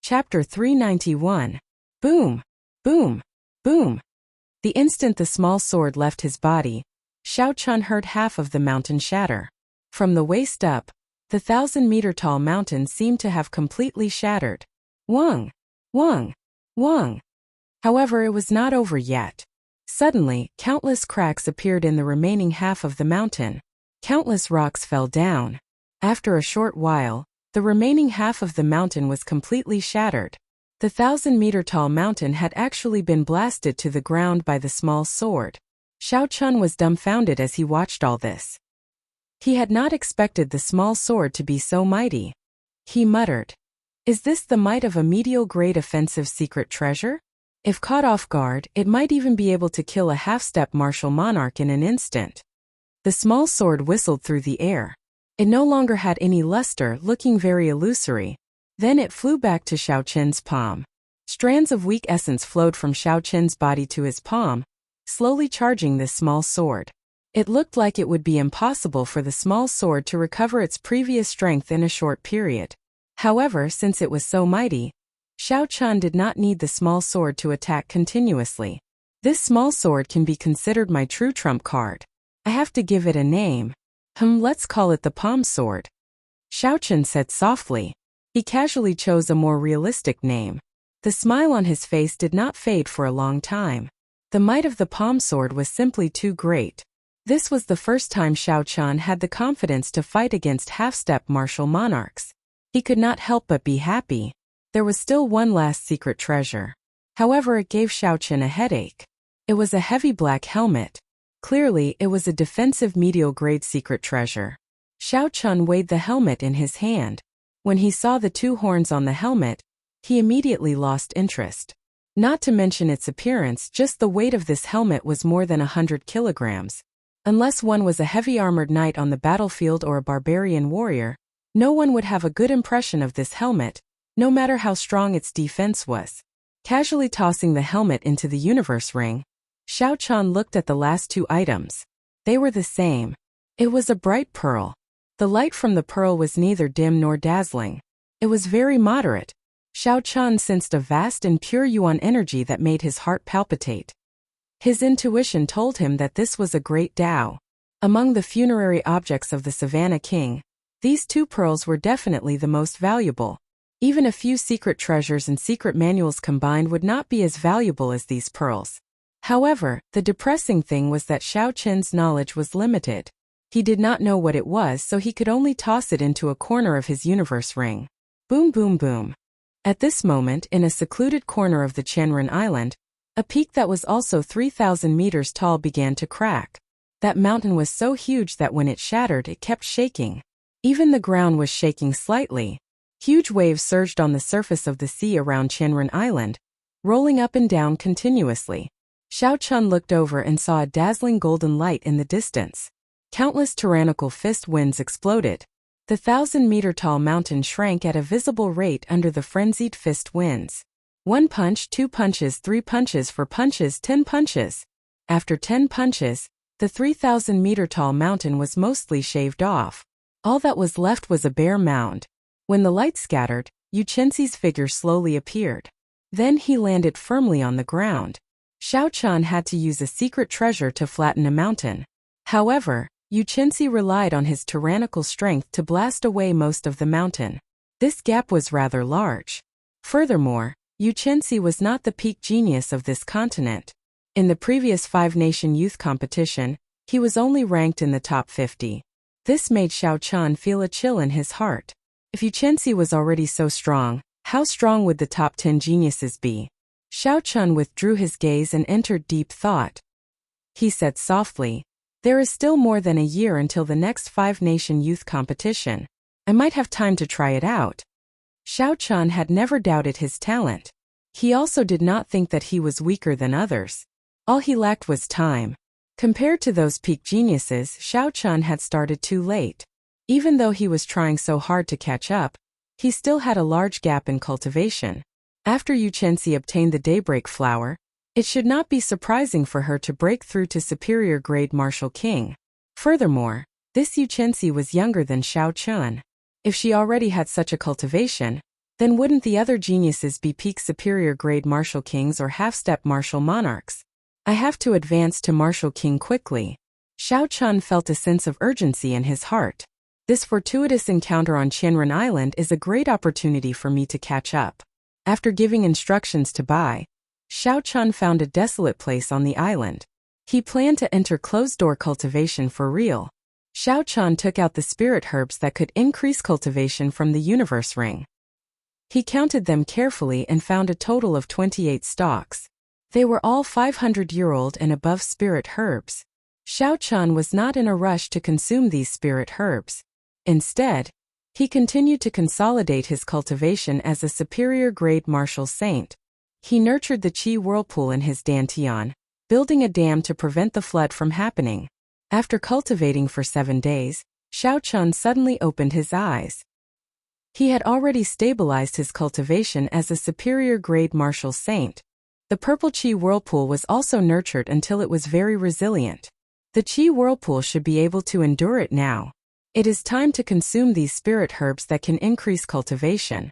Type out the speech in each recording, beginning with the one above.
Chapter 391. Boom! Boom! Boom! The instant the small sword left his body, Xiao Chun heard half of the mountain shatter. From the waist up, the 1,000-meter-tall mountain seemed to have completely shattered. Wang! Wang! Wang! However, it was not over yet. Suddenly, countless cracks appeared in the remaining half of the mountain. Countless rocks fell down. After a short while, the remaining half of the mountain was completely shattered. The 1,000-meter-tall mountain had actually been blasted to the ground by the small sword. Xiao Chun was dumbfounded as he watched all this. He had not expected the small sword to be so mighty. He muttered, "Is this the might of a medial-grade offensive secret treasure? If caught off guard, it might even be able to kill a half-step martial monarch in an instant." The small sword whistled through the air. It no longer had any luster, looking very illusory. Then it flew back to Xiao Chen's palm. Strands of weak essence flowed from Xiao Chen's body to his palm, slowly charging this small sword. It looked like it would be impossible for the small sword to recover its previous strength in a short period. However, since it was so mighty, Xiao Chun did not need the small sword to attack continuously. This small sword can be considered my true trump card. I have to give it a name. Let's call it the palm sword. Xiao Chun said softly. He casually chose a more realistic name. The smile on his face did not fade for a long time. The might of the palm sword was simply too great. This was the first time Xiao Chun had the confidence to fight against half-step martial monarchs. He could not help but be happy. There was still one last secret treasure. However, it gave Xiao Chun a headache. It was a heavy black helmet. Clearly, it was a defensive medial-grade secret treasure. Xiao Chun weighed the helmet in his hand. When he saw the two horns on the helmet, he immediately lost interest. Not to mention its appearance, just the weight of this helmet was more than 100 kilograms. Unless one was a heavy armored knight on the battlefield or a barbarian warrior, no one would have a good impression of this helmet, no matter how strong its defense was. Casually tossing the helmet into the universe ring, Xiao Chun looked at the last two items. They were the same. It was a bright pearl. The light from the pearl was neither dim nor dazzling. It was very moderate. Xiao Chun sensed a vast and pure yuan energy that made his heart palpitate. His intuition told him that this was a great Tao. Among the funerary objects of the Savannah King, these two pearls were definitely the most valuable. Even a few secret treasures and secret manuals combined would not be as valuable as these pearls. However, the depressing thing was that Xiao Chun's knowledge was limited. He did not know what it was, so he could only toss it into a corner of his universe ring. Boom boom boom. At this moment, in a secluded corner of the Tianren Island, a peak that was also 3,000 meters tall began to crack. That mountain was so huge that when it shattered, it kept shaking. Even the ground was shaking slightly. Huge waves surged on the surface of the sea around Tianren Island, rolling up and down continuously. Xiao Chun looked over and saw a dazzling golden light in the distance. Countless tyrannical fist winds exploded. The 1,000-meter-tall mountain shrank at a visible rate under the frenzied fist winds. 1 punch, 2 punches, 3 punches, 4 punches, 10 punches. After 10 punches, the 3,000-meter-tall mountain was mostly shaved off. All that was left was a bare mound. When the light scattered, Yu Chenxi's figure slowly appeared. Then he landed firmly on the ground. Xiao Chun had to use a secret treasure to flatten a mountain. However, Yu Chenxi relied on his tyrannical strength to blast away most of the mountain. This gap was rather large. Furthermore, Yu Chenxi was not the peak genius of this continent. In the previous 5-nation youth competition, he was only ranked in the top 50. This made Xiao Chun feel a chill in his heart. If Yu Chenxi was already so strong, how strong would the top 10 geniuses be? Xiao Chun withdrew his gaze and entered deep thought. He said softly, "There is still more than a year until the next 5-nation youth competition. I might have time to try it out." Xiao Chun had never doubted his talent. He also did not think that he was weaker than others. All he lacked was time. Compared to those peak geniuses, Xiao Chun had started too late. Even though he was trying so hard to catch up, he still had a large gap in cultivation. After Yu Chenxi obtained the Daybreak Flower, it should not be surprising for her to break through to superior grade Martial King. Furthermore, this Yu Chenxi was younger than Xiao Chun. If she already had such a cultivation, Then wouldn't the other geniuses be peak superior grade martial kings or half-step martial monarchs? I have to advance to martial king quickly. Xiao Chun felt a sense of urgency in his heart. This fortuitous encounter on Qianren Island is a great opportunity for me to catch up. After giving instructions to Bai, Xiao Chun found a desolate place on the island. He planned to enter closed-door cultivation for real. Xiao Chun took out the spirit herbs that could increase cultivation from the universe ring. He counted them carefully and found a total of 28 stalks. They were all 500-year-old and above spirit herbs. Xiao Chun was not in a rush to consume these spirit herbs. Instead, he continued to consolidate his cultivation as a superior grade martial saint. He nurtured the qi whirlpool in his dantian, building a dam to prevent the flood from happening. After cultivating for 7 days, Xiao Chun suddenly opened his eyes. He had already stabilized his cultivation as a superior grade martial saint. The purple qi whirlpool was also nurtured until it was very resilient. The qi whirlpool should be able to endure it now. It is time to consume these spirit herbs that can increase cultivation.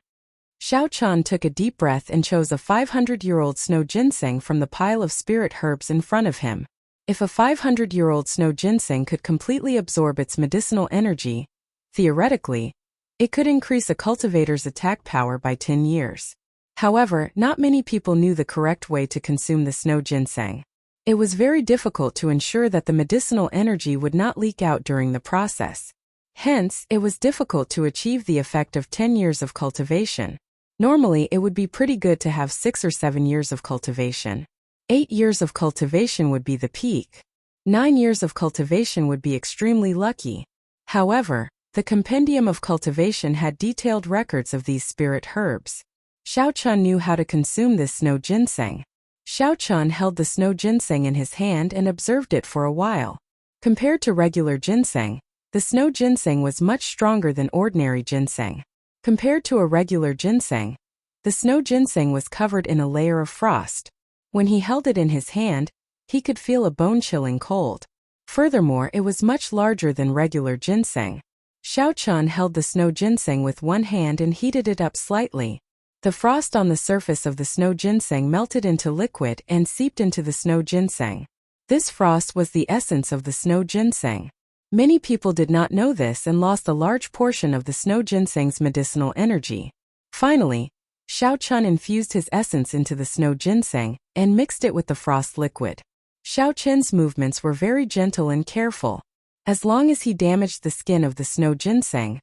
Xiao Chun took a deep breath and chose a 500-year-old snow ginseng from the pile of spirit herbs in front of him. If a 500-year-old snow ginseng could completely absorb its medicinal energy, theoretically, it could increase a cultivator's attack power by 10 years. However, not many people knew the correct way to consume the snow ginseng. It was very difficult to ensure that the medicinal energy would not leak out during the process. Hence, it was difficult to achieve the effect of 10 years of cultivation. Normally, it would be pretty good to have 6 or 7 years of cultivation. 8 years of cultivation would be the peak. 9 years of cultivation would be extremely lucky. However, the compendium of cultivation had detailed records of these spirit herbs. Xiao Chun knew how to consume this snow ginseng. Xiao Chun held the snow ginseng in his hand and observed it for a while. Compared to regular ginseng, the snow ginseng was much stronger than ordinary ginseng. Compared to a regular ginseng, the snow ginseng was covered in a layer of frost. When he held it in his hand, he could feel a bone-chilling cold. Furthermore, it was much larger than regular ginseng. Xiao Chun held the snow ginseng with one hand and heated it up slightly. The frost on the surface of the snow ginseng melted into liquid and seeped into the snow ginseng. This frost was the essence of the snow ginseng. Many people did not know this and lost a large portion of the snow ginseng's medicinal energy. Finally, Xiao Chun infused his essence into the snow ginseng and mixed it with the frost liquid. Xiao Chun's movements were very gentle and careful. As long as he damaged the skin of the snow ginseng,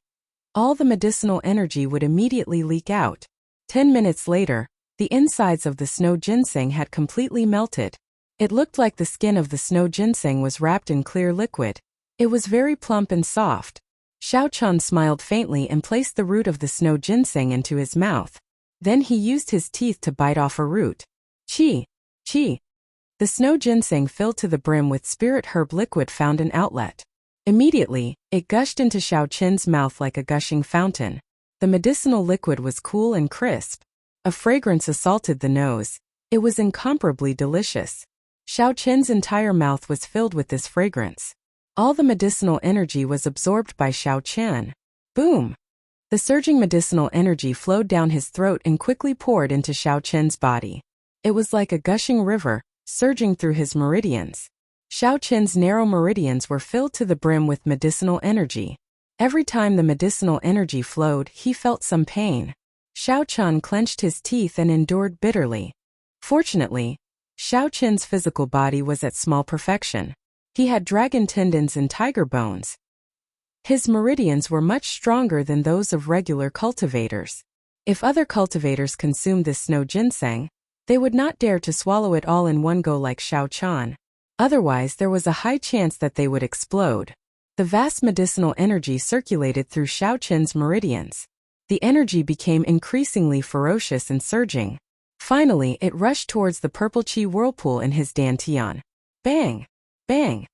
all the medicinal energy would immediately leak out. 10 minutes later, the insides of the snow ginseng had completely melted. It looked like the skin of the snow ginseng was wrapped in clear liquid. It was very plump and soft. Xiao Chun smiled faintly and placed the root of the snow ginseng into his mouth. Then he used his teeth to bite off a root. Qi! Qi! The snow ginseng filled to the brim with spirit herb liquid found an outlet. Immediately, it gushed into Xiao Chun's mouth like a gushing fountain. The medicinal liquid was cool and crisp. A fragrance assaulted the nose. It was incomparably delicious. Xiao Chun's entire mouth was filled with this fragrance. All the medicinal energy was absorbed by Xiao Chun. Boom! The surging medicinal energy flowed down his throat and quickly poured into Xiao Chun's body. It was like a gushing river, surging through his meridians. Xiao Chun's narrow meridians were filled to the brim with medicinal energy. Every time the medicinal energy flowed, he felt some pain. Xiao Chun clenched his teeth and endured bitterly. Fortunately, Xiao Chun's physical body was at small perfection. He had dragon tendons and tiger bones. His meridians were much stronger than those of regular cultivators. If other cultivators consumed this snow ginseng, they would not dare to swallow it all in one go like Xiao Chun. Otherwise, there was a high chance that they would explode. The vast medicinal energy circulated through Xiao Chun's meridians. The energy became increasingly ferocious and surging. Finally, it rushed towards the purple qi whirlpool in his dantian. Bang! Bang!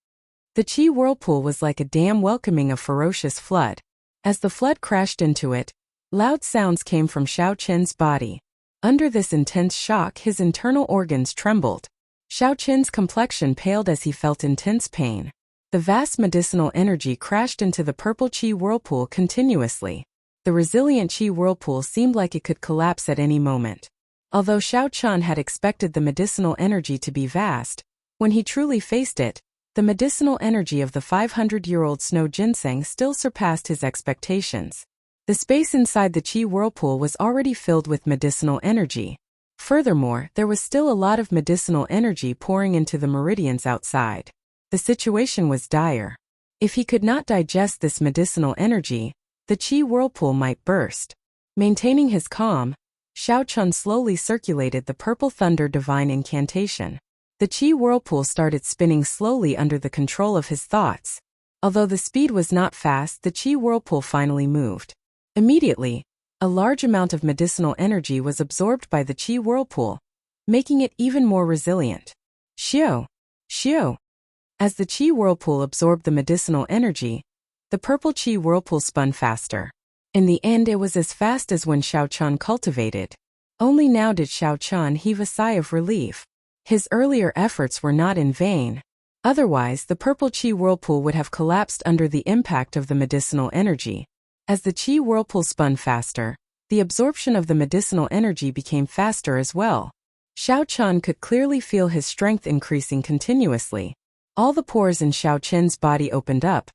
The qi whirlpool was like a dam welcoming a ferocious flood. As the flood crashed into it, loud sounds came from Xiao Chun's body. Under this intense shock, his internal organs trembled. Xiao Chun's complexion paled as he felt intense pain. The vast medicinal energy crashed into the purple qi whirlpool continuously. The resilient qi whirlpool seemed like it could collapse at any moment. Although Xiao Chun had expected the medicinal energy to be vast, when he truly faced it, the medicinal energy of the 500-year-old snow ginseng still surpassed his expectations. The space inside the qi whirlpool was already filled with medicinal energy. Furthermore, there was still a lot of medicinal energy pouring into the meridians outside. The situation was dire. If he could not digest this medicinal energy, the qi whirlpool might burst. Maintaining his calm, Xiao Chun slowly circulated the Purple Thunder Divine Incantation. The qi whirlpool started spinning slowly under the control of his thoughts. Although the speed was not fast, the qi whirlpool finally moved. Immediately, a large amount of medicinal energy was absorbed by the qi whirlpool, making it even more resilient. Xiao! Xiao! As the qi whirlpool absorbed the medicinal energy, the purple qi whirlpool spun faster. In the end, it was as fast as when Xiao Chun cultivated. Only now did Xiao Chun heave a sigh of relief. His earlier efforts were not in vain. Otherwise, the purple qi whirlpool would have collapsed under the impact of the medicinal energy. As the qi whirlpool spun faster, the absorption of the medicinal energy became faster as well. Xiao Chun could clearly feel his strength increasing continuously. All the pores in Xiao Chun's body opened up,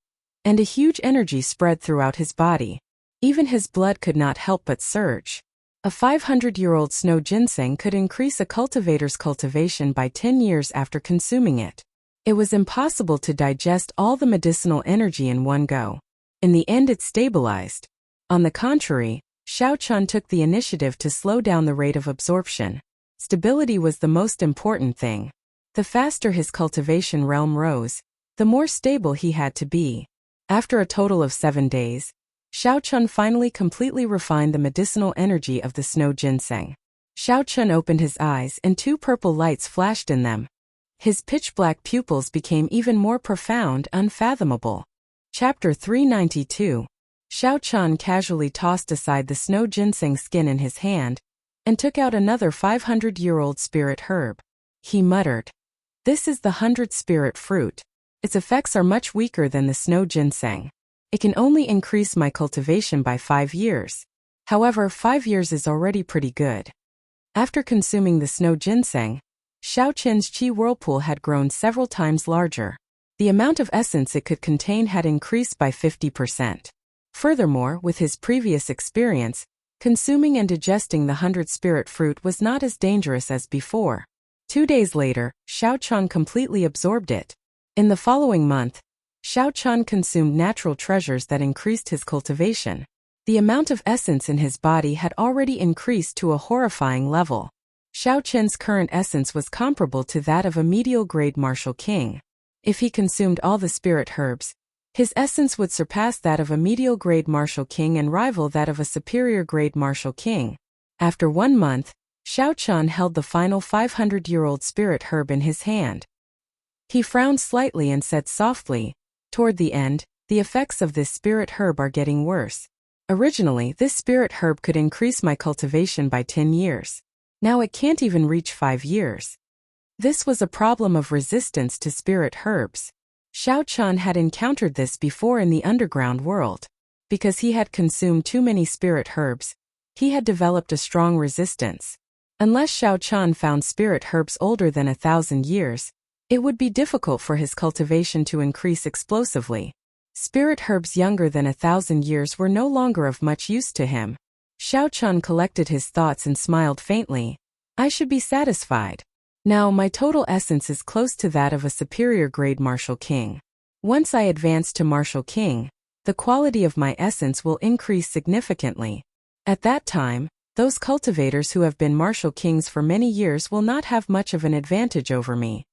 and a huge energy spread throughout his body. Even his blood could not help but surge. A 500-year-old snow ginseng could increase a cultivator's cultivation by 10 years after consuming it. It was impossible to digest all the medicinal energy in one go. In the end, it stabilized. On the contrary, Xiao Chun took the initiative to slow down the rate of absorption. Stability was the most important thing. The faster his cultivation realm rose, the more stable he had to be. After a total of 7 days, Xiao Chun finally completely refined the medicinal energy of the snow ginseng. Xiao Chun opened his eyes and 2 purple lights flashed in them. His pitch-black pupils became even more profound, unfathomable. Chapter 392. Xiao Chun casually tossed aside the snow ginseng skin in his hand and took out another 500-year-old spirit herb. He muttered, "This is the 100th spirit fruit. Its effects are much weaker than the snow ginseng. It can only increase my cultivation by 5 years. However, 5 years is already pretty good." After consuming the snow ginseng, Xiao Chun's qi whirlpool had grown several times larger. The amount of essence it could contain had increased by 50%. Furthermore, with his previous experience, consuming and digesting the 100th spirit fruit was not as dangerous as before. 2 days later, Xiao Chun completely absorbed it. In the following month, Xiao Chun consumed natural treasures that increased his cultivation. The amount of essence in his body had already increased to a horrifying level. Xiao Chun's current essence was comparable to that of a medial-grade martial king. If he consumed all the spirit herbs, his essence would surpass that of a medial-grade martial king and rival that of a superior-grade martial king. After 1 month, Xiao Chun held the final 500-year-old spirit herb in his hand. He frowned slightly and said softly, "Toward the end, the effects of this spirit herb are getting worse. Originally, this spirit herb could increase my cultivation by 10 years. Now it can't even reach 5 years. This was a problem of resistance to spirit herbs. Xiao Chun had encountered this before in the underground world. Because he had consumed too many spirit herbs, he had developed a strong resistance. Unless Xiao Chun found spirit herbs older than 1,000 years, it would be difficult for his cultivation to increase explosively. Spirit herbs younger than 1,000 years were no longer of much use to him. Xiao Chun collected his thoughts and smiled faintly. I should be satisfied. Now my total essence is close to that of a superior grade martial king. Once I advance to martial king, the quality of my essence will increase significantly. At that time, those cultivators who have been martial kings for many years will not have much of an advantage over me.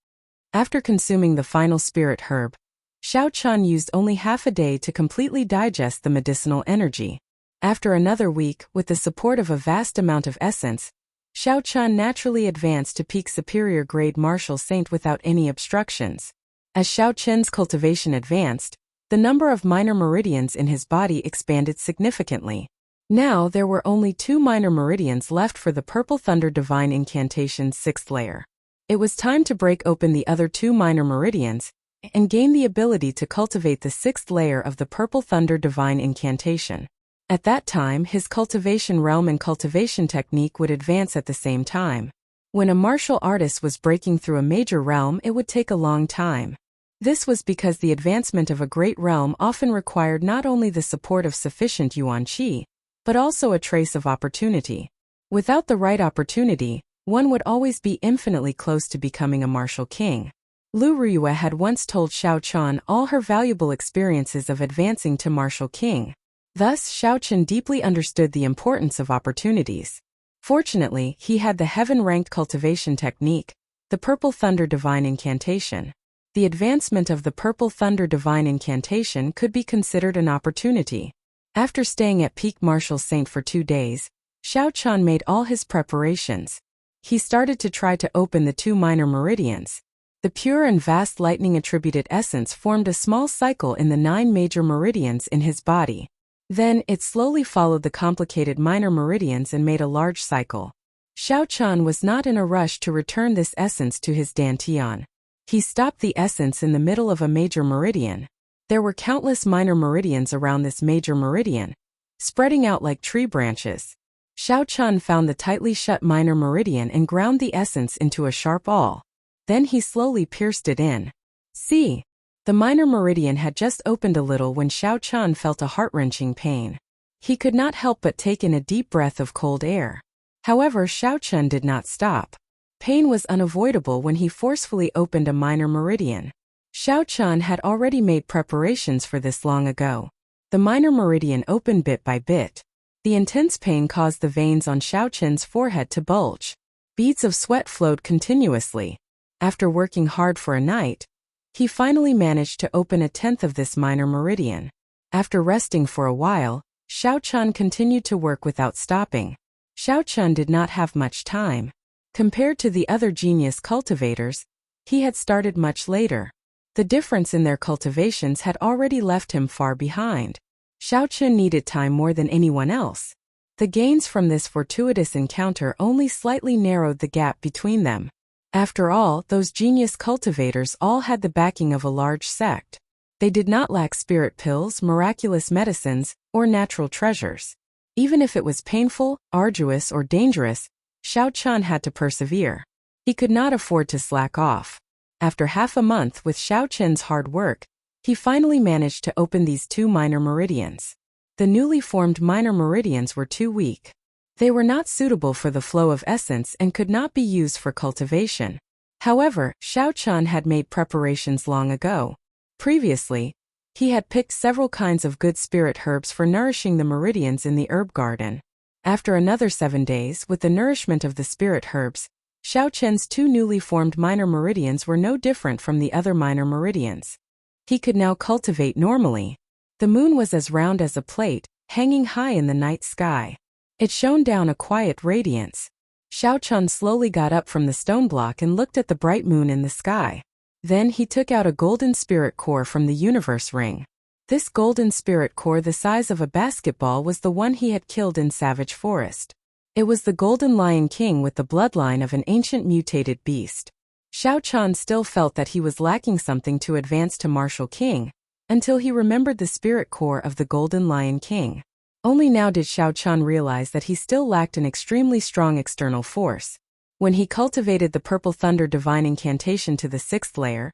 After consuming the final spirit herb, Xiao Chun used only half a day to completely digest the medicinal energy. After another week, with the support of a vast amount of essence, Xiao Chun naturally advanced to peak superior grade martial saint without any obstructions. As Xiao Chun's cultivation advanced, the number of minor meridians in his body expanded significantly. Now there were only 2 minor meridians left for the Purple Thunder Divine Incantation's 6th layer. It was time to break open the other 2 minor meridians and gain the ability to cultivate the 6th layer of the Purple Thunder Divine Incantation. At that time, his cultivation realm and cultivation technique would advance at the same time. When a martial artist was breaking through a major realm, it would take a long time. This was because the advancement of a great realm often required not only the support of sufficient yuan qi, but also a trace of opportunity. Without the right opportunity, one would always be infinitely close to becoming a martial king. Lu Ruyue had once told Xiao Qian all her valuable experiences of advancing to martial king. Thus, Xiao Qian deeply understood the importance of opportunities. Fortunately, he had the heaven-ranked cultivation technique, the Purple Thunder Divine Incantation. The advancement of the Purple Thunder Divine Incantation could be considered an opportunity. After staying at Peak Martial Saint for 2 days, Xiao Qian made all his preparations. He started to try to open the 2 minor meridians. The pure and vast lightning-attributed essence formed a small cycle in the 9 major meridians in his body. Then, it slowly followed the complicated minor meridians and made a large cycle. Xiao Qian was not in a rush to return this essence to his dantian. He stopped the essence in the middle of a major meridian. There were countless minor meridians around this major meridian, spreading out like tree branches. Xiao Qian found the tightly shut minor meridian and ground the essence into a sharp awl. Then he slowly pierced it in. See? The minor meridian had just opened a little when Xiao Qian felt a heart-wrenching pain. He could not help but take in a deep breath of cold air. However, Xiao Qian did not stop. Pain was unavoidable when he forcefully opened a minor meridian. Xiao Qian had already made preparations for this long ago. The minor meridian opened bit by bit. The intense pain caused the veins on Xiao Qian's forehead to bulge. Beads of sweat flowed continuously. After working hard for a night, he finally managed to open 1/10 of this minor meridian. After resting for a while, Xiao Qian continued to work without stopping. Xiao Qian did not have much time. Compared to the other genius cultivators, he had started much later. The difference in their cultivations had already left him far behind. Xiao Qian needed time more than anyone else. The gains from this fortuitous encounter only slightly narrowed the gap between them. After all, those genius cultivators all had the backing of a large sect. They did not lack spirit pills, miraculous medicines, or natural treasures. Even if it was painful, arduous, or dangerous, Xiao Qian had to persevere. He could not afford to slack off. After half a month with Xiao Qian's hard work, he finally managed to open these 2 minor meridians. The newly formed minor meridians were too weak. They were not suitable for the flow of essence and could not be used for cultivation. However, Xiao Qian had made preparations long ago. Previously, he had picked several kinds of good spirit herbs for nourishing the meridians in the herb garden. After another 7 days, with the nourishment of the spirit herbs, Xiao Qian's 2 newly formed minor meridians were no different from the other minor meridians. He could now cultivate normally. The moon was as round as a plate, hanging high in the night sky. It shone down a quiet radiance. Xiao Qian slowly got up from the stone block and looked at the bright moon in the sky. Then he took out a golden spirit core from the universe ring. This golden spirit core the size of a basketball was the one he had killed in Savage Forest. It was the Golden Lion King with the bloodline of an ancient mutated beast. Xiao Qian still felt that he was lacking something to advance to Martial King, until he remembered the spirit core of the Golden Lion King. Only now did Xiao Qian realize that he still lacked an extremely strong external force. When he cultivated the Purple Thunder Divine Incantation to the 6th layer,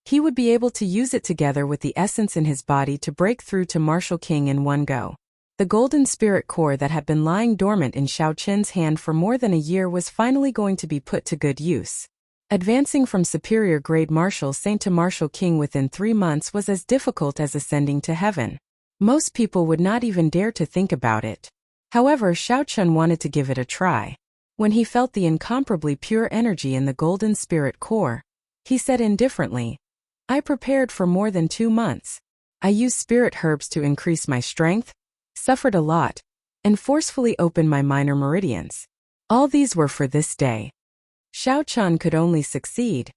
he would be able to use it together with the essence in his body to break through to Martial King in one go. The golden spirit core that had been lying dormant in Xiao Qian's hand for more than a year was finally going to be put to good use. Advancing from superior grade Martial Saint to Martial King within 3 months was as difficult as ascending to heaven. Most people would not even dare to think about it. However, Xiao Qian wanted to give it a try. When he felt the incomparably pure energy in the golden spirit core, he said indifferently, "I prepared for more than 2 months. I used spirit herbs to increase my strength, suffered a lot, and forcefully opened my minor meridians. All these were for this day." Xiao Qian could only succeed.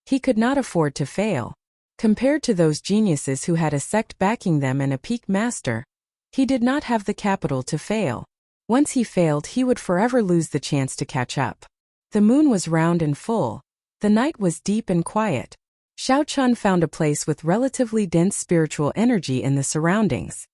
He could not afford to fail. Compared to those geniuses who had a sect backing them and a peak master, he did not have the capital to fail. Once he failed, he would forever lose the chance to catch up. The moon was round and full. The night was deep and quiet. Xiao Qian found a place with relatively dense spiritual energy in the surroundings.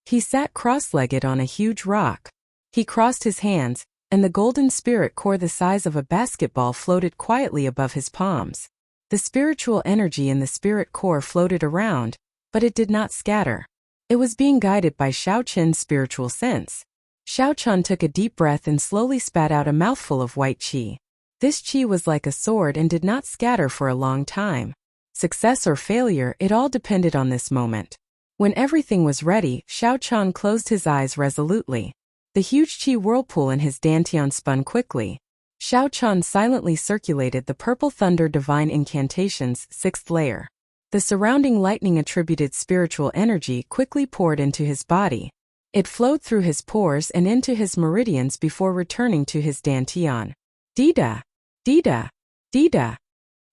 He sat cross-legged on a huge rock. He crossed his hands, and the golden spirit core the size of a basketball floated quietly above his palms. The spiritual energy in the spirit core floated around, but it did not scatter. It was being guided by Xiao Qin's spiritual sense. Xiao Qin took a deep breath and slowly spat out a mouthful of white qi. This qi was like a sword and did not scatter for a long time. Success or failure, it all depended on this moment. When everything was ready, Xiao Qin closed his eyes resolutely. The huge qi whirlpool in his dantian spun quickly. Xiao Qin silently circulated the purple thunder divine incantation's 6th layer. The surrounding lightning-attributed spiritual energy quickly poured into his body. It flowed through his pores and into his meridians before returning to his dantian. Dida! Dida! Dida!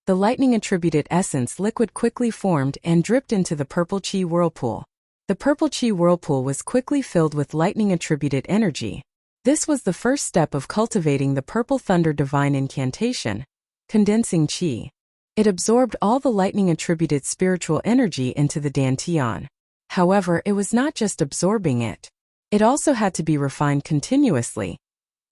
The lightning-attributed essence liquid quickly formed and dripped into the purple qi whirlpool. The purple qi whirlpool was quickly filled with lightning-attributed energy. This was the first step of cultivating the purple thunder divine incantation, condensing qi. It absorbed all the lightning-attributed spiritual energy into the dantian. However, it was not just absorbing it. It also had to be refined continuously,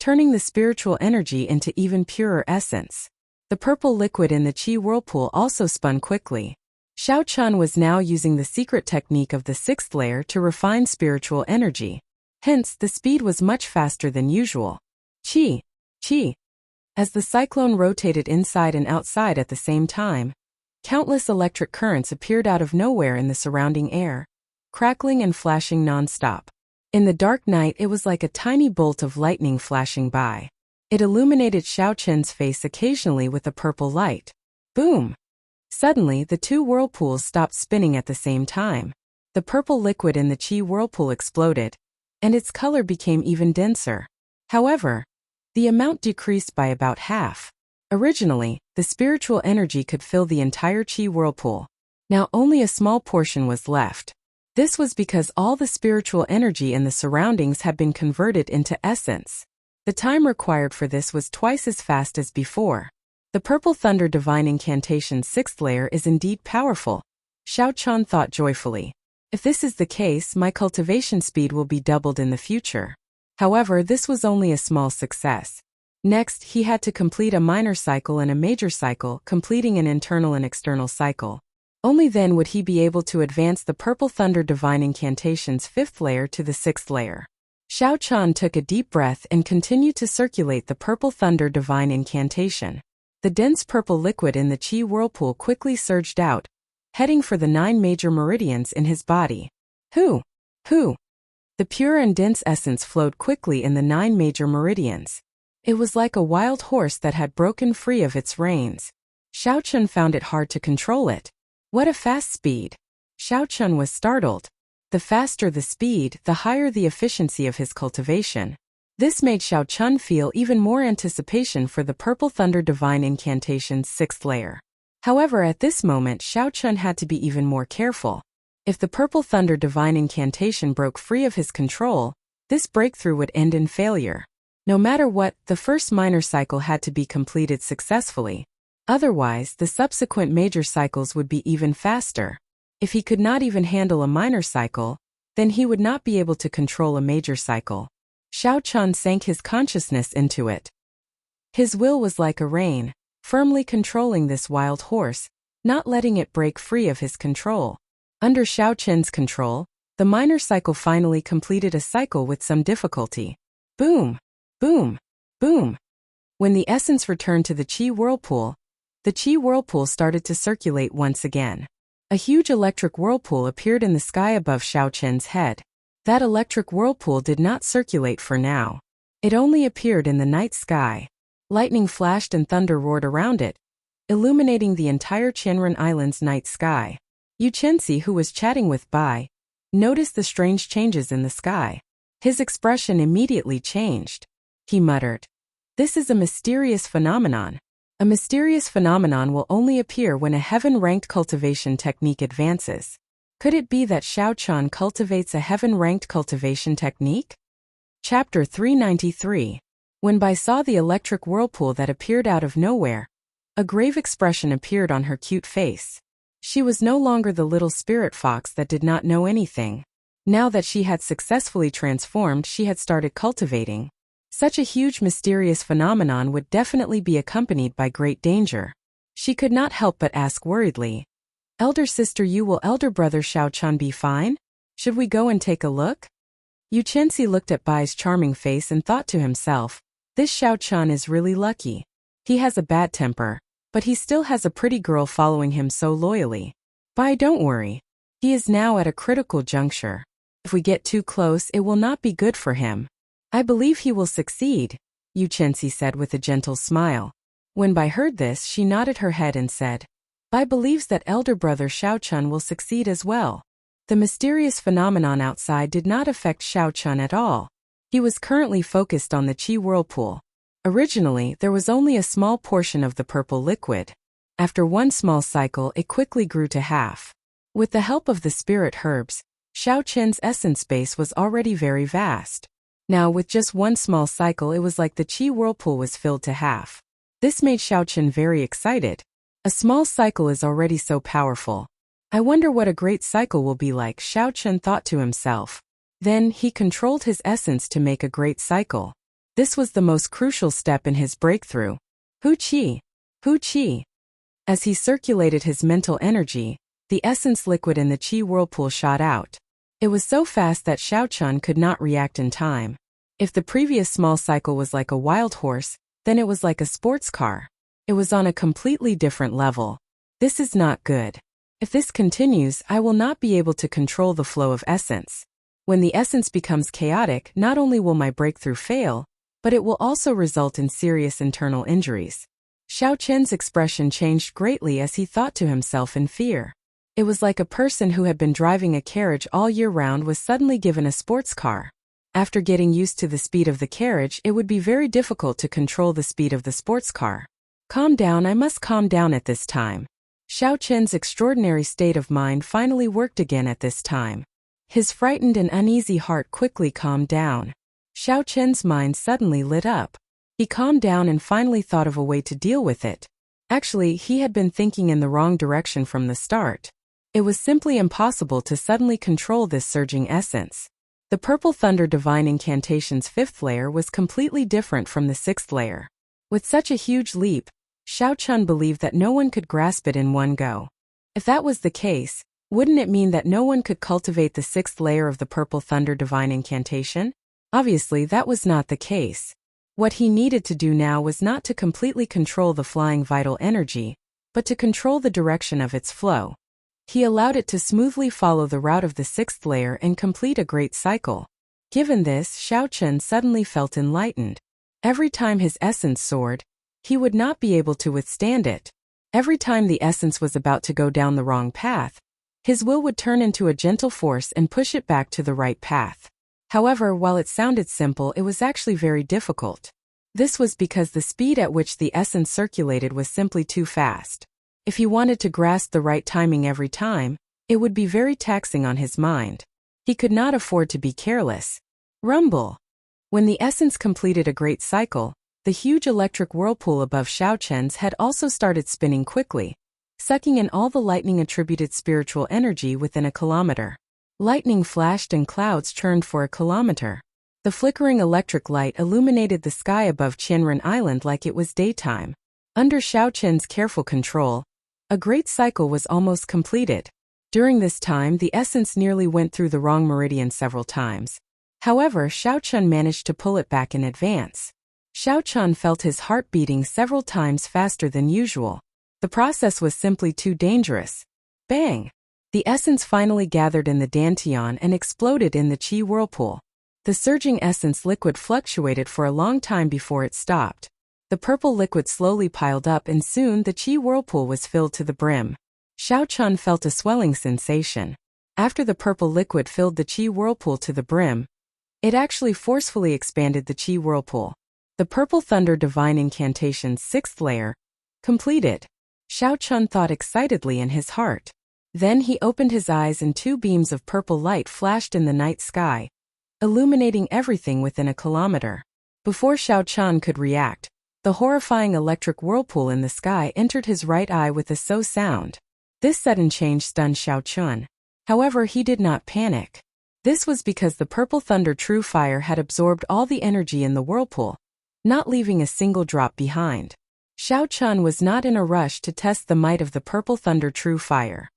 turning the spiritual energy into even purer essence. The purple liquid in the qi whirlpool also spun quickly. Xiao Qin was now using the secret technique of the 6th layer to refine spiritual energy. Hence, the speed was much faster than usual. Qi, qi. As the cyclone rotated inside and outside at the same time, countless electric currents appeared out of nowhere in the surrounding air, crackling and flashing non-stop. In the dark night, it was like a tiny bolt of lightning flashing by. It illuminated Xiao Qin's face occasionally with a purple light. Boom! Suddenly, the two whirlpools stopped spinning at the same time. The purple liquid in the qi whirlpool exploded, and its color became even denser. However, the amount decreased by about half. Originally, the spiritual energy could fill the entire qi whirlpool. Now only a small portion was left. This was because all the spiritual energy in the surroundings had been converted into essence. The time required for this was twice as fast as before. The purple thunder divine incantation's 6th layer is indeed powerful. Xiao Qin thought joyfully. If this is the case, my cultivation speed will be doubled in the future. However, this was only a small success. Next, he had to complete a minor cycle and a major cycle, completing an internal and external cycle. Only then would he be able to advance the purple thunder divine incantation's 5th layer to the 6th layer. Xiao Qin took a deep breath and continued to circulate the purple thunder divine incantation. The dense purple liquid in the qi whirlpool quickly surged out, heading for the 9 major meridians in his body. Hoo! Hoo! The pure and dense essence flowed quickly in the 9 major meridians. It was like a wild horse that had broken free of its reins. Xiao Qin found it hard to control it. What a fast speed! Xiao Qin was startled. The faster the speed, the higher the efficiency of his cultivation. This made Xiao Qin feel even more anticipation for the purple thunder divine incantation's 6th layer. However, at this moment, Xiao Qin had to be even more careful. If the purple thunder divine incantation broke free of his control, this breakthrough would end in failure. No matter what, the first minor cycle had to be completed successfully. Otherwise, the subsequent major cycles would be even faster. If he could not even handle a minor cycle, then he would not be able to control a major cycle. Xiao Qin sank his consciousness into it. His will was like a rein, firmly controlling this wild horse, not letting it break free of his control. Under Xiao Qin's control, the minor cycle finally completed a cycle with some difficulty. Boom! Boom! Boom! When the essence returned to the qi whirlpool started to circulate once again. A huge electric whirlpool appeared in the sky above Xiao Qin's head. That electric whirlpool did not circulate for now. It only appeared in the night sky. Lightning flashed and thunder roared around it, illuminating the entire Qianren Island's night sky. Yu Chenxi, who was chatting with Bai, noticed the strange changes in the sky. His expression immediately changed. He muttered, "This is a mysterious phenomenon. A mysterious phenomenon will only appear when a heaven-ranked cultivation technique advances. Could it be that Xiao Qin cultivates a heaven-ranked cultivation technique?" Chapter 393. When Bai saw the electric whirlpool that appeared out of nowhere, a grave expression appeared on her cute face. She was no longer the little spirit fox that did not know anything. Now that she had successfully transformed, she had started cultivating. Such a huge mysterious phenomenon would definitely be accompanied by great danger. She could not help but ask worriedly, "Elder sister Yu, will elder brother Xiaochan be fine? Should we go and take a look?" Yu Chenxi looked at Bai's charming face and thought to himself, "This Xiaochan is really lucky. He has a bad temper, but he still has a pretty girl following him so loyally. Bai, don't worry. He is now at a critical juncture. If we get too close, it will not be good for him. I believe he will succeed," Yu Chenxi said with a gentle smile. When Bai heard this, she nodded her head and said, "Bai believes that elder brother Xiaochan will succeed as well." The mysterious phenomenon outside did not affect Xiaochan at all. He was currently focused on the qi whirlpool. Originally, there was only a small portion of the purple liquid. After one small cycle, it quickly grew to half. With the help of the spirit herbs, Xiaochan's essence base was already very vast. Now, with just one small cycle, it was like the qi whirlpool was filled to half. This made Xiaochan very excited. A small cycle is already so powerful. I wonder what a great cycle will be like, Xiaochan thought to himself. Then, he controlled his essence to make a great cycle. This was the most crucial step in his breakthrough. Hu Qi. Hu Qi. As he circulated his mental energy, the essence liquid in the qi whirlpool shot out. It was so fast that Xiaochan could not react in time. If the previous small cycle was like a wild horse, then it was like a sports car. It was on a completely different level. This is not good. If this continues, I will not be able to control the flow of essence. When the essence becomes chaotic, not only will my breakthrough fail, but it will also result in serious internal injuries. Xiaochan's expression changed greatly as he thought to himself in fear. It was like a person who had been driving a carriage all year round was suddenly given a sports car. After getting used to the speed of the carriage, it would be very difficult to control the speed of the sports car. Calm down, I must calm down at this time. Xiaochan's extraordinary state of mind finally worked again at this time. His frightened and uneasy heart quickly calmed down. Xiaochan's mind suddenly lit up. He calmed down and finally thought of a way to deal with it. Actually, he had been thinking in the wrong direction from the start. It was simply impossible to suddenly control this surging essence. The Purple Thunder Divine Incantation's 5th layer was completely different from the 6th layer. With such a huge leap, Xiaochan believed that no one could grasp it in one go. If that was the case, wouldn't it mean that no one could cultivate the 6th layer of the Purple Thunder Divine Incantation? Obviously, that was not the case. What he needed to do now was not to completely control the flying vital energy, but to control the direction of its flow. He allowed it to smoothly follow the route of the 6th layer and complete a great cycle. Given this, Xiaochan suddenly felt enlightened. Every time his essence soared, he would not be able to withstand it. Every time the essence was about to go down the wrong path, his will would turn into a gentle force and push it back to the right path. However, while it sounded simple, it was actually very difficult. This was because the speed at which the essence circulated was simply too fast. If he wanted to grasp the right timing every time, it would be very taxing on his mind. He could not afford to be careless. Rumble. When the essence completed a great cycle, the huge electric whirlpool above Xiaochan's head also started spinning quickly, sucking in all the lightning-attributed spiritual energy within a kilometer. Lightning flashed and clouds churned for a kilometer. The flickering electric light illuminated the sky above Qianren Island like it was daytime. Under Xiaochan's careful control, a great cycle was almost completed. During this time, the essence nearly went through the wrong meridian several times. However, Xiaochan managed to pull it back in advance. Xiaochan felt his heart beating several times faster than usual. The process was simply too dangerous. Bang! The essence finally gathered in the dantian and exploded in the qi whirlpool. The surging essence liquid fluctuated for a long time before it stopped. The purple liquid slowly piled up and soon the qi whirlpool was filled to the brim. Xiaochan felt a swelling sensation. After the purple liquid filled the qi whirlpool to the brim, it actually forcefully expanded the qi whirlpool. The Purple Thunder Divine Incantation's 6th layer, completed. Xiaochan thought excitedly in his heart. Then he opened his eyes and 2 beams of purple light flashed in the night sky, illuminating everything within a kilometer. Before Xiaochan could react, the horrifying electric whirlpool in the sky entered his right eye with a so sound. This sudden change stunned Xiaochan. However, he did not panic. This was because the purple thunder true fire had absorbed all the energy in the whirlpool, not leaving a single drop behind. Xiao Chun was not in a rush to test the might of the purple thunder true fire.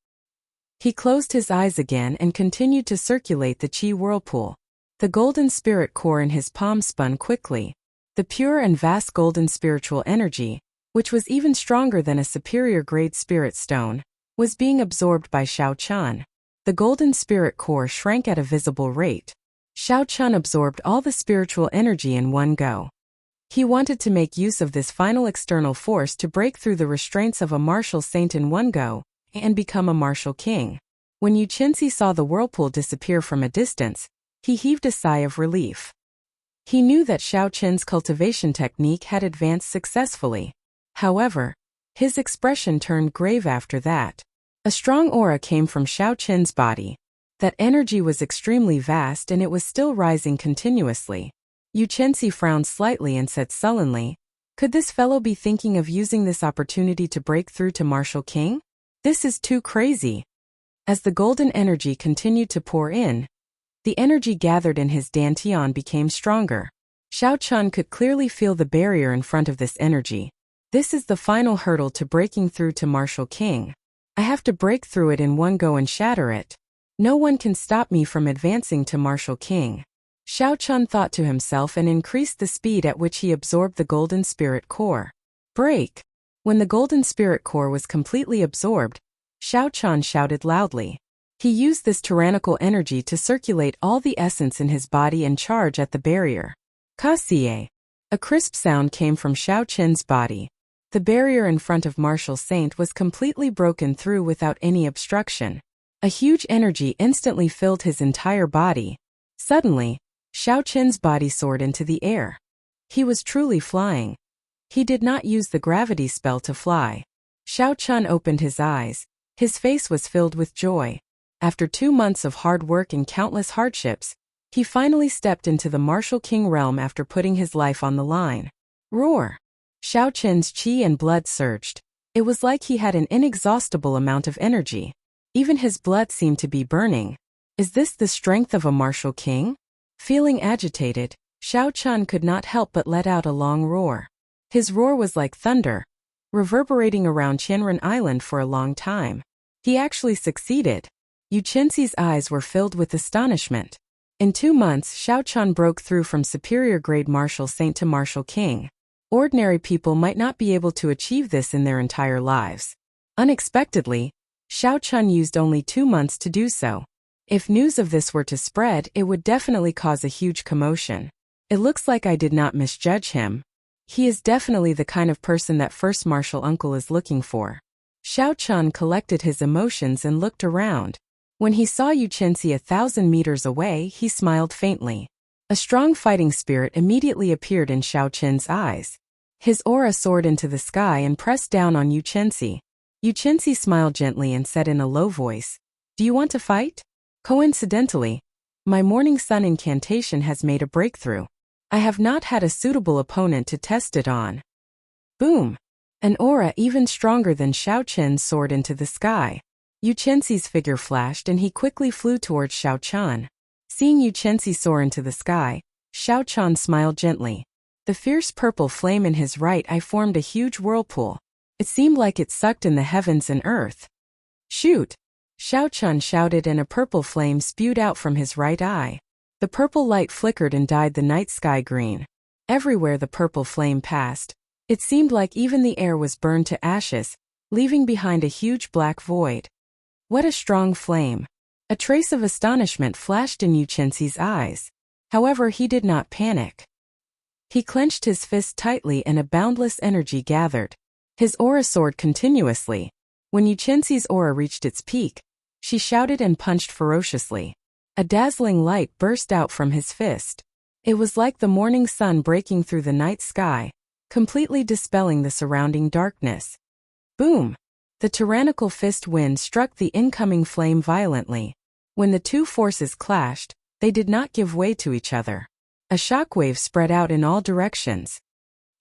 He closed his eyes again and continued to circulate the qi whirlpool. The golden spirit core in his palm spun quickly. The pure and vast golden spiritual energy, which was even stronger than a superior grade spirit stone, was being absorbed by Xiao Chun. The golden spirit core shrank at a visible rate. Xiao Chun absorbed all the spiritual energy in one go. He wanted to make use of this final external force to break through the restraints of a martial saint in one go and become a martial king. When Yu Qinzi saw the whirlpool disappear from a distance, he heaved a sigh of relief. He knew that Xiao Qin's cultivation technique had advanced successfully. However, his expression turned grave after that. A strong aura came from Xiao Qin's body. That energy was extremely vast and it was still rising continuously. Yu Qinzi frowned slightly and said sullenly, "Could this fellow be thinking of using this opportunity to break through to martial king? This is too crazy." As the golden energy continued to pour in, the energy gathered in his dantian became stronger. Xiao Chun could clearly feel the barrier in front of this energy. This is the final hurdle to breaking through to martial king. I have to break through it in one go and shatter it. No one can stop me from advancing to martial king. Xiao Chun thought to himself and increased the speed at which he absorbed the golden spirit core. Break! When the golden spirit core was completely absorbed, Xiao Chun shouted loudly. He used this tyrannical energy to circulate all the essence in his body and charge at the barrier. Kasie! A crisp sound came from Xiao Qin's body. The barrier in front of Martial Saint was completely broken through without any obstruction. A huge energy instantly filled his entire body. Suddenly, Xiao Qin's body soared into the air. He was truly flying. He did not use the gravity spell to fly. Xiao Chun opened his eyes. His face was filled with joy. After 2 months of hard work and countless hardships, he finally stepped into the martial king realm after putting his life on the line. Roar! Xiao Qin's qi and blood surged. It was like he had an inexhaustible amount of energy. Even his blood seemed to be burning. Is this the strength of a martial king? Feeling agitated, Xiao Chun could not help but let out a long roar. His roar was like thunder, reverberating around Qianren Island for a long time. He actually succeeded. Yu Qinzi's eyes were filled with astonishment. In 2 months, Xiao Chun broke through from superior grade martial saint to martial king. Ordinary people might not be able to achieve this in their entire lives. Unexpectedly, Xiao Chun used only 2 months to do so. If news of this were to spread, it would definitely cause a huge commotion. It looks like I did not misjudge him. He is definitely the kind of person that first martial uncle is looking for. Xiao Chun collected his emotions and looked around. When he saw Yu Qinzi 1,000 meters away, he smiled faintly. A strong fighting spirit immediately appeared in Xiao Qin's eyes. His aura soared into the sky and pressed down on Yu Qinzi. Yu Qinzi smiled gently and said in a low voice, "Do you want to fight?" Coincidentally, my morning sun incantation has made a breakthrough. I have not had a suitable opponent to test it on. Boom! An aura even stronger than Xiao Qin's soared into the sky. Yu Qinzi's figure flashed and he quickly flew towards Xiao Chun. Seeing Yu Qinzi soar into the sky, Xiao Chun smiled gently. The fierce purple flame in his right eye formed a huge whirlpool. It seemed like it sucked in the heavens and earth. Shoot! Xiao Chun shouted and a purple flame spewed out from his right eye. The purple light flickered and dyed the night sky green. Everywhere the purple flame passed, it seemed like even the air was burned to ashes, leaving behind a huge black void. What a strong flame! A trace of astonishment flashed in Yu Qinzi's eyes. However, he did not panic. He clenched his fist tightly and a boundless energy gathered. His aura soared continuously. When Yu Qinzi's aura reached its peak, she shouted and punched ferociously. A dazzling light burst out from his fist. It was like the morning sun breaking through the night sky, completely dispelling the surrounding darkness. Boom! The tyrannical fist wind struck the incoming flame violently. When the two forces clashed, they did not give way to each other. A shockwave spread out in all directions.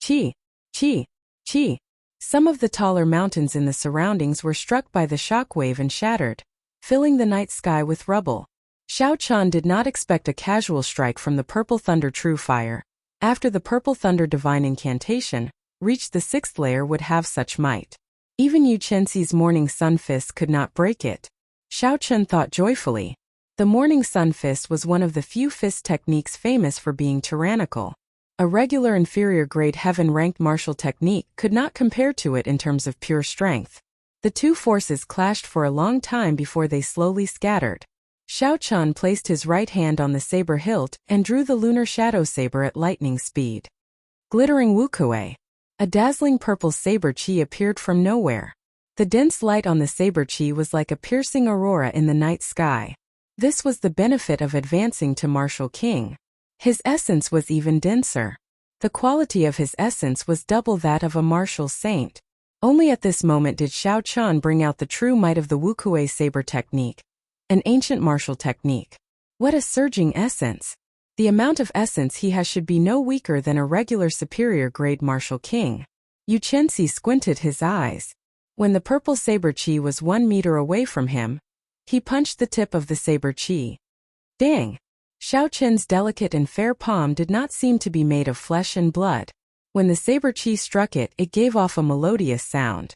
Chi! Chi! Chi! Some of the taller mountains in the surroundings were struck by the shockwave and shattered, filling the night sky with rubble. Xiao Chan did not expect a casual strike from the Purple Thunder True Fire. After the Purple Thunder Divine Incantation reached the 6th layer would have such might. Even Yu Chenxi's Morning Sun Fist could not break it. Xiao Chan thought joyfully. The Morning Sun Fist was one of the few fist techniques famous for being tyrannical. A regular inferior grade heaven-ranked martial technique could not compare to it in terms of pure strength. The two forces clashed for a long time before they slowly scattered. Xiao Chan placed his right hand on the saber hilt and drew the lunar shadow saber at lightning speed. Glittering wukuei. A dazzling purple saber chi appeared from nowhere. The dense light on the saber chi was like a piercing aurora in the night sky. This was the benefit of advancing to Martial King. His essence was even denser. The quality of his essence was double that of a martial saint. Only at this moment did Xiao Chan bring out the true might of the wukuei saber technique, an ancient martial technique. What a surging essence! The amount of essence he has should be no weaker than a regular superior grade martial king. Yu Chenxi squinted his eyes. When the purple saber chi was 1 meter away from him, he punched the tip of the saber chi. Dang! Xiao Chen's delicate and fair palm did not seem to be made of flesh and blood. When the saber chi struck it, it gave off a melodious sound.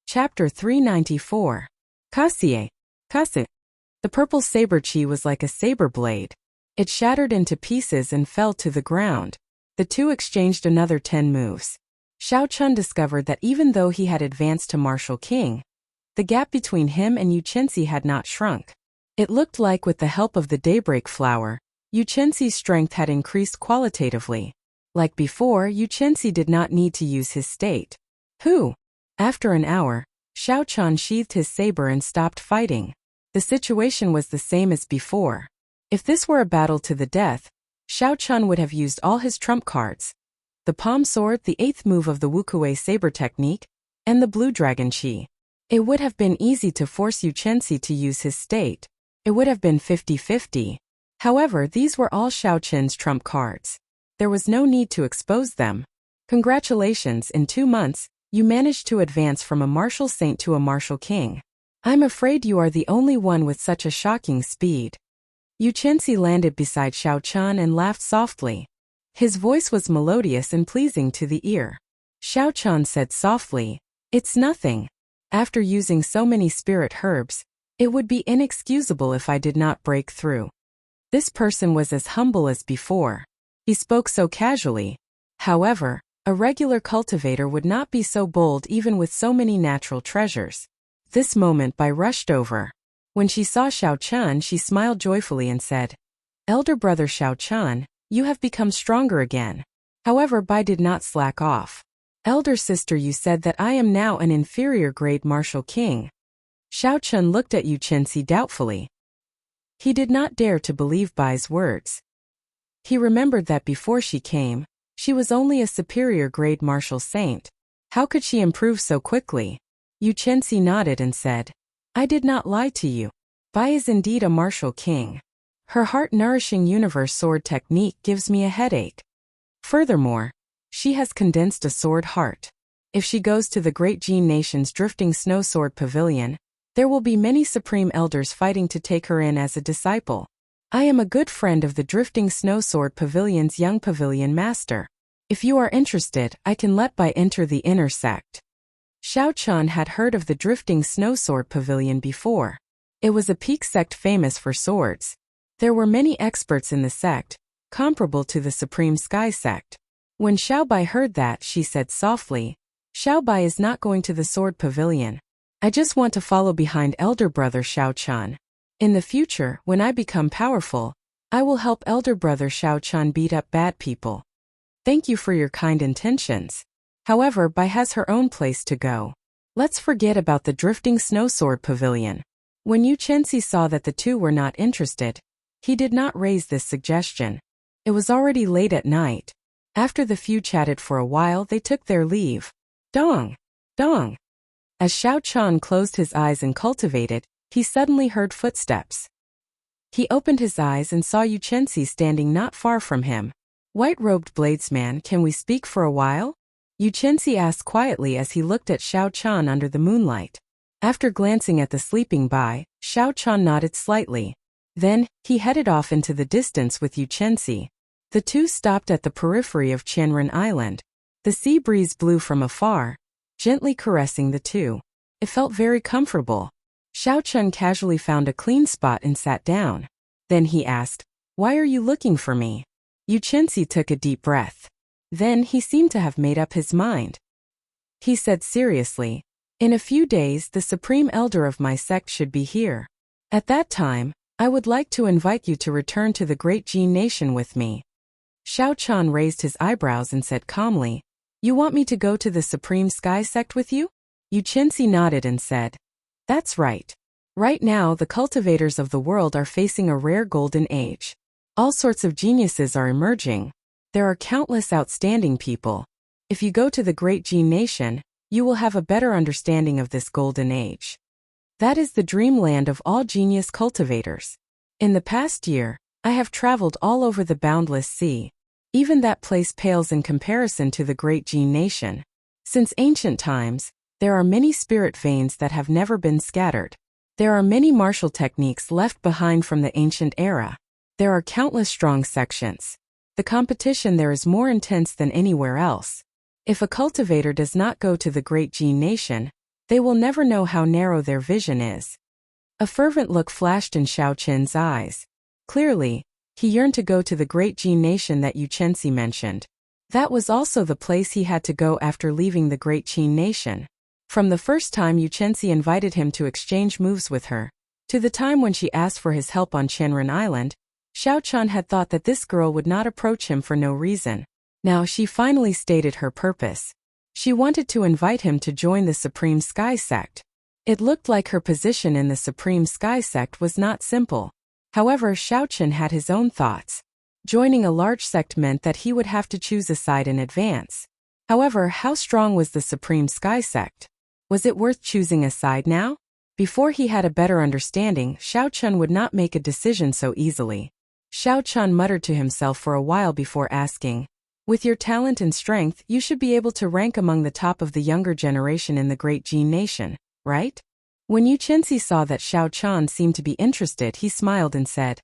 Chapter 394. Kasie. Kasu. The purple saber chi was like a saber blade. It shattered into pieces and fell to the ground. The two exchanged another 10 moves. Xiao Chan discovered that even though he had advanced to Martial King, the gap between him and Yu Chenxi had not shrunk. It looked like with the help of the daybreak flower, Yu Chenxi's strength had increased qualitatively. Like before, Yu Chenxi did not need to use his state. Who? After an hour, Xiao Chan sheathed his saber and stopped fighting. The situation was the same as before. If this were a battle to the death, Xiao Chan would have used all his trump cards. The palm sword, the 8th move of the wukuei saber technique, and the blue dragon chi. It would have been easy to force Yu Chenxi to use his state. It would have been 50-50. However, these were all Xiao Chen's trump cards. There was no need to expose them. Congratulations, in 2 months, you managed to advance from a martial saint to a martial king. I'm afraid you are the only one with such a shocking speed. Yu Chenxi landed beside Xiao Chan and laughed softly. His voice was melodious and pleasing to the ear. Xiao Chan said softly, "It's nothing. After using so many spirit herbs, it would be inexcusable if I did not break through." This person was as humble as before. He spoke so casually. However, a regular cultivator would not be so bold even with so many natural treasures. This moment Bai rushed over. When she saw Xiao Chan, she smiled joyfully and said, "Elder brother Xiao Chan, you have become stronger again." However, Bai did not slack off. "Elder sister, you said that I am now an inferior grade martial king." Xiao Chan looked at Yu Chenxi doubtfully. He did not dare to believe Bai's words. He remembered that before she came, she was only a superior grade martial saint. How could she improve so quickly? Yu Chenxi nodded and said, "I did not lie to you. Bai is indeed a martial king. Her heart-nourishing universe sword technique gives me a headache. Furthermore, she has condensed a sword heart. If she goes to the Great Jin Nation's drifting snow sword pavilion, there will be many supreme elders fighting to take her in as a disciple. I am a good friend of the Drifting Snow Sword Pavilion's young pavilion master. If you are interested, I can let Bai enter the inner sect." Xiao Chan had heard of the Drifting Snow Sword Pavilion before. It was a peak sect famous for swords. There were many experts in the sect, comparable to the Supreme Sky sect. When Xiao Bai heard that, she said softly, "Xiao Bai is not going to the sword pavilion. I just want to follow behind elder brother Xiao Chan. In the future, when I become powerful, I will help elder brother Xiao Chan beat up bad people. Thank you for your kind intentions. However, Bai has her own place to go. Let's forget about the Drifting Snow Sword Pavilion." When Yu Chenxi saw that the two were not interested, he did not raise this suggestion. It was already late at night. After the few chatted for a while, they took their leave. Dong! Dong! As Xiao Chan closed his eyes and cultivated, he suddenly heard footsteps. He opened his eyes and saw Yu Chenxi standing not far from him. "White-robed bladesman, can we speak for a while?" Yu Chenxi asked quietly as he looked at Xiao Chan under the moonlight. After glancing at the sleeping Bai, Xiao Chan nodded slightly. Then, he headed off into the distance with Yuchensi. The two stopped at the periphery of Tianren Island. The sea breeze blew from afar, gently caressing the two. It felt very comfortable. Xiao Chun casually found a clean spot and sat down. Then he asked, "Why are you looking for me?" Yuchensi took a deep breath. Then he seemed to have made up his mind. He said seriously, "In a few days the Supreme Elder of my sect should be here. At that time, I would like to invite you to return to the Great Jin Nation with me." Xiao Chun raised his eyebrows and said calmly, "You want me to go to the Supreme Sky Sect with you?" Yuchensi nodded and said, "That's right. Right now the cultivators of the world are facing a rare golden age. All sorts of geniuses are emerging. There are countless outstanding people. If you go to the Great Jin Nation, you will have a better understanding of this golden age. That is the dreamland of all genius cultivators. In the past year, I have traveled all over the boundless sea. Even that place pales in comparison to the Great Jin Nation. Since ancient times, there are many spirit veins that have never been scattered. There are many martial techniques left behind from the ancient era. There are countless strong sections. The competition there is more intense than anywhere else. If a cultivator does not go to the Great Jin Nation, they will never know how narrow their vision is." A fervent look flashed in Xiao Chen's eyes. Clearly, he yearned to go to the Great Jin Nation that Yuchensi mentioned. That was also the place he had to go after leaving the Great Jin Nation. From the first time Yuchensi invited him to exchange moves with her, to the time when she asked for his help on Tianren Island, Xiao Chun had thought that this girl would not approach him for no reason. Now she finally stated her purpose. She wanted to invite him to join the Supreme Sky Sect. It looked like her position in the Supreme Sky Sect was not simple. However, Xiao Chun had his own thoughts. Joining a large sect meant that he would have to choose a side in advance. However, how strong was the Supreme Sky Sect? Was it worth choosing a side now? Before he had a better understanding, Xiao Chun would not make a decision so easily. Xiao Chun muttered to himself for a while before asking, "With your talent and strength, you should be able to rank among the top of the younger generation in the Great Jin Nation, right?" When Yuchensi saw that Xiao Chun seemed to be interested, he smiled and said,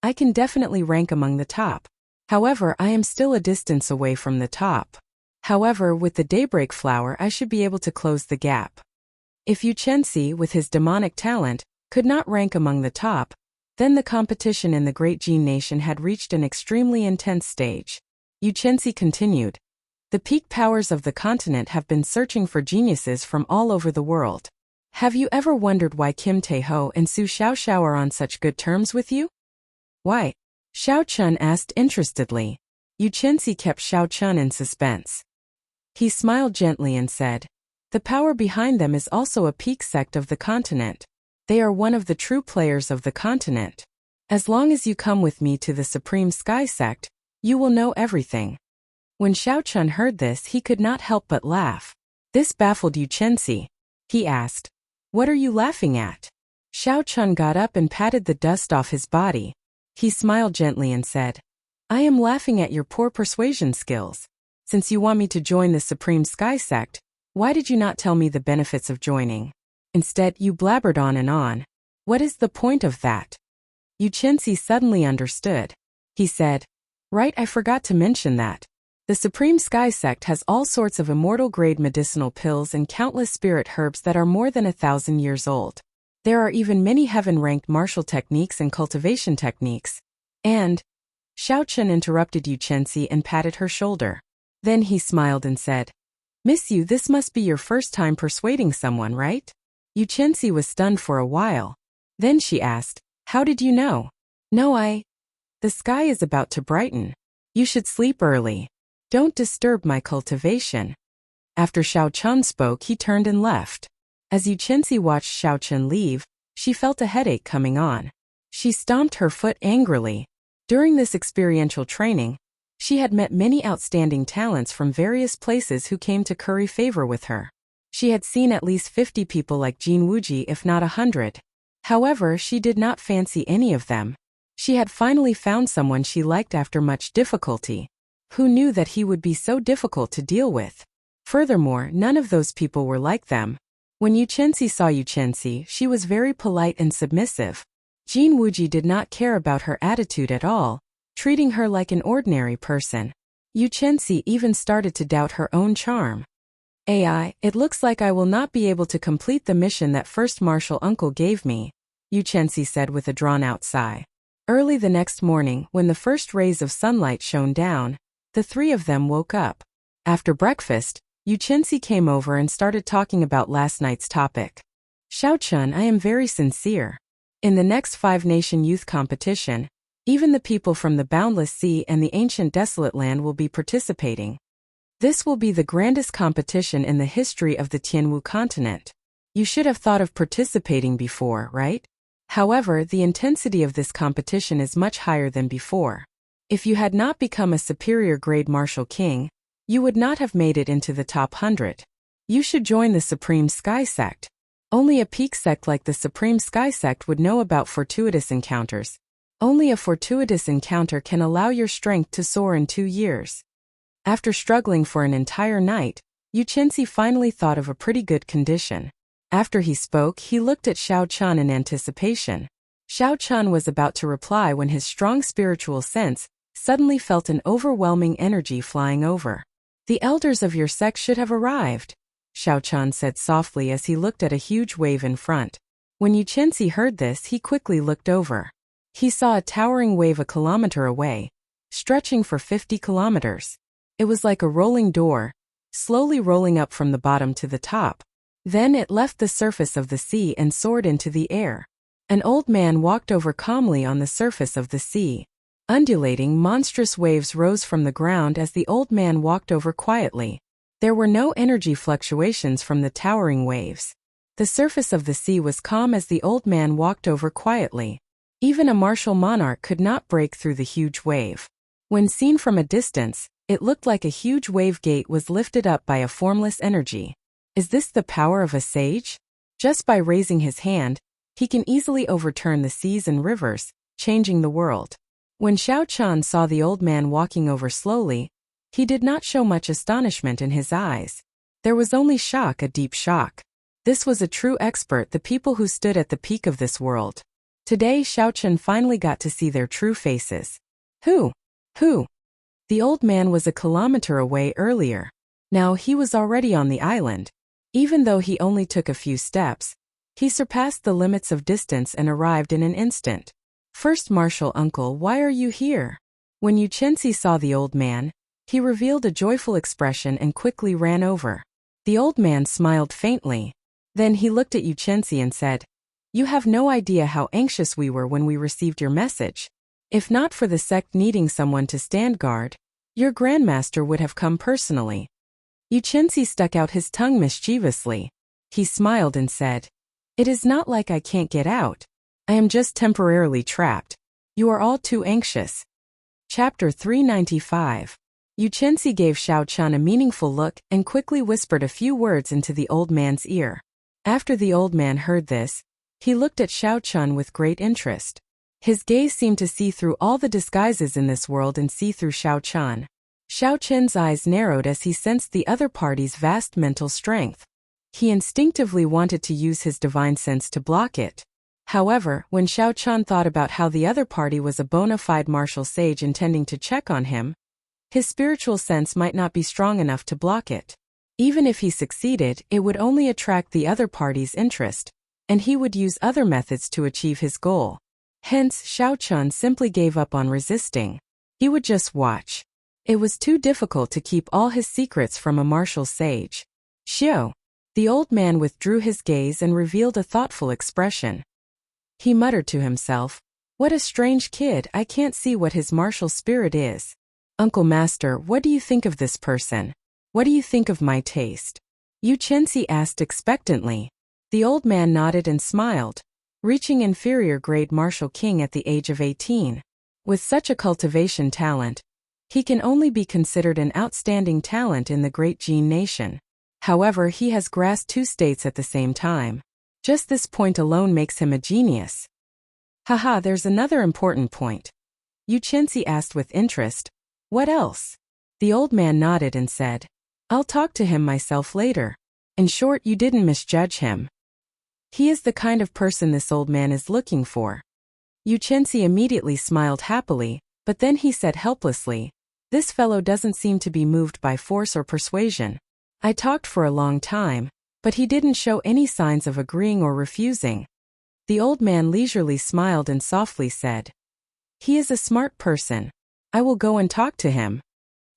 "I can definitely rank among the top. However, I am still a distance away from the top. However, with the Daybreak Flower, I should be able to close the gap." If Yuchensi, with his demonic talent, could not rank among the top, then the competition in the Great Jin Nation had reached an extremely intense stage. Yuchensi continued, "The peak powers of the continent have been searching for geniuses from all over the world. Have you ever wondered why Kim Tae-ho and Su Xiaoxiao are on such good terms with you?" "Why?" Xiao Chun asked interestedly. Yuchensi kept Xiao Chun in suspense. He smiled gently and said, "The power behind them is also a peak sect of the continent. They are one of the true players of the continent. As long as you come with me to the Supreme Sky Sect, you will know everything." When Xiao Chun heard this, he could not help but laugh. This baffled Yuchensi. He asked, "What are you laughing at?" Xiao Chun got up and patted the dust off his body. He smiled gently and said, "I am laughing at your poor persuasion skills. Since you want me to join the Supreme Sky Sect, why did you not tell me the benefits of joining? Instead, you blabbered on and on. What is the point of that?" Yuchensi suddenly understood. He said, "Right, I forgot to mention that. The Supreme Sky Sect has all sorts of immortal-grade medicinal pills and countless spirit herbs that are more than 1,000 years old. There are even many heaven-ranked martial techniques and cultivation techniques. And..." Xiao Chun interrupted Yuchensi and patted her shoulder. Then he smiled and said, "Miss Yu, this must be your first time persuading someone, right?" Yuchensi was stunned for a while. Then she asked, "How did you know?" "No, The sky is about to brighten. You should sleep early. Don't disturb my cultivation." After Xiao Chun spoke, he turned and left. As Yuchensi watched Xiao Chun leave, she felt a headache coming on. She stomped her foot angrily. During this experiential training, she had met many outstanding talents from various places who came to curry favor with her. She had seen at least 50 people like Jin Wuji, if not 100. However, she did not fancy any of them. She had finally found someone she liked after much difficulty. Who knew that he would be so difficult to deal with? Furthermore, none of those people were like them. When Yuchensi saw Yuchensi, she was very polite and submissive. Jin Wuji did not care about her attitude at all, treating her like an ordinary person. Yu Chenxi even started to doubt her own charm. "AI, it looks like I will not be able to complete the mission that first martial uncle gave me," Yu Chenxi said with a drawn-out sigh. Early the next morning, when the first rays of sunlight shone down, the three of them woke up. After breakfast, Yu Chenxi came over and started talking about last night's topic. "Xiaochun, I am very sincere. In the next 5-nation youth competition, even the people from the Boundless Sea and the ancient desolate land will be participating. This will be the grandest competition in the history of the Tianwu continent. You should have thought of participating before, right? However, the intensity of this competition is much higher than before. If you had not become a superior grade martial king, you would not have made it into the top 100. You should join the Supreme Sky Sect. Only a peak sect like the Supreme Sky Sect would know about fortuitous encounters. Only a fortuitous encounter can allow your strength to soar in 2 years." After struggling for an entire night, Yu Chenxi finally thought of a pretty good condition. After he spoke, he looked at Xiaochun in anticipation. Xiaochun was about to reply when his strong spiritual sense suddenly felt an overwhelming energy flying over. "The elders of your sect should have arrived," Xiaochun said softly as he looked at a huge wave in front. When Yu Chenxi heard this, he quickly looked over. He saw a towering wave a kilometer away, stretching for 50 kilometers. It was like a rolling door, slowly rolling up from the bottom to the top. Then it left the surface of the sea and soared into the air. An old man walked over calmly on the surface of the sea. Undulating, monstrous waves rose from the ground as the old man walked over quietly. There were no energy fluctuations from the towering waves. The surface of the sea was calm as the old man walked over quietly. Even a martial monarch could not break through the huge wave. When seen from a distance, it looked like a huge wave gate was lifted up by a formless energy. Is this the power of a sage? Just by raising his hand, he can easily overturn the seas and rivers, changing the world. When Xiaochun saw the old man walking over slowly, he did not show much astonishment in his eyes. There was only shock, a deep shock. This was a true expert, the people who stood at the peak of this world. Today Xiaochun finally got to see their true faces. Who? The old man was a kilometer away earlier. Now he was already on the island. Even though he only took a few steps, he surpassed the limits of distance and arrived in an instant. "First martial uncle, why are you here?" When Yu Chenxi saw the old man, he revealed a joyful expression and quickly ran over. The old man smiled faintly. Then he looked at Yu Chenxi and said, "You have no idea how anxious we were when we received your message. If not for the sect needing someone to stand guard, your grandmaster would have come personally." Yu Chenxi stuck out his tongue mischievously. He smiled and said, "It is not like I can't get out. I am just temporarily trapped. You are all too anxious." Chapter 395. Yu Chenxi gave Xiaochun a meaningful look and quickly whispered a few words into the old man's ear. After the old man heard this, he looked at Xiaochun with great interest. His gaze seemed to see through all the disguises in this world and see through Xiaochun. Xiaochun's eyes narrowed as he sensed the other party's vast mental strength. He instinctively wanted to use his divine sense to block it. However, when Xiaochun thought about how the other party was a bona fide martial sage intending to check on him, his spiritual sense might not be strong enough to block it. Even if he succeeded, it would only attract the other party's interest, and he would use other methods to achieve his goal. Hence, Xiaochun simply gave up on resisting. He would just watch. It was too difficult to keep all his secrets from a martial sage. "Xiao." The old man withdrew his gaze and revealed a thoughtful expression. He muttered to himself, "What a strange kid, I can't see what his martial spirit is. Uncle Master, what do you think of this person? What do you think of my taste?" Yu Chenxi asked expectantly. The old man nodded and smiled. Reaching inferior grade martial king at the age of 18. With such a cultivation talent, he can only be considered an outstanding talent in the great Jin nation. However, he has grasped 2 states at the same time. Just this point alone makes him a genius. Haha, there's another important point. Yu Chenxi asked with interest. "What else?" The old man nodded and said, "I'll talk to him myself later." In short, you didn't misjudge him. He is the kind of person this old man is looking for. Yu Chenzi immediately smiled happily, but then he said helplessly, "This fellow doesn't seem to be moved by force or persuasion. I talked for a long time, but he didn't show any signs of agreeing or refusing." The old man leisurely smiled and softly said, "He is a smart person. I will go and talk to him."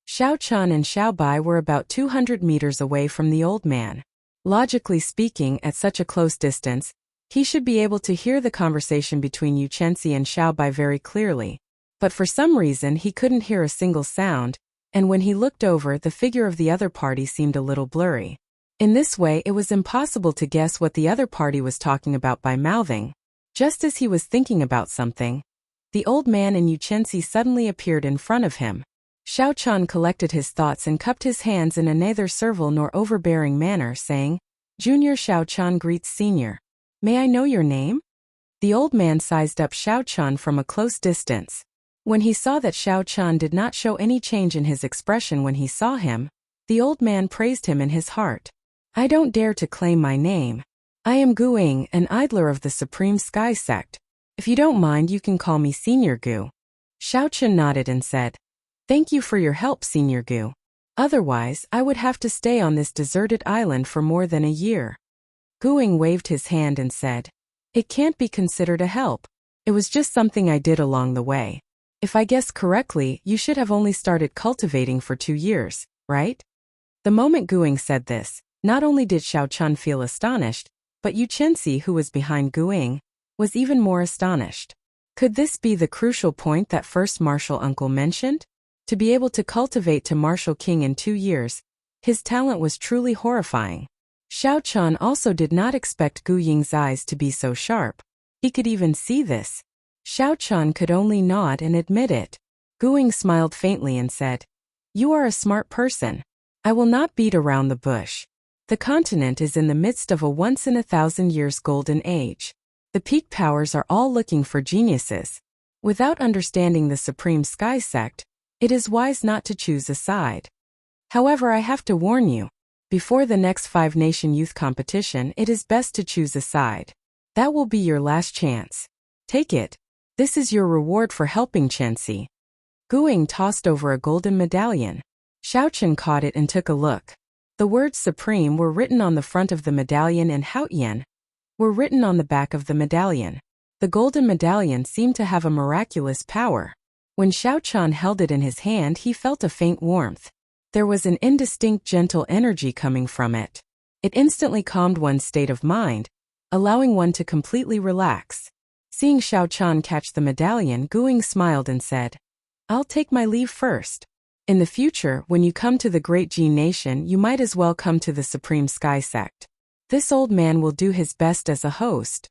Xiao Chun and Xiao Bai were about 200 meters away from the old man. Logically speaking, at such a close distance, he should be able to hear the conversation between Yu Chenzi and Xiao Bai very clearly. But for some reason he couldn't hear a single sound, and when he looked over, the figure of the other party seemed a little blurry. In this way it was impossible to guess what the other party was talking about by mouthing. Just as he was thinking about something, the old man and Yu Chenzi suddenly appeared in front of him. Xiao Chun collected his thoughts and cupped his hands in a neither servile nor overbearing manner, saying, "Junior Xiao Chun greets Senior. May I know your name?" The old man sized up Xiao Chun from a close distance. When he saw that Xiao Chun did not show any change in his expression when he saw him, the old man praised him in his heart. "I don't dare to claim my name. I am Guing, an idler of the Supreme Sky Sect. If you don't mind, you can call me Senior Gu." Xiao Chun nodded and said, "Thank you for your help, Senior Gu. Otherwise, I would have to stay on this deserted island for more than a year." Guing waved his hand and said, "It can't be considered a help. It was just something I did along the way. If I guessed correctly, you should have only started cultivating for 2 years, right?" The moment Guing said this, not only did Xiao Chun feel astonished, but Yu Chenzi, who was behind Guing, was even more astonished. Could this be the crucial point that first martial uncle mentioned? To be able to cultivate to martial king in 2 years, his talent was truly horrifying. Xiao Chun also did not expect Gu Ying's eyes to be so sharp. He could even see this. Xiao Chun could only nod and admit it. Guing smiled faintly and said, "You are a smart person. I will not beat around the bush. The continent is in the midst of a once-in-a-thousand-years golden age. The peak powers are all looking for geniuses. Without understanding the Supreme Sky Sect, it is wise not to choose a side. However, I have to warn you, before the next 5-nation youth competition, it is best to choose a side. That will be your last chance. Take it. This is your reward for helping Chenzi." Guing tossed over a golden medallion. Xiao Chun caught it and took a look. The words Supreme were written on the front of the medallion and Haotian were written on the back of the medallion. The golden medallion seemed to have a miraculous power. When Xiao Chun held it in his hand, he felt a faint warmth. There was an indistinct gentle energy coming from it. It instantly calmed one's state of mind, allowing one to completely relax. Seeing Xiao Chun catch the medallion, Guing smiled and said, "I'll take my leave first. In the future, when you come to the Great Gene Nation, you might as well come to the Supreme Sky Sect. This old man will do his best as a host."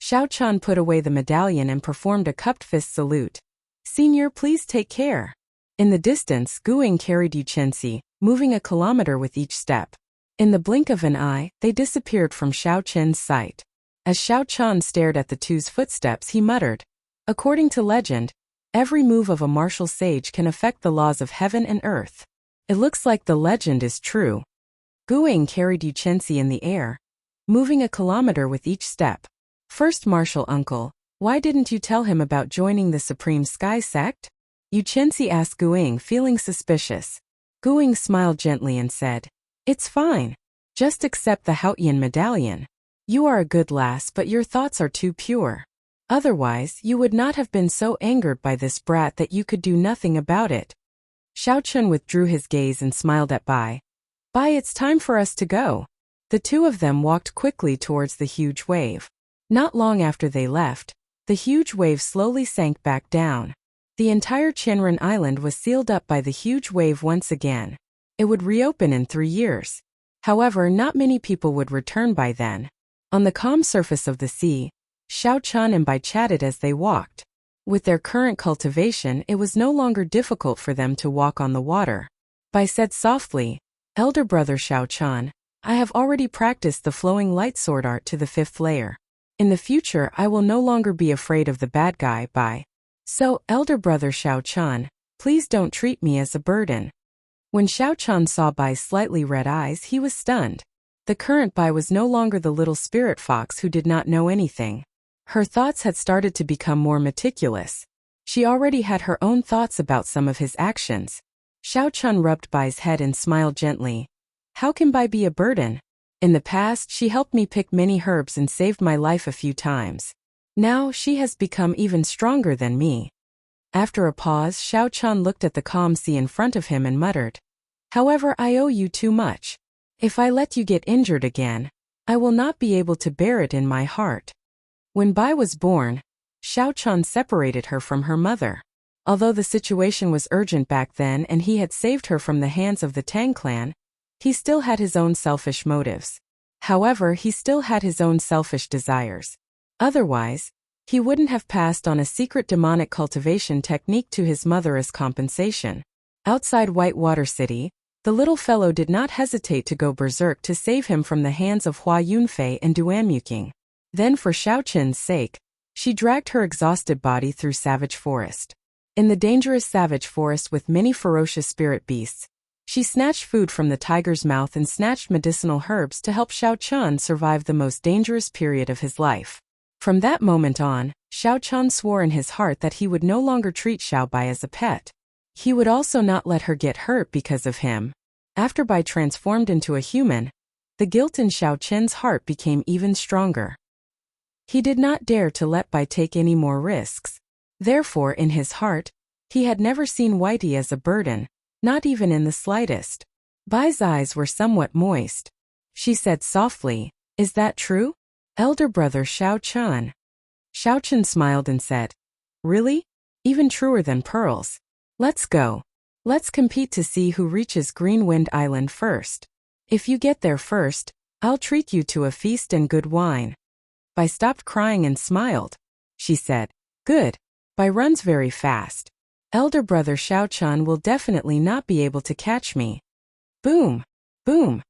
Xiao Chun put away the medallion and performed a cupped fist salute. "Senior, please take care." In the distance, Guing carried Yu Chenzi, moving a kilometer with each step. In the blink of an eye, they disappeared from Xiao Chun's sight. As Xiao Chun stared at the two's footsteps, he muttered, "According to legend, every move of a martial sage can affect the laws of heaven and earth. It looks like the legend is true." Guing carried Yu Chenzi in the air, moving a kilometer with each step. "First martial uncle, why didn't you tell him about joining the Supreme Sky Sect?" Yu Chenzi asked Guing, feeling suspicious. Guing smiled gently and said, "It's fine. Just accept the Haotian medallion. You are a good lass, but your thoughts are too pure. Otherwise, you would not have been so angered by this brat that you could do nothing about it." Xiao Chun withdrew his gaze and smiled at Bai. "Bai, it's time for us to go." The two of them walked quickly towards the huge wave. Not long after they left, the huge wave slowly sank back down. The entire Chenren Island was sealed up by the huge wave once again. It would reopen in 3 years. However, not many people would return by then. On the calm surface of the sea, Xiao Chun and Bai chatted as they walked. With their current cultivation, it was no longer difficult for them to walk on the water. Bai said softly, "Elder brother Xiao Chun, I have already practiced the flowing light sword art to the 5th layer. In the future, I will no longer be afraid of the bad guy, Bai. So, elder brother Xiao Chun, please don't treat me as a burden." When Xiao Chun saw Bai's slightly red eyes, he was stunned. The current Bai was no longer the little spirit fox who did not know anything. Her thoughts had started to become more meticulous. She already had her own thoughts about some of his actions. Xiao Chun rubbed Bai's head and smiled gently. How can Bai be a burden? In the past, she helped me pick many herbs and saved my life a few times. Now, she has become even stronger than me. After a pause, Xiao Chun looked at the calm sea in front of him and muttered, However, I owe you too much. If I let you get injured again, I will not be able to bear it in my heart. When Bai was born, Xiao Chun separated her from her mother. Although the situation was urgent back then and he had saved her from the hands of the Tang clan, he still had his own selfish motives. However, he still had his own selfish desires. Otherwise, he wouldn't have passed on a secret demonic cultivation technique to his mother as compensation. Outside Whitewater City, the little fellow did not hesitate to go berserk to save him from the hands of Hua Yunfei and Duan Muking. Then for Xiao Chen's sake, she dragged her exhausted body through savage forest. In the dangerous savage forest with many ferocious spirit beasts, she snatched food from the tiger's mouth and snatched medicinal herbs to help Xiao Chun survive the most dangerous period of his life. From that moment on, Xiao Chun swore in his heart that he would no longer treat Xiao Bai as a pet. He would also not let her get hurt because of him. After Bai transformed into a human, the guilt in Xiao Chen's heart became even stronger. He did not dare to let Bai take any more risks. Therefore, in his heart, he had never seen Whitey as a burden, not even in the slightest. Bai's eyes were somewhat moist. She said softly, Is that true? Elder brother Xiao Chun. Xiao Chun smiled and said, Really? Even truer than pearls. Let's go. Let's compete to see who reaches Greenwind Island first. If you get there first, I'll treat you to a feast and good wine. Bai stopped crying and smiled. She said, Good. Bai runs very fast. Elder brother Xiao Chun will definitely not be able to catch me. Boom! Boom!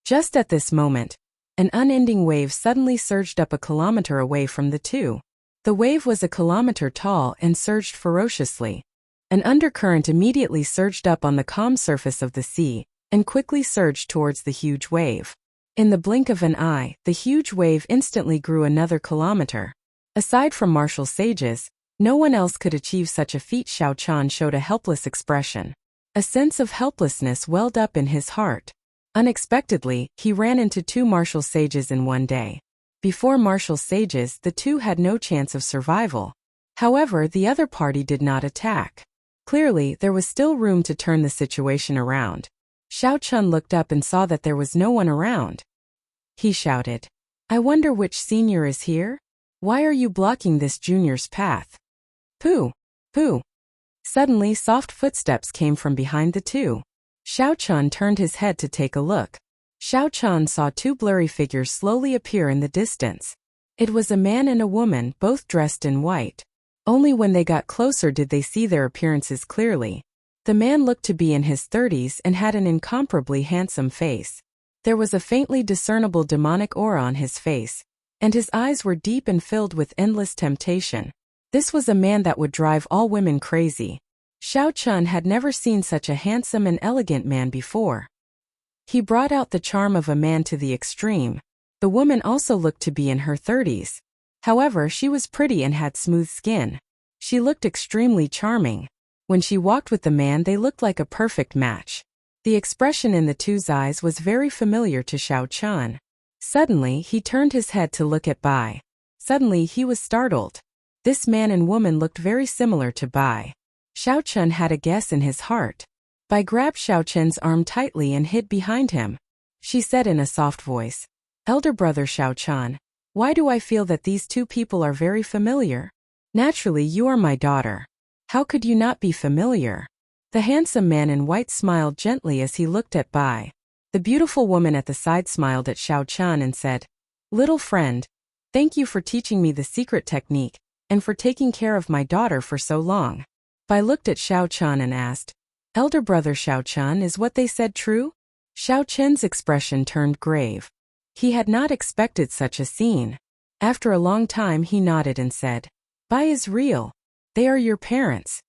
Just at this moment, an unending wave suddenly surged up a kilometer away from the two. The wave was a kilometer tall and surged ferociously. An undercurrent immediately surged up on the calm surface of the sea, and quickly surged towards the huge wave. In the blink of an eye, the huge wave instantly grew another kilometer. Aside from martial sages, no one else could achieve such a feat. Xiao Chun showed a helpless expression. A sense of helplessness welled up in his heart. Unexpectedly, he ran into two martial sages in one day. Before martial sages, the two had no chance of survival. However, the other party did not attack. Clearly, there was still room to turn the situation around. Xiao Chun looked up and saw that there was no one around. He shouted, I wonder which senior is here? Why are you blocking this junior's path? Pooh! Pooh! Suddenly, soft footsteps came from behind the two. Xiao Chun turned his head to take a look. Xiao Chun saw two blurry figures slowly appear in the distance. It was a man and a woman, both dressed in white. Only when they got closer did they see their appearances clearly. The man looked to be in his 30s and had an incomparably handsome face. There was a faintly discernible demonic aura on his face, and his eyes were deep and filled with endless temptation. This was a man that would drive all women crazy. Xiao Chun had never seen such a handsome and elegant man before. He brought out the charm of a man to the extreme. The woman also looked to be in her 30s. However, she was pretty and had smooth skin. She looked extremely charming. When she walked with the man, they looked like a perfect match. The expression in the two's eyes was very familiar to Xiao Chun. Suddenly, he turned his head to look at Bai. Suddenly, he was startled. This man and woman looked very similar to Bai. Xiao Chun had a guess in his heart. Bai grabbed Xiao Chun's arm tightly and hid behind him. She said in a soft voice, Elder brother Xiao Chun, why do I feel that these two people are very familiar? Naturally, you are my daughter. How could you not be familiar? The handsome man in white smiled gently as he looked at Bai. The beautiful woman at the side smiled at Xiao Chun and said, Little friend, thank you for teaching me the secret technique, and for taking care of my daughter for so long. Bai looked at Xiao Chun and asked, Elder brother Xiao Chun, is what they said true? Xiao Chun's expression turned grave. He had not expected such a scene. After a long time he nodded and said, Bai is real. They are your parents.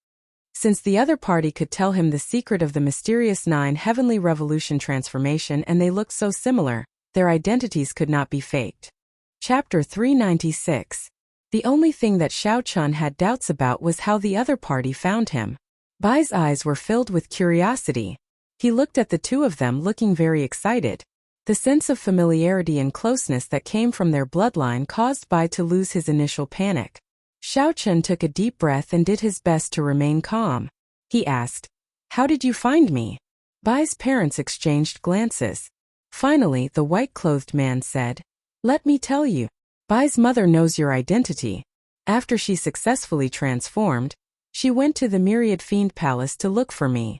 Since the other party could tell him the secret of the mysterious 9 heavenly revolution transformation and they looked so similar, their identities could not be faked. Chapter 396. The only thing that Xiao Chun had doubts about was how the other party found him. Bai's eyes were filled with curiosity. He looked at the two of them looking very excited. The sense of familiarity and closeness that came from their bloodline caused Bai to lose his initial panic. Xiao Chun took a deep breath and did his best to remain calm. He asked, "How did you find me?" Bai's parents exchanged glances. Finally, the white-clothed man said, "Let me tell you. Bai's mother knows your identity. After she successfully transformed, she went to the Myriad Fiend Palace to look for me.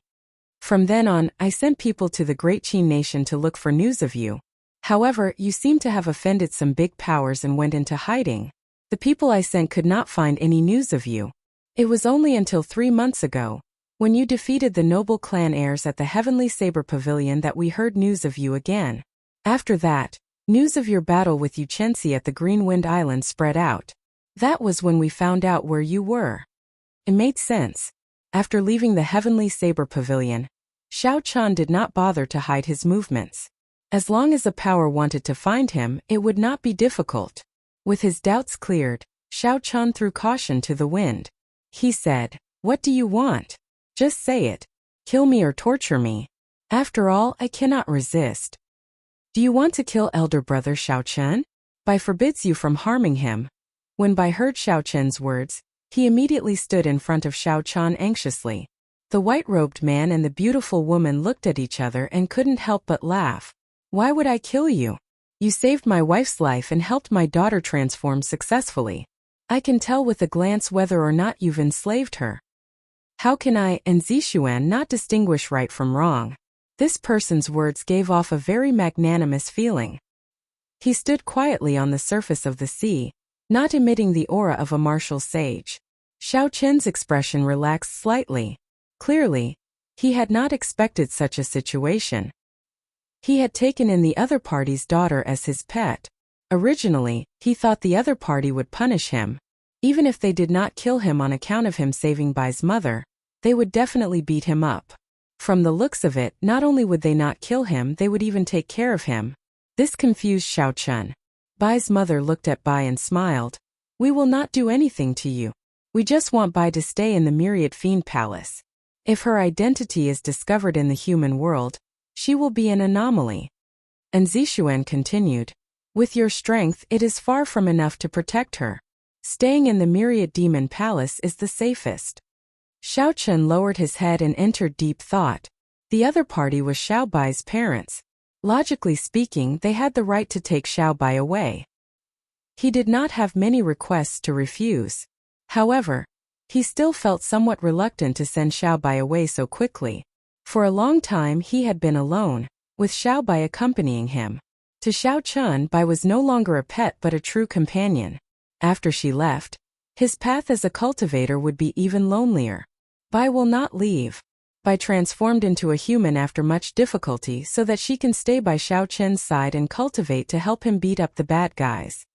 From then on, I sent people to the Great Qin Nation to look for news of you. However, you seem to have offended some big powers and went into hiding. The people I sent could not find any news of you. It was only until 3 months ago, when you defeated the noble clan heirs at the Heavenly Saber Pavilion, that we heard news of you again. After that, news of your battle with Yuchensi at the Green Wind Island spread out. That was when we found out where you were." It made sense. After leaving the Heavenly Saber Pavilion, Xiao Chun did not bother to hide his movements. As long as a power wanted to find him, it would not be difficult. With his doubts cleared, Xiao Chun threw caution to the wind. He said, "What do you want? Just say it. Kill me or torture me. After all, I cannot resist." "Do you want to kill elder brother Xiao Chun? Bai forbids you from harming him." When Bai heard Xiao Chun's words, he immediately stood in front of Xiao Chun anxiously. The white-robed man and the beautiful woman looked at each other and couldn't help but laugh. "Why would I kill you? You saved my wife's life and helped my daughter transform successfully. I can tell with a glance whether or not you've enslaved her. How can I and Zixuan not distinguish right from wrong?" This person's words gave off a very magnanimous feeling. He stood quietly on the surface of the sea, not emitting the aura of a martial sage. Xiao Chen's expression relaxed slightly. Clearly, he had not expected such a situation. He had taken in the other party's daughter as his pet. Originally, he thought the other party would punish him. Even if they did not kill him on account of him saving Bai's mother, they would definitely beat him up. From the looks of it, not only would they not kill him, they would even take care of him. This confused Xiao Chun. Bai's mother looked at Bai and smiled. "We will not do anything to you. We just want Bai to stay in the Myriad Fiend Palace. If her identity is discovered in the human world, she will be an anomaly." And Zixuan continued, "With your strength, it is far from enough to protect her. Staying in the Myriad Demon Palace is the safest." Xiao Chun lowered his head and entered deep thought. The other party was Xiao Bai's parents. Logically speaking, they had the right to take Xiao Bai away. He did not have many requests to refuse. However, he still felt somewhat reluctant to send Xiao Bai away so quickly. For a long time he had been alone, with Xiao Bai accompanying him. To Xiao Chun, Bai was no longer a pet but a true companion. After she left, his path as a cultivator would be even lonelier. Bai will not leave. Bai transformed into a human after much difficulty so that she can stay by Xiao Chen's side and cultivate to help him beat up the bad guys.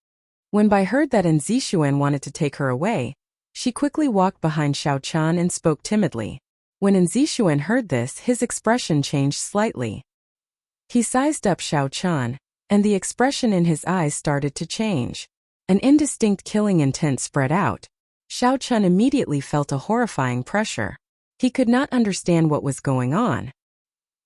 When Bai heard that Zixuan wanted to take her away, she quickly walked behind Xiao Chun and spoke timidly. When Zixuan heard this, his expression changed slightly. He sized up Xiao Chun, and the expression in his eyes started to change. An indistinct killing intent spread out. Xiao Chun immediately felt a horrifying pressure. He could not understand what was going on.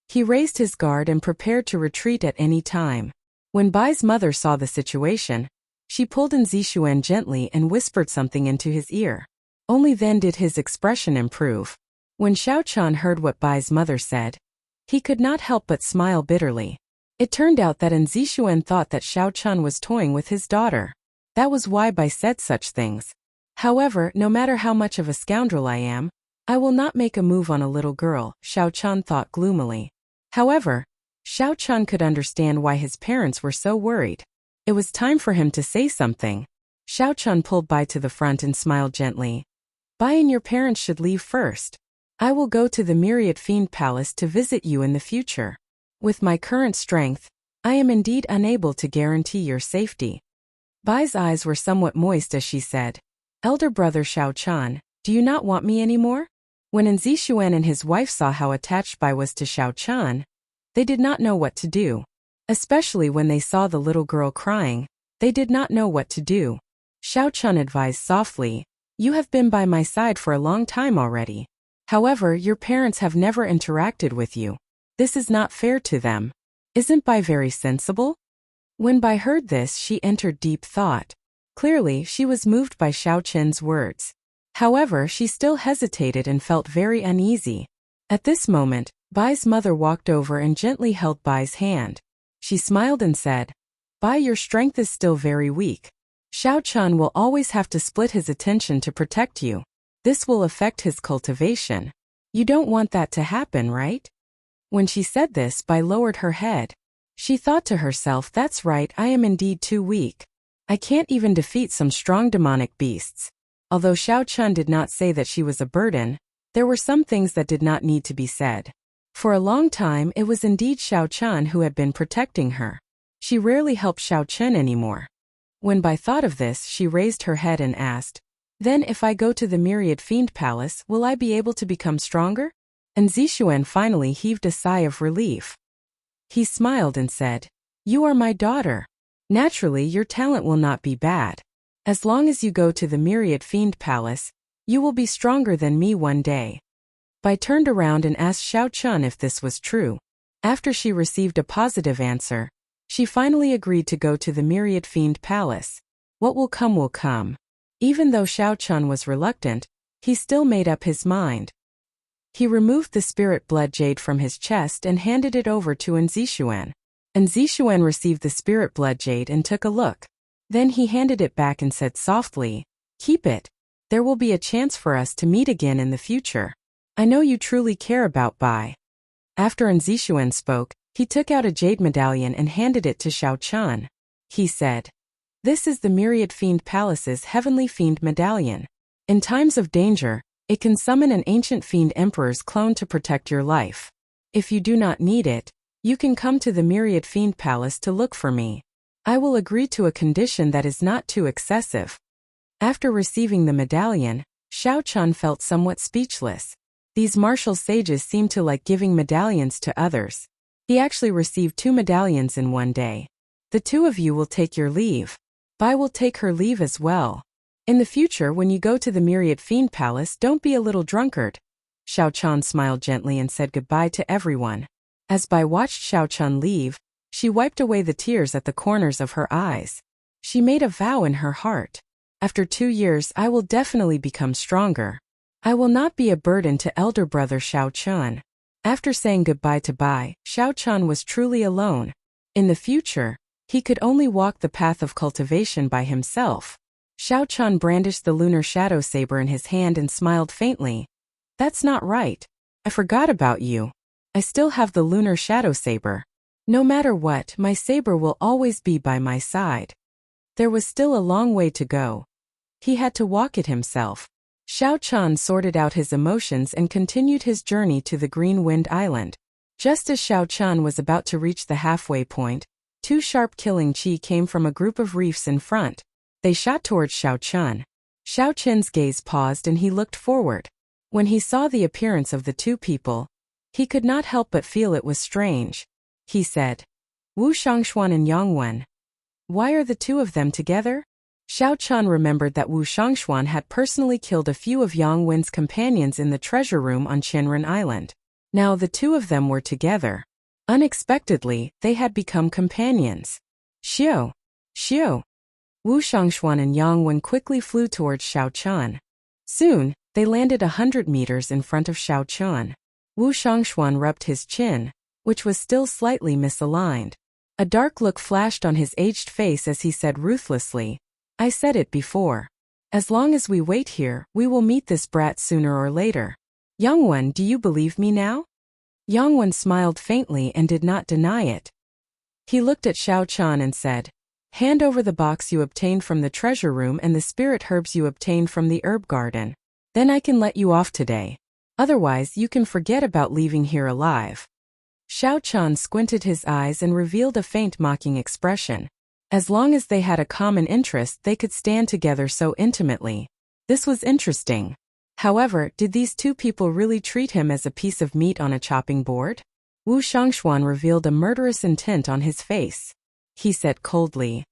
He raised his guard and prepared to retreat at any time. When Bai's mother saw the situation, she pulled Zixuan gently and whispered something into his ear. Only then did his expression improve. When Xiao Chun heard what Bai's mother said, he could not help but smile bitterly. It turned out that Zixuan thought that Xiao Chun was toying with his daughter. That was why Bai said such things. However, no matter how much of a scoundrel I am, I will not make a move on a little girl, Xiao Chun thought gloomily. However, Xiao Chun could understand why his parents were so worried. It was time for him to say something. Xiao Chun pulled Bai to the front and smiled gently. "Bai and your parents should leave first. I will go to the Myriad Fiend Palace to visit you in the future. With my current strength, I am indeed unable to guarantee your safety." Bai's eyes were somewhat moist as she said, "Elder brother Xiao Chun, do you not want me anymore?" When Zixuan and his wife saw how attached Bai was to Xiao Chun, they did not know what to do. Especially when they saw the little girl crying, they did not know what to do. Xiao Chun advised softly, "You have been by my side for a long time already. However, your parents have never interacted with you. This is not fair to them. Isn't Bai very sensible?" When Bai heard this, she entered deep thought. Clearly, she was moved by Xiao Chun's words. However, she still hesitated and felt very uneasy. At this moment, Bai's mother walked over and gently held Bai's hand. She smiled and said, "Bai, your strength is still very weak. Xiao Chun will always have to split his attention to protect you. This will affect his cultivation. You don't want that to happen, right?" When she said this, Bai lowered her head. She thought to herself, "That's right, I am indeed too weak. I can't even defeat some strong demonic beasts." Although Xiao Chun did not say that she was a burden, there were some things that did not need to be said. For a long time, it was indeed Xiao Chun who had been protecting her. She rarely helped Xiao Chun anymore. When Bai thought of this, she raised her head and asked, "Then if I go to the Myriad Fiend Palace, will I be able to become stronger?" And Zixuan finally heaved a sigh of relief. He smiled and said, "You are my daughter. Naturally, your talent will not be bad. As long as you go to the Myriad Fiend Palace, you will be stronger than me one day." Bai turned around and asked Xiao Chun if this was true. After she received a positive answer, she finally agreed to go to the Myriad Fiend Palace. What will come will come. Even though Xiao Chun was reluctant, he still made up his mind. He removed the spirit blood jade from his chest and handed it over to Zixuan. Zixuan received the spirit blood jade and took a look. Then he handed it back and said softly, "Keep it. There will be a chance for us to meet again in the future. I know you truly care about Bai." After Zixuan spoke, he took out a jade medallion and handed it to Xiao Chun. He said, "This is the Myriad Fiend Palace's Heavenly Fiend Medallion. In times of danger, it can summon an ancient fiend emperor's clone to protect your life. If you do not need it, you can come to the Myriad Fiend Palace to look for me. I will agree to a condition that is not too excessive." After receiving the medallion, Xiao Chun felt somewhat speechless. These martial sages seemed to like giving medallions to others. He actually received 2 medallions in one day. "The two of you will take your leave. Bai will take her leave as well. In the future, when you go to the Myriad Fiend Palace, don't be a little drunkard." Xiao Chun smiled gently and said goodbye to everyone. As Bai watched Xiao Chun leave, she wiped away the tears at the corners of her eyes. She made a vow in her heart. "After 2 years, I will definitely become stronger. I will not be a burden to elder brother Xiao Chun." After saying goodbye to Bai, Xiao Chun was truly alone. In the future, he could only walk the path of cultivation by himself. Xiao Chun brandished the lunar shadow saber in his hand and smiled faintly. "That's not right. I forgot about you. I still have the lunar shadow saber. No matter what, my saber will always be by my side." There was still a long way to go. He had to walk it himself. Xiao Chun sorted out his emotions and continued his journey to the Green Wind Island. Just as Xiao Chun was about to reach the halfway point, 2 sharp killing chi came from a group of reefs in front. They shot towards Xiao Chun. Xiao Chun's gaze paused and he looked forward. When he saw the appearance of the 2 people, he could not help but feel it was strange. He said, "Wu Shangshuan and Yangwen. Why are the 2 of them together?" Xiao Chun remembered that Wu Shangshuan had personally killed a few of Yang Wen's companions in the treasure room on Qianren Island. Now the 2 of them were together. Unexpectedly, they had become companions. "Xiao! Xiao!" Wu Shangshuan and Yang Wen quickly flew towards Xiao Chun. Soon, they landed 100 meters in front of Xiao Chun. Wu Shangshuan rubbed his chin, which was still slightly misaligned. A dark look flashed on his aged face as he said ruthlessly, "I said it before. As long as we wait here, we will meet this brat sooner or later. Yangwen, do you believe me now?" Yangwen smiled faintly and did not deny it. He looked at Xiao Chun and said, "Hand over the box you obtained from the treasure room and the spirit herbs you obtained from the herb garden. Then I can let you off today. Otherwise, you can forget about leaving here alive." Xiao Chun squinted his eyes and revealed a faint mocking expression. As long as they had a common interest, they could stand together so intimately. This was interesting. However, did these 2 people really treat him as a piece of meat on a chopping board? Wu Shangshuan revealed a murderous intent on his face. He said coldly,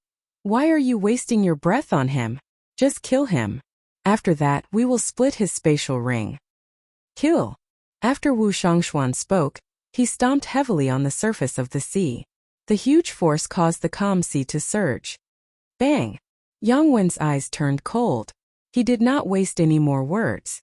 "Why are you wasting your breath on him? Just kill him. After that, we will split his spatial ring. Kill. After Wu Shangxuan spoke, he stomped heavily on the surface of the sea. The huge force caused the calm sea to surge. Bang! Yang Wen's eyes turned cold. He did not waste any more words.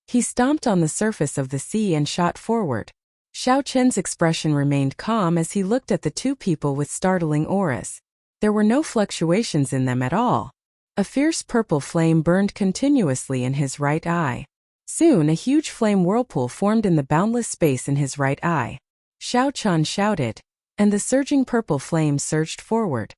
He stomped on the surface of the sea and shot forward. Xiao Chen's expression remained calm as he looked at the two people with startling auras. There were no fluctuations in them at all. A fierce purple flame burned continuously in his right eye. Soon a huge flame whirlpool formed in the boundless space in his right eye. Xiao Chen shouted, and the surging purple flame surged forward.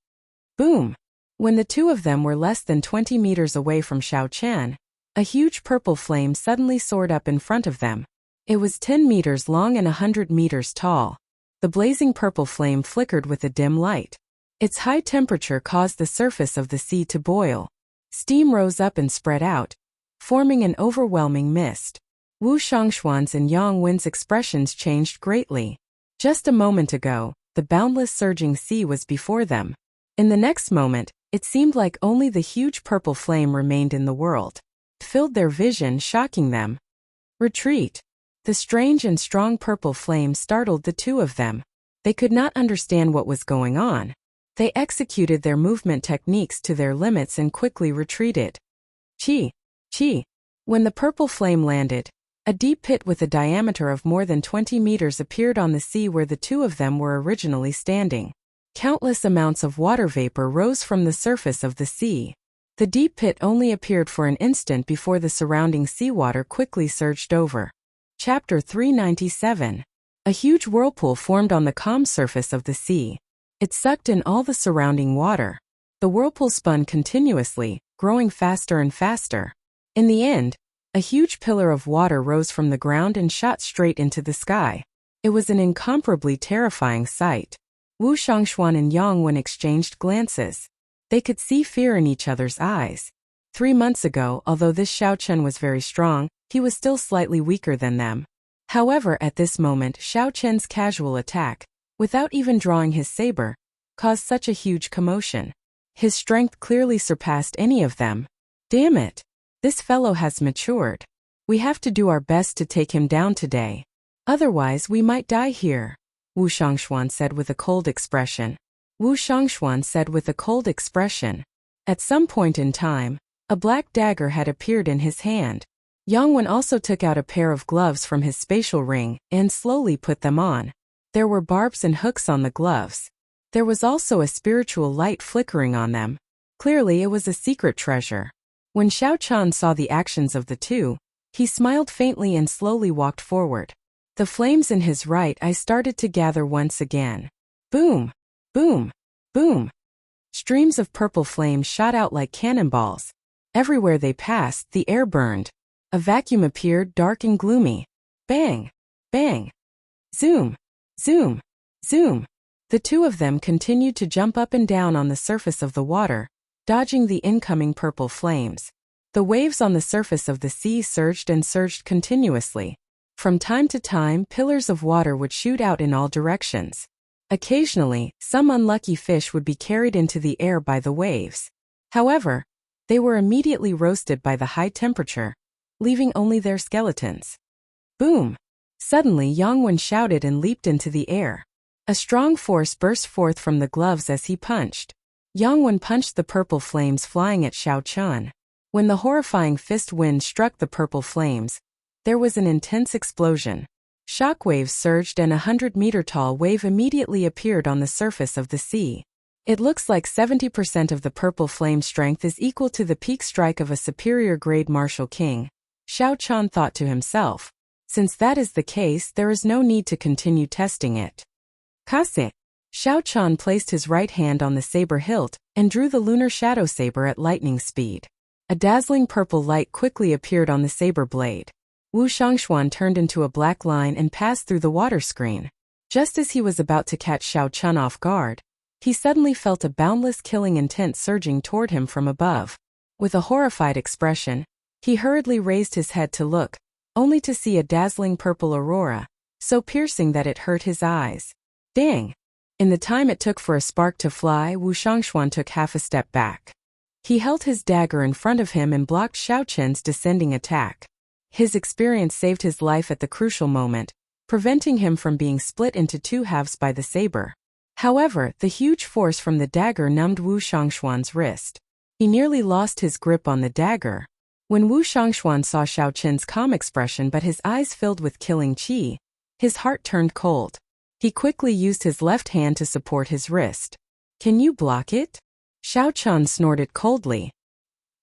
Boom! When the two of them were less than 20 meters away from Xiao Chen, a huge purple flame suddenly soared up in front of them. It was 10 meters long and 100 meters tall. The blazing purple flame flickered with a dim light. Its high temperature caused the surface of the sea to boil. Steam rose up and spread out, forming an overwhelming mist. Wu Shangxuan's and Yang Wen's expressions changed greatly. Just a moment ago, the boundless surging sea was before them. In the next moment, it seemed like only the huge purple flame remained in the world. It filled their vision, shocking them. Retreat! The strange and strong purple flame startled the two of them. They could not understand what was going on. They executed their movement techniques to their limits and quickly retreated. Chi! Chi! When the purple flame landed, a deep pit with a diameter of more than 20 meters appeared on the sea where the two of them were originally standing. Countless amounts of water vapor rose from the surface of the sea. The deep pit only appeared for an instant before the surrounding seawater quickly surged over. Chapter 397. A huge whirlpool formed on the calm surface of the sea. It sucked in all the surrounding water. The whirlpool spun continuously, growing faster and faster. In the end, a huge pillar of water rose from the ground and shot straight into the sky. It was an incomparably terrifying sight. Wu Shangxuan and Yang Wen exchanged glances. They could see fear in each other's eyes. 3 months ago, although this Xiao Chen was very strong, he was still slightly weaker than them. However, at this moment, Xiao Chen's casual attack, without even drawing his saber, caused such a huge commotion. His strength clearly surpassed any of them. Damn it! This fellow has matured. We have to do our best to take him down today. Otherwise we might die here, Wu Shangxuan said with a cold expression. Wu Shangxuan said with a cold expression. At some point in time, a black dagger had appeared in his hand. Yang Wen also took out a pair of gloves from his spatial ring and slowly put them on. There were barbs and hooks on the gloves. There was also a spiritual light flickering on them. Clearly it was a secret treasure. When Xiao Chen saw the actions of the two, he smiled faintly and slowly walked forward. The flames in his right eye started to gather once again. Boom! Boom! Boom! Streams of purple flames shot out like cannonballs. Everywhere they passed, the air burned. A vacuum appeared, dark and gloomy. Bang! Bang! Zoom! Zoom! Zoom! The two of them continued to jump up and down on the surface of the water, dodging the incoming purple flames. The waves on the surface of the sea surged and surged continuously. From time to time, pillars of water would shoot out in all directions. Occasionally, some unlucky fish would be carried into the air by the waves. However, they were immediately roasted by the high temperature, leaving only their skeletons. Boom! Suddenly Yang Wen shouted and leaped into the air. A strong force burst forth from the gloves as he punched. Yang Wen punched the purple flames flying at Xiao Chen. When the horrifying fist wind struck the purple flames, there was an intense explosion. Shockwaves surged and a 100-meter-tall wave immediately appeared on the surface of the sea. It looks like 70% of the purple flame strength is equal to the peak strike of a superior-grade martial king, Xiao Chen thought to himself. Since that is the case, there is no need to continue testing it. Kase! Xiao Chen placed his right hand on the saber hilt and drew the lunar shadow saber at lightning speed. A dazzling purple light quickly appeared on the saber blade. Wu Shangxuan turned into a black line and passed through the water screen. Just as he was about to catch Xiao Chen off guard, he suddenly felt a boundless killing intent surging toward him from above. With a horrified expression, he hurriedly raised his head to look, only to see a dazzling purple aurora, so piercing that it hurt his eyes. Dang! In the time it took for a spark to fly, Wu Shangxuan took half a step back. He held his dagger in front of him and blocked Xiao Chen's descending attack. His experience saved his life at the crucial moment, preventing him from being split into two halves by the saber. However, the huge force from the dagger numbed Wu Shangxuan's wrist. He nearly lost his grip on the dagger. When Wu Shangxuan saw Xiao Chen's calm expression but his eyes filled with killing qi, his heart turned cold. He quickly used his left hand to support his wrist. "Can you block it?" Xiao Chen snorted coldly.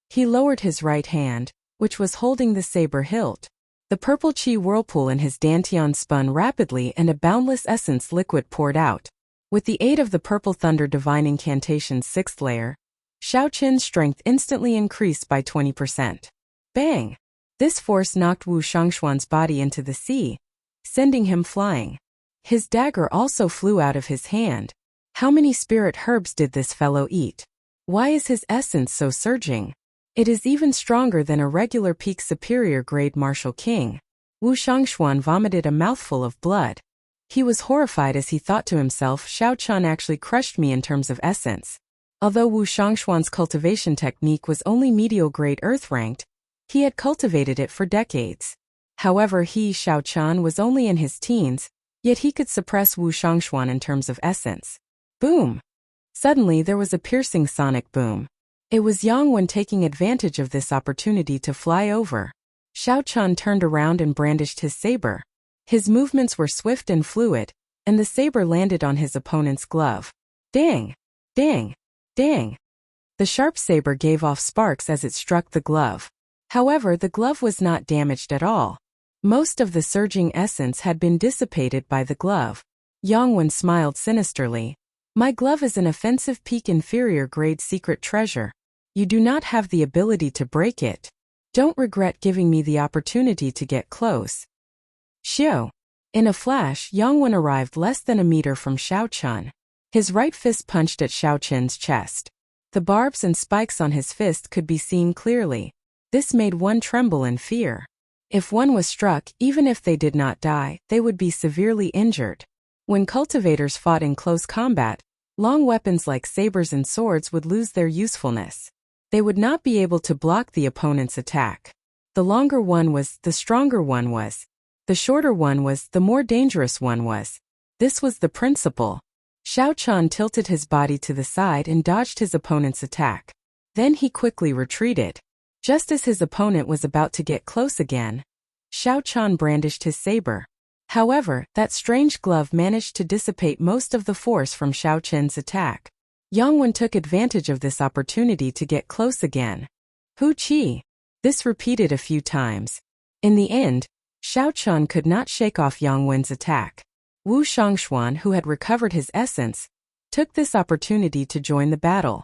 He lowered his right hand, which was holding the saber hilt. The purple qi whirlpool in his dantian spun rapidly and a boundless essence liquid poured out. With the aid of the purple thunder divine incantation's 6th layer, Xiao Chen's strength instantly increased by 20%. Bang! This force knocked Wu Shangxuan's body into the sea, sending him flying. His dagger also flew out of his hand. How many spirit herbs did this fellow eat? Why is his essence so surging? It is even stronger than a regular peak superior grade martial king. Wu Shangxuan vomited a mouthful of blood. He was horrified as he thought to himself, Xiao Chen actually crushed me in terms of essence. Although Wu Shangxuan's cultivation technique was only medial grade earth ranked, he had cultivated it for decades. However, Xiao Chen, was only in his teens, yet he could suppress Wu Shangxuan in terms of essence. Boom! Suddenly there was a piercing sonic boom. It was Yang Wen taking advantage of this opportunity to fly over. Xiao Chen turned around and brandished his saber. His movements were swift and fluid, and the saber landed on his opponent's glove. Dang! Dang! Dang! The sharp saber gave off sparks as it struck the glove. However, the glove was not damaged at all. Most of the surging essence had been dissipated by the glove. Yang Wen smiled sinisterly. My glove is an offensive peak inferior grade secret treasure. You do not have the ability to break it. Don't regret giving me the opportunity to get close. Xiao. In a flash, Yang Wen arrived less than a meter from Xiao Chen. His right fist punched at Xiao Chen's chest. The barbs and spikes on his fist could be seen clearly. This made one tremble in fear. If one was struck, even if they did not die, they would be severely injured. When cultivators fought in close combat, long weapons like sabers and swords would lose their usefulness. They would not be able to block the opponent's attack. The longer one was, the stronger one was. The shorter one was, the more dangerous one was. This was the principle. Xiao Chen tilted his body to the side and dodged his opponent's attack. Then he quickly retreated. Just as his opponent was about to get close again, Xiao Chen brandished his saber. However, that strange glove managed to dissipate most of the force from Xiao Chen's attack. Yang Wen took advantage of this opportunity to get close again. Hu Qi. This repeated a few times. In the end, Xiao Chen could not shake off Yang Wen's attack. Wu Shangxuan, who had recovered his essence, took this opportunity to join the battle.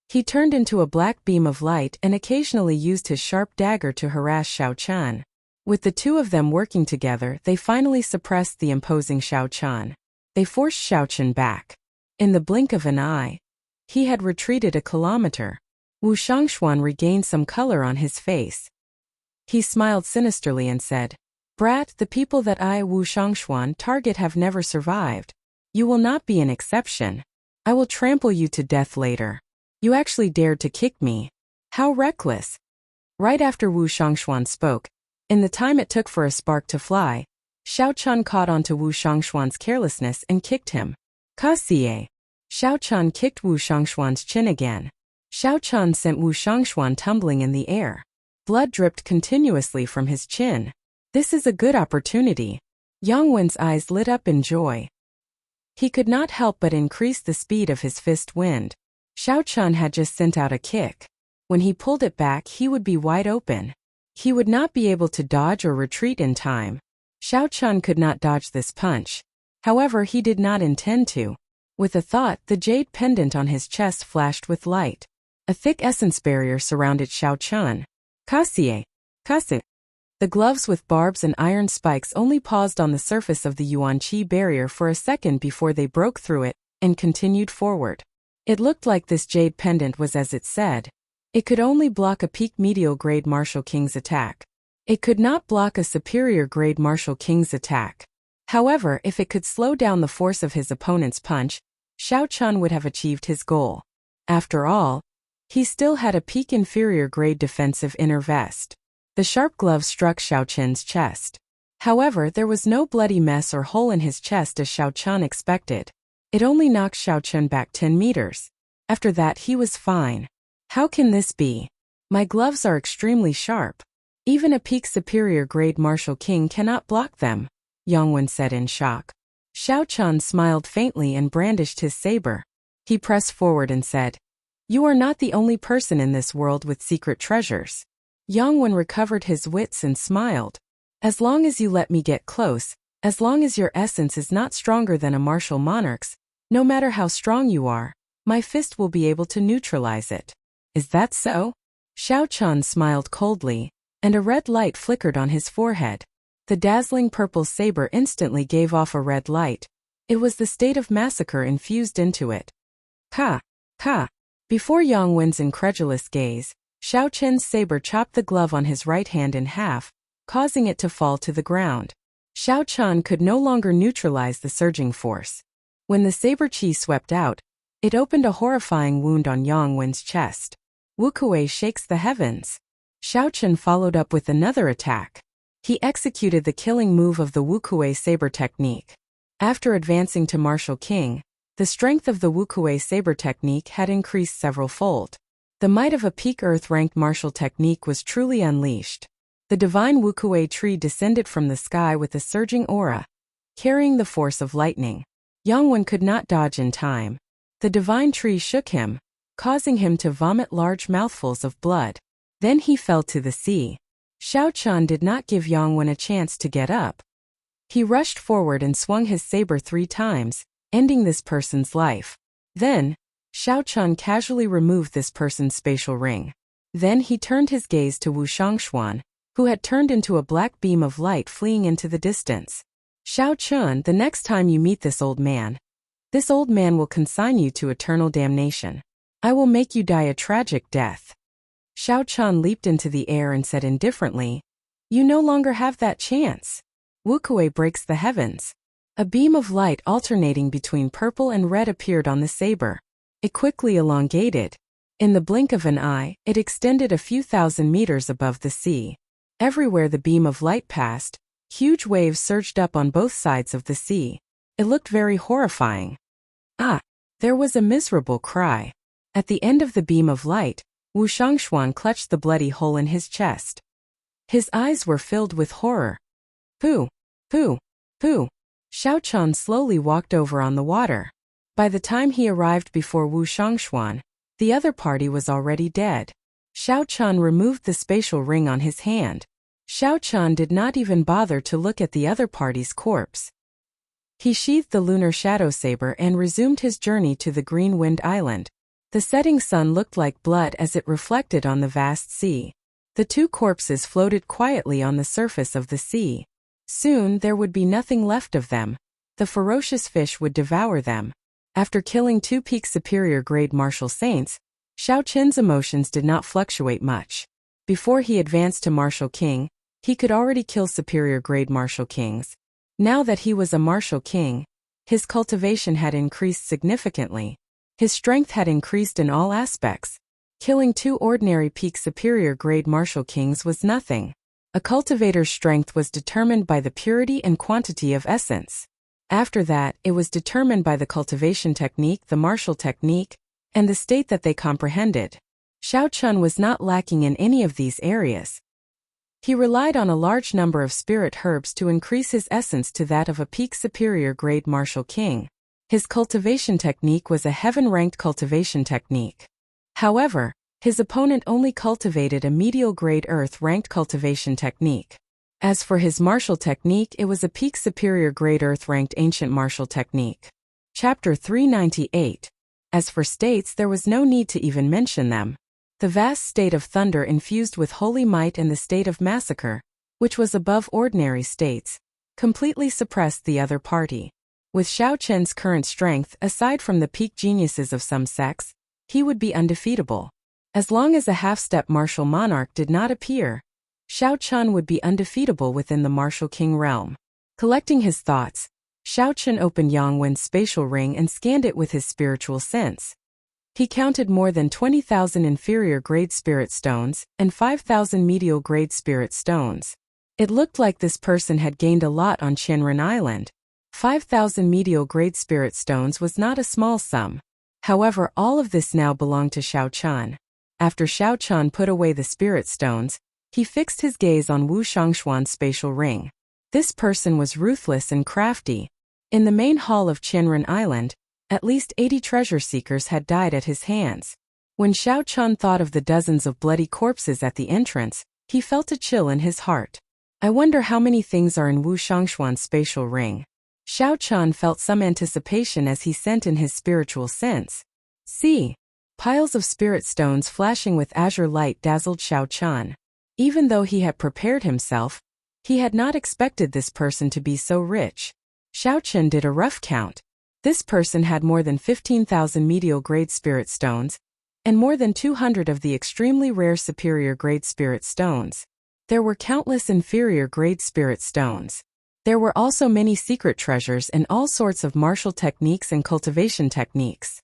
He turned into a black beam of light and occasionally used his sharp dagger to harass Xiao Chen. With the two of them working together, they finally suppressed the imposing Xiao Chen. They forced Xiao Chen back. In the blink of an eye, he had retreated a kilometer. Wu Shangxuan regained some color on his face. He smiled sinisterly and said, "Brat, the people that I, Wu Shangxuan, target have never survived. You will not be an exception. I will trample you to death later. You actually dared to kick me. How reckless." Right after Wu Shangxuan spoke, in the time it took for a spark to fly, Xiao Chen caught on to Wu Shangxuan's carelessness and kicked him. Kasie. Xiao Chen kicked Wu Shangxuan's chin again. Xiao Chen sent Wu Shangxuan tumbling in the air. Blood dripped continuously from his chin. This is a good opportunity. Yang Wen's eyes lit up in joy. He could not help but increase the speed of his fist wind. Xiao Chen had just sent out a kick. When he pulled it back, he would be wide open. He would not be able to dodge or retreat in time. Xiao Chen could not dodge this punch. However, he did not intend to. With a thought, the jade pendant on his chest flashed with light. A thick essence barrier surrounded Xiao Chen. Kasie. Kasu. The gloves with barbs and iron spikes only paused on the surface of the Yuan Qi barrier for a second before they broke through it and continued forward. It looked like this jade pendant was as it said. It could only block a peak medial grade martial king's attack. It could not block a superior grade martial king's attack. However, if it could slow down the force of his opponent's punch, Xiao Chen would have achieved his goal. After all, He still had a peak inferior grade defensive inner vest. The sharp glove struck Xiao Chen's chest. However, there was no bloody mess or hole in his chest as Xiao Chen expected. It only knocked Xiao Chen back 10 meters. After that he was fine. How can this be? My gloves are extremely sharp. Even a peak superior grade martial king cannot block them, Yang Wen said in shock. Xiao Chen smiled faintly and brandished his saber. He pressed forward and said, "You are not the only person in this world with secret treasures." Yang Wen recovered his wits and smiled. "As long as you let me get close, as long as your essence is not stronger than a martial monarch's, no matter how strong you are, my fist will be able to neutralize it." "Is that so?" Xiao Chen smiled coldly, and a red light flickered on his forehead. The dazzling purple saber instantly gave off a red light. It was the state of massacre infused into it. "Ha! Ha!" Before Yang Wen's incredulous gaze, Xiao Chen's saber chopped the glove on his right hand in half, causing it to fall to the ground. Xiao Chen could no longer neutralize the surging force. When the saber chi swept out, it opened a horrifying wound on Yang Wen's chest. Wukuei shakes the heavens. Xiao Chen followed up with another attack. He executed the killing move of the Wukuei saber technique. After advancing to Martial King, the strength of the Wukuei saber technique had increased several-fold. The might of a peak earth-ranked martial technique was truly unleashed. The divine Wukuei tree descended from the sky with a surging aura, carrying the force of lightning. Yang Wen could not dodge in time. The divine tree shook him, causing him to vomit large mouthfuls of blood. Then he fell to the sea. Xiao Chen did not give Yang Wen a chance to get up. He rushed forward and swung his saber 3 times, ending this person's life. Then, Xiao Chen casually removed this person's spatial ring. Then he turned his gaze to Wu Shangshuan, who had turned into a black beam of light fleeing into the distance. "Xiao Chen, the next time you meet this old man will consign you to eternal damnation. I will make you die a tragic death." Xiao Chen leaped into the air and said indifferently, "You no longer have that chance." Wukuei breaks the heavens. A beam of light alternating between purple and red appeared on the saber. It quickly elongated. In the blink of an eye, it extended a few thousand meters above the sea. Everywhere the beam of light passed, huge waves surged up on both sides of the sea. It looked very horrifying. "Ah!" There was a miserable cry. At the end of the beam of light, Wu Shangshuan clutched the bloody hole in his chest. His eyes were filled with horror. "Pooh! Pooh! Pooh!" Xiao Chen slowly walked over on the water. By the time he arrived before Wu Shangshuan, the other party was already dead. Xiao Chen removed the spatial ring on his hand. Xiao Chen did not even bother to look at the other party's corpse. He sheathed the lunar shadow saber and resumed his journey to the Green Wind Island. The setting sun looked like blood as it reflected on the vast sea. The 2 corpses floated quietly on the surface of the sea. Soon there would be nothing left of them. The ferocious fish would devour them. After killing 2 peak superior grade martial saints, Xiao Chen's emotions did not fluctuate much. Before he advanced to Martial King, he could already kill superior grade martial kings. Now that he was a martial king, his cultivation had increased significantly. His strength had increased in all aspects. Killing 2 ordinary peak superior grade martial kings was nothing. A cultivator's strength was determined by the purity and quantity of essence. After that, it was determined by the cultivation technique, the martial technique, and the state that they comprehended. Xiao Chen was not lacking in any of these areas. He relied on a large number of spirit herbs to increase his essence to that of a peak superior grade martial king. His cultivation technique was a heaven-ranked cultivation technique. However, his opponent only cultivated a medial grade earth-ranked cultivation technique. As for his martial technique, it was a peak superior grade earth-ranked ancient martial technique. Chapter 398. As for states, there was no need to even mention them. The vast state of thunder infused with holy might and the state of massacre, which was above ordinary states, completely suppressed the other party. With Xiao Chen's current strength, aside from the peak geniuses of some sects, he would be undefeatable. As long as a half-step martial monarch did not appear, Xiao Chen would be undefeatable within the martial king realm. Collecting his thoughts, Xiao Chen opened Yang Wen's spatial ring and scanned it with his spiritual sense. He counted more than 20,000 inferior-grade spirit stones and 5,000 medial-grade spirit stones. It looked like this person had gained a lot on Qianren Island. 5,000 medial-grade spirit stones was not a small sum. However, all of this now belonged to Xiao Chun. After Xiao Chun put away the spirit stones, he fixed his gaze on Wu Shangshuan's spatial ring. This person was ruthless and crafty. In the main hall of Qianren Island, at least 80 treasure seekers had died at his hands. When Xiao Chun thought of the dozens of bloody corpses at the entrance, he felt a chill in his heart. I wonder how many things are in Wu Shangshuan's spatial ring. Xiao Chun felt some anticipation as he sent in his spiritual sense. See! Piles of spirit stones flashing with azure light dazzled Xiao Chun. Even though he had prepared himself, he had not expected this person to be so rich. Xiao Chun did a rough count. This person had more than 15,000 medial-grade spirit stones, and more than 200 of the extremely rare superior-grade spirit stones. There were countless inferior-grade spirit stones. There were also many secret treasures and all sorts of martial techniques and cultivation techniques.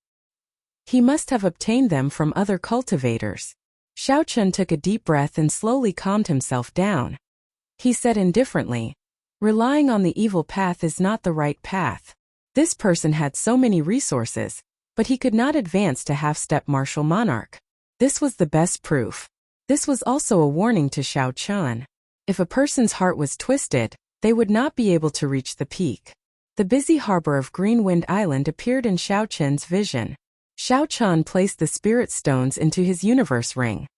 He must have obtained them from other cultivators. Xiao Chun took a deep breath and slowly calmed himself down. He said indifferently, "Relying on the evil path is not the right path." This person had so many resources, but he could not advance to half-step martial monarch. This was the best proof. This was also a warning to Xiao Chun. If a person's heart was twisted, they would not be able to reach the peak. The busy harbor of Green Wind Island appeared in Xiao Chun's vision. Xiao Chun placed the spirit stones into his universe ring.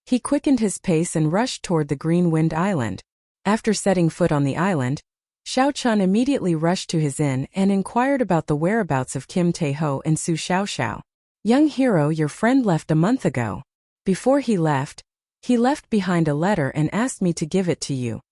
He quickened his pace and rushed toward the Green Wind Island. After setting foot on the island, Xiao Chun immediately rushed to his inn and inquired about the whereabouts of Kim Tae-ho and Su Xiaoxiao. "Young hero, your friend left a month ago. Before he left behind a letter and asked me to give it to you."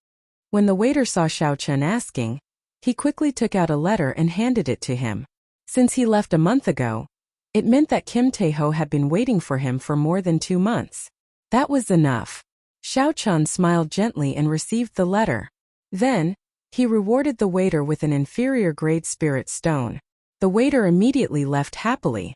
When the waiter saw Xiao Chun asking, he quickly took out a letter and handed it to him. Since he left a month ago, it meant that Kim Tae-ho had been waiting for him for more than 2 months. That was enough. Xiao Chun smiled gently and received the letter. Then, he rewarded the waiter with an inferior-grade spirit stone. The waiter immediately left happily.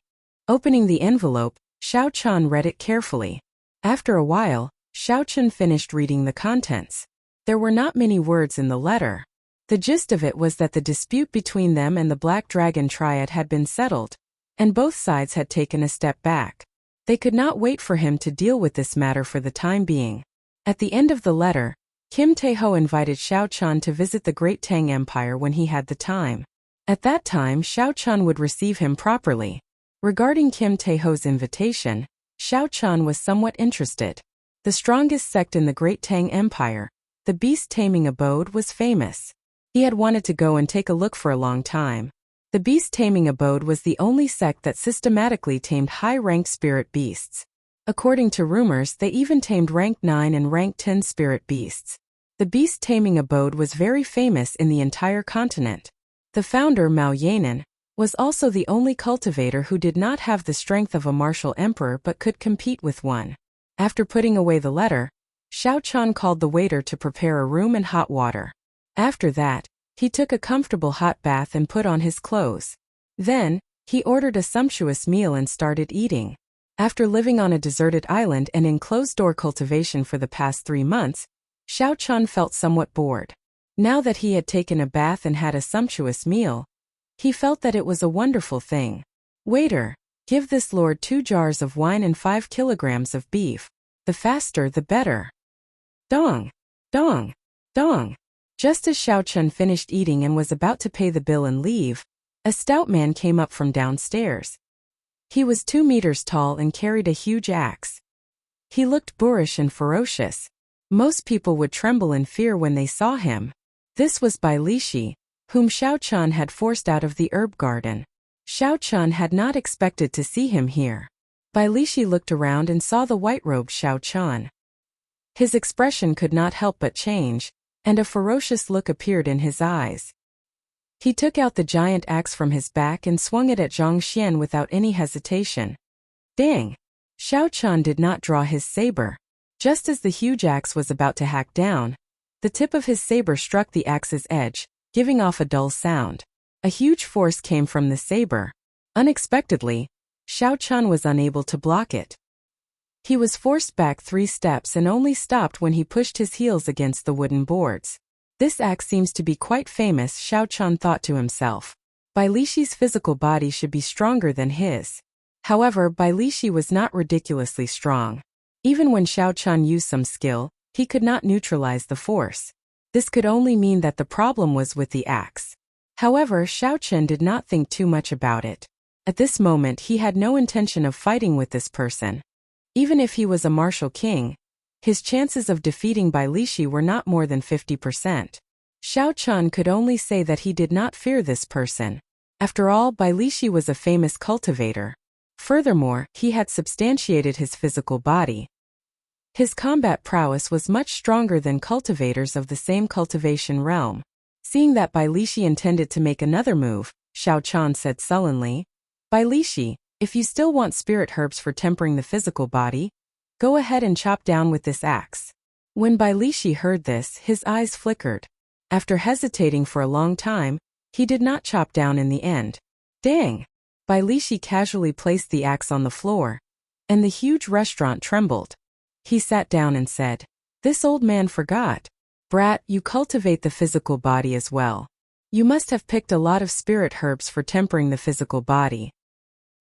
Opening the envelope, Xiao Chun read it carefully. After a while, Xiao Chun finished reading the contents. There were not many words in the letter. The gist of it was that the dispute between them and the Black Dragon Triad had been settled, and both sides had taken a step back. They could not wait for him to deal with this matter for the time being. At the end of the letter, Kim Tae-ho invited Xiao Chun to visit the Great Tang Empire when he had the time. At that time, Xiao Chun would receive him properly. Regarding Kim Tae-ho's invitation, Xiao Chun was somewhat interested. The strongest sect in the Great Tang Empire, the beast-taming abode, was famous. He had wanted to go and take a look for a long time. The beast-taming abode was the only sect that systematically tamed high-ranked spirit beasts. According to rumors, they even tamed rank 9 and rank 10 spirit beasts. The beast-taming abode was very famous in the entire continent. The founder, Mao Yanan, was also the only cultivator who did not have the strength of a martial emperor but could compete with one. After putting away the letter, Xiao Chun called the waiter to prepare a room and hot water. After that, he took a comfortable hot bath and put on his clothes. Then, he ordered a sumptuous meal and started eating. After living on a deserted island and in closed-door cultivation for the past 3 months, Xiao Chun felt somewhat bored. Now that he had taken a bath and had a sumptuous meal, he felt that it was a wonderful thing. "Waiter, give this lord 2 jars of wine and 5 kilograms of beef. The faster the better." Dong! Dong! Dong! Just as Xiao Chun finished eating and was about to pay the bill and leave, a stout man came up from downstairs. He was 2 meters tall and carried a huge axe. He looked boorish and ferocious. Most people would tremble in fear when they saw him. This was Bai Lishi, whom Xiao Chun had forced out of the herb garden. Xiao Chun had not expected to see him here. Bai Lishi looked around and saw the white-robed Xiao Chun. His expression could not help but change, and a ferocious look appeared in his eyes. He took out the giant axe from his back and swung it at Zhang Xian without any hesitation. Dang! Xiao Chun did not draw his saber. Just as the huge axe was about to hack down, the tip of his saber struck the axe's edge, giving off a dull sound. A huge force came from the saber. Unexpectedly, Xiao Chun was unable to block it. He was forced back 3 steps and only stopped when he pushed his heels against the wooden boards. This axe seems to be quite famous, Xiao Chun thought to himself. Bai Lixi's physical body should be stronger than his. However, Bai Lixi was not ridiculously strong. Even when Xiao Chun used some skill, he could not neutralize the force. This could only mean that the problem was with the axe. However, Xiao Chun did not think too much about it. At this moment he had no intention of fighting with this person. Even if he was a martial king, his chances of defeating Bai Lixi were not more than 50%. Xiao Chun could only say that he did not fear this person. After all, Bai Lixi was a famous cultivator. Furthermore, he had substantiated his physical body. His combat prowess was much stronger than cultivators of the same cultivation realm. Seeing that Bai Lixi intended to make another move, Xiao Chun said sullenly, "Bai Lixi, if you still want spirit herbs for tempering the physical body, go ahead and chop down with this axe." When Bai Lixi heard this, his eyes flickered. After hesitating for a long time, he did not chop down in the end. Dang! Bai Lixi casually placed the axe on the floor, and the huge restaurant trembled. He sat down and said, "This old man forgot. Brat, you cultivate the physical body as well. You must have picked a lot of spirit herbs for tempering the physical body.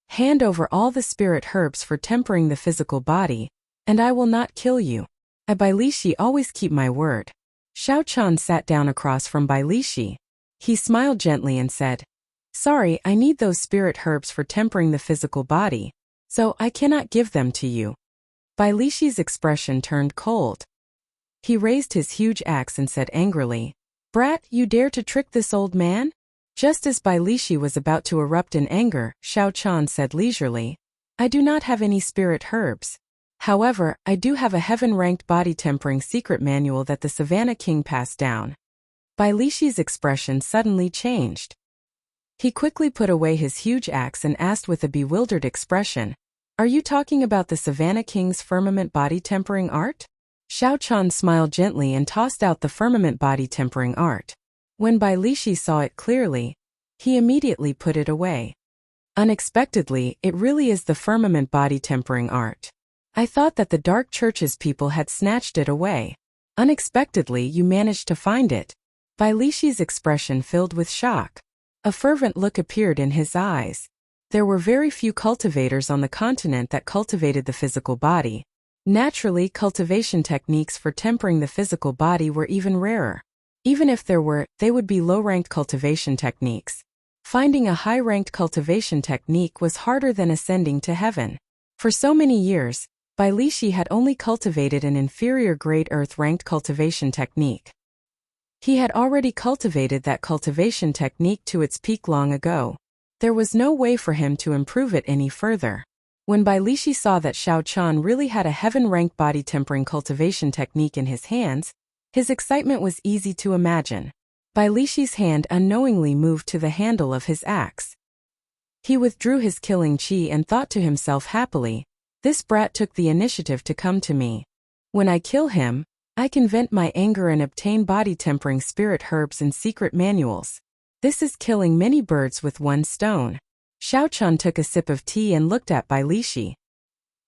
Hand over all the spirit herbs for tempering the physical body, and I will not kill you. I Bai Lixi always keep my word." Xiao Chun sat down across from Bai Lixi. He smiled gently and said, "Sorry, I need those spirit herbs for tempering the physical body, so I cannot give them to you." Bai Lixi's expression turned cold. He raised his huge axe and said angrily, "Brat, you dare to trick this old man?" Just as Bai Lixi was about to erupt in anger, Xiao Chun said leisurely, "I do not have any spirit herbs. However, I do have a heaven-ranked body tempering secret manual that the Savannah King passed down." Bai Lixi's expression suddenly changed. He quickly put away his huge axe and asked with a bewildered expression, "Are you talking about the Savannah King's firmament body tempering art?" Xiao Chun smiled gently and tossed out the firmament body tempering art. When Bai Lixi saw it clearly, he immediately put it away. "Unexpectedly, it really is the firmament body tempering art. I thought that the Dark Church's people had snatched it away. Unexpectedly, you managed to find it." Bai Lixi's expression filled with shock. A fervent look appeared in his eyes. There were very few cultivators on the continent that cultivated the physical body. Naturally, cultivation techniques for tempering the physical body were even rarer. Even if there were, they would be low-ranked cultivation techniques. Finding a high-ranked cultivation technique was harder than ascending to heaven. For so many years, Bai Lixi had only cultivated an inferior-grade earth-ranked cultivation technique. He had already cultivated that cultivation technique to its peak long ago. There was no way for him to improve it any further. When Bai Lixi saw that Xiao Chun really had a heaven-ranked body tempering cultivation technique in his hands, his excitement was easy to imagine. Bai Lixi's hand unknowingly moved to the handle of his axe. He withdrew his killing chi and thought to himself happily, "This brat took the initiative to come to me. When I kill him, I can vent my anger and obtain body tempering spirit herbs and secret manuals. This is killing many birds with one stone." Xiao Chun took a sip of tea and looked at Bai Lixi.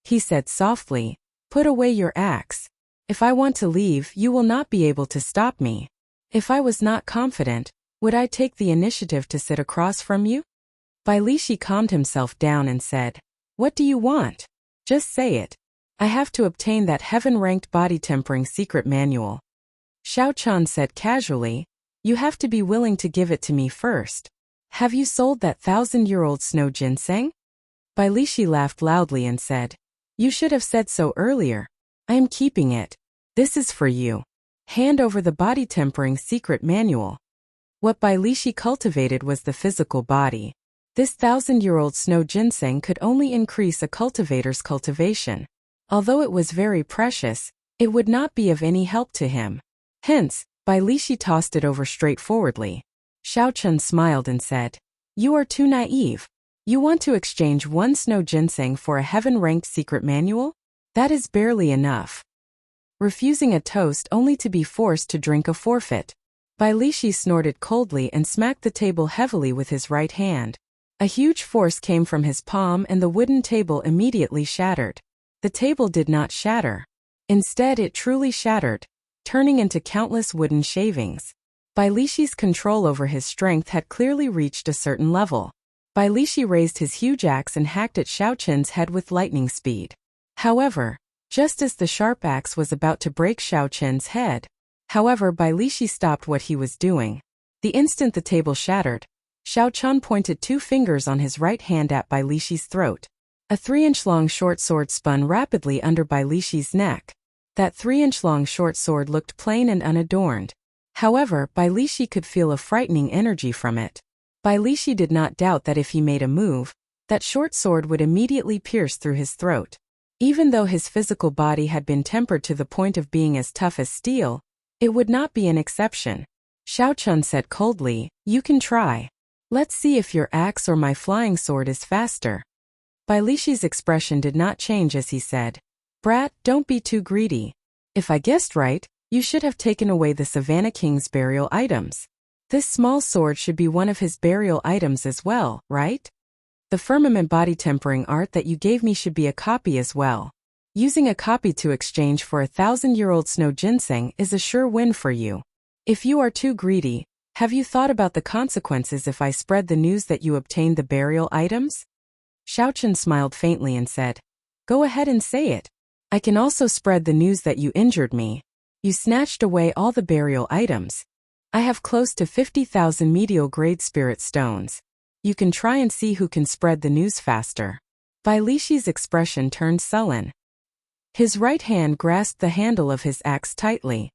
He said softly, "Put away your axe. If I want to leave, you will not be able to stop me. If I was not confident, would I take the initiative to sit across from you?" Bai Lixi calmed himself down and said, "What do you want? Just say it. I have to obtain that heaven-ranked body tempering secret manual." Xiao Chun said casually, "You have to be willing to give it to me first. Have you sold that 1,000-year-old snow ginseng?" Bai Lixi laughed loudly and said, "You should have said so earlier. I am keeping it. This is for you. Hand over the body tempering secret manual." What Bai Lixi cultivated was the physical body. This 1,000-year-old snow ginseng could only increase a cultivator's cultivation. Although it was very precious, it would not be of any help to him. Hence, Bai Lixi tossed it over straightforwardly. Xiao Chun smiled and said, "You are too naive. You want to exchange one snow ginseng for a heaven-ranked secret manual? That is barely enough. Refusing a toast only to be forced to drink a forfeit." Bai Lixi snorted coldly and smacked the table heavily with his right hand. A huge force came from his palm and the wooden table immediately shattered. The table did not shatter. Instead, it truly shattered, turning into countless wooden shavings. Bai Lishi's control over his strength had clearly reached a certain level. Bai Lishi raised his huge axe and hacked at Xiao Qin's head with lightning speed. However, just as the sharp axe was about to break Xiao Qin's head, Bai Lishi stopped what he was doing. The instant the table shattered, Xiao Qin pointed 2 fingers on his right hand at Bai Lishi's throat. A 3-inch-long short sword spun rapidly under Bai Lishi's neck. That 3-inch-long short sword looked plain and unadorned. However, Bai Lishi could feel a frightening energy from it. Bai Lishi did not doubt that if he made a move, that short sword would immediately pierce through his throat. Even though his physical body had been tempered to the point of being as tough as steel, it would not be an exception. Xiao Qin said coldly, "You can try. Let's see if your axe or my flying sword is faster." Bai Lishi's expression did not change as he said, "Brat, don't be too greedy. If I guessed right, you should have taken away the Savannah King's burial items. This small sword should be one of his burial items as well, right? The firmament body tempering art that you gave me should be a copy as well. Using a copy to exchange for 1,000-year-old snow ginseng is a sure win for you. If you are too greedy, have you thought about the consequences if I spread the news that you obtained the burial items?" Xiao Qin smiled faintly and said, "Go ahead and say it. I can also spread the news that you injured me. You snatched away all the burial items. I have close to 50,000 medial-grade spirit stones. You can try and see who can spread the news faster." Bai Lishi's expression turned sullen. His right hand grasped the handle of his axe tightly.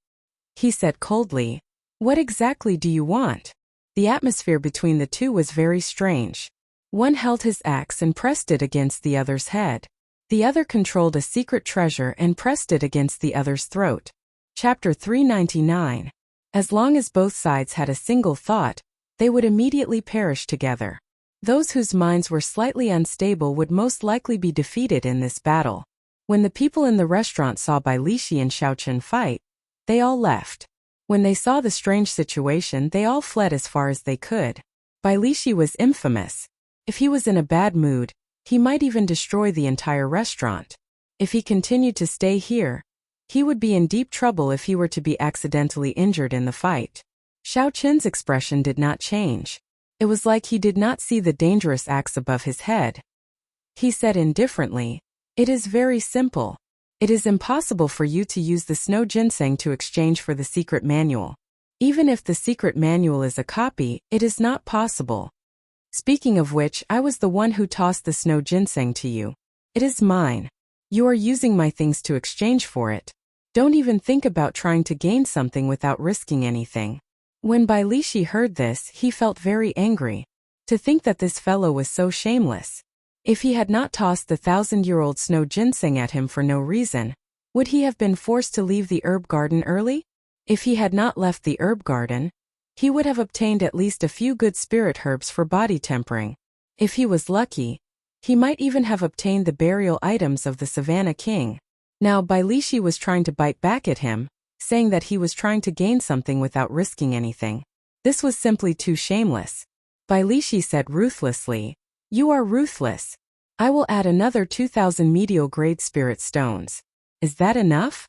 He said coldly, "What exactly do you want?" The atmosphere between the two was very strange. One held his axe and pressed it against the other's head. The other controlled a secret treasure and pressed it against the other's throat. Chapter 399. As long as both sides had a single thought, they would immediately perish together. Those whose minds were slightly unstable would most likely be defeated in this battle. When the people in the restaurant saw Bai Lishi and Xiao Qin fight, they all left. When they saw the strange situation, they all fled as far as they could. Bai Lishi was infamous. If he was in a bad mood, he might even destroy the entire restaurant. If he continued to stay here, he would be in deep trouble if he were to be accidentally injured in the fight. Xiao Qin's expression did not change. It was like he did not see the dangerous axe above his head. He said indifferently, "It is very simple. It is impossible for you to use the snow ginseng to exchange for the secret manual. Even if the secret manual is a copy, it is not possible. Speaking of which, I was the one who tossed the snow ginseng to you. It is mine. You are using my things to exchange for it. Don't even think about trying to gain something without risking anything." When Bai Lishi heard this, he felt very angry. To think that this fellow was so shameless. If he had not tossed the 1,000-year-old snow ginseng at him for no reason, would he have been forced to leave the herb garden early? If he had not left the herb garden, he would have obtained at least a few good spirit herbs for body tempering. If he was lucky, he might even have obtained the burial items of the Savannah King. Now Bai Lishi was trying to bite back at him, saying that he was trying to gain something without risking anything. This was simply too shameless. Bai Lishi said ruthlessly, "You are ruthless. I will add another 2,000 medial-grade spirit stones. Is that enough?"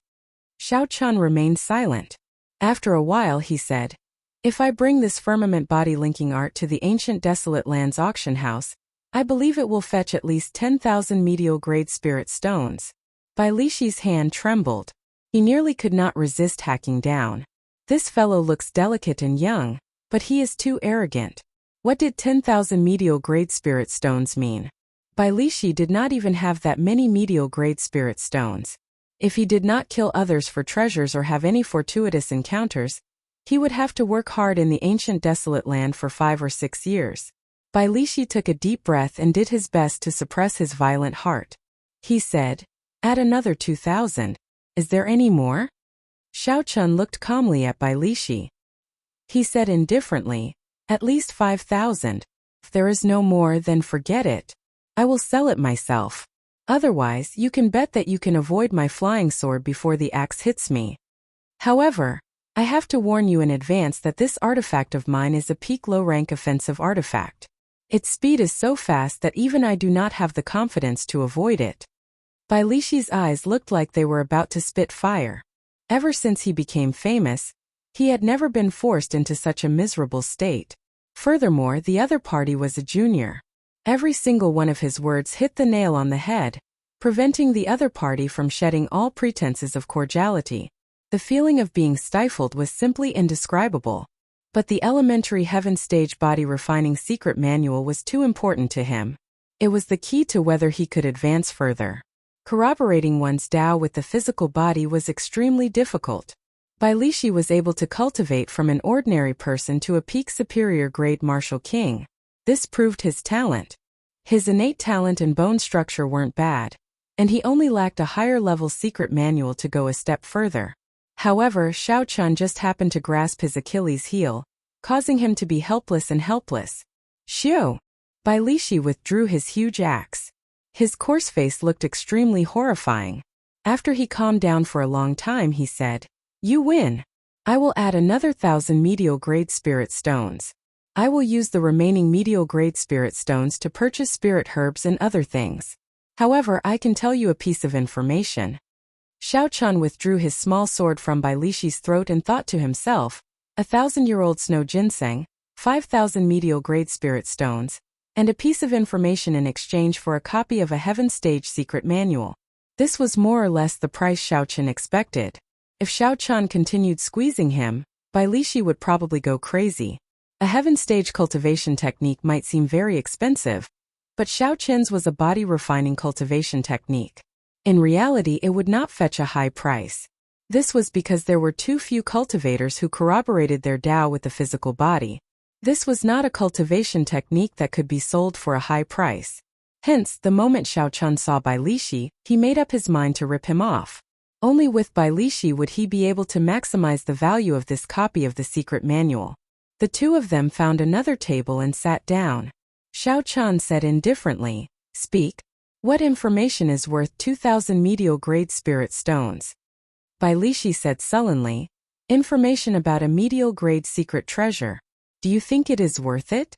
Xiao Qin remained silent. After a while he said, "If I bring this firmament body linking art to the ancient desolate lands auction house, I believe it will fetch at least 10,000 medial-grade spirit stones." Bai Lishi's hand trembled. He nearly could not resist hacking down. This fellow looks delicate and young, but he is too arrogant. What did 10,000 medial-grade spirit stones mean? Bai Lishi did not even have that many medial-grade spirit stones. If he did not kill others for treasures or have any fortuitous encounters, he would have to work hard in the ancient desolate land for 5 or 6 years. Bai Lishi took a deep breath and did his best to suppress his violent heart. He said, "Add another 2,000. Is there any more?" Xiao Qin looked calmly at Bai Lishi. He said indifferently, "At least 5,000. If there is no more, then forget it. I will sell it myself. Otherwise, you can bet that you can avoid my flying sword before the axe hits me. However, I have to warn you in advance that this artifact of mine is a peak low-rank offensive artifact. Its speed is so fast that even I do not have the confidence to avoid it. Bai Lishi's eyes looked like they were about to spit fire. Ever since he became famous, he had never been forced into such a miserable state. Furthermore, the other party was a junior. Every single one of his words hit the nail on the head, preventing the other party from shedding all pretenses of cordiality. The feeling of being stifled was simply indescribable. But the elementary heaven stage body refining secret manual was too important to him. It was the key to whether he could advance further. Corroborating one's Tao with the physical body was extremely difficult. Bai Lishi was able to cultivate from an ordinary person to a peak superior grade martial king. This proved his talent. His innate talent and bone structure weren't bad, and he only lacked a higher level secret manual to go a step further. However, Xiao Chun just happened to grasp his Achilles heel, causing him to be helpless and helpless. Xiao! Bai Lishi withdrew his huge axe. His coarse face looked extremely horrifying. After he calmed down for a long time, he said, "You win. I will add another 1,000 medial grade spirit stones. I will use the remaining medial grade spirit stones to purchase spirit herbs and other things. However, I can tell you a piece of information." Xiao Chun withdrew his small sword from Bai Lishi's throat and thought to himself, 1,000-year-old snow ginseng, 5,000 medial grade spirit stones, and a piece of information in exchange for a copy of a heaven stage secret manual. This was more or less the price Xiao Chun expected. If Xiao Chun continued squeezing him, Bai Lishi would probably go crazy. A heaven stage cultivation technique might seem very expensive, but Xiao Chun's was a body refining cultivation technique. In reality, it would not fetch a high price. This was because there were too few cultivators who corroborated their Tao with the physical body. This was not a cultivation technique that could be sold for a high price. Hence, the moment Xiao Chun saw Bai Lishi, he made up his mind to rip him off. Only with Bai Lishi would he be able to maximize the value of this copy of the secret manual. The two of them found another table and sat down. Xiao Chun said indifferently, "Speak. What information is worth 2,000 medial grade spirit stones?" Bai Lishi said sullenly, "Information about a medial grade secret treasure. Do you think it is worth it?"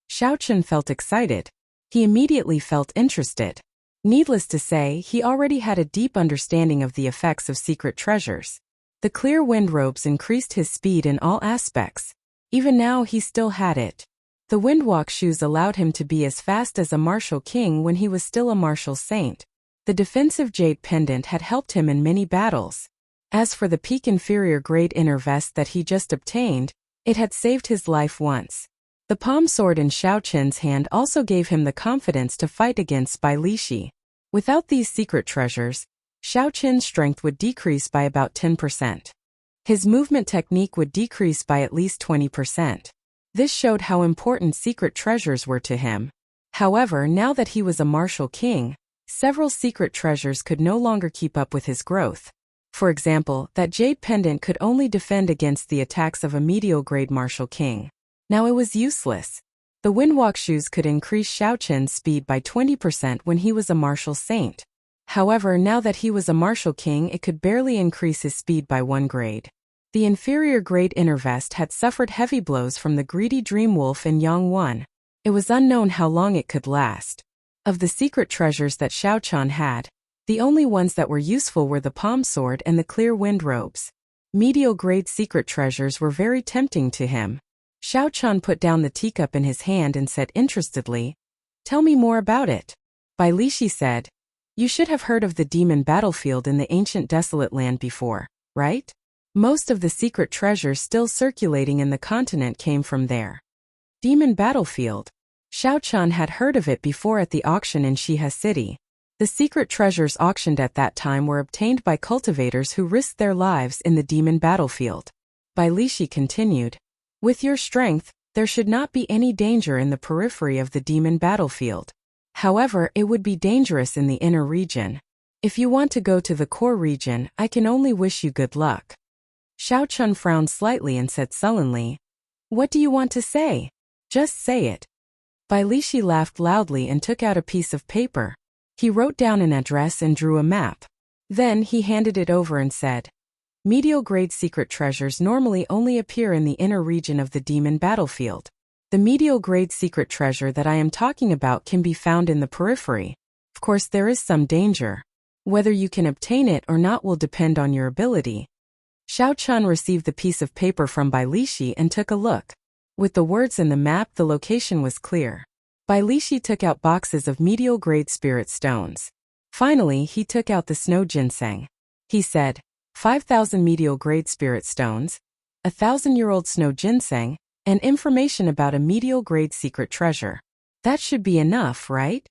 Xiao Chun felt excited. He immediately felt interested. Needless to say, he already had a deep understanding of the effects of secret treasures. The clear wind robes increased his speed in all aspects. Even now he still had it. The windwalk shoes allowed him to be as fast as a martial king when he was still a martial saint. The defensive jade pendant had helped him in many battles. As for the peak inferior grade inner vest that he just obtained, it had saved his life once. The palm sword in Xiao Chun's hand also gave him the confidence to fight against Bai Lishi. Without these secret treasures, Xiao Chun's strength would decrease by about 10%. His movement technique would decrease by at least 20%. This showed how important secret treasures were to him. However, now that he was a martial king, several secret treasures could no longer keep up with his growth. For example, that jade pendant could only defend against the attacks of a medial grade martial king. Now it was useless. The windwalk shoes could increase Xiao Chun's speed by 20% when he was a martial saint. However, now that he was a martial king, it could barely increase his speed by 1 grade. The inferior grade inner vest had suffered heavy blows from the greedy dream wolf in Yang 1. It was unknown how long it could last. Of the secret treasures that Xiao Chun had, the only ones that were useful were the palm sword and the clear wind robes. Medial grade secret treasures were very tempting to him. Xiao Chun put down the teacup in his hand and said interestedly, "Tell me more about it." Bai Lishi said, "You should have heard of the demon battlefield in the ancient desolate land before, right? Most of the secret treasures still circulating in the continent came from there." Demon battlefield. Xiao Chun had heard of it before at the auction in Shihe City. The secret treasures auctioned at that time were obtained by cultivators who risked their lives in the demon battlefield. Bai Lishi continued, "With your strength, there should not be any danger in the periphery of the demon battlefield. However, it would be dangerous in the inner region. If you want to go to the core region, I can only wish you good luck." Xiao Chun frowned slightly and said sullenly, "What do you want to say? Just say it." Bai Lishi laughed loudly and took out a piece of paper. He wrote down an address and drew a map. Then he handed it over and said, "Medial grade secret treasures normally only appear in the inner region of the demon battlefield. The medial-grade secret treasure that I am talking about can be found in the periphery. Of course, there is some danger. Whether you can obtain it or not will depend on your ability. Xiao Chun received the piece of paper from Bai Lishi and took a look. With the words in the map, the location was clear. Bai Lishi took out boxes of medial-grade spirit stones. Finally, he took out the snow ginseng. He said, 5,000 medial-grade spirit stones, 1,000-year-old snow ginseng, and information about a medial-grade secret treasure. That should be enough, right?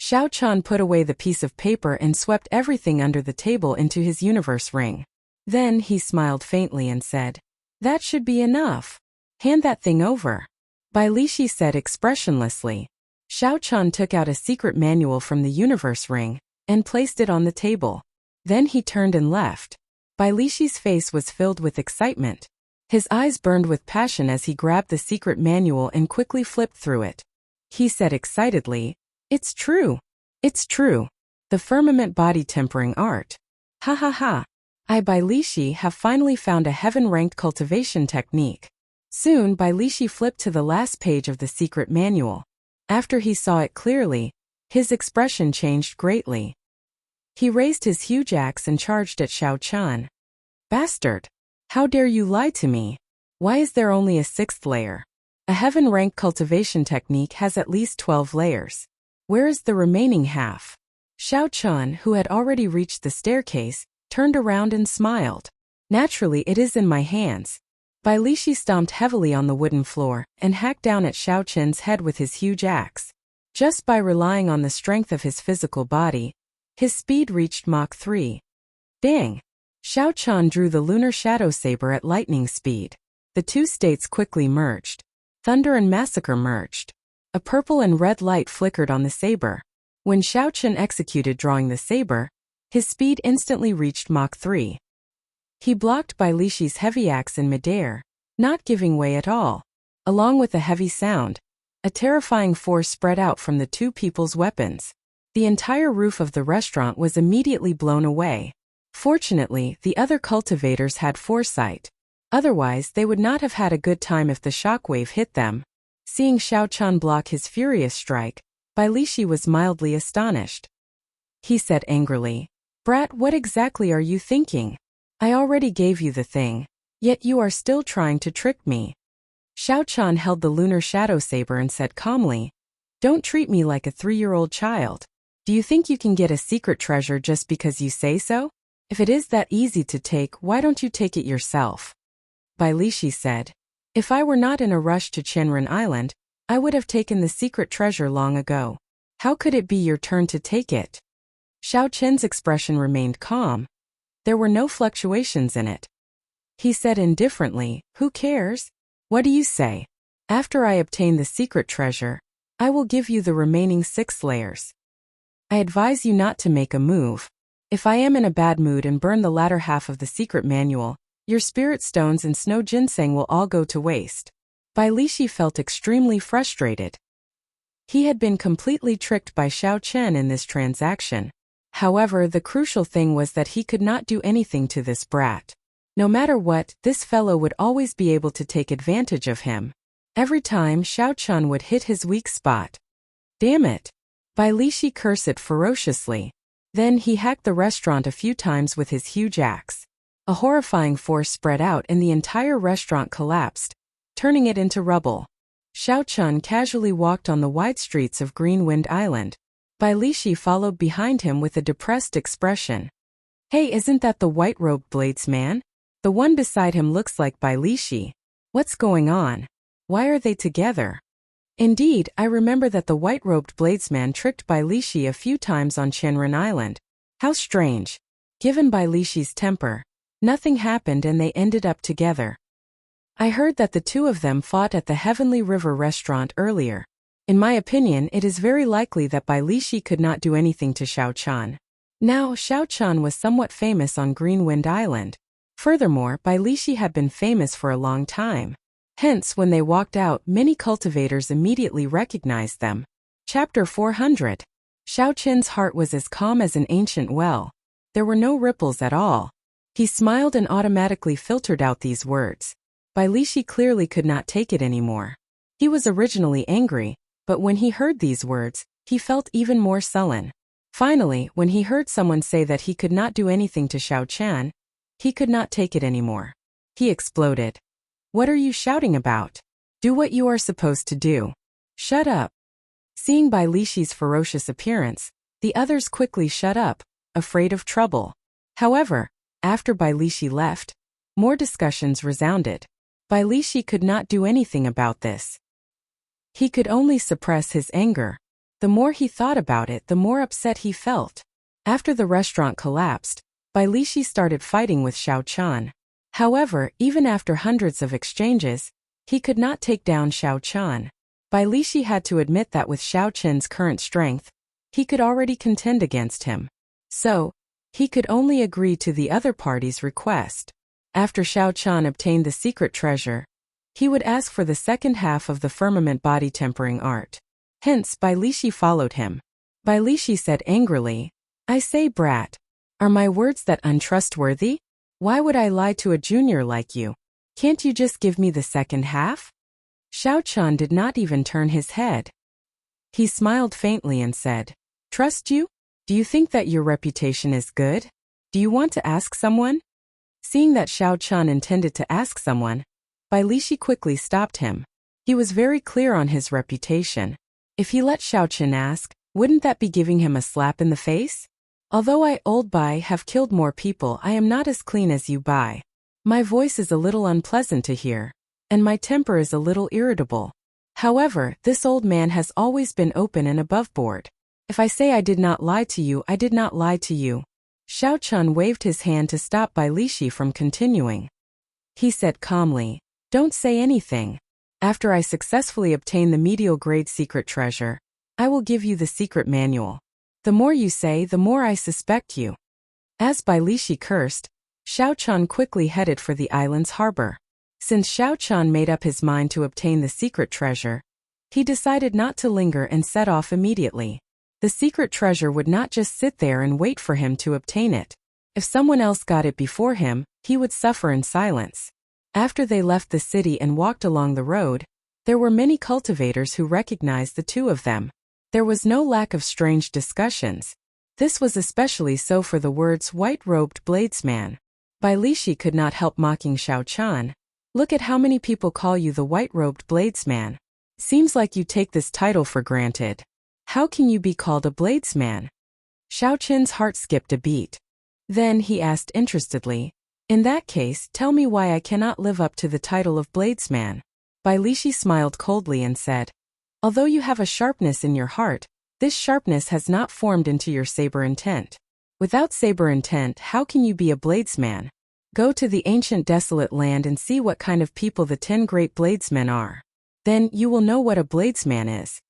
Xiao Chun put away the piece of paper and swept everything under the table into his universe ring. Then he smiled faintly and said, "That should be enough. Hand that thing over." Bai Lishi said expressionlessly. Xiao Chun took out a secret manual from the universe ring and placed it on the table. Then he turned and left. Bai Lishi's face was filled with excitement. His eyes burned with passion as he grabbed the secret manual and quickly flipped through it. He said excitedly, "It's true. It's true. The firmament body tempering art. Ha ha ha. I, Bai Lishi, have finally found a heaven-ranked cultivation technique." Soon, Bai Lishi flipped to the last page of the secret manual. After he saw it clearly, his expression changed greatly. He raised his huge axe and charged at Xiao Chun. "Bastard! How dare you lie to me? Why is there only a 6th layer? A heaven-ranked cultivation technique has at least 12 layers. Where is the remaining half?" Xiao Chun, who had already reached the staircase, turned around and smiled. "Naturally, it is in my hands." Bai Lishi stomped heavily on the wooden floor and hacked down at Xiao Chun's head with his huge axe. Just by relying on the strength of his physical body, his speed reached Mach 3. Bang! Xiao Chun drew the lunar shadow saber at lightning speed. The two states quickly merged. Thunder and massacre merged. A purple and red light flickered on the saber. When Xiao Chun executed drawing the saber, his speed instantly reached Mach 3. He blocked Bai Lishi's heavy axe in midair, not giving way at all. Along with a heavy sound, a terrifying force spread out from the two people's weapons. The entire roof of the restaurant was immediately blown away. Fortunately, the other cultivators had foresight. Otherwise, they would not have had a good time if the shockwave hit them. Seeing Xiao Chun block his furious strike, Bai Lishi was mildly astonished. He said angrily, "Brat, what exactly are you thinking? I already gave you the thing, yet you are still trying to trick me." Xiao Chun held the lunar shadow saber and said calmly, "Don't treat me like a 3-year-old child. Do you think you can get a secret treasure just because you say so? If it is that easy to take, why don't you take it yourself?" Bai Lishi said, "If I were not in a rush to Chenren Island, I would have taken the secret treasure long ago. How could it be your turn to take it?" Xiao Chen's expression remained calm. There were no fluctuations in it. He said indifferently, "Who cares? What do you say? After I obtain the secret treasure, I will give you the remaining 6 layers. I advise you not to make a move. If I am in a bad mood and burn the latter half of the secret manual, your spirit stones and snow ginseng will all go to waste." Bai Lishi felt extremely frustrated. He had been completely tricked by Xiao Chen in this transaction. However, the crucial thing was that he could not do anything to this brat. No matter what, this fellow would always be able to take advantage of him. Every time Xiao Chun would hit his weak spot. Damn it! Bai Lishi cursed ferociously. Then he hacked the restaurant a few times with his huge axe. A horrifying force spread out and the entire restaurant collapsed, turning it into rubble. Xiao Chun casually walked on the wide streets of Greenwind Island. Bai Lishi followed behind him with a depressed expression. "Hey, isn't that the white-robed bladesman? The one beside him looks like Bai Lishi. What's going on? Why are they together?" Indeed, I remember that the white-robed bladesman tricked Bai Lishi a few times on Chenren Island. How strange. Given Bai Lishi's temper, nothing happened and they ended up together. I heard that the two of them fought at the Heavenly River restaurant earlier. In my opinion, it is very likely that Bai Lishi could not do anything to Xiao Chun. Now, Xiao Chun was somewhat famous on Greenwind Island. Furthermore, Bai Lishi had been famous for a long time. Hence, when they walked out, many cultivators immediately recognized them. Chapter 400. Xiao Chen's heart was as calm as an ancient well. There were no ripples at all. He smiled and automatically filtered out these words. Bai Lishi clearly could not take it anymore. He was originally angry, but when he heard these words, he felt even more sullen. Finally, when he heard someone say that he could not do anything to Xiao Chan, he could not take it anymore. He exploded. What are you shouting about? Do what you are supposed to do. Shut up. Seeing Bai Lishi's ferocious appearance, the others quickly shut up, afraid of trouble. However, after Bai Lishi left, more discussions resounded. Bai Lishi could not do anything about this. He could only suppress his anger. The more he thought about it, the more upset he felt. After the restaurant collapsed, Bai Lishi started fighting with Xiao Chan. However, even after hundreds of exchanges, he could not take down Xiao Chan. Bai Lishi had to admit that with Xiao Chen's current strength, he could already contend against him. So, he could only agree to the other party's request. After Xiao Chan obtained the secret treasure, he would ask for the second half of the firmament body tempering art. Hence, Bai Lishi followed him. Bai Lishi said angrily, I say, brat, are my words that untrustworthy? Why would I lie to a junior like you? Can't you just give me the second half? Xiao Chan did not even turn his head. He smiled faintly and said, Trust you? Do you think that your reputation is good? Do you want to ask someone? Seeing that Xiao Chan intended to ask someone, Bai Lishi quickly stopped him. He was very clear on his reputation. If he let Xiao Chan ask, wouldn't that be giving him a slap in the face? Although I, old Bai, have killed more people, I am not as clean as you, Bai. My voice is a little unpleasant to hear, and my temper is a little irritable. However, this old man has always been open and aboveboard. If I say I did not lie to you, I did not lie to you. Xiao Chan waved his hand to stop Bai Lishi from continuing. He said calmly, Don't say anything. After I successfully obtain the medial grade secret treasure, I will give you the secret manual. The more you say, the more I suspect you. As Bai Lishi cursed, Xiao Chan quickly headed for the island's harbor. Since Xiao Chan made up his mind to obtain the secret treasure, he decided not to linger and set off immediately. The secret treasure would not just sit there and wait for him to obtain it. If someone else got it before him, he would suffer in silence. After they left the city and walked along the road, there were many cultivators who recognized the two of them. There was no lack of strange discussions. This was especially so for the words white-robed bladesman. Bai Lishi could not help mocking Xiao Chan. Look at how many people call you the white-robed bladesman. Seems like you take this title for granted. How can you be called a bladesman? Xiao Chen's heart skipped a beat. Then he asked interestedly, In that case, tell me why I cannot live up to the title of bladesman. Bai Lishi smiled coldly and said, Although you have a sharpness in your heart, this sharpness has not formed into your saber intent. Without saber intent, how can you be a bladesman? Go to the ancient desolate land and see what kind of people the 10 great bladesmen are. Then you will know what a bladesman is.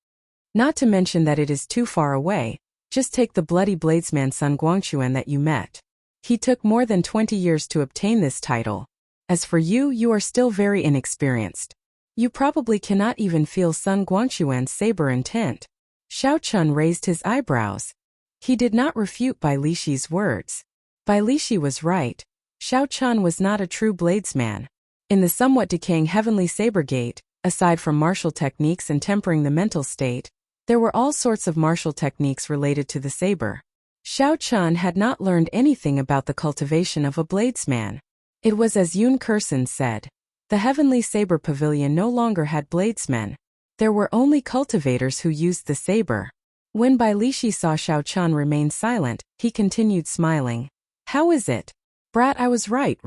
Not to mention that it is too far away. Just take the bloody bladesman Sun Guangquan that you met. He took more than 20 years to obtain this title. As for you, you are still very inexperienced. You probably cannot even feel Sun Guangquan's saber intent. Xiao Chan raised his eyebrows. He did not refute Bai Lishi's words. Bai Lishi was right. Xiao Chan was not a true bladesman. In the somewhat decaying heavenly saber gate, aside from martial techniques and tempering the mental state, there were all sorts of martial techniques related to the saber. Xiao Chan had not learned anything about the cultivation of a bladesman. It was as Yun Kursen said. The heavenly saber pavilion no longer had bladesmen. There were only cultivators who used the saber. When Bai Lishi saw Xiao Chan remain silent, he continued smiling. How is it? Brat, I was right?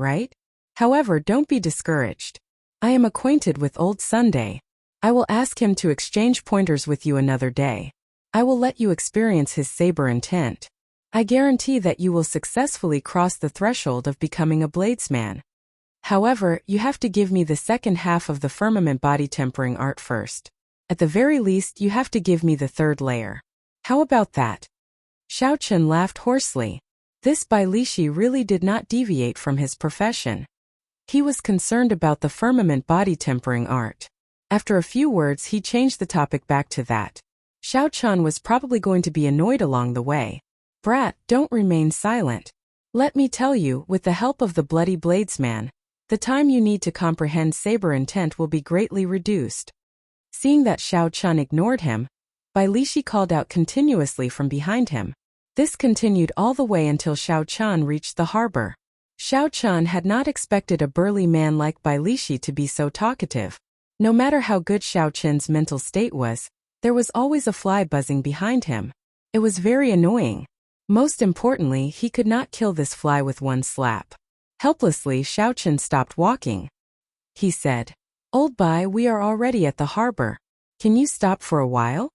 However, don't be discouraged. I am acquainted with old Sunday. I will ask him to exchange pointers with you another day. I will let you experience his saber intent. I guarantee that you will successfully cross the threshold of becoming a bladesman. However, you have to give me the second half of the firmament body tempering art first. At the very least, you have to give me the third layer. How about that? Xiao Chen laughed hoarsely. This Bai Lishi really did not deviate from his profession. He was concerned about the firmament body tempering art. After a few words, he changed the topic back to that. Xiao Chan was probably going to be annoyed along the way. Brat, don't remain silent. Let me tell you, with the help of the bloody bladesman, the time you need to comprehend saber intent will be greatly reduced. Seeing that Xiao Chun ignored him, Bai Lishi called out continuously from behind him. This continued all the way until Xiao Chun reached the harbor. Xiao Chun had not expected a burly man like Bai Lishi to be so talkative. No matter how good Xiao Chun's mental state was, there was always a fly buzzing behind him. It was very annoying. Most importantly, he could not kill this fly with one slap. Helplessly, Xiao Chun stopped walking. He said, "Old Bai, we are already at the harbor. Can you stop for a while?"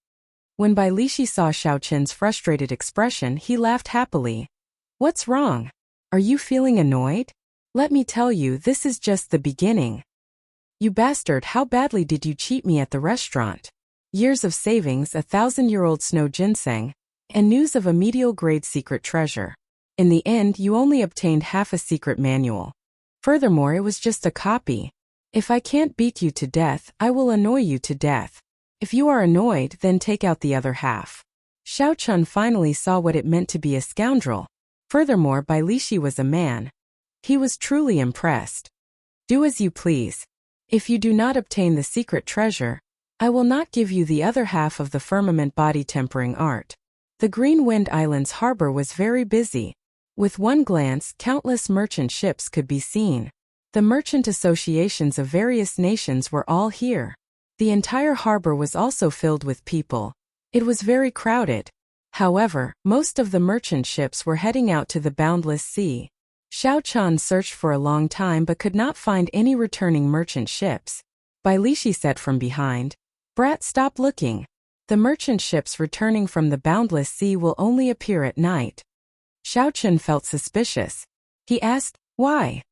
When Bai Lishi saw Xiao Chun's frustrated expression, he laughed happily. "What's wrong? Are you feeling annoyed? Let me tell you, this is just the beginning. You bastard, how badly did you cheat me at the restaurant? Years of savings, 1,000-year-old snow ginseng, and news of a medial-grade secret treasure. In the end, you only obtained half a secret manual. Furthermore, it was just a copy. If I can't beat you to death, I will annoy you to death. If you are annoyed, then take out the other half." Xiao Chun finally saw what it meant to be a scoundrel. Furthermore, Bai Lishi was a man. He was truly impressed. "Do as you please. If you do not obtain the secret treasure, I will not give you the other half of the firmament body tempering art." The Green Wind Island's harbor was very busy. With one glance, countless merchant ships could be seen. The merchant associations of various nations were all here. The entire harbor was also filled with people. It was very crowded. However, most of the merchant ships were heading out to the boundless sea. Xiao Chun searched for a long time but could not find any returning merchant ships. Bai Lishi said from behind, "Brat, stop looking. The merchant ships returning from the boundless sea will only appear at night." Xiao Chun felt suspicious. He asked, "Why?"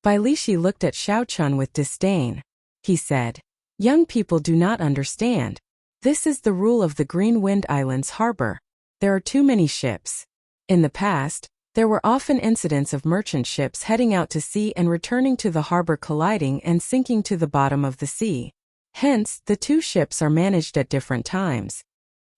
Bai Lishi looked at Xiao Chun with disdain. He said, "Young people do not understand. This is the rule of the Green Wind Island's harbor. There are too many ships. In the past, there were often incidents of merchant ships heading out to sea and returning to the harbor colliding and sinking to the bottom of the sea. Hence, the two ships are managed at different times."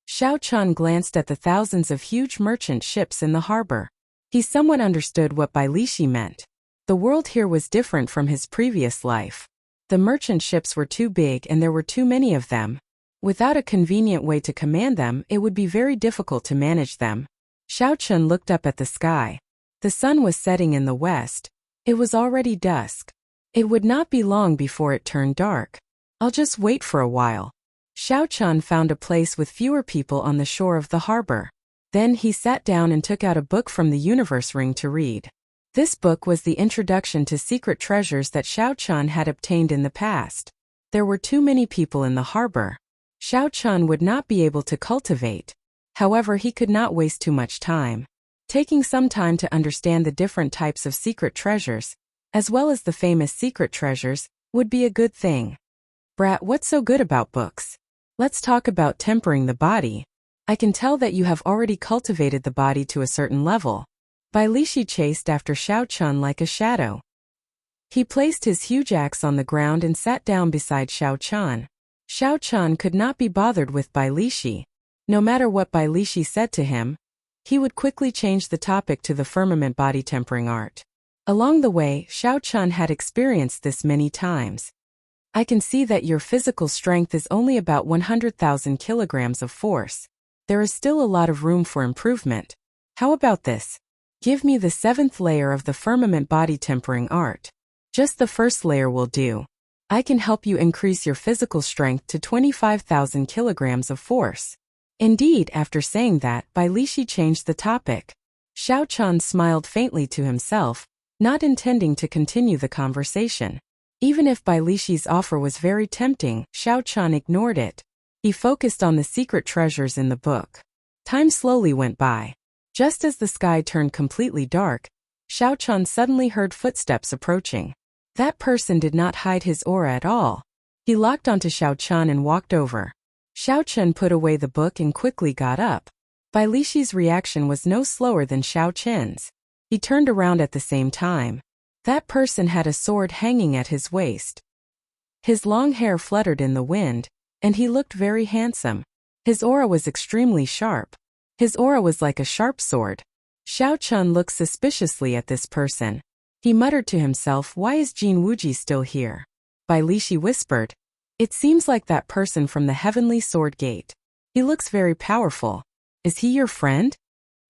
Xiao Chun glanced at the thousands of huge merchant ships in the harbor. He somewhat understood what Bai Lishi meant. The world here was different from his previous life. The merchant ships were too big and there were too many of them. Without a convenient way to command them, it would be very difficult to manage them. Xiao Chun looked up at the sky. The sun was setting in the west. It was already dusk. It would not be long before it turned dark. "I'll just wait for a while." Xiao Chun found a place with fewer people on the shore of the harbor. Then he sat down and took out a book from the universe ring to read. This book was the introduction to secret treasures that Xiao Chun had obtained in the past. There were too many people in the harbor. Xiao Chun would not be able to cultivate. However, he could not waste too much time. Taking some time to understand the different types of secret treasures, as well as the famous secret treasures, would be a good thing. "Brat, what's so good about books? Let's talk about tempering the body. I can tell that you have already cultivated the body to a certain level." Bai Lishi chased after Xiao Chun like a shadow. He placed his huge axe on the ground and sat down beside Xiao Chun. Xiao Chun could not be bothered with Bai Lishi. No matter what Bai Lishi said to him, he would quickly change the topic to the firmament body tempering art. Along the way, Xiao Chun had experienced this many times. "I can see that your physical strength is only about 100,000 kilograms of force. There is still a lot of room for improvement. How about this? Give me the 7th layer of the firmament body tempering art. Just the first layer will do. I can help you increase your physical strength to 25,000 kilograms of force." Indeed, after saying that, Bai Lishi changed the topic. Xiao Chun smiled faintly to himself, not intending to continue the conversation. Even if Bai Lishi's offer was very tempting, Xiao Chun ignored it. He focused on the secret treasures in the book. Time slowly went by. Just as the sky turned completely dark, Xiao Chun suddenly heard footsteps approaching. That person did not hide his aura at all. He locked onto Xiao Chun and walked over. Xiao Chun put away the book and quickly got up. Bai Lishi's reaction was no slower than Xiao Chun's. He turned around at the same time. That person had a sword hanging at his waist. His long hair fluttered in the wind, and he looked very handsome. His aura was extremely sharp. His aura was like a sharp sword. Xiao Chun looked suspiciously at this person. He muttered to himself, "Why is Jin Wuji still here?" Bai Lishi whispered, It seems like that person from the Heavenly Sword Gate. He looks very powerful. Is he your friend?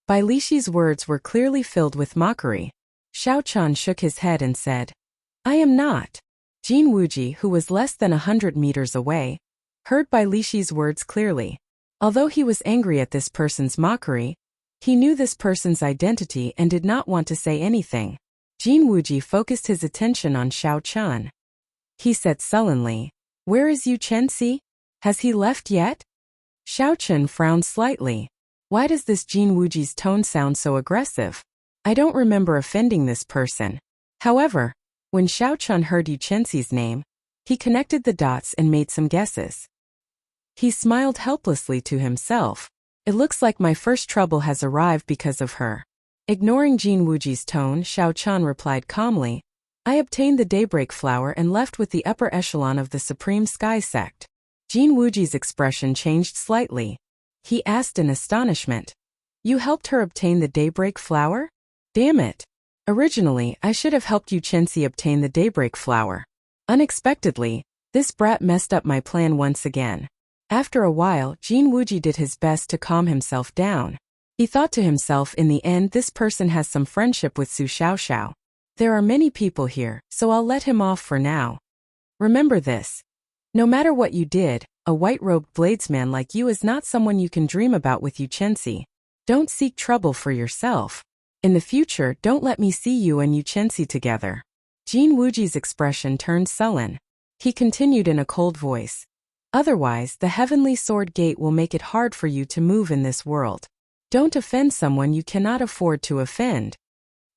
Bai Lishi's words were clearly filled with mockery. Xiao Chan shook his head and said, I am not. Jin Wuji, who was less than 100 meters away, heard Bai Lishi's words clearly. Although he was angry at this person's mockery, he knew this person's identity and did not want to say anything. Jin Wuji focused his attention on Xiao Chan. He said sullenly, Where is Yu Chenxi? Has he left yet? Xiao Chen frowned slightly. Why does this Jin Wuji's tone sound so aggressive? I don't remember offending this person. However, when Xiao Chen heard Yu Chenxi's name, he connected the dots and made some guesses. He smiled helplessly to himself. It looks like my first trouble has arrived because of her. Ignoring Jin Wuji's tone, Xiao Chan replied calmly, I obtained the Daybreak Flower and left with the upper echelon of the Supreme Sky Sect. Jin Wuji's expression changed slightly. He asked in astonishment, You helped her obtain the Daybreak Flower? Damn it. Originally, I should have helped Yu Chenxi obtain the Daybreak Flower. Unexpectedly, this brat messed up my plan once again. After a while, Jin Wuji did his best to calm himself down. He thought to himself, in the end this person has some friendship with Su Xiaoxiao. There are many people here, so I'll let him off for now. Remember this. No matter what you did, a white-robed bladesman like you is not someone you can dream about with Yu Chenxi. Don't seek trouble for yourself. In the future, don't let me see you and Yu Chenxi together. Jin Wuji's expression turned sullen. He continued in a cold voice. Otherwise, the Heavenly Sword Gate will make it hard for you to move in this world. Don't offend someone you cannot afford to offend.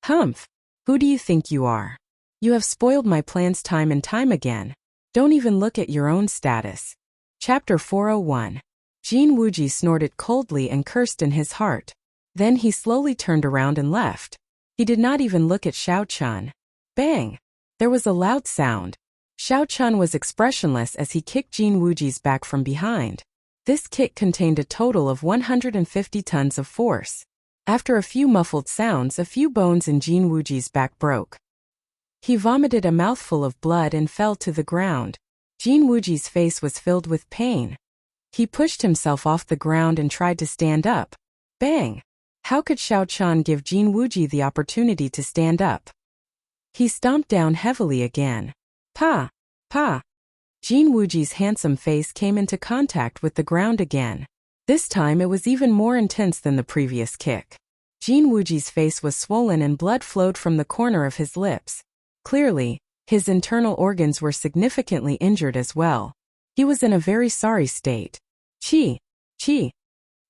Humph! Who do you think you are? You have spoiled my plans time and time again. Don't even look at your own status. Chapter 401. Jin Wuji snorted coldly and cursed in his heart. Then he slowly turned around and left. He did not even look at Xiao Chan. Bang! There was a loud sound. Xiao Chan was expressionless as he kicked Jin Wuji's back from behind. This kick contained a total of 150 tons of force. After a few muffled sounds, a few bones in Jin Wuji's back broke. He vomited a mouthful of blood and fell to the ground. Jin Wuji's face was filled with pain. He pushed himself off the ground and tried to stand up. Bang! How could Xiao Chan give Jin Wuji the opportunity to stand up? He stomped down heavily again. Pa! Pa! Jin Wuji's handsome face came into contact with the ground again. This time it was even more intense than the previous kick. Jin Wuji's face was swollen and blood flowed from the corner of his lips. Clearly, his internal organs were significantly injured as well. He was in a very sorry state. Chi! Chi!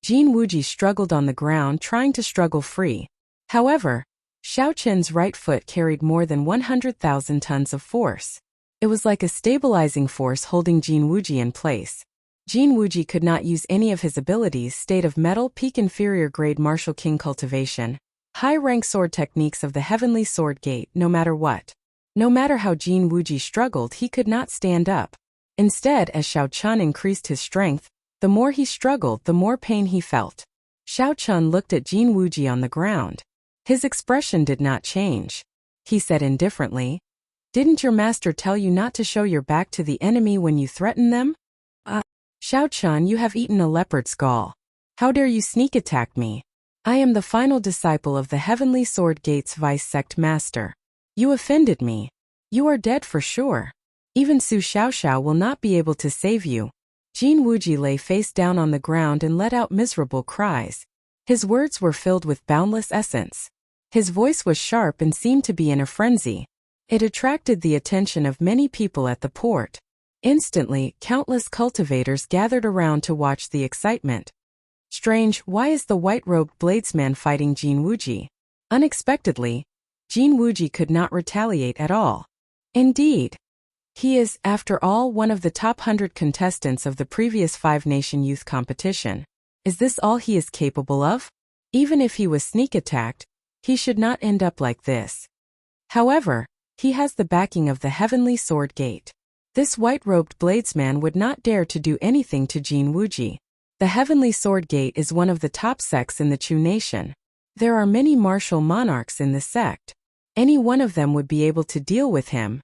Jin Wuji struggled on the ground trying to struggle free. However, Xiao Chen's right foot carried more than 100,000 tons of force. It was like a stabilizing force holding Jin Wuji in place. Jin Wuji could not use any of his abilities: State of Metal, Peak Inferior Grade Martial King Cultivation, high-rank sword techniques of the Heavenly Sword Gate, no matter what. No matter how Jin Wuji struggled, he could not stand up. Instead, as Xiao Chan increased his strength, the more he struggled, the more pain he felt. Xiao Chan looked at Jin Wuji on the ground. His expression did not change. He said indifferently, "Didn't your master tell you not to show your back to the enemy when you threaten them? Xiao Chan, you have eaten a leopard's gall. How dare you sneak attack me? I am the final disciple of the Heavenly Sword Gate's Vice Sect Master. You offended me. You are dead for sure. Even Su Xiaoxiao will not be able to save you." Jin Wuji lay face down on the ground and let out miserable cries. His words were filled with boundless essence. His voice was sharp and seemed to be in a frenzy. It attracted the attention of many people at the port. Instantly, countless cultivators gathered around to watch the excitement. Strange, why is the white-robed bladesman fighting Jin Wuji? Unexpectedly, Jin Wuji could not retaliate at all. Indeed, he is, after all, one of the top 100 contestants of the previous Five-Nation Youth Competition. Is this all he is capable of? Even if he was sneak attacked, he should not end up like this. However, he has the backing of the Heavenly Sword Gate. This white-robed bladesman would not dare to do anything to Jin Wuji. The Heavenly Sword Gate is one of the top sects in the Chu Nation. There are many martial monarchs in the sect. Any one of them would be able to deal with him.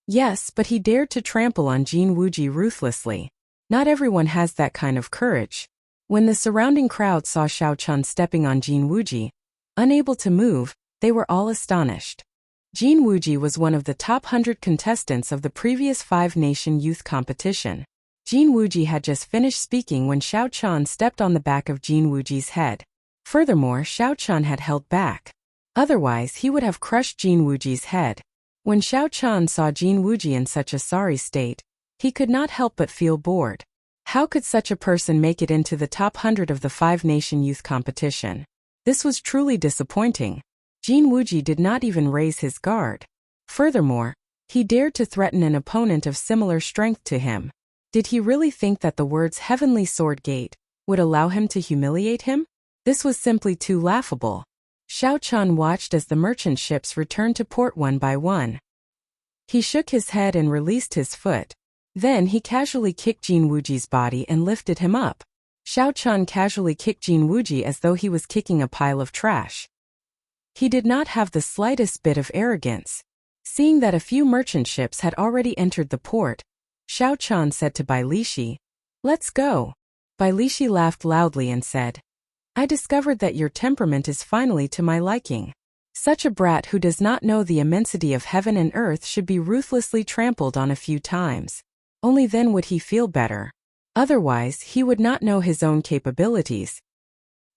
Yes, but he dared to trample on Jin Wuji ruthlessly. Not everyone has that kind of courage. When the surrounding crowd saw Xiao Chun stepping on Jin Wuji, unable to move, they were all astonished. Jin Wuji was one of the top 100 contestants of the previous five-nation youth competition. Jin Wuji had just finished speaking when Xiao Chun stepped on the back of Jin Wuji's head. Furthermore, Xiao Chun had held back. Otherwise, he would have crushed Jin Wuji's head. When Xiao Chun saw Jin Wuji in such a sorry state, he could not help but feel bored. How could such a person make it into the top 100 of the five-nation youth competition? This was truly disappointing. Jin Wuji did not even raise his guard. Furthermore, he dared to threaten an opponent of similar strength to him. Did he really think that the words Heavenly Sword Gate would allow him to humiliate him? This was simply too laughable. Xiao Chun watched as the merchant ships returned to port one by one. He shook his head and released his foot. Then he casually kicked Jin Wuji's body and lifted him up. Xiao Chun casually kicked Jin Wuji as though he was kicking a pile of trash. He did not have the slightest bit of arrogance. Seeing that a few merchant ships had already entered the port, Xiao Chun said to Bai Lishi, "Let's go." Bai Lishi laughed loudly and said, "I discovered that your temperament is finally to my liking. Such a brat who does not know the immensity of heaven and earth should be ruthlessly trampled on a few times. Only then would he feel better. Otherwise, he would not know his own capabilities.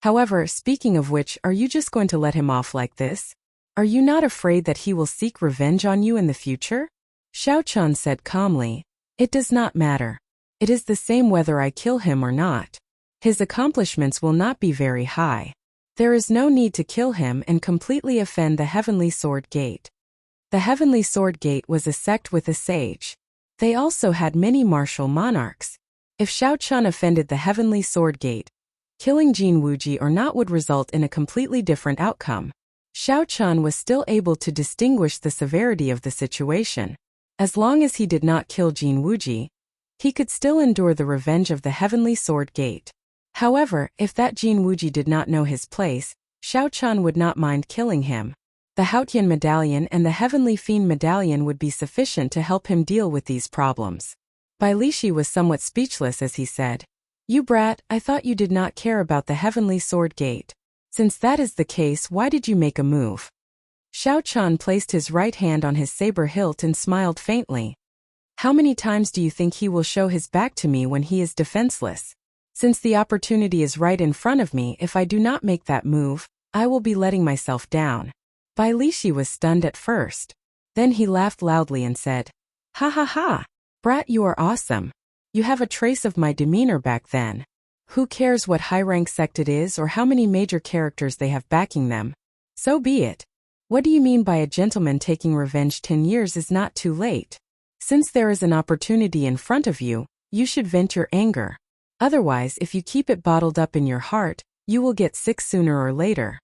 However, speaking of which, are you just going to let him off like this? Are you not afraid that he will seek revenge on you in the future?" Xiao Chun said calmly, "It does not matter. It is the same whether I kill him or not. His accomplishments will not be very high. There is no need to kill him and completely offend the Heavenly Sword Gate." The Heavenly Sword Gate was a sect with a sage. They also had many martial monarchs. If Xiao Chun offended the Heavenly Sword Gate, killing Jin Wuji or not would result in a completely different outcome. Xiao Chun was still able to distinguish the severity of the situation. As long as he did not kill Jin Wuji, he could still endure the revenge of the Heavenly Sword Gate. However, if that Jin Wuji did not know his place, Xiao Chun would not mind killing him. The Haotian Medallion and the Heavenly Fiend Medallion would be sufficient to help him deal with these problems. Bai Lishi was somewhat speechless as he said, "You brat, I thought you did not care about the Heavenly Sword Gate. Since that is the case, why did you make a move?" Xiao Chun placed his right hand on his saber hilt and smiled faintly. "How many times do you think he will show his back to me when he is defenseless? Since the opportunity is right in front of me, if I do not make that move, I will be letting myself down." Bai Lishi was stunned at first. Then he laughed loudly and said, "Ha ha ha! Brat, you are awesome. You have a trace of my demeanor back then. Who cares what high-rank sect it is or how many major characters they have backing them? So be it. What do you mean by a gentleman taking revenge 10 years is not too late? Since there is an opportunity in front of you, you should vent your anger. Otherwise, if you keep it bottled up in your heart, you will get sick sooner or later."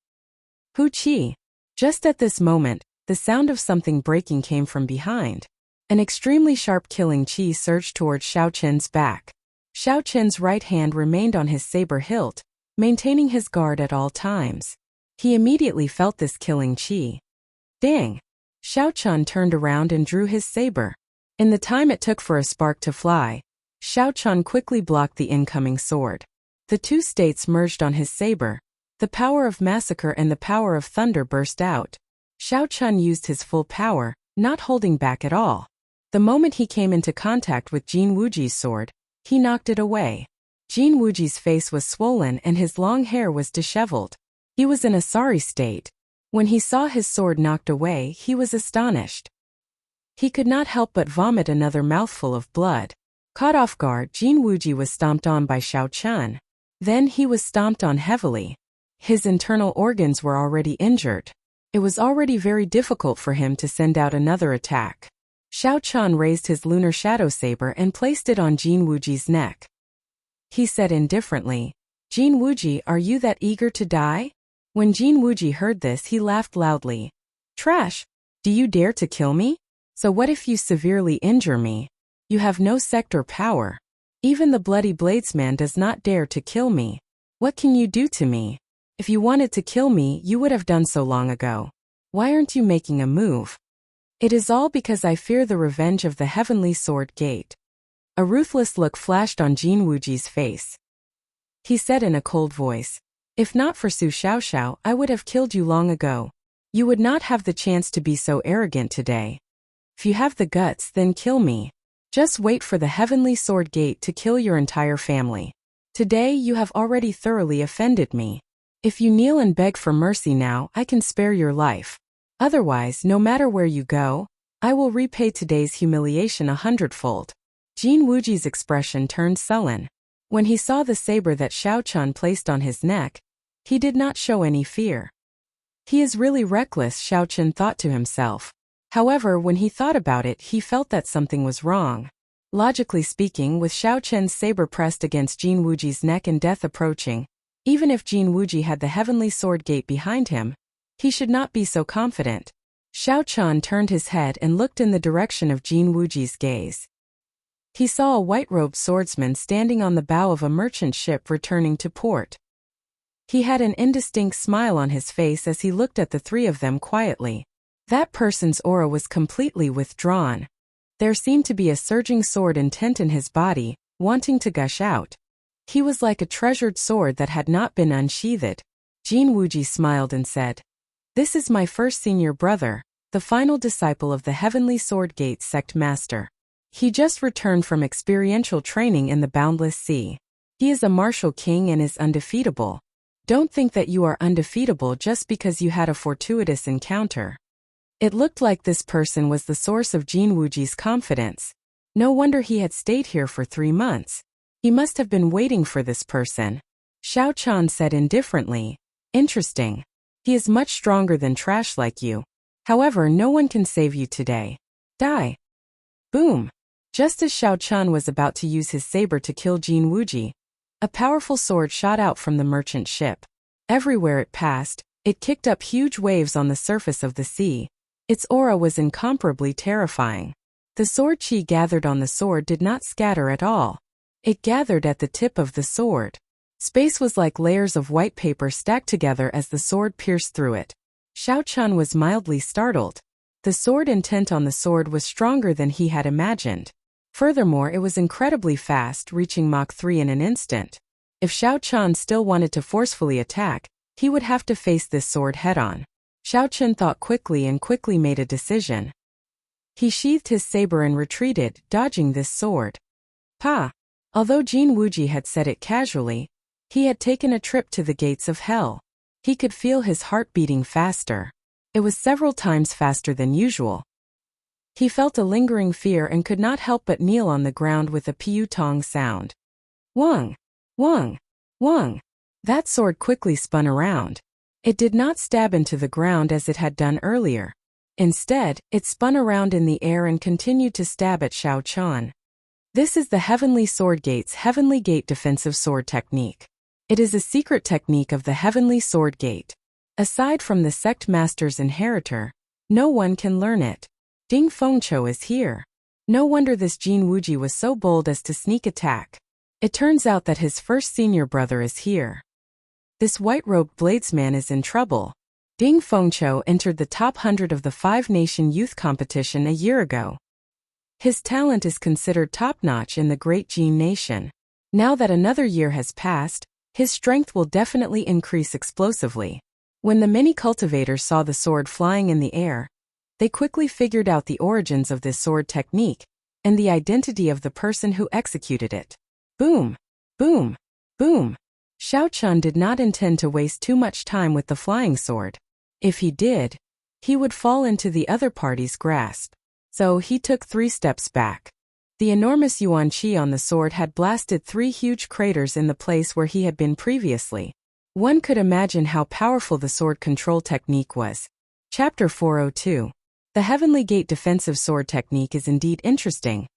Hu Qi. Just at this moment, the sound of something breaking came from behind. An extremely sharp killing chi surged towards Xiao Chen's back. Xiao Chen's right hand remained on his saber hilt, maintaining his guard at all times. He immediately felt this killing chi. Dang! Xiao Chun turned around and drew his saber. In the time it took for a spark to fly, Xiao Chun quickly blocked the incoming sword. The two states merged on his saber. The power of massacre and the power of thunder burst out. Xiao Chun used his full power, not holding back at all. The moment he came into contact with Jin Wuji's sword, he knocked it away. Jin Wuji's face was swollen and his long hair was disheveled. He was in a sorry state. When he saw his sword knocked away, he was astonished. He could not help but vomit another mouthful of blood. Caught off guard, Jin Wuji was stomped on by Xiao Chun. Then he was stomped on heavily. His internal organs were already injured. It was already very difficult for him to send out another attack. Xiao Chun raised his lunar shadow saber and placed it on Jin Wuji's neck. He said indifferently, "Jin Wuji, are you that eager to die?" When Jin Wuji heard this, he laughed loudly. "Trash! Do you dare to kill me? So what if you severely injure me? You have no sect or power. Even the bloody bladesman does not dare to kill me. What can you do to me? If you wanted to kill me, you would have done so long ago. Why aren't you making a move?" It is all because I fear the revenge of the Heavenly Sword Gate. A ruthless look flashed on Jin Wuji's face. He said in a cold voice, "If not for Su Xiaoxiao, I would have killed you long ago. You would not have the chance to be so arrogant today. If you have the guts, then kill me. Just wait for the Heavenly Sword Gate to kill your entire family. Today you have already thoroughly offended me. If you kneel and beg for mercy now, I can spare your life. Otherwise, no matter where you go, I will repay today's humiliation 100-fold. Jin Wuji's expression turned sullen. When he saw the saber that Xiao Chun placed on his neck, he did not show any fear. He is really reckless, Xiao Chun thought to himself. However, when he thought about it, he felt that something was wrong. Logically speaking, with Xiao Chun's saber pressed against Jin Wuji's neck and death approaching, even if Jin Wuji had the Heavenly Sword Gate behind him, he should not be so confident. Xiao Chun turned his head and looked in the direction of Jin Wuji's gaze. He saw a white-robed swordsman standing on the bow of a merchant ship returning to port. He had an indistinct smile on his face as he looked at the three of them quietly. That person's aura was completely withdrawn. There seemed to be a surging sword intent in his body, wanting to gush out. He was like a treasured sword that had not been unsheathed. Jin Wuji smiled and said, "This is my first senior brother, the final disciple of the Heavenly Sword Gate sect master. He just returned from experiential training in the Boundless Sea. He is a martial king and is undefeatable. Don't think that you are undefeatable just because you had a fortuitous encounter." It looked like this person was the source of Jin Wuji's confidence. No wonder he had stayed here for 3 months. He must have been waiting for this person. Xiao Chun said indifferently, "Interesting. He is much stronger than trash like you. However, no one can save you today. Die." Boom. Just as Xiao Chun was about to use his saber to kill Jin Wuji, a powerful sword shot out from the merchant ship. Everywhere it passed, it kicked up huge waves on the surface of the sea. Its aura was incomparably terrifying. The sword chi gathered on the sword did not scatter at all. It gathered at the tip of the sword. Space was like layers of white paper stacked together as the sword pierced through it. Xiao Chun was mildly startled. The sword intent on the sword was stronger than he had imagined. Furthermore, it was incredibly fast, reaching Mach 3 in an instant. If Xiao Chun still wanted to forcefully attack, he would have to face this sword head-on. Xiao Chun thought quickly and quickly made a decision. He sheathed his saber and retreated, dodging this sword. Pa! Although Jin Wuji had said it casually, he had taken a trip to the gates of hell. He could feel his heart beating faster. It was several times faster than usual. He felt a lingering fear and could not help but kneel on the ground with a piu-tong sound. Wang! Wang! Wang! That sword quickly spun around. It did not stab into the ground as it had done earlier. Instead, it spun around in the air and continued to stab at Xiao Chun. This is the Heavenly Sword Gate's Heavenly Gate defensive sword technique. It is a secret technique of the Heavenly Sword Gate. Aside from the sect master's inheritor, no one can learn it. Ding Fengqiu is here. No wonder this Jin Wuji was so bold as to sneak attack. It turns out that his first senior brother is here. This white-robed bladesman is in trouble. Ding Fengqiu entered the top 100 of the 5-nation youth competition a year ago. His talent is considered top-notch in the Great Jin Nation. Now that another year has passed, his strength will definitely increase explosively. When the many cultivators saw the sword flying in the air, they quickly figured out the origins of this sword technique and the identity of the person who executed it. Boom! Boom! Boom! Xiao Chun did not intend to waste too much time with the flying sword. If he did, he would fall into the other party's grasp. So he took 3 steps back. The enormous yuan qi on the sword had blasted 3 huge craters in the place where he had been previously. One could imagine how powerful the sword control technique was. Chapter 402. The Heavenly Gate defensive sword technique is indeed interesting.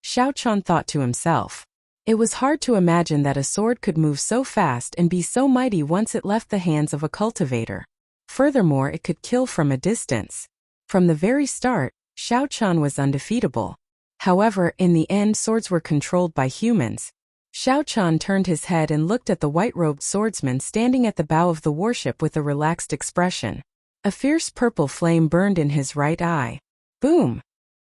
Xiao Chun thought to himself. It was hard to imagine that a sword could move so fast and be so mighty once it left the hands of a cultivator. Furthermore, it could kill from a distance. From the very start, Xiao Chun was undefeatable. However, in the end, swords were controlled by humans. Xiao Chun turned his head and looked at the white-robed swordsman standing at the bow of the warship with a relaxed expression. A fierce purple flame burned in his right eye. Boom!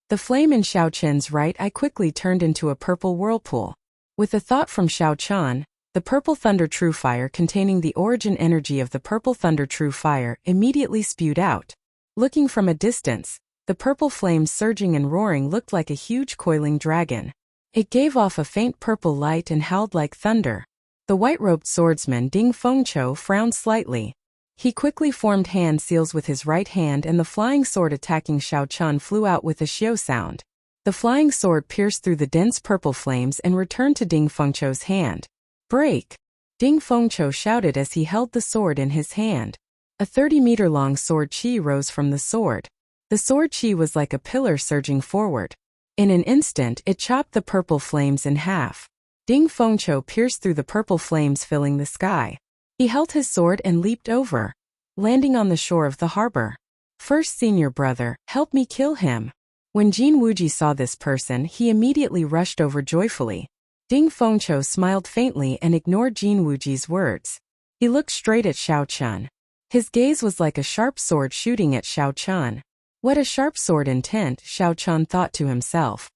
The flame in Xiao Chen's right eye quickly turned into a purple whirlpool. With a thought from Xiao Chen, the purple thunder true fire containing the origin energy of the purple thunder true fire immediately spewed out. Looking from a distance, the purple flames surging and roaring looked like a huge coiling dragon. It gave off a faint purple light and howled like thunder. The white-robed swordsman Ding Fengqiu frowned slightly. He quickly formed hand seals with his right hand and the flying sword attacking Xiao Chen flew out with a xiao sound. The flying sword pierced through the dense purple flames and returned to Ding Fengqiu's hand. Break! Ding Fengqiu shouted as he held the sword in his hand. A 30-meter-long sword chi rose from the sword. The sword chi was like a pillar surging forward. In an instant it chopped the purple flames in half. Ding Fengqiu pierced through the purple flames filling the sky. He held his sword and leaped over, landing on the shore of the harbor. First senior brother, help me kill him. When Jin Wuji saw this person, he immediately rushed over joyfully. Ding Fengqiu smiled faintly and ignored Jin Wuji's words. He looked straight at Xiao Chen. His gaze was like a sharp sword shooting at Xiao Chen. What a sharp sword intent, Xiao Chen thought to himself.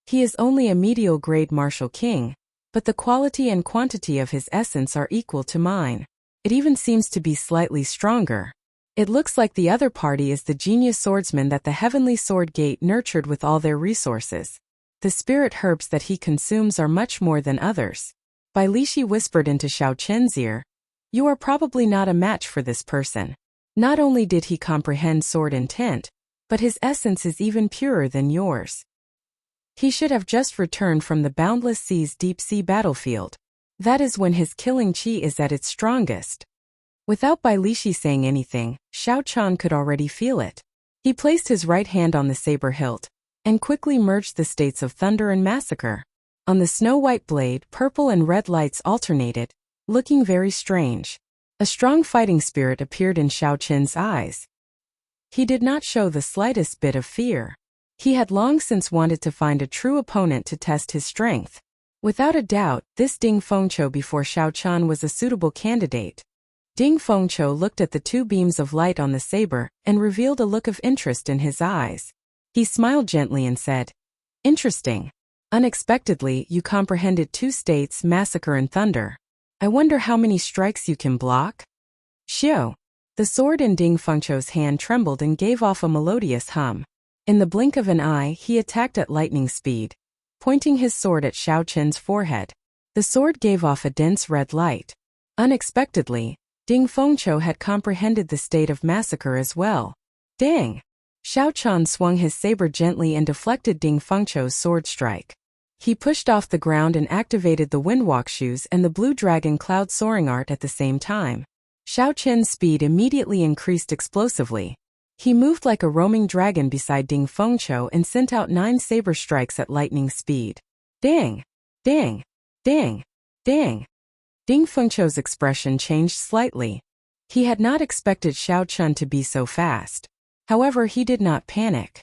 He is only a medial grade martial king, but the quality and quantity of his essence are equal to mine. It even seems to be slightly stronger. It looks like the other party is the genius swordsman that the heavenly sword gate nurtured with all their resources. The spirit herbs that he consumes are much more than others. Bai Lishi whispered into Xiao Chen's ear, "You are probably not a match for this person." Not only did he comprehend sword intent, but his essence is even purer than yours. He should have just returned from the boundless sea's deep-sea battlefield. That is when his killing chi is at its strongest. Without Bai Lishi saying anything, Xiao Chen could already feel it. He placed his right hand on the saber hilt, and quickly merged the states of thunder and massacre. On the snow-white blade, purple and red lights alternated, looking very strange. A strong fighting spirit appeared in Xiao Chen's eyes. He did not show the slightest bit of fear. He had long since wanted to find a true opponent to test his strength. Without a doubt, this Ding Fengqiu before Xiao Chen was a suitable candidate. Ding Fengqiu looked at the two beams of light on the saber and revealed a look of interest in his eyes. He smiled gently and said, "Interesting. Unexpectedly, you comprehended two states, massacre and thunder. I wonder how many strikes you can block?" Xiao. The sword in Ding Fengqiu's hand trembled and gave off a melodious hum. In the blink of an eye, he attacked at lightning speed, pointing his sword at Xiao Chen's forehead. The sword gave off a dense red light. Unexpectedly, Ding Fengqiu had comprehended the state of massacre as well. Dang! Xiao Chen swung his saber gently and deflected Ding Fengqiu's sword strike. He pushed off the ground and activated the windwalk shoes and the blue dragon cloud soaring art at the same time. Xiao Chen's speed immediately increased explosively. He moved like a roaming dragon beside Ding Fengqiu and sent out 9 saber strikes at lightning speed. Dang! Dang! Dang! Dang! Ding Fengqiu's expression changed slightly. He had not expected Xiao Chen to be so fast. However, he did not panic.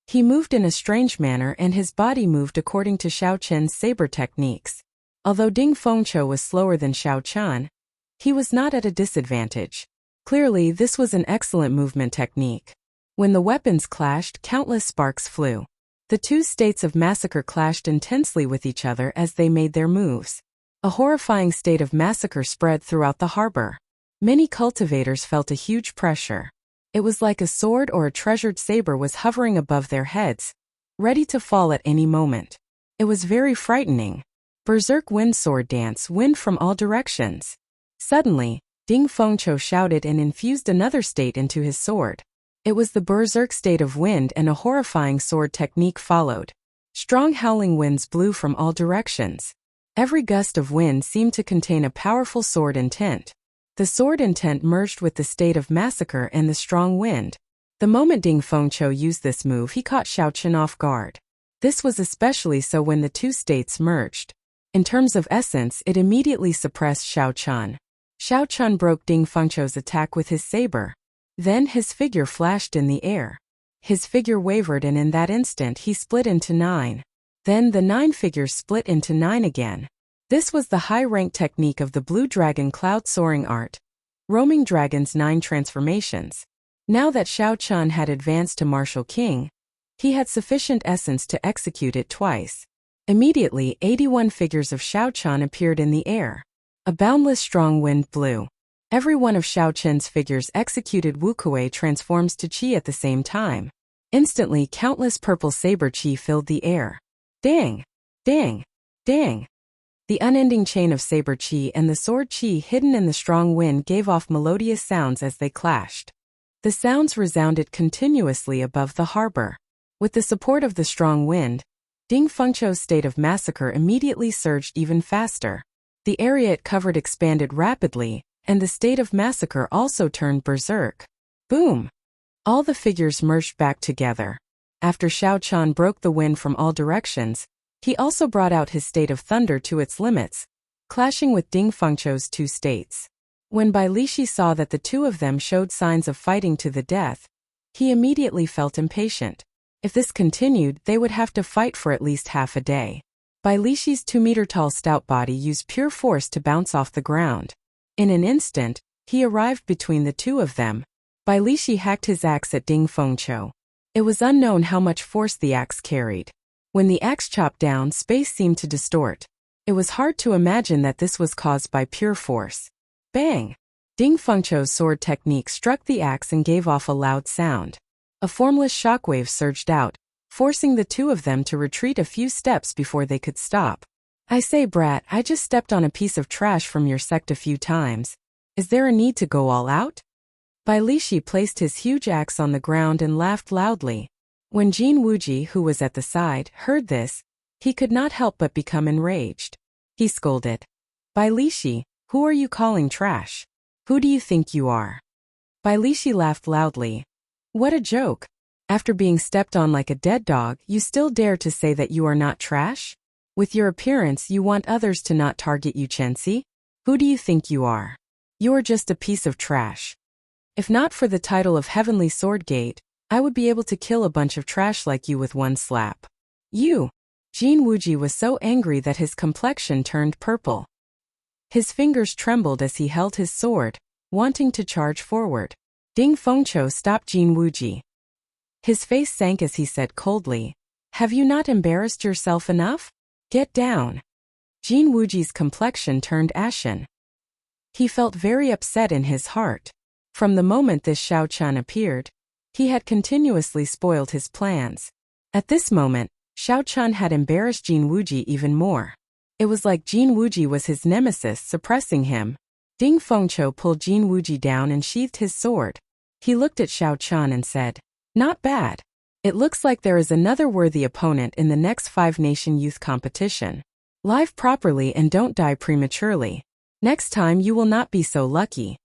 He moved in a strange manner and his body moved according to Xiao Chen's saber techniques. Although Ding Fengqiu was slower than Xiao Chen, he was not at a disadvantage. Clearly, this was an excellent movement technique. When the weapons clashed, countless sparks flew. The two states of massacre clashed intensely with each other as they made their moves. A horrifying state of massacre spread throughout the harbor. Many cultivators felt a huge pressure. It was like a sword or a treasured saber was hovering above their heads, ready to fall at any moment. It was very frightening. Berserk wind sword dance, wind from all directions. Suddenly, Ding Fengqiu shouted and infused another state into his sword. It was the berserk state of wind and a horrifying sword technique followed. Strong howling winds blew from all directions. Every gust of wind seemed to contain a powerful sword intent. The sword intent merged with the state of massacre and the strong wind. The moment Ding Fengqiu used this move, he caught Xiao Chen off guard. This was especially so when the two states merged. In terms of essence, it immediately suppressed Xiao Chen. Xiao Chen broke Ding Fengqiu's attack with his saber. Then his figure flashed in the air. His figure wavered and in that instant he split into 9. Then the 9 figures split into 9 again. This was the high-rank technique of the Blue Dragon Cloud Soaring Art. Roaming Dragon's 9 transformations. Now that Xiao Chun had advanced to martial king, he had sufficient essence to execute it twice. Immediately, 81 figures of Xiao Chun appeared in the air. A boundless strong wind blew. Every one of Xiao Chun's figures executed wukuei transforms to qi at the same time. Instantly, countless purple saber qi filled the air. Dang! Dang! Dang! The unending chain of saber qi and the sword qi hidden in the strong wind gave off melodious sounds as they clashed. The sounds resounded continuously above the harbor. With the support of the strong wind, Ding Fengqiu's state of massacre immediately surged even faster. The area it covered expanded rapidly, and the state of massacre also turned berserk. Boom! All the figures merged back together. After Xiao Chun broke the wind from all directions, he also brought out his state of thunder to its limits, clashing with Ding Fengqiu's two states. When Bai Lishi saw that the two of them showed signs of fighting to the death, he immediately felt impatient. If this continued, they would have to fight for at least half a day. Bai Lishi's 2-meter-tall stout body used pure force to bounce off the ground. In an instant, he arrived between the two of them. Bai Lishi hacked his axe at Ding Fengqiu. It was unknown how much force the axe carried. When the axe chopped down, space seemed to distort. It was hard to imagine that this was caused by pure force. Bang! Ding Fengqiu's sword technique struck the axe and gave off a loud sound. A formless shockwave surged out, forcing the two of them to retreat a few steps before they could stop. I say, brat, I just stepped on a piece of trash from your sect a few times. Is there a need to go all out? Bai Lishi placed his huge axe on the ground and laughed loudly. When Jin Wuji, who was at the side, heard this, he could not help but become enraged. He scolded. Bai Lishi, who are you calling trash? Who do you think you are? Bai Lishi laughed loudly. What a joke! After being stepped on like a dead dog, you still dare to say that you are not trash? With your appearance, you want others to not target you, Chensi? Who do you think you are? You are just a piece of trash. If not for the title of Heavenly Sword Gate, I would be able to kill a bunch of trash like you with one slap. You! Jin Wuji was so angry that his complexion turned purple. His fingers trembled as he held his sword, wanting to charge forward. Ding Fengqiu stopped Jin Wuji. His face sank as he said coldly, "Have you not embarrassed yourself enough? Get down." Jin Wuji's complexion turned ashen. He felt very upset in his heart. From the moment this Xiao Chun appeared, he had continuously spoiled his plans. At this moment, Xiao Chun had embarrassed Jin Wuji even more. It was like Jin Wuji was his nemesis, suppressing him. Ding Fengqiu pulled Jin Wuji down and sheathed his sword. He looked at Xiao Chun and said, "Not bad. It looks like there is another worthy opponent in the next 5-nation youth competition. Live properly and don't die prematurely. Next time you will not be so lucky."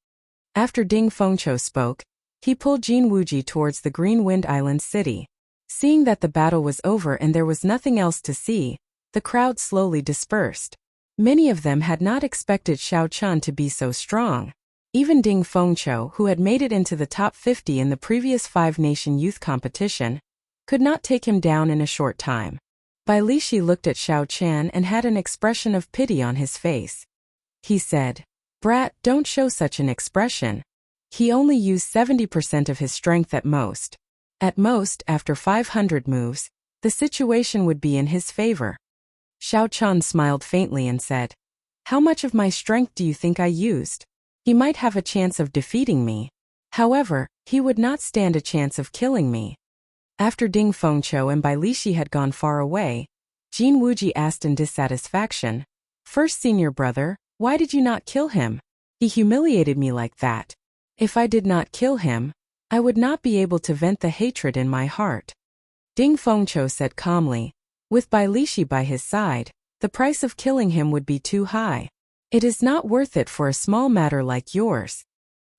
After Ding Fengqiu spoke, he pulled Jin Wuji towards the Green Wind Island city. Seeing that the battle was over and there was nothing else to see, the crowd slowly dispersed. Many of them had not expected Xiao Chun to be so strong. Even Ding Fengqiu, who had made it into the top 50 in the previous 5-nation youth competition, could not take him down in a short time. Bai Lishi looked at Xiao Chun and had an expression of pity on his face. He said, "Brat, don't show such an expression. He only used 70% of his strength at most. At most, after 500 moves, the situation would be in his favor." Xiao Chun smiled faintly and said, "How much of my strength do you think I used? He might have a chance of defeating me. However, he would not stand a chance of killing me." After Ding Fengqiu and Bai Lishi had gone far away, Jin Wuji asked in dissatisfaction, "First senior brother, why did you not kill him? He humiliated me like that. If I did not kill him, I would not be able to vent the hatred in my heart." Ding Fengqiu said calmly, "With Bai Lishi by his side, the price of killing him would be too high. It is not worth it for a small matter like yours."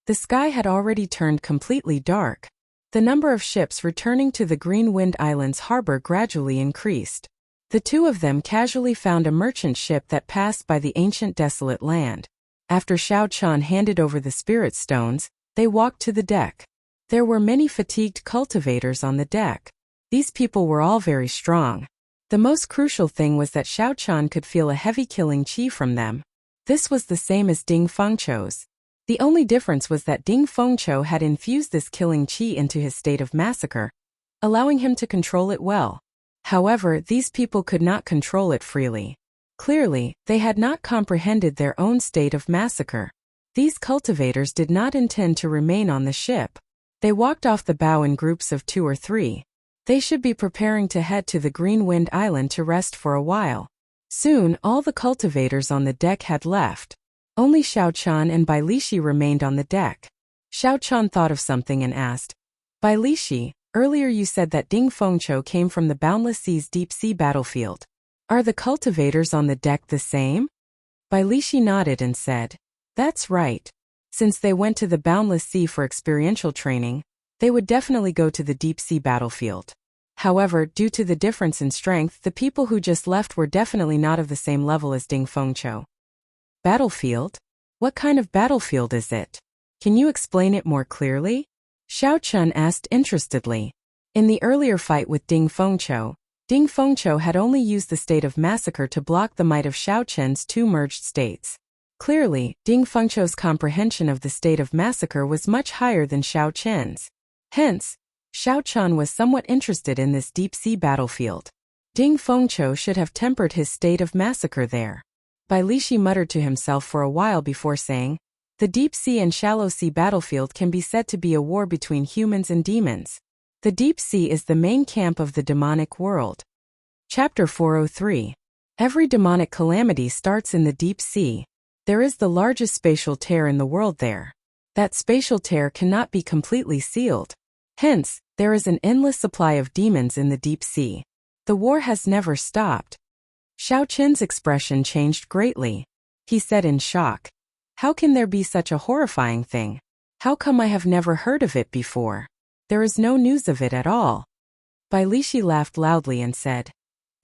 The sky had already turned completely dark. The number of ships returning to the Green Wind Islands harbor gradually increased. The two of them casually found a merchant ship that passed by the ancient desolate land. After Xiao Chun handed over the spirit stones, they walked to the deck. There were many fatigued cultivators on the deck. These people were all very strong. The most crucial thing was that Xiao Chun could feel a heavy killing qi from them. This was the same as Ding Fengqiu's. The only difference was that Ding Fengqiu had infused this killing qi into his state of massacre, allowing him to control it well. However, these people could not control it freely. Clearly, they had not comprehended their own state of massacre. These cultivators did not intend to remain on the ship. They walked off the bow in groups of 2 or 3. They should be preparing to head to the Green Wind Island to rest for a while. Soon, all the cultivators on the deck had left. Only Xiao Qian and Bai Lishi remained on the deck. Xiao Qian thought of something and asked, Bai Lishi, earlier you said that Ding Fengqiu came from the Boundless Sea's deep-sea battlefield. Are the cultivators on the deck the same? Bai Lishi nodded and said, That's right. Since they went to the Boundless Sea for experiential training, they would definitely go to the deep-sea battlefield. However, due to the difference in strength, the people who just left were definitely not of the same level as Ding Fengqiu. Battlefield? What kind of battlefield is it? Can you explain it more clearly? Xiao Qian asked interestedly. In the earlier fight with Ding Fengqiu had only used the state of massacre to block the might of Xiao Qian's 2 merged states. Clearly, Ding Fengqiu's comprehension of the state of massacre was much higher than Xiao Qian's. Hence, Xiao Qian was somewhat interested in this deep-sea battlefield. Ding Fengqiu should have tempered his state of massacre there. Bai Lishi muttered to himself for a while before saying, The deep-sea and shallow-sea battlefield can be said to be a war between humans and demons. The deep sea is the main camp of the demonic world. Chapter 403. Every demonic calamity starts in the deep sea. There is the largest spatial tear in the world there. That spatial tear cannot be completely sealed. Hence, there is an endless supply of demons in the deep sea. The war has never stopped. Xiao Qian's expression changed greatly. He said in shock, How can there be such a horrifying thing? How come I have never heard of it before? There is no news of it at all. Bai Lishi laughed loudly and said,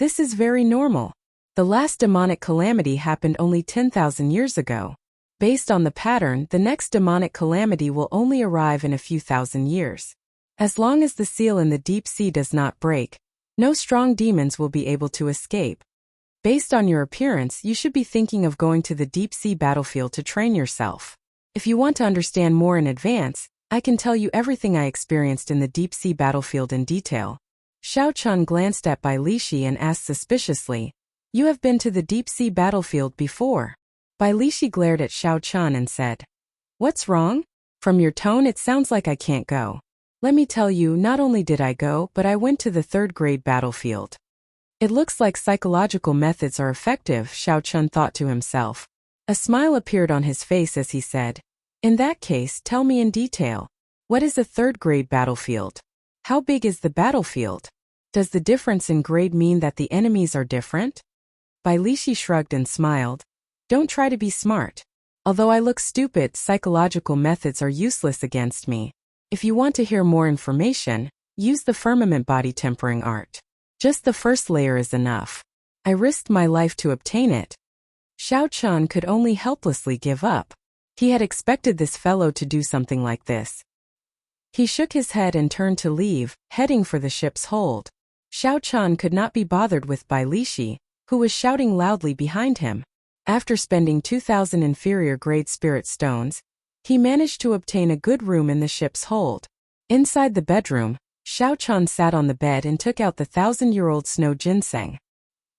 This is very normal. The last demonic calamity happened only 10,000 years ago. Based on the pattern, the next demonic calamity will only arrive in a few thousand years. As long as the seal in the deep sea does not break, no strong demons will be able to escape. Based on your appearance, you should be thinking of going to the deep-sea battlefield to train yourself. If you want to understand more in advance, I can tell you everything I experienced in the deep-sea battlefield in detail. Xiao Qian glanced at Bai Lishi and asked suspiciously, You have been to the deep-sea battlefield before? Bai Lishi glared at Xiao Qian and said, What's wrong? From your tone it sounds like I can't go. Let me tell you, not only did I go, but I went to the 3rd-grade battlefield. It looks like psychological methods are effective, Xiao Qian thought to himself. A smile appeared on his face as he said, In that case, tell me in detail. What is a 3rd-grade battlefield? How big is the battlefield? Does the difference in grade mean that the enemies are different? Bai Lishi shrugged and smiled. Don't try to be smart. Although I look stupid, psychological methods are useless against me. If you want to hear more information, use the firmament body tempering art. Just the first layer is enough. I risked my life to obtain it. Xiao Qian could only helplessly give up. He had expected this fellow to do something like this. He shook his head and turned to leave, heading for the ship's hold. Xiao Qian could not be bothered with Bai Lishi, who was shouting loudly behind him. After spending 2,000 inferior-grade spirit stones, he managed to obtain a good room in the ship's hold. Inside the bedroom, Xiao Qian sat on the bed and took out the 1,000-year-old snow ginseng.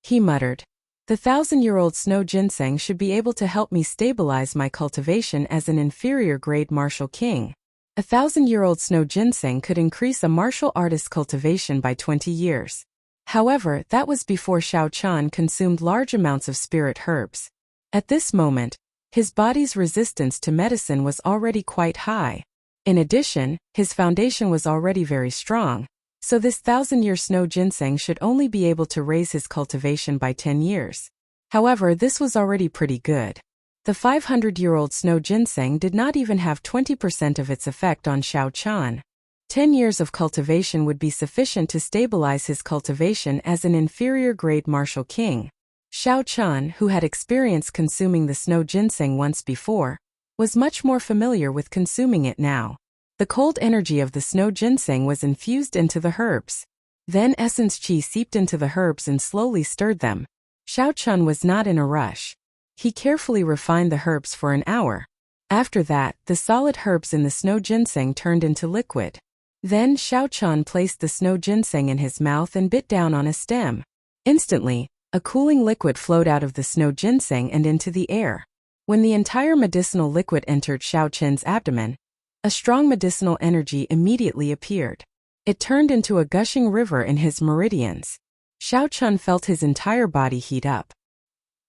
He muttered, The 1,000-year-old snow ginseng should be able to help me stabilize my cultivation as an inferior-grade martial king. A 1,000-year-old snow ginseng could increase a martial artist's cultivation by 20 years. However, that was before Xiao Qian consumed large amounts of spirit herbs. At this moment, his body's resistance to medicine was already quite high. In addition, his foundation was already very strong, so this 1,000-year snow ginseng should only be able to raise his cultivation by 10 years. However, this was already pretty good. The 500-year-old snow ginseng did not even have 20% of its effect on Xiao Qian. 10 years of cultivation would be sufficient to stabilize his cultivation as an inferior-grade martial king. Xiao Qian, who had experienced consuming the snow ginseng once before, was much more familiar with consuming it now. The cold energy of the snow ginseng was infused into the herbs. Then essence qi seeped into the herbs and slowly stirred them. Xiao Qian was not in a rush. He carefully refined the herbs for an hour. After that, the solid herbs in the snow ginseng turned into liquid. Then Xiao Chun placed the snow ginseng in his mouth and bit down on a stem. Instantly, a cooling liquid flowed out of the snow ginseng and into the air. When the entire medicinal liquid entered Xiao Chun's abdomen, a strong medicinal energy immediately appeared. It turned into a gushing river in his meridians. Xiao Chun felt his entire body heat up.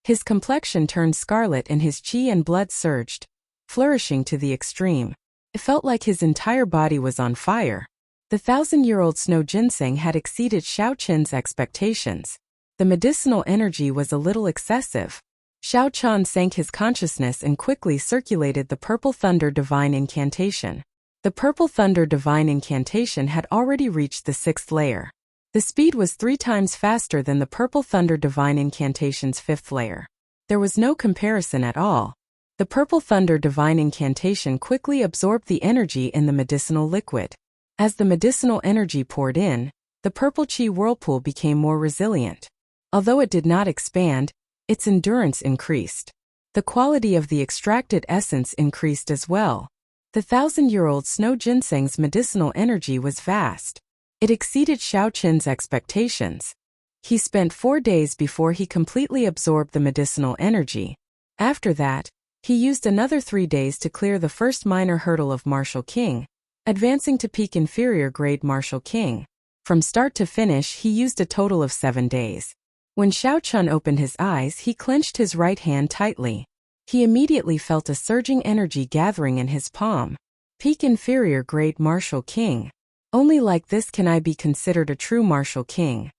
His complexion turned scarlet and his qi and blood surged, flourishing to the extreme. It felt like his entire body was on fire. The 1,000-year-old snow ginseng had exceeded Xiao Chun's expectations. The medicinal energy was a little excessive. Xiao Chun sank his consciousness and quickly circulated the Purple Thunder Divine Incantation. The Purple Thunder Divine Incantation had already reached the 6th layer. The speed was 3 times faster than the Purple Thunder Divine Incantation's 5th layer. There was no comparison at all. The Purple Thunder Divine Incantation quickly absorbed the energy in the medicinal liquid. As the medicinal energy poured in, the purple qi whirlpool became more resilient. Although it did not expand, its endurance increased. The quality of the extracted essence increased as well. The 1,000-year-old snow ginseng's medicinal energy was vast. It exceeded Xiao Chun's expectations. He spent 4 days before he completely absorbed the medicinal energy. After that, he used another 3 days to clear the first minor hurdle of Martial King, advancing to peak inferior grade Martial King. From start to finish, he used a total of 7 days. When Xiao Chun opened his eyes, he clenched his right hand tightly. He immediately felt a surging energy gathering in his palm. Peak inferior grade Martial King. Only like this can I be considered a true Martial King.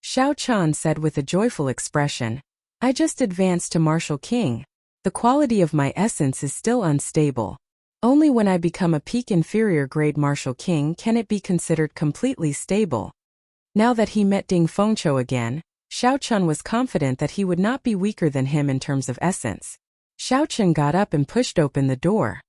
Xiao Chun said with a joyful expression. I just advanced to Martial King. The quality of my essence is still unstable. Only when I become a peak inferior grade Martial King can it be considered completely stable. Now that he met Ding Fengqiu again, Xiao Chun was confident that he would not be weaker than him in terms of essence. Xiao Chun got up and pushed open the door.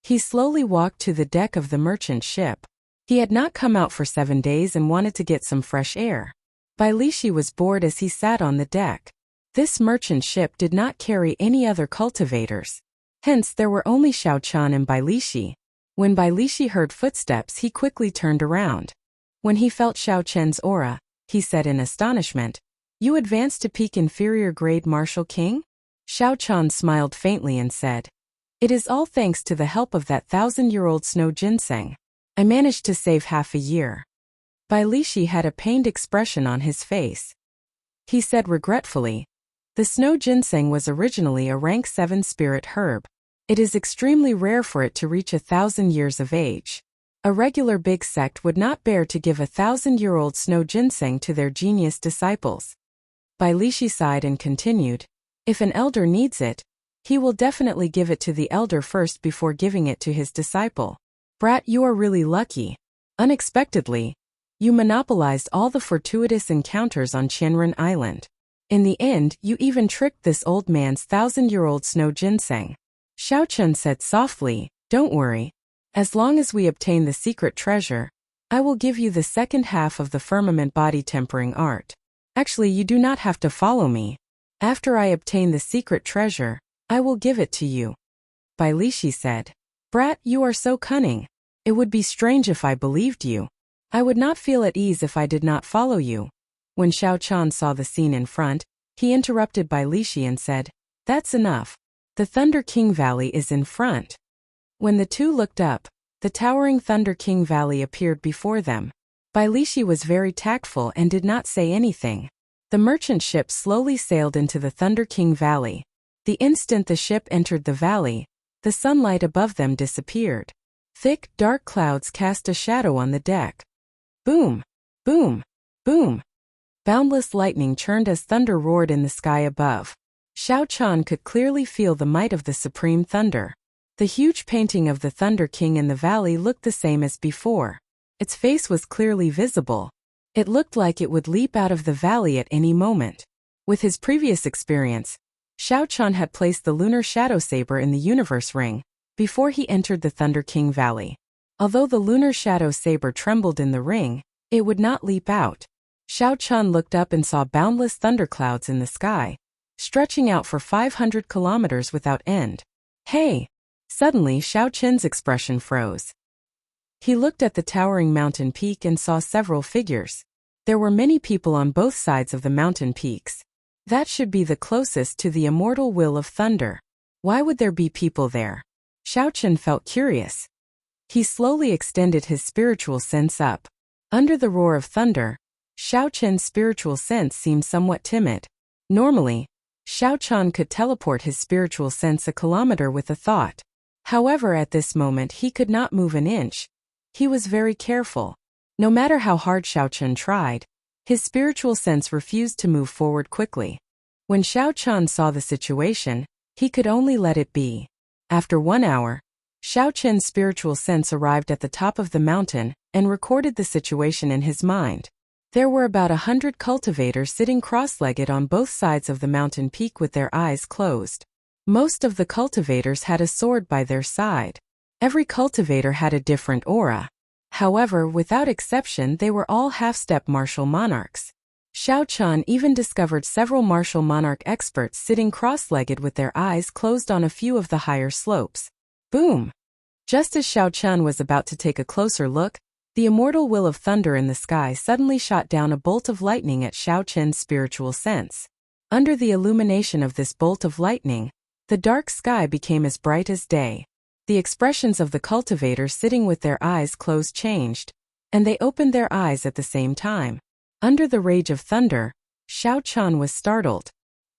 He slowly walked to the deck of the merchant ship. He had not come out for 7 days and wanted to get some fresh air. Bai Lishi was bored as he sat on the deck. This merchant ship did not carry any other cultivators. Hence there were only Xiao Chun and Bai Lishi. When Bai Lishi heard footsteps, he quickly turned around. When he felt Xiao Chun's aura, he said in astonishment, You advanced to peak inferior grade Martial King? Xiao Chun smiled faintly and said, It is all thanks to the help of that 1,000-year-old snow ginseng. I managed to save half a year. Bai Lishi had a pained expression on his face. He said regretfully, The snow ginseng was originally a rank 7 spirit herb. It is extremely rare for it to reach 1,000 years of age. A regular big sect would not bear to give 1,000-year-old snow ginseng to their genius disciples. Bai Lishi sighed and continued, If an elder needs it, he will definitely give it to the elder first before giving it to his disciple. Brat, you are really lucky. Unexpectedly, you monopolized all the fortuitous encounters on Qianren Island. In the end, you even tricked this old man's 1,000-year-old snow ginseng. Xiao Chun said softly, Don't worry. As long as we obtain the secret treasure, I will give you the second half of the firmament body tempering art. Actually, you do not have to follow me. After I obtain the secret treasure, I will give it to you. Bai Lishi said, Brat, you are so cunning. It would be strange if I believed you. I would not feel at ease if I did not follow you. When Xiao Chun saw the scene in front, he interrupted Bai Lishi and said, That's enough. The Thunder King Valley is in front. When the two looked up, the towering Thunder King Valley appeared before them. Bai Lishi was very tactful and did not say anything. The merchant ship slowly sailed into the Thunder King Valley. The instant the ship entered the valley, the sunlight above them disappeared. Thick, dark clouds cast a shadow on the deck. Boom! Boom! Boom! Boundless lightning churned as thunder roared in the sky above. Xiao Chun could clearly feel the might of the supreme thunder. The huge painting of the Thunder King in the valley looked the same as before. Its face was clearly visible. It looked like it would leap out of the valley at any moment. With his previous experience, Xiao Chun had placed the lunar shadow saber in the universe ring before he entered the Thunder King Valley. Although the lunar shadow saber trembled in the ring, it would not leap out. Xiao Chun looked up and saw boundless thunderclouds in the sky, stretching out for 500 kilometers without end. Hey! Suddenly, Xiao Chen's expression froze. He looked at the towering mountain peak and saw several figures. There were many people on both sides of the mountain peaks. That should be the closest to the immortal will of thunder. Why would there be people there? Xiao Chen felt curious. He slowly extended his spiritual sense up. Under the roar of thunder, Xiao Chen's spiritual sense seemed somewhat timid. Normally, Xiao Chen could teleport his spiritual sense a kilometer with a thought. However, at this moment he could not move an inch. He was very careful. No matter how hard Xiao Chen tried, his spiritual sense refused to move forward quickly. When Xiao Chen saw the situation, he could only let it be. After 1 hour, Xiao Chen's spiritual sense arrived at the top of the mountain and recorded the situation in his mind. There were about 100 cultivators sitting cross-legged on both sides of the mountain peak with their eyes closed. Most of the cultivators had a sword by their side. Every cultivator had a different aura. However, without exception, they were all half-step martial monarchs. Xiao Chen even discovered several martial monarch experts sitting cross-legged with their eyes closed on a few of the higher slopes. Boom! Just as Xiao Chen was about to take a closer look, the immortal will of thunder in the sky suddenly shot down a bolt of lightning at Xiao Chen's spiritual sense. Under the illumination of this bolt of lightning, the dark sky became as bright as day. The expressions of the cultivators sitting with their eyes closed changed, and they opened their eyes at the same time. Under the rage of thunder, Xiao Chen was startled.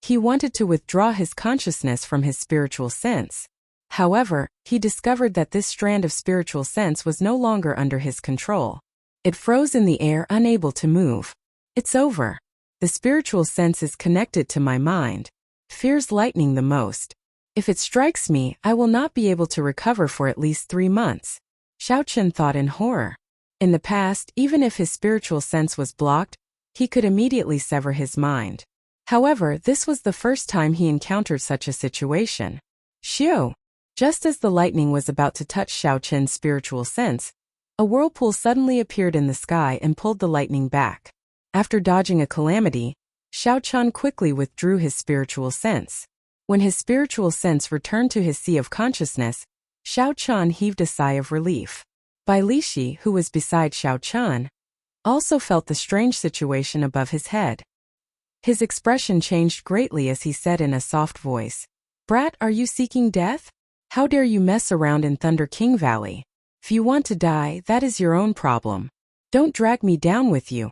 He wanted to withdraw his consciousness from his spiritual sense. However, he discovered that this strand of spiritual sense was no longer under his control. It froze in the air, unable to move. It's over. The spiritual sense is connected to my mind. Fears lightning the most. If it strikes me, I will not be able to recover for at least 3 months. Xiao Chen thought in horror. In the past, even if his spiritual sense was blocked, he could immediately sever his mind. However, this was the first time he encountered such a situation. Xiu! Just as the lightning was about to touch Xiao Chen's spiritual sense, a whirlpool suddenly appeared in the sky and pulled the lightning back. After dodging a calamity, Xiao Chen quickly withdrew his spiritual sense. When his spiritual sense returned to his sea of consciousness, Xiao Chen heaved a sigh of relief. Bai Lishi, who was beside Xiao Chen, also felt the strange situation above his head. His expression changed greatly as he said in a soft voice, "Brat, are you seeking death? How dare you mess around in Thunder King Valley? If you want to die, that is your own problem. Don't drag me down with you."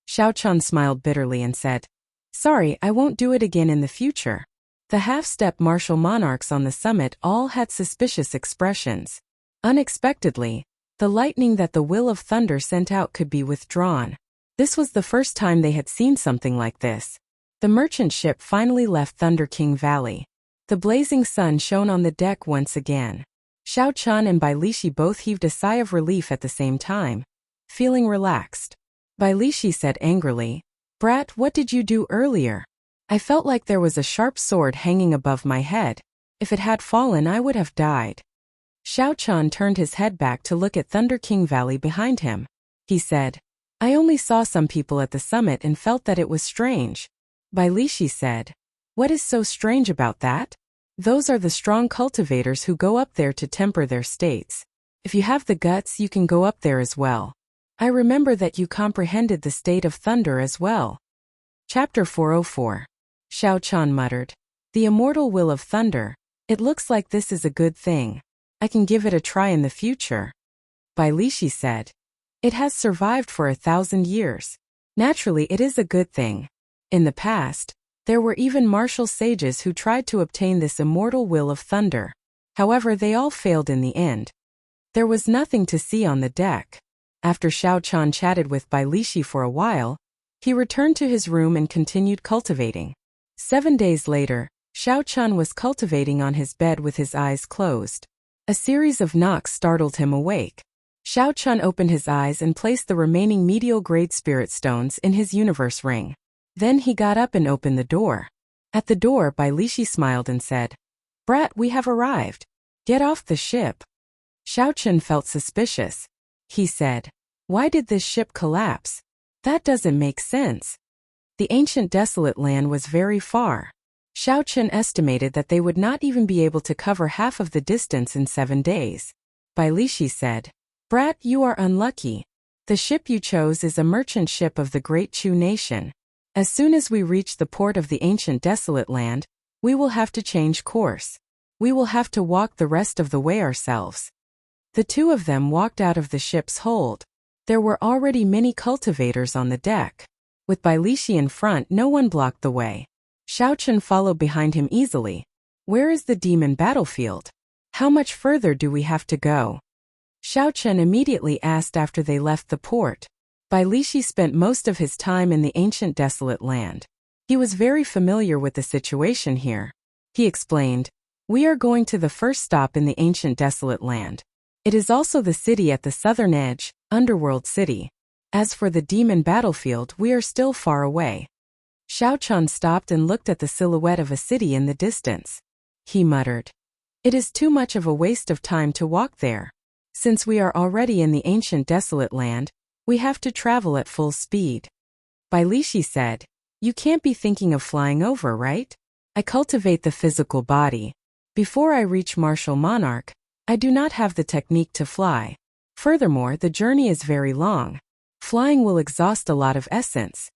Xiao Chen smiled bitterly and said, "Sorry, I won't do it again in the future." The half-step martial monarchs on the summit all had suspicious expressions. Unexpectedly, the lightning that the will of thunder sent out could be withdrawn. This was the first time they had seen something like this. The merchant ship finally left Thunder King Valley. The blazing sun shone on the deck once again. Xiao Chen and Bai Lishi both heaved a sigh of relief at the same time, feeling relaxed. Bai Lishi said angrily, "Brat, what did you do earlier? I felt like there was a sharp sword hanging above my head. If it had fallen, I would have died." Xiao Chen turned his head back to look at Thunder King Valley behind him. He said, "I only saw some people at the summit and felt that it was strange." Bai Lishi said, "What is so strange about that? Those are the strong cultivators who go up there to temper their states. If you have the guts, you can go up there as well. I remember that you comprehended the state of thunder as well." Chapter 404. Xiao Chen muttered, "The immortal will of thunder. It looks like this is a good thing. I can give it a try in the future." Bai Lishi said, "It has survived for 1,000 years. Naturally, it is a good thing. In the past, there were even martial sages who tried to obtain this immortal will of thunder. However, they all failed in the end." There was nothing to see on the deck. After Xiao Chen chatted with Bai Lishi for a while, he returned to his room and continued cultivating. 7 days later, Xiao Chen was cultivating on his bed with his eyes closed. A series of knocks startled him awake. Xiao Chen opened his eyes and placed the remaining medial-grade spirit stones in his universe ring. Then he got up and opened the door. At the door, Bai Lishi smiled and said, "Brat, we have arrived. Get off the ship." Xiao Chen felt suspicious. He said, "Why did this ship collapse? That doesn't make sense. The ancient desolate land was very far." Xiao Chun estimated that they would not even be able to cover half of the distance in 7 days. Bai Lishi said, "Brat, you are unlucky. The ship you chose is a merchant ship of the great Chu nation. As soon as we reach the port of the ancient desolate land, we will have to change course. We will have to walk the rest of the way ourselves." The two of them walked out of the ship's hold. There were already many cultivators on the deck. With Bai Lishi in front, no one blocked the way. Xiao Chun followed behind him easily. "Where is the demon battlefield? How much further do we have to go?" Xiao Chun immediately asked after they left the port. Bai Lishi spent most of his time in the ancient desolate land. He was very familiar with the situation here. He explained, "We are going to the first stop in the ancient desolate land. It is also the city at the southern edge, Underworld City. As for the demon battlefield, we are still far away." Xiao Chun stopped and looked at the silhouette of a city in the distance. He muttered, "It is too much of a waste of time to walk there. Since we are already in the ancient desolate land, we have to travel at full speed." Bai Lishi said, "You can't be thinking of flying over, right? I cultivate the physical body. Before I reach Martial Monarch, I do not have the technique to fly. Furthermore, the journey is very long. Flying will exhaust a lot of essence.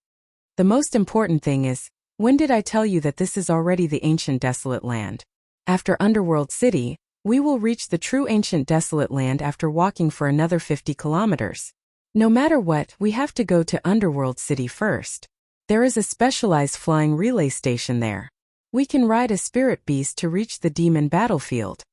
The most important thing is, when did I tell you that this is already the ancient desolate land? After Underworld City, we will reach the true ancient desolate land after walking for another 50 kilometers. No matter what, we have to go to Underworld City first. There is a specialized flying relay station there. We can ride a spirit beast to reach the demon battlefield.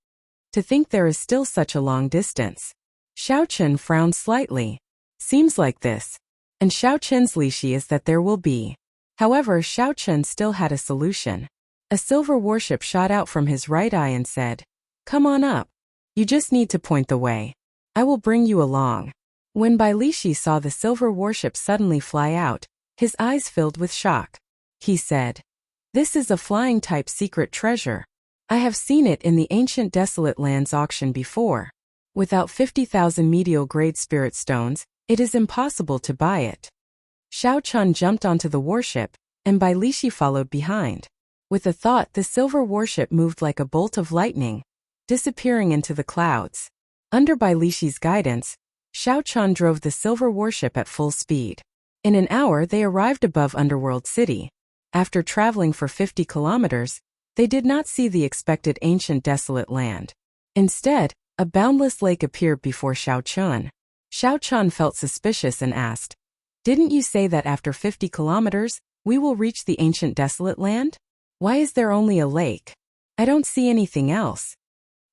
To think there is still such a long distance." Xiao Chun frowned slightly. "Seems like this. And Xiao Chun's Lishi is that there will be." However, Xiao Chun still had a solution. A silver warship shot out from his right eye and said, "Come on up. You just need to point the way. I will bring you along." When Bai Lishi saw the silver warship suddenly fly out, his eyes filled with shock. He said, "This is a flying-type secret treasure. I have seen it in the ancient desolate lands auction before. Without 50,000 medial-grade spirit stones, it is impossible to buy it." Xiao Chun jumped onto the warship, and Bai Lishi followed behind. With a thought, the silver warship moved like a bolt of lightning, disappearing into the clouds. Under Bai Lishi's guidance, Xiao Chun drove the silver warship at full speed. In an hour, they arrived above Underworld City. After traveling for 50 kilometers, they did not see the expected ancient desolate land. Instead, a boundless lake appeared before Xiao Chun. Xiao Chun felt suspicious and asked, "Didn't you say that after 50 kilometers, we will reach the ancient desolate land? Why is there only a lake? I don't see anything else."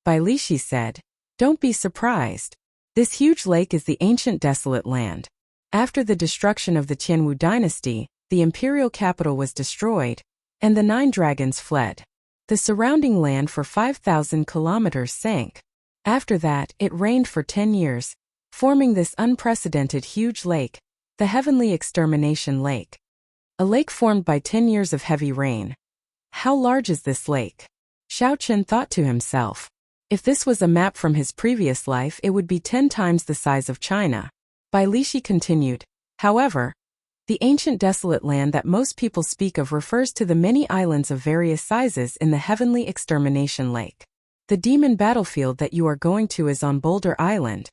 Bai Lishi said, "Don't be surprised. This huge lake is the ancient desolate land. After the destruction of the Tianwu dynasty, the imperial capital was destroyed, and the 9 dragons fled. The surrounding land for 5,000 kilometers sank. After that, it rained for 10 years, forming this unprecedented huge lake, the Heavenly Extermination Lake. A lake formed by 10 years of heavy rain. How large is this lake?" Xiao Chun thought to himself. If this was a map from his previous life, it would be 10 times the size of China. Bai Lishi continued, "However, the ancient desolate land that most people speak of refers to the many islands of various sizes in the Heavenly Extermination Lake. The demon battlefield that you are going to is on Boulder Island."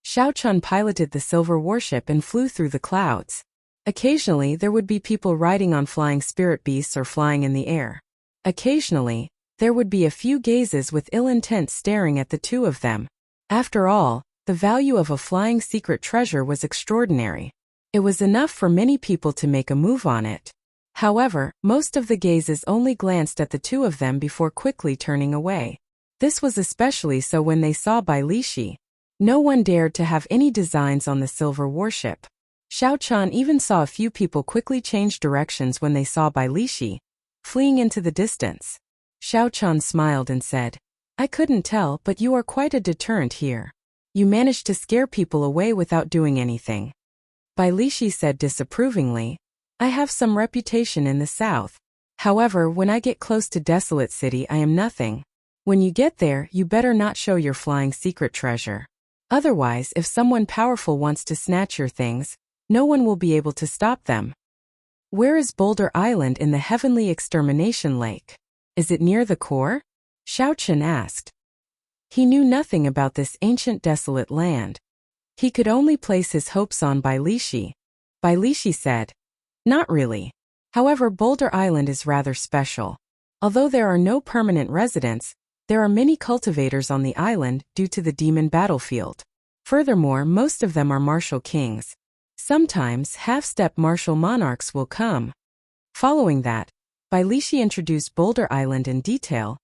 Xiao Chun piloted the silver warship and flew through the clouds. Occasionally, there would be people riding on flying spirit beasts or flying in the air. Occasionally, there would be a few gazes with ill intent staring at the two of them. After all, the value of a flying secret treasure was extraordinary. It was enough for many people to make a move on it. However, most of the gazes only glanced at the two of them before quickly turning away. This was especially so when they saw Bai Lishi. No one dared to have any designs on the silver warship. Xiao Chun even saw a few people quickly change directions when they saw Bai Lishi, fleeing into the distance. Xiao Chun smiled and said, "I couldn't tell, but you are quite a deterrent here. You managed to scare people away without doing anything." Bai Lishi said disapprovingly, "I have some reputation in the south. However, when I get close to Desolate City, I am nothing. When you get there, you better not show your flying secret treasure. Otherwise, if someone powerful wants to snatch your things, no one will be able to stop them." Where is Boulder Island in the Heavenly Extermination Lake? Is it near the core? Xiao Chun asked. He knew nothing about this ancient desolate land. He could only place his hopes on Bai Lishi. Bai Lishi said, Not really. However, Boulder Island is rather special. Although there are no permanent residents, there are many cultivators on the island due to the demon battlefield. Furthermore, most of them are martial kings. Sometimes half-step martial monarchs will come. Following that, Bai Lishi introduced Boulder Island in detail,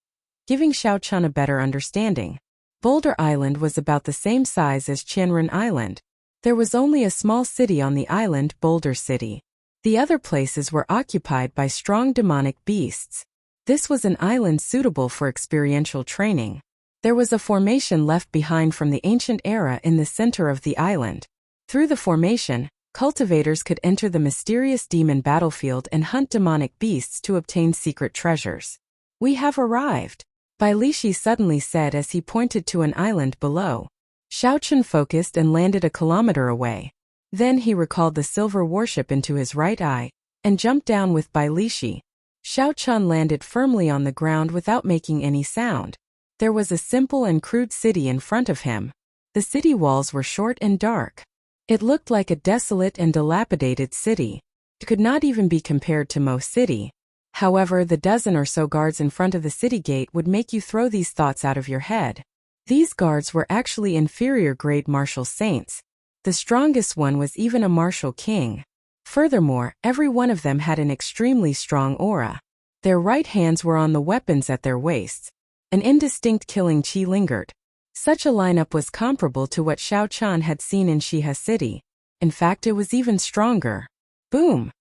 giving Xiao Chun a better understanding. Boulder Island was about the same size as Qianren Island. There was only a small city on the island, Boulder City. The other places were occupied by strong demonic beasts. This was an island suitable for experiential training. There was a formation left behind from the ancient era in the center of the island. Through the formation, cultivators could enter the mysterious demon battlefield and hunt demonic beasts to obtain secret treasures. We have arrived, Bai Lishi suddenly said as he pointed to an island below. Xiao Chun focused and landed a kilometer away. Then he recalled the silver warship into his right eye and jumped down with Bai Lishi. Xiao Chun landed firmly on the ground without making any sound. There was a simple and crude city in front of him. The city walls were short and dark. It looked like a desolate and dilapidated city. It could not even be compared to Mo City. However, the dozen or so guards in front of the city gate would make you throw these thoughts out of your head. These guards were actually inferior grade martial saints. The strongest one was even a martial king. Furthermore, every one of them had an extremely strong aura. Their right hands were on the weapons at their waists. An indistinct killing chi lingered. Such a lineup was comparable to what Xiao Chun had seen in Shiha City. In fact, it was even stronger. Boom!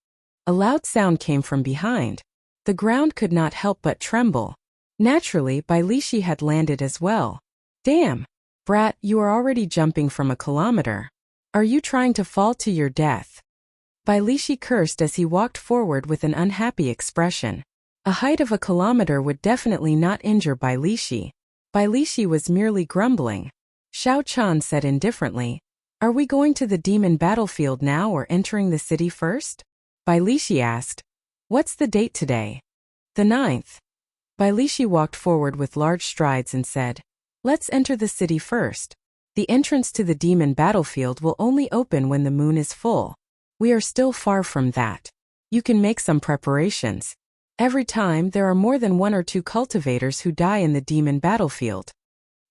A loud sound came from behind. The ground could not help but tremble. Naturally, Bai Lishi had landed as well. Damn! Brat, you are already jumping from a kilometer. Are you trying to fall to your death? Bai Lishi cursed as he walked forward with an unhappy expression. A height of a kilometer would definitely not injure Bai Lishi. Bai Lishi was merely grumbling. Xiao Chun said indifferently, Are we going to the demon battlefield now or entering the city first? Bai Lishi asked, What's the date today? The 9th. Bai Lishi walked forward with large strides and said, Let's enter the city first. The entrance to the demon battlefield will only open when the moon is full. We are still far from that. You can make some preparations. Every time there are more than one or two cultivators who die in the demon battlefield.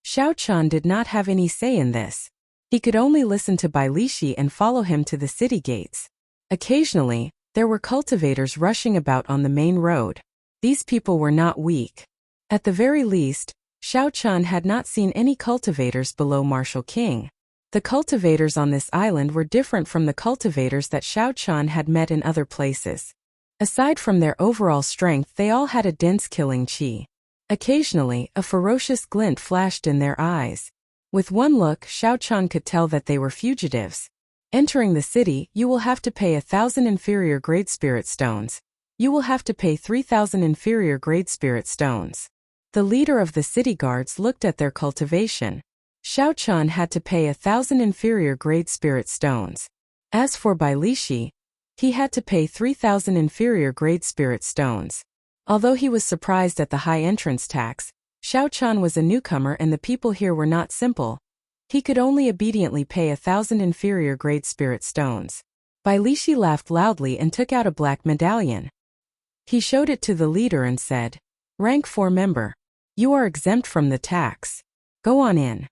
Xiao Chun did not have any say in this. He could only listen to Bai Lishi and follow him to the city gates. Occasionally, there were cultivators rushing about on the main road. These people were not weak. At the very least, Xiao Chun had not seen any cultivators below Martial King. The cultivators on this island were different from the cultivators that Xiao Chun had met in other places. Aside from their overall strength, they all had a dense killing chi. Occasionally, a ferocious glint flashed in their eyes. With one look, Xiao Chun could tell that they were fugitives. Entering the city, you will have to pay 1,000 inferior grade spirit stones. You will have to pay 3,000 inferior grade spirit stones. The leader of the city guards looked at their cultivation. Xiao Chun had to pay 1,000 inferior grade spirit stones. As for Bai Lishi, he had to pay 3,000 inferior grade spirit stones. Although he was surprised at the high entrance tax, Xiao Chun was a newcomer and the people here were not simple. He could only obediently pay 1,000 inferior grade spirit stones. Bai Lishi laughed loudly and took out a black medallion. He showed it to the leader and said, Rank 4 member. You are exempt from the tax. Go on in.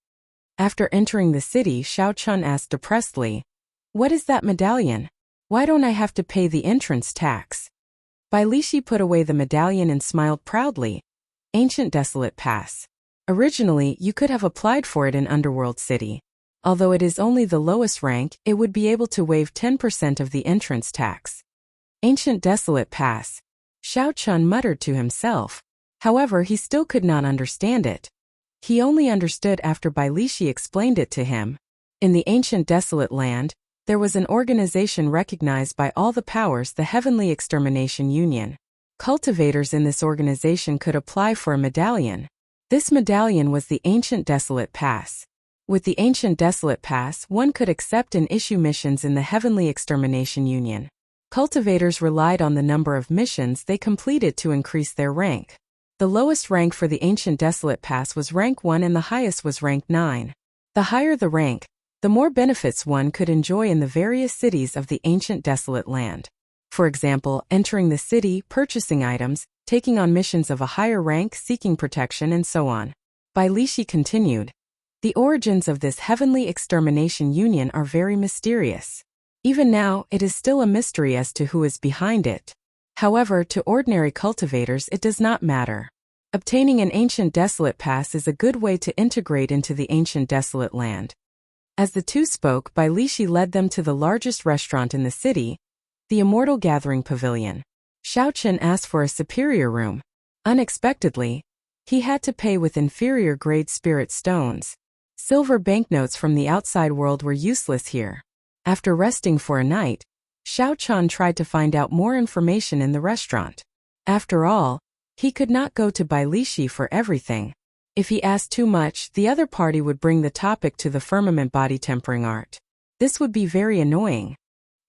After entering the city, Xiao Chun asked depressedly, What is that medallion? Why don't I have to pay the entrance tax? Bai Lishi put away the medallion and smiled proudly. Ancient Desolate Pass. Originally, you could have applied for it in Underworld City. Although it is only the lowest rank, it would be able to waive 10% of the entrance tax. Ancient Desolate Pass. Xiao Chun muttered to himself. However, he still could not understand it. He only understood after Bai Lishi explained it to him. In the ancient desolate land, there was an organization recognized by all the powers, the Heavenly Extermination Union. Cultivators in this organization could apply for a medallion. This medallion was the Ancient Desolate Pass. With the Ancient Desolate Pass, one could accept and issue missions in the Heavenly Extermination Union. Cultivators relied on the number of missions they completed to increase their rank. The lowest rank for the Ancient Desolate Pass was rank 1 and the highest was rank 9. The higher the rank, the more benefits one could enjoy in the various cities of the Ancient Desolate Land. For example, entering the city, purchasing items, taking on missions of a higher rank, seeking protection, and so on. Bailishi continued. The origins of this heavenly extermination union are very mysterious. Even now, it is still a mystery as to who is behind it. However, to ordinary cultivators it does not matter. Obtaining an Ancient Desolate Pass is a good way to integrate into the Ancient Desolate Land. As the two spoke, Bailishi led them to the largest restaurant in the city, the Immortal Gathering Pavilion. Xiaochen asked for a superior room. Unexpectedly, he had to pay with inferior grade spirit stones. Silver banknotes from the outside world were useless here. After resting for a night, Xiaochen tried to find out more information in the restaurant. After all, he could not go to Bailishi for everything. If he asked too much, the other party would bring the topic to the firmament body tempering art. This would be very annoying.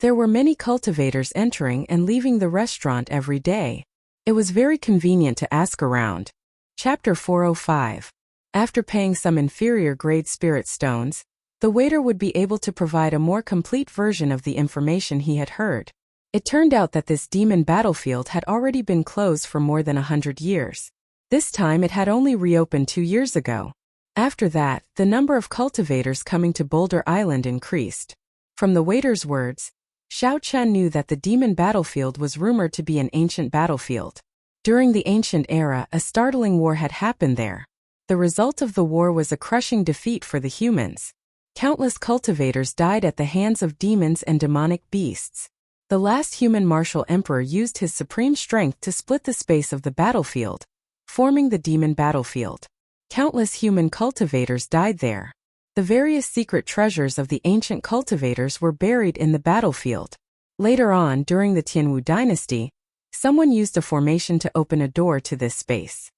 There were many cultivators entering and leaving the restaurant every day. It was very convenient to ask around. Chapter 405. After paying some inferior grade spirit stones, the waiter would be able to provide a more complete version of the information he had heard. It turned out that this demon battlefield had already been closed for more than 100 years. This time it had only reopened 2 years ago. After that, the number of cultivators coming to Boulder Island increased. From the waiter's words, Xiaochen knew that the demon battlefield was rumored to be an ancient battlefield. During the ancient era, a startling war had happened there. The result of the war was a crushing defeat for the humans. Countless cultivators died at the hands of demons and demonic beasts. The last human martial emperor used his supreme strength to split the space of the battlefield, forming the demon battlefield. Countless human cultivators died there. The various secret treasures of the ancient cultivators were buried in the battlefield. Later on, during the Tianwu dynasty, someone used a formation to open a door to this space.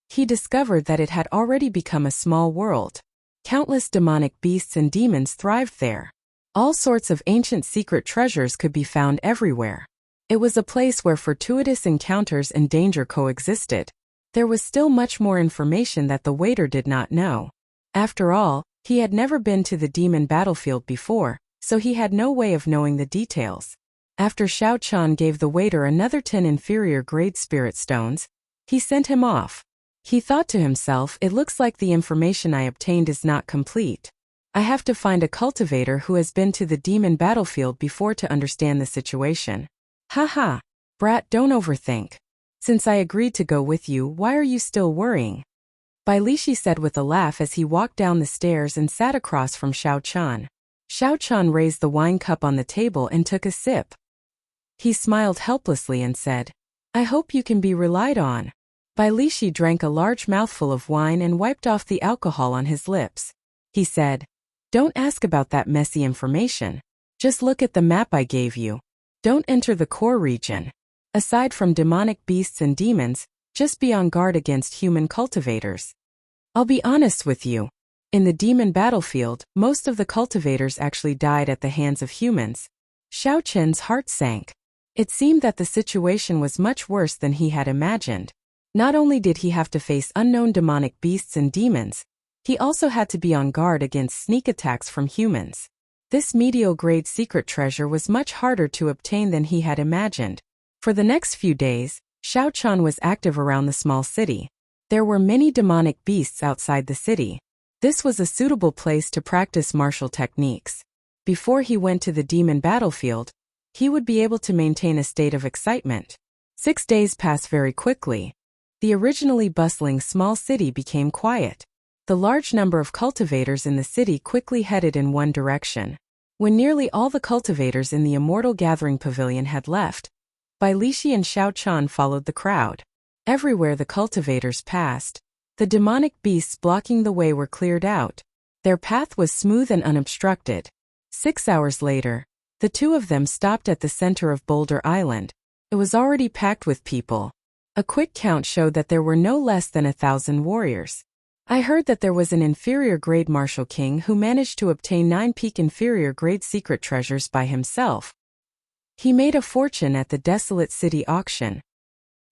He discovered that it had already become a small world. Countless demonic beasts and demons thrived there. All sorts of ancient secret treasures could be found everywhere. It was a place where fortuitous encounters and danger coexisted. There was still much more information that the waiter did not know. After all, he had never been to the demon battlefield before, so he had no way of knowing the details. After Xiaochen gave the waiter another 10 inferior grade spirit stones, he sent him off. He thought to himself, it looks like the information I obtained is not complete. I have to find a cultivator who has been to the demon battlefield before to understand the situation. Haha, brat, don't overthink. Since I agreed to go with you, why are you still worrying? Bailishi said with a laugh as he walked down the stairs and sat across from Xiaochen. Xiaochen raised the wine cup on the table and took a sip. He smiled helplessly and said, I hope you can be relied on. Bailishi drank a large mouthful of wine and wiped off the alcohol on his lips. He said, Don't ask about that messy information. Just look at the map I gave you. Don't enter the core region. Aside from demonic beasts and demons, just be on guard against human cultivators. I'll be honest with you. In the demon battlefield, most of the cultivators actually died at the hands of humans. Xiaochen's heart sank. It seemed that the situation was much worse than he had imagined. Not only did he have to face unknown demonic beasts and demons, he also had to be on guard against sneak attacks from humans. This medial-grade secret treasure was much harder to obtain than he had imagined. For the next few days, Xiaochen was active around the small city. There were many demonic beasts outside the city. This was a suitable place to practice martial techniques. Before he went to the demon battlefield, he would be able to maintain a state of excitement. 6 days passed very quickly. The originally bustling small city became quiet. The large number of cultivators in the city quickly headed in one direction. When nearly all the cultivators in the Immortal Gathering Pavilion had left, Bailishi and Xiaochen followed the crowd. Everywhere the cultivators passed, the demonic beasts blocking the way were cleared out. Their path was smooth and unobstructed. 6 hours later, the two of them stopped at the center of Boulder Island. It was already packed with people. A quick count showed that there were no less than 1,000 warriors. I heard that there was an inferior grade martial king who managed to obtain 9 peak inferior grade secret treasures by himself. He made a fortune at the desolate city auction.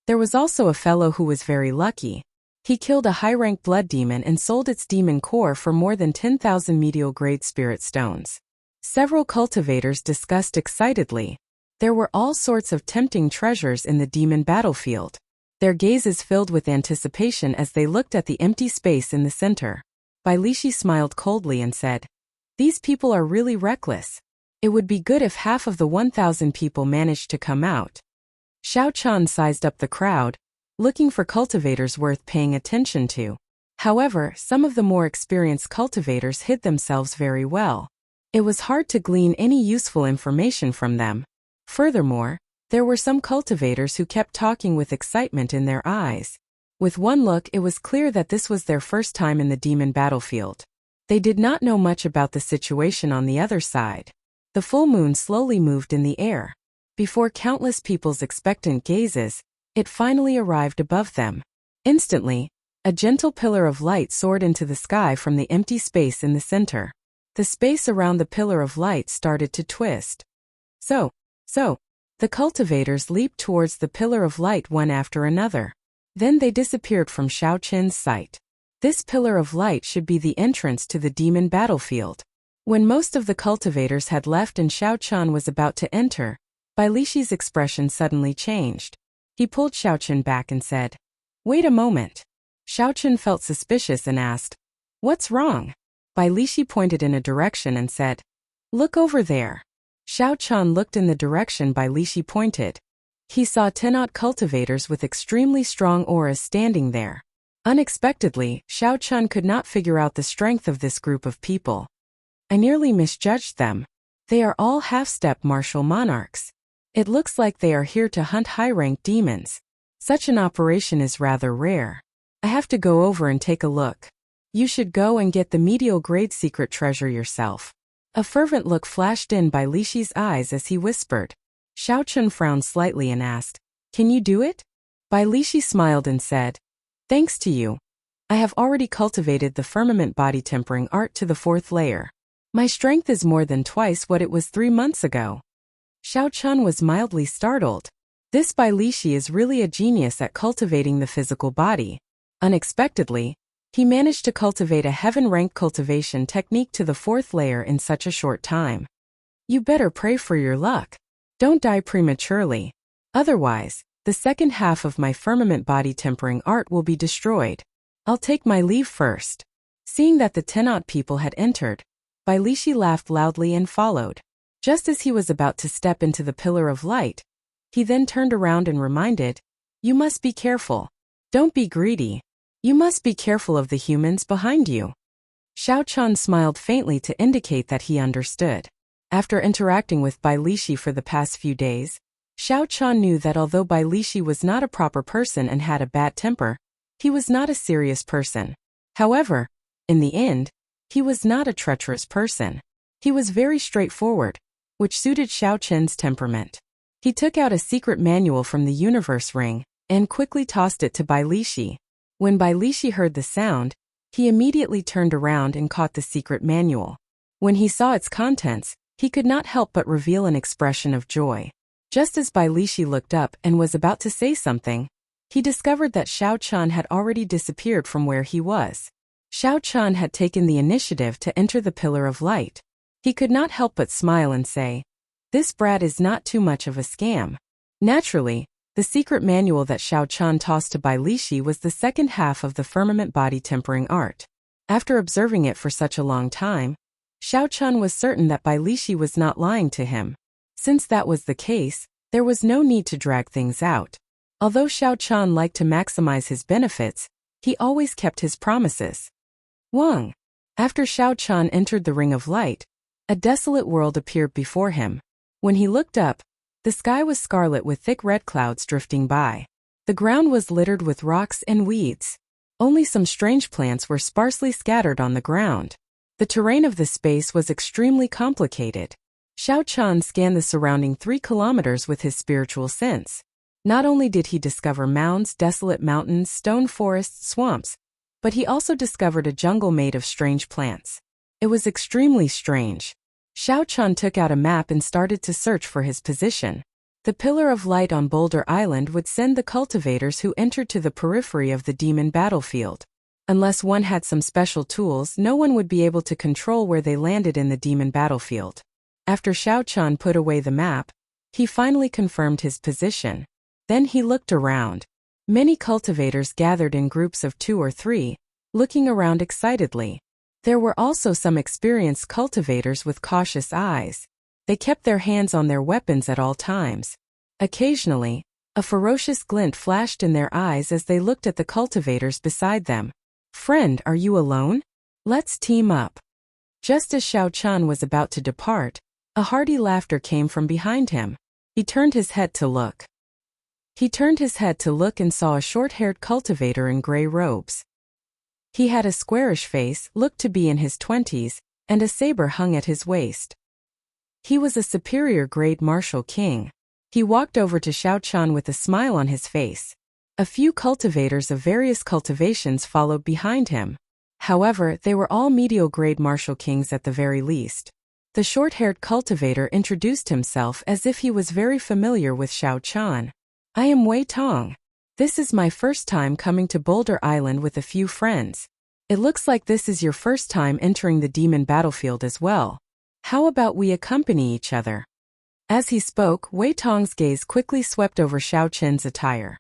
There was also a fellow who was very lucky. He killed a high-rank blood demon and sold its demon core for more than 10,000 medial-grade spirit stones. Several cultivators discussed excitedly. There were all sorts of tempting treasures in the demon battlefield. Their gazes filled with anticipation as they looked at the empty space in the center. Bailishi smiled coldly and said, "These people are really reckless. It would be good if half of the 1,000 people managed to come out." Xiao Chan sized up the crowd, looking for cultivators worth paying attention to. However, some of the more experienced cultivators hid themselves very well. It was hard to glean any useful information from them. Furthermore, there were some cultivators who kept talking with excitement in their eyes. With one look, it was clear that this was their first time in the demon battlefield. They did not know much about the situation on the other side. The full moon slowly moved in the air. Before countless people's expectant gazes, it finally arrived above them. Instantly, a gentle pillar of light soared into the sky from the empty space in the center. The space around the pillar of light started to twist. So, the cultivators leaped towards the pillar of light one after another. Then they disappeared from Xiao Chen's sight. This pillar of light should be the entrance to the demon battlefield. When most of the cultivators had left and Xiao Chen was about to enter, Bailishi's expression suddenly changed. He pulled Xiao Chen back and said, "Wait a moment." Xiao Chen felt suspicious and asked, "What's wrong?" Bailishi pointed in a direction and said, "Look over there." Xiao Chen looked in the direction Bailishi pointed. He saw 10 odd cultivators with extremely strong auras standing there. Unexpectedly, Xiao Chen could not figure out the strength of this group of people. "I nearly misjudged them. They are all half-step martial monarchs. It looks like they are here to hunt high-ranked demons. Such an operation is rather rare. I have to go over and take a look. You should go and get the medial grade secret treasure yourself." A fervent look flashed in Bailishi's eyes as he whispered. Xiao Chen frowned slightly and asked, "Can you do it?" Bailishi smiled and said, "Thanks to you. I have already cultivated the firmament body tempering art to the 4th layer. My strength is more than twice what it was 3 months ago." Xiao Chen was mildly startled. This Bailishi is really a genius at cultivating the physical body. Unexpectedly, he managed to cultivate a heaven-ranked cultivation technique to the 4th layer in such a short time. You better pray for your luck. Don't die prematurely. Otherwise, the second half of my firmament body tempering art will be destroyed. I'll take my leave first. Seeing that the 10 odd people had entered, Bailishi laughed loudly and followed. Just as he was about to step into the pillar of light, he then turned around and reminded, "You must be careful. Don't be greedy. You must be careful of the humans behind you." Xiao Chen smiled faintly to indicate that he understood. After interacting with Bailishi for the past few days, Xiao Chen knew that although Bailishi was not a proper person and had a bad temper, he was not a serious person. However, in the end, he was not a treacherous person. He was very straightforward, which suited Xiao Chen's temperament. He took out a secret manual from the universe ring and quickly tossed it to Bailishi. When Bailishi heard the sound, he immediately turned around and caught the secret manual. When he saw its contents, he could not help but reveal an expression of joy. Just as Bailishi looked up and was about to say something, he discovered that Xiao Chen had already disappeared from where he was. Xiao Chen had taken the initiative to enter the pillar of light. He could not help but smile and say, "This brat is not too much of a scam." Naturally, the secret manual that Xiao Chen tossed to Bailishi was the second half of the firmament body tempering art. After observing it for such a long time, Xiao Chen was certain that Bailishi was not lying to him. Since that was the case, there was no need to drag things out. Although Xiao Chen liked to maximize his benefits, he always kept his promises. Wang. After Xiao Chen entered the Ring of Light, a desolate world appeared before him. When he looked up, the sky was scarlet with thick red clouds drifting by. The ground was littered with rocks and weeds. Only some strange plants were sparsely scattered on the ground. The terrain of the space was extremely complicated. Xiao Chen scanned the surrounding 3 kilometers with his spiritual sense. Not only did he discover mounds, desolate mountains, stone forests, swamps, but he also discovered a jungle made of strange plants. It was extremely strange. Xiao Chun took out a map and started to search for his position. The pillar of light on Boulder Island would send the cultivators who entered to the periphery of the demon battlefield. Unless one had some special tools, no one would be able to control where they landed in the demon battlefield. After Xiao Chun put away the map, he finally confirmed his position. Then he looked around. Many cultivators gathered in groups of 2 or 3, looking around excitedly. There were also some experienced cultivators with cautious eyes. They kept their hands on their weapons at all times. Occasionally, a ferocious glint flashed in their eyes as they looked at the cultivators beside them. "Friend, are you alone? Let's team up." Just as Xiao Chun was about to depart, a hearty laughter came from behind him. He turned his head to look. And saw a short-haired cultivator in gray robes. He had a squarish face, looked to be in his 20s, and a saber hung at his waist. He was a superior grade martial king. He walked over to Xiao Chun with a smile on his face. A few cultivators of various cultivations followed behind him. However, they were all medial grade martial kings at the very least. The short-haired cultivator introduced himself as if he was very familiar with Xiao Chun. "I am Wei Tong. This is my first time coming to Boulder Island with a few friends. It looks like this is your first time entering the demon battlefield as well. How about we accompany each other?" As he spoke, Wei Tong's gaze quickly swept over Xiao Chen's attire.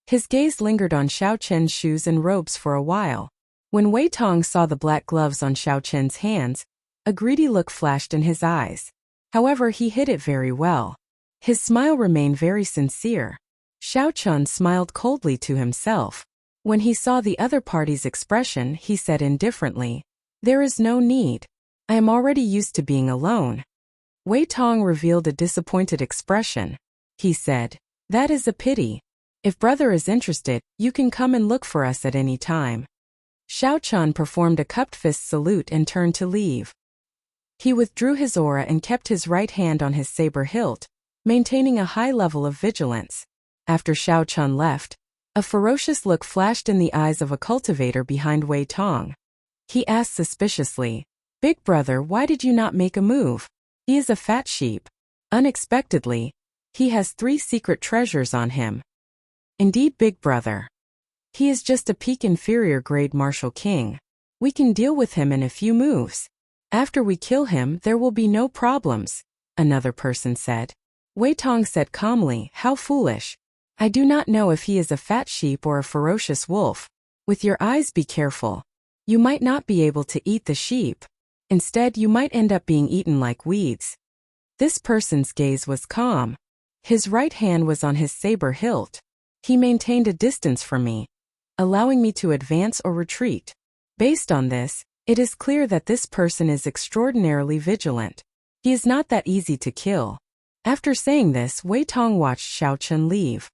His gaze lingered on Xiao Chen's shoes and robes for a while. When Wei Tong saw the black gloves on Xiao Chen's hands, a greedy look flashed in his eyes. However, he hid it very well. His smile remained very sincere. Xiao Chun smiled coldly to himself. When he saw the other party's expression, he said indifferently, "There is no need. I am already used to being alone." Wei Tong revealed a disappointed expression. He said, "That is a pity. If brother is interested, you can come and look for us at any time." Xiao Chun performed a cupped fist salute and turned to leave. He withdrew his aura and kept his right hand on his saber hilt, maintaining a high level of vigilance. After Xiao Chun left, a ferocious look flashed in the eyes of a cultivator behind Wei Tong. He asked suspiciously, "Big brother, why did you not make a move? He is a fat sheep." Unexpectedly, he has 3 secret treasures on him. "Indeed, big brother. He is just a peak inferior grade martial king. We can deal with him in a few moves. After we kill him, there will be no problems," another person said. Wei Tong said calmly, "How foolish. I do not know if he is a fat sheep or a ferocious wolf. With your eyes, be careful. You might not be able to eat the sheep. Instead, you might end up being eaten like weeds." This person's gaze was calm. His right hand was on his saber hilt. He maintained a distance from me, allowing me to advance or retreat. Based on this, it is clear that this person is extraordinarily vigilant. He is not that easy to kill. After saying this, Wei Tong watched Xiao Chun leave.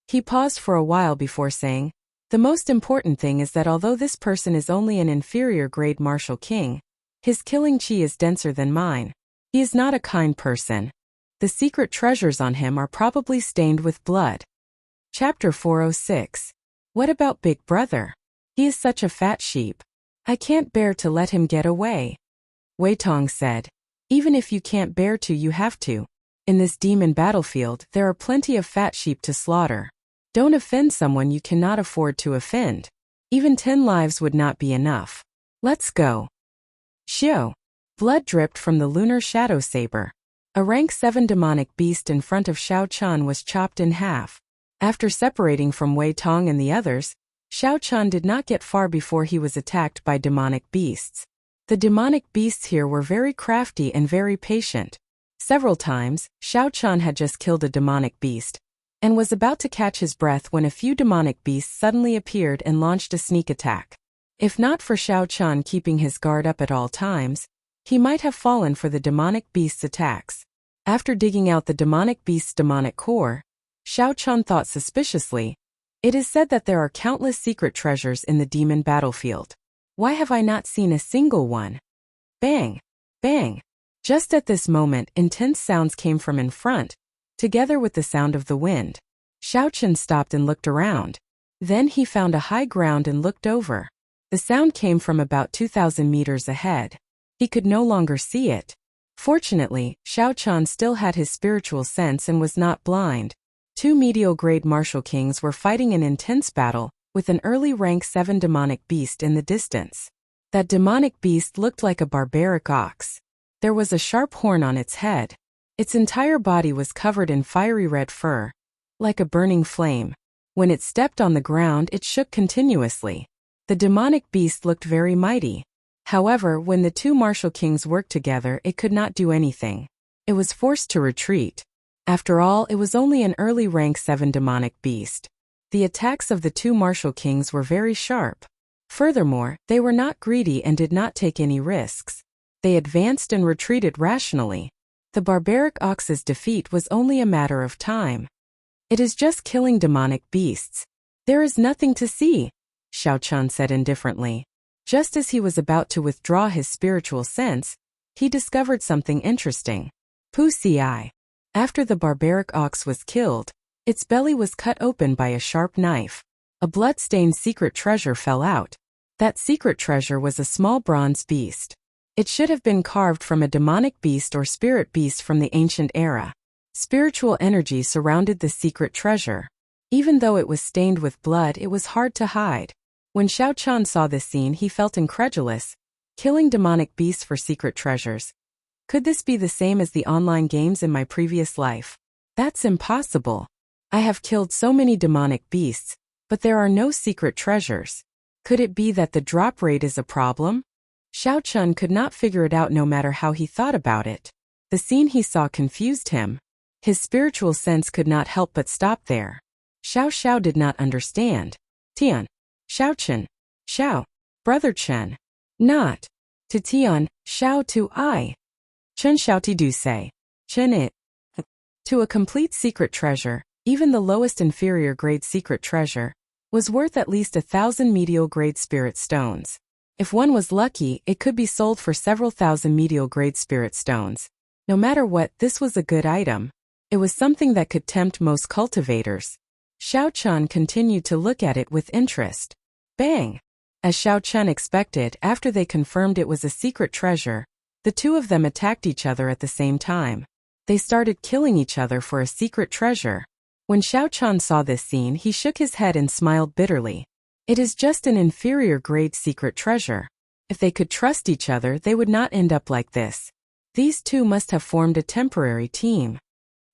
He paused for a while before saying, "The most important thing is that although this person is only an inferior grade martial king, his killing chi is denser than mine. He is not a kind person. The secret treasures on him are probably stained with blood." Chapter 406. What about Big Brother? He is such a fat sheep. I can't bear to let him get away. Wei Tong said, "Even if you can't bear to, you have to. In this demon battlefield, there are plenty of fat sheep to slaughter. Don't offend someone you cannot afford to offend. Even 10 lives would not be enough. Let's go." Xiao. Blood dripped from the lunar shadow saber. A rank 7 demonic beast in front of Xiao Chun was chopped in half. After separating from Wei Tong and the others, Xiao Chun did not get far before he was attacked by demonic beasts. The demonic beasts here were very crafty and very patient. Several times, Xiao Chun had just killed a demonic beast, and was about to catch his breath when a few demonic beasts suddenly appeared and launched a sneak attack. If not for Xiao Chun keeping his guard up at all times, he might have fallen for the demonic beast's attacks. After digging out the demonic beast's demonic core, Xiao Chun thought suspiciously, "It is said that there are countless secret treasures in the demon battlefield. Why have I not seen a single one?" Bang! Bang! Just at this moment, intense sounds came from in front, together with the sound of the wind. Xiao Chun stopped and looked around. Then he found a high ground and looked over. The sound came from about 2,000 meters ahead. He could no longer see it. Fortunately, Xiao Chan still had his spiritual sense and was not blind. Two medial-grade martial kings were fighting an intense battle, with an early rank 7 demonic beast in the distance. That demonic beast looked like a barbaric ox. There was a sharp horn on its head. Its entire body was covered in fiery red fur, like a burning flame. When it stepped on the ground, it shook continuously. The demonic beast looked very mighty. However, when the two martial kings worked together, it could not do anything. It was forced to retreat. After all, it was only an early rank 7 demonic beast. The attacks of the two martial kings were very sharp. Furthermore, they were not greedy and did not take any risks. They advanced and retreated rationally. The barbaric ox's defeat was only a matter of time. It is just killing demonic beasts. There is nothing to see, Xiao Chan said indifferently. Just as he was about to withdraw his spiritual sense, he discovered something interesting. Pusi. After the barbaric ox was killed, its belly was cut open by a sharp knife. A blood-stained secret treasure fell out. That secret treasure was a small bronze beast. It should have been carved from a demonic beast or spirit beast from the ancient era. Spiritual energy surrounded the secret treasure. Even though it was stained with blood, it was hard to hide. When Xiao Chan saw this scene, he felt incredulous. Killing demonic beasts for secret treasures. Could this be the same as the online games in my previous life? That's impossible. I have killed so many demonic beasts, but there are no secret treasures. Could it be that the drop rate is a problem? Xiao Chan could not figure it out no matter how he thought about it. The scene he saw confused him. His spiritual sense could not help but stop there. Xiao did not understand. Tian. Xiao Chen. Xiao. Brother Chen. Not. To Tian, Xiao to I. Chen Xiao Ti do say. Chen it. To a complete secret treasure, even the lowest inferior grade secret treasure, was worth at least 1,000 medial grade spirit stones. If one was lucky, it could be sold for several thousand medial grade spirit stones. No matter what, this was a good item. It was something that could tempt most cultivators. Xiao Chan continued to look at it with interest. Bang! As Xiao Chan expected, after they confirmed it was a secret treasure, the two of them attacked each other at the same time. They started killing each other for a secret treasure. When Xiao Chan saw this scene, he shook his head and smiled bitterly. It is just an inferior grade secret treasure. If they could trust each other, they would not end up like this. These two must have formed a temporary team.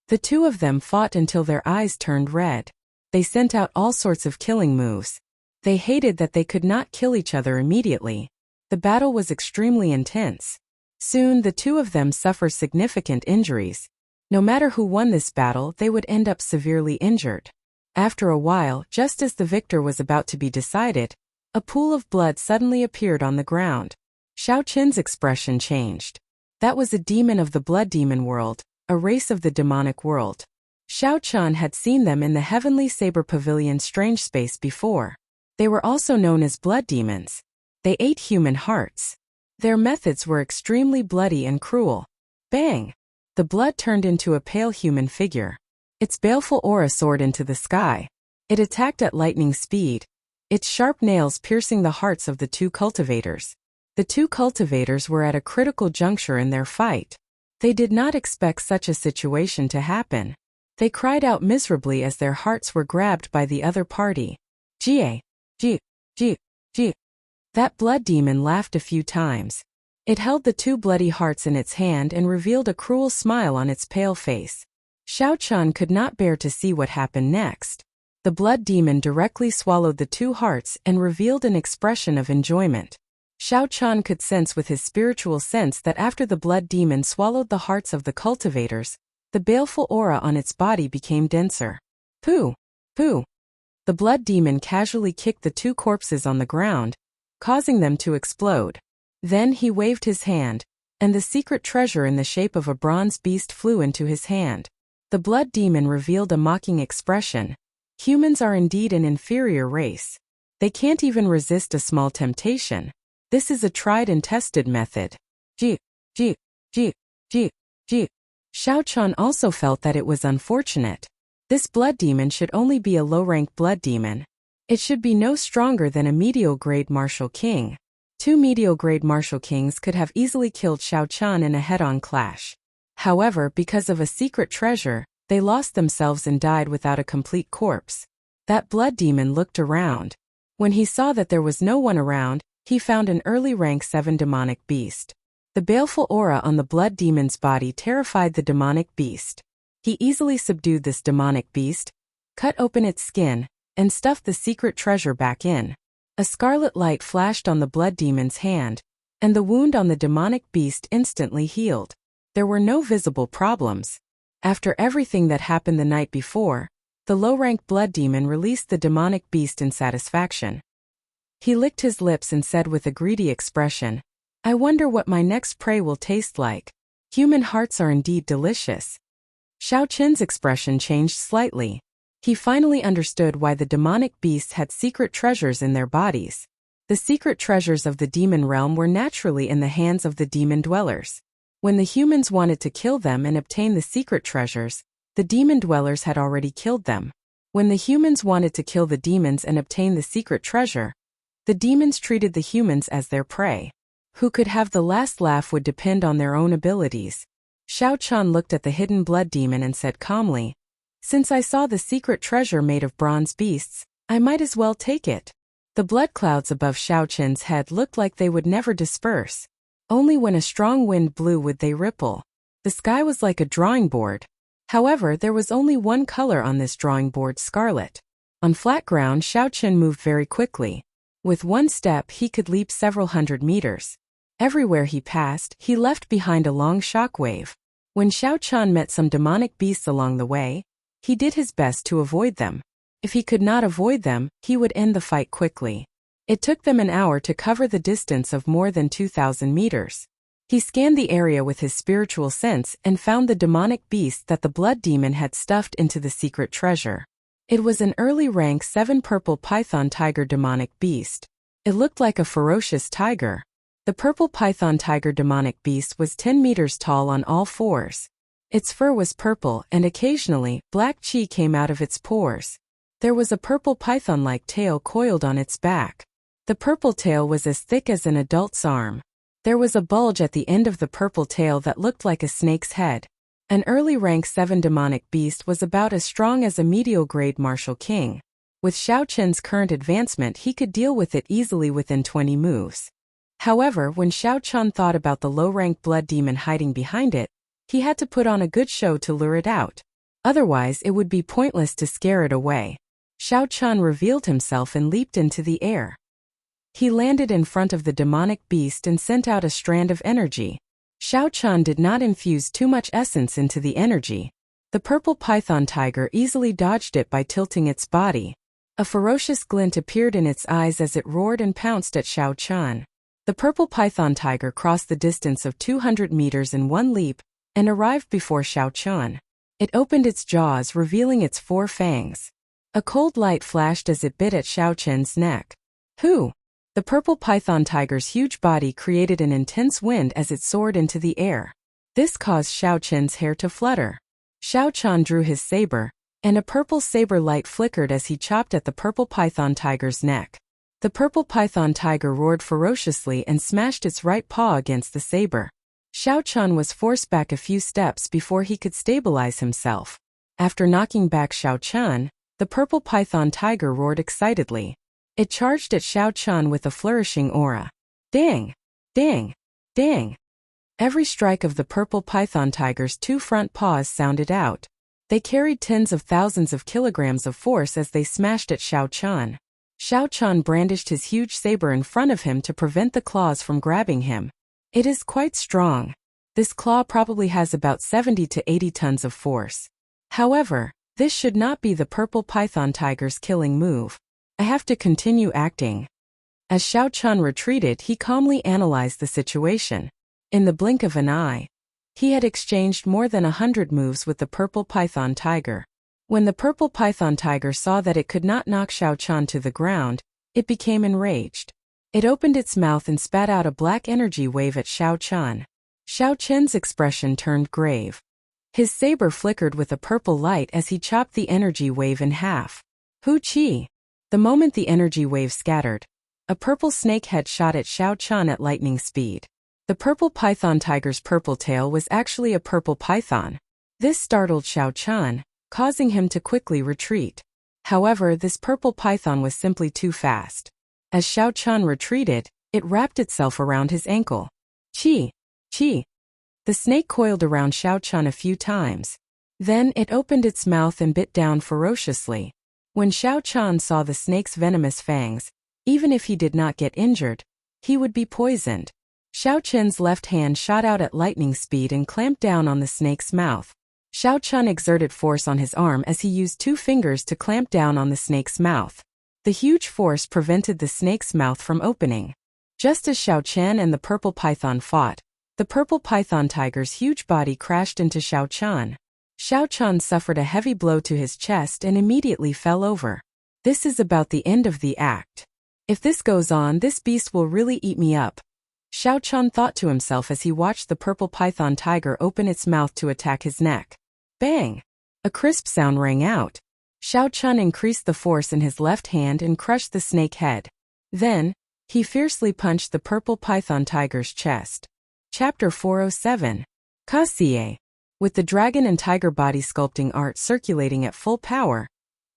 The two of them fought until their eyes turned red. They sent out all sorts of killing moves. They hated that they could not kill each other immediately. The battle was extremely intense. Soon the two of them suffered significant injuries. No matter who won this battle, they would end up severely injured. After a while, just as the victor was about to be decided, a pool of blood suddenly appeared on the ground. Xiao Chen's expression changed. That was a demon of the blood demon world, a race of the demonic world. Xiao Chan had seen them in the Heavenly Saber Pavilion Strange Space before. They were also known as blood demons. They ate human hearts. Their methods were extremely bloody and cruel. Bang! The blood turned into a pale human figure. Its baleful aura soared into the sky. It attacked at lightning speed, its sharp nails piercing the hearts of the two cultivators. The two cultivators were at a critical juncture in their fight. They did not expect such a situation to happen. They cried out miserably as their hearts were grabbed by the other party. Jie. Ji. That blood demon laughed a few times. It held the two bloody hearts in its hand and revealed a cruel smile on its pale face. Xiao Chan could not bear to see what happened next. The blood demon directly swallowed the two hearts and revealed an expression of enjoyment. Xiao Chan could sense with his spiritual sense that after the blood demon swallowed the hearts of the cultivators, the baleful aura on its body became denser. Pooh! The blood demon casually kicked the two corpses on the ground, causing them to explode. Then he waved his hand, and the secret treasure in the shape of a bronze beast flew into his hand. The blood demon revealed a mocking expression. Humans are indeed an inferior race. They can't even resist a small temptation. This is a tried and tested method. Ji. Xiao Chan also felt that it was unfortunate. This blood demon should only be a low-rank blood demon. It should be no stronger than a medial-grade martial king. Two medial-grade martial kings could have easily killed Xiao Chun in a head-on clash. However, because of a secret treasure, they lost themselves and died without a complete corpse. That blood demon looked around. When he saw that there was no one around, he found an early rank 7 demonic beast. The baleful aura on the blood demon's body terrified the demonic beast. He easily subdued this demonic beast, cut open its skin, and stuffed the secret treasure back in. A scarlet light flashed on the blood demon's hand, and the wound on the demonic beast instantly healed. There were no visible problems. After everything that happened the night before, the low-rank blood demon released the demonic beast in satisfaction. He licked his lips and said with a greedy expression, "I wonder what my next prey will taste like. Human hearts are indeed delicious." Xiao Chun's expression changed slightly. He finally understood why the demonic beasts had secret treasures in their bodies. The secret treasures of the demon realm were naturally in the hands of the demon dwellers. When the humans wanted to kill them and obtain the secret treasures, the demon dwellers had already killed them. When the humans wanted to kill the demons and obtain the secret treasure, the demons treated the humans as their prey. Who could have the last laugh would depend on their own abilities. Xiao Chun looked at the hidden blood demon and said calmly, "Since I saw the secret treasure made of bronze beasts, I might as well take it." The blood clouds above Xiao Chun's head looked like they would never disperse. Only when a strong wind blew would they ripple. The sky was like a drawing board. However, there was only one color on this drawing board: scarlet. On flat ground, Xiao Chun moved very quickly. With one step, he could leap several hundred meters. Everywhere he passed, he left behind a long shockwave. When Xiao Chun met some demonic beasts along the way, he did his best to avoid them. If he could not avoid them, he would end the fight quickly. It took them an hour to cover the distance of more than 2,000 meters. He scanned the area with his spiritual sense and found the demonic beast that the blood demon had stuffed into the secret treasure. It was an early rank 7 purple python tiger demonic beast. It looked like a ferocious tiger. The purple python tiger demonic beast was 10 meters tall on all fours. Its fur was purple and occasionally, black chi came out of its pores. There was a purple python-like tail coiled on its back. The purple tail was as thick as an adult's arm. There was a bulge at the end of the purple tail that looked like a snake's head. An early rank 7 demonic beast was about as strong as a medial-grade martial king. With Xiao Chun's current advancement, he could deal with it easily within 20 moves. However, when Xiao Chun thought about the low-rank blood demon hiding behind it, he had to put on a good show to lure it out. Otherwise, it would be pointless to scare it away. Xiao Chun revealed himself and leaped into the air. He landed in front of the demonic beast and sent out a strand of energy. Xiao Chun did not infuse too much essence into the energy. The purple python tiger easily dodged it by tilting its body. A ferocious glint appeared in its eyes as it roared and pounced at Xiao Chun. The purple python tiger crossed the distance of 200 meters in one leap and arrived before Xiao Chun. It opened its jaws, revealing its 4 fangs. A cold light flashed as it bit at Xiao Chun's neck. "Who?" The purple python tiger's huge body created an intense wind as it soared into the air. This caused Xiao Chun's hair to flutter. Xiao Chun drew his saber, and a purple saber light flickered as he chopped at the purple python tiger's neck. The purple python tiger roared ferociously and smashed its right paw against the saber. Xiao Chun was forced back a few steps before he could stabilize himself. After knocking back Xiao Chun, the purple python tiger roared excitedly. It charged at Xiao Chun with a flourishing aura. Dang! Dang! Dang! Every strike of the purple python tiger's 2 front paws sounded out. They carried tens of thousands of kilograms of force as they smashed at Xiao Chun. Xiao Chun brandished his huge saber in front of him to prevent the claws from grabbing him. It is quite strong. This claw probably has about 70 to 80 tons of force. However, this should not be the purple python tiger's killing move. I have to continue acting. As Xiao Chun retreated, he calmly analyzed the situation. In the blink of an eye, he had exchanged more than 100 moves with the purple python tiger. When the purple python tiger saw that it could not knock Xiao Chun to the ground, it became enraged. It opened its mouth and spat out a black energy wave at Xiao Chun. Xiao Chun's expression turned grave. His saber flickered with a purple light as he chopped the energy wave in half. Hu Qi! The moment the energy wave scattered, A purple snake head shot at Xiao Chun at lightning speed. The purple python tiger's purple tail was actually a purple python. This startled Xiao Chun, causing him to quickly retreat. However, this purple python was simply too fast. As Xiao Chun retreated, it wrapped itself around his ankle. Chi! Chi! The snake coiled around Xiao Chun a few times. Then it opened its mouth and bit down ferociously. When Xiao Chun saw the snake's venomous fangs, even if he did not get injured, he would be poisoned. Xiao Chun's left hand shot out at lightning speed and clamped down on the snake's mouth. Xiao Chun exerted force on his arm as he used 2 fingers to clamp down on the snake's mouth. The huge force prevented the snake's mouth from opening. Just as Xiao Chun and the purple python fought, the purple python tiger's huge body crashed into Xiao Chun. Xiao Chun suffered a heavy blow to his chest and immediately fell over. This is about the end of the act. If this goes on, this beast will really eat me up. Xiao Chun thought to himself as he watched the purple python tiger open its mouth to attack his neck. Bang! A crisp sound rang out. Xiao Chun increased the force in his left hand and crushed the snake head. Then, he fiercely punched the purple python tiger's chest. Chapter 407. Kasie. With the dragon and tiger body sculpting art circulating at full power,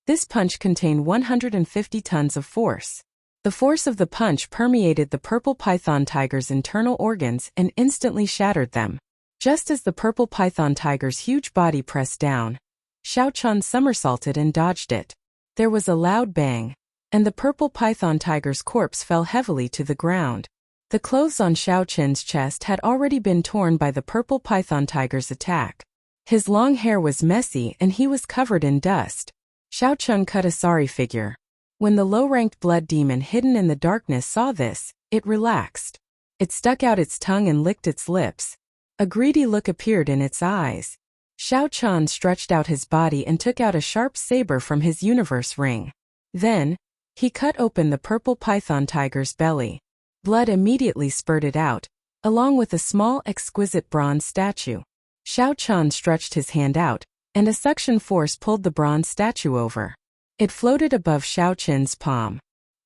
this punch contained 150 tons of force. The force of the punch permeated the purple python tiger's internal organs and instantly shattered them. Just as the purple python tiger's huge body pressed down, Xiao Chun somersaulted and dodged it. There was a loud bang, and the purple python tiger's corpse fell heavily to the ground. The clothes on Xiao Chun's chest had already been torn by the purple python tiger's attack. His long hair was messy and he was covered in dust. Xiao Chun cut a sorry figure. When the low-ranked blood demon hidden in the darkness saw this, it relaxed. It stuck out its tongue and licked its lips. A greedy look appeared in its eyes. Xiao Chun stretched out his body and took out a sharp saber from his universe ring. Then, he cut open the purple python tiger's belly. Blood immediately spurted out, along with a small exquisite bronze statue. Xiao Chun stretched his hand out, and a suction force pulled the bronze statue over. It floated above Xiao Chun's palm.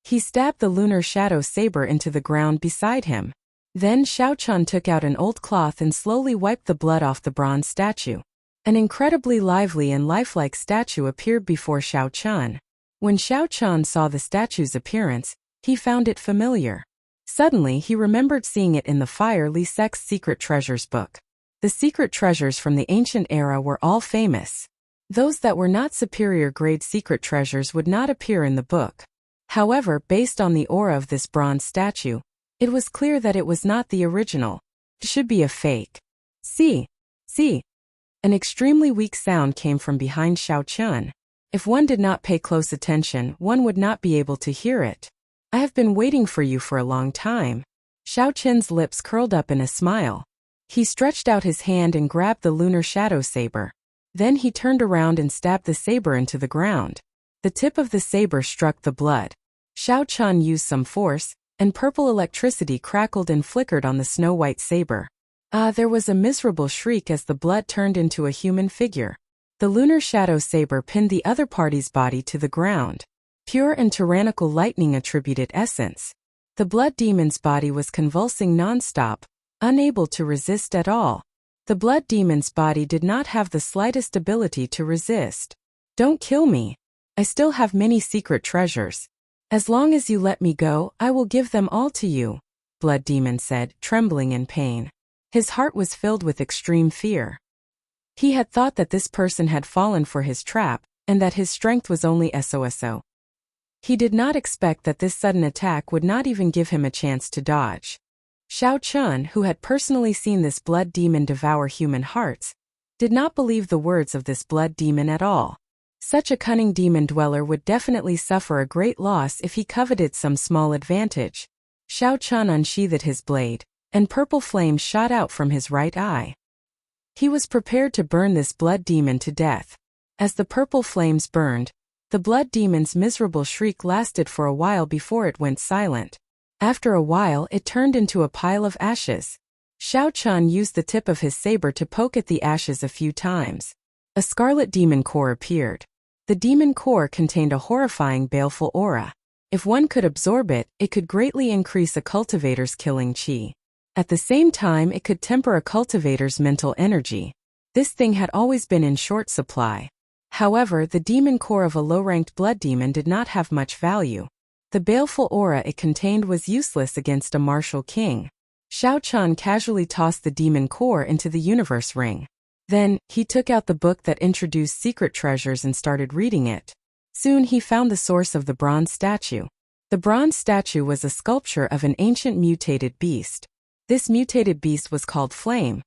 He stabbed the lunar shadow saber into the ground beside him. Then Xiao Chun took out an old cloth and slowly wiped the blood off the bronze statue. An incredibly lively and lifelike statue appeared before Xiao Chun. When Xiao Chun saw the statue's appearance, he found it familiar. Suddenly he remembered seeing it in the Fire Li Sec's Secret Treasures book. The secret treasures from the ancient era were all famous. Those that were not superior-grade secret treasures would not appear in the book. However, based on the aura of this bronze statue, it was clear that it was not the original. It should be a fake. See. An extremely weak sound came from behind Xiao Chun. If one did not pay close attention, one would not be able to hear it. I have been waiting for you for a long time. Xiao Chun's lips curled up in a smile. He stretched out his hand and grabbed the lunar shadow saber. Then he turned around and stabbed the saber into the ground. The tip of the saber struck the blood. Xiao Chun used some force, and purple electricity crackled and flickered on the snow-white saber. There was a miserable shriek as the blood turned into a human figure. The lunar shadow saber pinned the other party's body to the ground. Pure and tyrannical lightning attributed essence. The blood demon's body was convulsing non-stop, unable to resist at all. The blood demon's body did not have the slightest ability to resist. Don't kill me. I still have many secret treasures. As long as you let me go, I will give them all to you, Blood Demon said, trembling in pain. His heart was filled with extreme fear. He had thought that this person had fallen for his trap, and that his strength was only SOSO. He did not expect that this sudden attack would not even give him a chance to dodge. Xiao Chun, who had personally seen this blood demon devour human hearts, did not believe the words of this blood demon at all. Such a cunning demon dweller would definitely suffer a great loss if he coveted some small advantage. Xiao Chun unsheathed his blade, and purple flames shot out from his right eye. He was prepared to burn this blood demon to death. As the purple flames burned, the blood demon's miserable shriek lasted for a while before it went silent. After a while, it turned into a pile of ashes. Xiao Chun used the tip of his saber to poke at the ashes a few times. A scarlet demon core appeared. The demon core contained a horrifying baleful aura. If one could absorb it, it could greatly increase a cultivator's killing chi. At the same time, it could temper a cultivator's mental energy. This thing had always been in short supply. However, the demon core of a low-ranked blood demon did not have much value. The baleful aura it contained was useless against a martial king. Xiao Chun casually tossed the demon core into the universe ring. Then, he took out the book that introduced secret treasures and started reading it. Soon he found the source of the bronze statue. The bronze statue was a sculpture of an ancient mutated beast. This mutated beast was called Flame,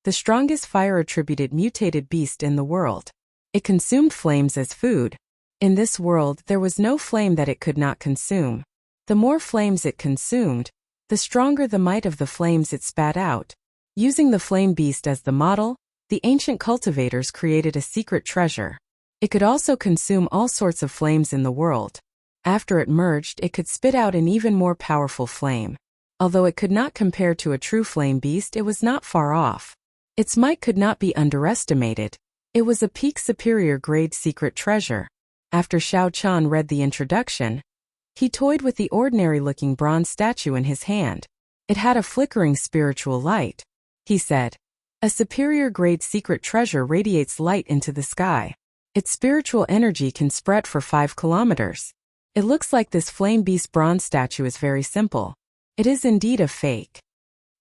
the strongest fire-attributed mutated beast in the world. It consumed flames as food. In this world, there was no flame that it could not consume. The more flames it consumed, the stronger the might of the flames it spat out. Using the flame beast as the model, the ancient cultivators created a secret treasure. It could also consume all sorts of flames in the world. After it merged, it could spit out an even more powerful flame. Although it could not compare to a true flame beast, it was not far off. Its might could not be underestimated. It was a peak superior grade secret treasure. After Xiao Chun read the introduction, he toyed with the ordinary-looking bronze statue in his hand. It had a flickering spiritual light. He said, "A superior grade secret treasure radiates light into the sky. Its spiritual energy can spread for 5 kilometers. It looks like this flame beast bronze statue is very simple. It is indeed a fake."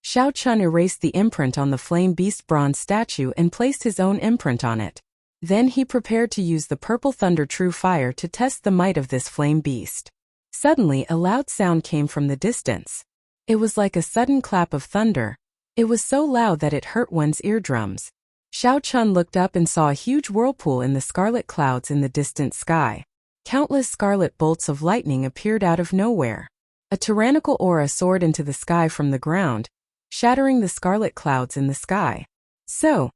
Xiao Chun erased the imprint on the flame beast bronze statue and placed his own imprint on it. Then he prepared to use the purple thunder true fire to test the might of this flame beast. Suddenly, a loud sound came from the distance. It was like a sudden clap of thunder. It was so loud that it hurt one's eardrums. Xiao Chun looked up and saw a huge whirlpool in the scarlet clouds in the distant sky. Countless scarlet bolts of lightning appeared out of nowhere. A tyrannical aura soared into the sky from the ground, shattering the scarlet clouds in the sky. So.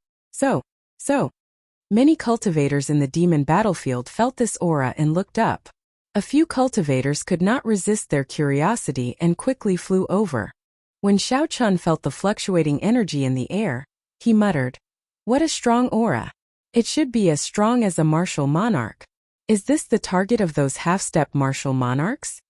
Many cultivators in the demon battlefield felt this aura and looked up. A few cultivators could not resist their curiosity and quickly flew over. When Xiao Chun felt the fluctuating energy in the air, he muttered, "What a strong aura. It should be as strong as a martial monarch. Is this the target of those half-step martial monarchs?"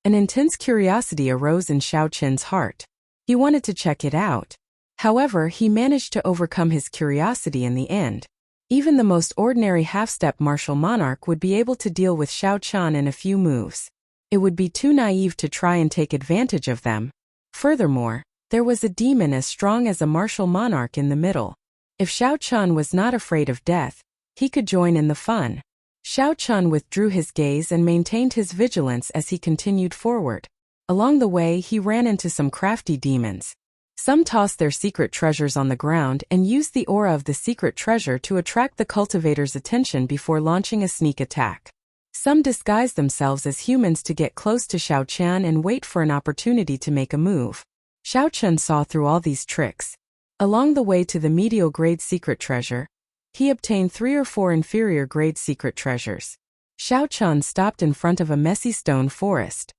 An intense curiosity arose in Xiao Chun's heart. He wanted to check it out. However, he managed to overcome his curiosity in the end. Even the most ordinary half-step martial monarch would be able to deal with Xiao Chun in a few moves. It would be too naive to try and take advantage of them. Furthermore, there was a demon as strong as a martial monarch in the middle. If Xiao Chun was not afraid of death, he could join in the fun. Xiao Chun withdrew his gaze and maintained his vigilance as he continued forward. Along the way, he ran into some crafty demons. Some tossed their secret treasures on the ground and used the aura of the secret treasure to attract the cultivator's attention before launching a sneak attack. Some disguised themselves as humans to get close to Xiao Chun and wait for an opportunity to make a move. Xiao Chun saw through all these tricks. Along the way to the medial grade secret treasure, he obtained 3 or 4 inferior grade secret treasures. Xiao Chun stopped in front of a messy stone forest.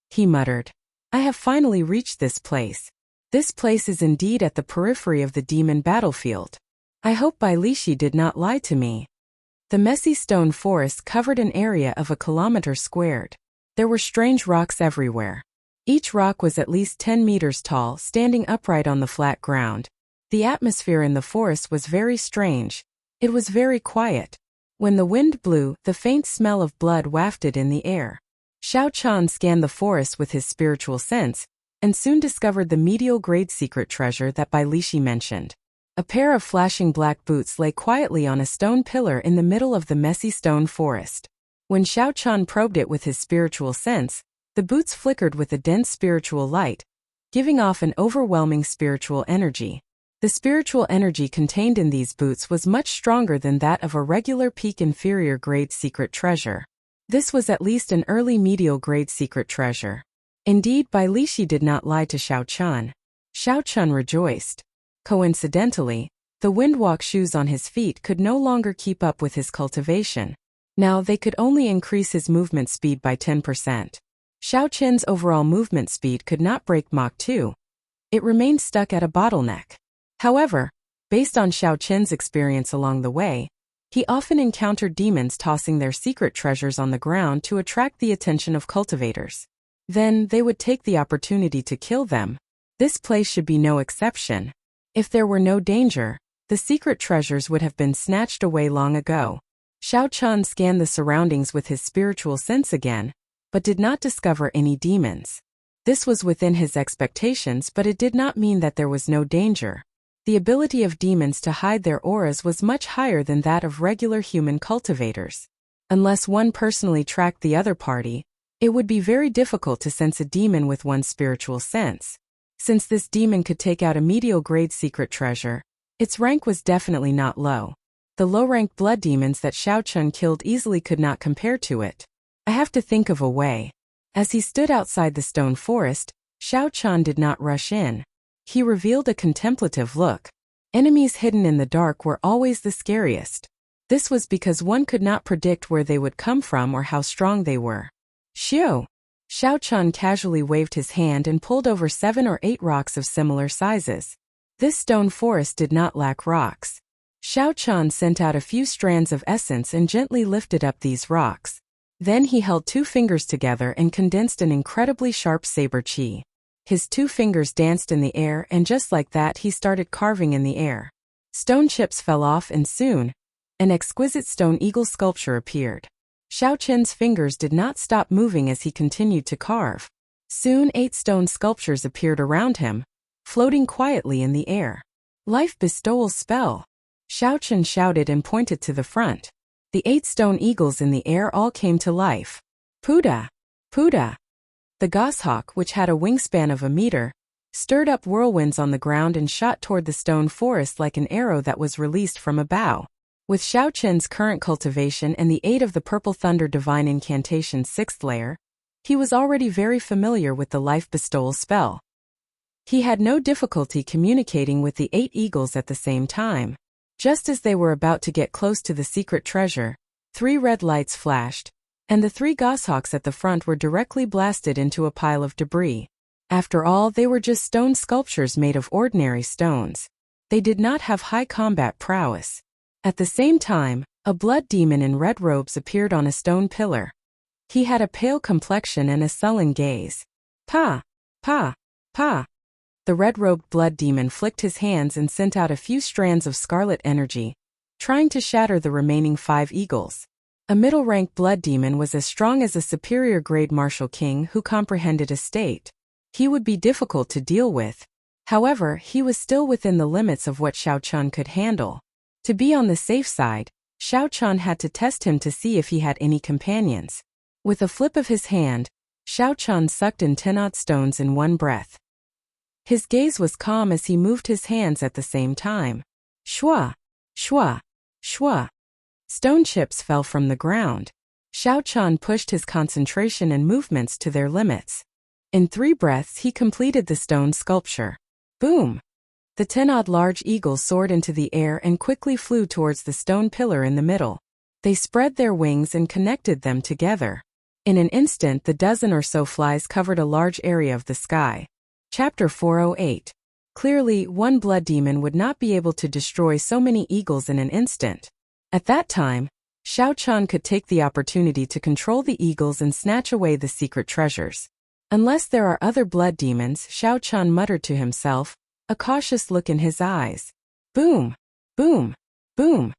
He muttered, "I have finally reached this place. This place is indeed at the periphery of the demon battlefield. I hope Bai Lishi did not lie to me." The messy stone forest covered an area of a kilometer squared. There were strange rocks everywhere. Each rock was at least 10 meters tall, standing upright on the flat ground. The atmosphere in the forest was very strange. It was very quiet. When the wind blew, the faint smell of blood wafted in the air. Xiao Chun scanned the forest with his spiritual sense, and soon discovered the medial grade secret treasure that Bai Lishi mentioned. A pair of flashing black boots lay quietly on a stone pillar in the middle of the messy stone forest. When Xiao Chun probed it with his spiritual sense, the boots flickered with a dense spiritual light, giving off an overwhelming spiritual energy. The spiritual energy contained in these boots was much stronger than that of a regular peak inferior grade secret treasure. This was at least an early medial grade secret treasure. Indeed, Bai Lishi did not lie to Xiao Chun. Xiao Chun rejoiced. Coincidentally, the windwalk shoes on his feet could no longer keep up with his cultivation. Now they could only increase his movement speed by 10%. Xiao Chun's overall movement speed could not break Mach 2. It remained stuck at a bottleneck. However, based on Xiao Chun's experience along the way, He often encountered demons tossing their secret treasures on the ground to attract the attention of cultivators. Then, they would take the opportunity to kill them. This place should be no exception. If there were no danger, the secret treasures would have been snatched away long ago. Xiao Chun scanned the surroundings with his spiritual sense again, but did not discover any demons. This was within his expectations, but it did not mean that there was no danger. The ability of demons to hide their auras was much higher than that of regular human cultivators. Unless one personally tracked the other party, it would be very difficult to sense a demon with one's spiritual sense. Since this demon could take out a medial-grade secret treasure, its rank was definitely not low. The low-rank blood demons that Xiao Chun killed easily could not compare to it. I have to think of a way. As he stood outside the stone forest, Xiao Chun did not rush in. He revealed a contemplative look. Enemies hidden in the dark were always the scariest. This was because one could not predict where they would come from or how strong they were. Xiao! Xiao Chun casually waved his hand and pulled over 7 or 8 rocks of similar sizes. This stone forest did not lack rocks. Xiao Chun sent out a few strands of essence and gently lifted up these rocks. Then he held 2 fingers together and condensed an incredibly sharp saber chi. His 2 fingers danced in the air, and just like that he started carving in the air. Stone chips fell off, and soon, an exquisite stone eagle sculpture appeared. Xiao Chun's fingers did not stop moving as he continued to carve. Soon 8 stone sculptures appeared around him, floating quietly in the air. Life bestowal spell! Xiao Chun shouted and pointed to the front. The 8 stone eagles in the air all came to life. Puda! Puda! The goshawk, which had a wingspan of a meter, stirred up whirlwinds on the ground and shot toward the stone forest like an arrow that was released from a bow. With Xiao Chun's current cultivation and the aid of the Purple Thunder Divine Incantation's 6th layer, he was already very familiar with the life bestowal spell. He had no difficulty communicating with the 8 eagles at the same time. Just as they were about to get close to the secret treasure, 3 red lights flashed, and the 3 goshawks at the front were directly blasted into a pile of debris. After all, they were just stone sculptures made of ordinary stones. They did not have high combat prowess. At the same time, a blood demon in red robes appeared on a stone pillar. He had a pale complexion and a sullen gaze. Pa! Pa! Pa! The red-robed blood demon flicked his hands and sent out a few strands of scarlet energy, trying to shatter the remaining 5 eagles. A middle-rank blood demon was as strong as a superior-grade martial king who comprehended a state. He would be difficult to deal with. However, he was still within the limits of what Xiao Chun could handle. To be on the safe side, Xiao Chun had to test him to see if he had any companions. With a flip of his hand, Xiao Chun sucked in 10 odd stones in one breath. His gaze was calm as he moved his hands at the same time. Shwa! Shwa! Shwa! Stone chips fell from the ground. Xiao Chun pushed his concentration and movements to their limits. In 3 breaths he completed the stone sculpture. Boom! The 10 odd large eagles soared into the air and quickly flew towards the stone pillar in the middle. They spread their wings and connected them together. In an instant, the dozen or so flies covered a large area of the sky. Chapter 408. Clearly, one blood demon would not be able to destroy so many eagles in an instant. At that time, Xiao Chun could take the opportunity to control the eagles and snatch away the secret treasures. Unless there are other blood demons, Xiao Chun muttered to himself, a cautious look in his eyes. Boom! Boom! Boom!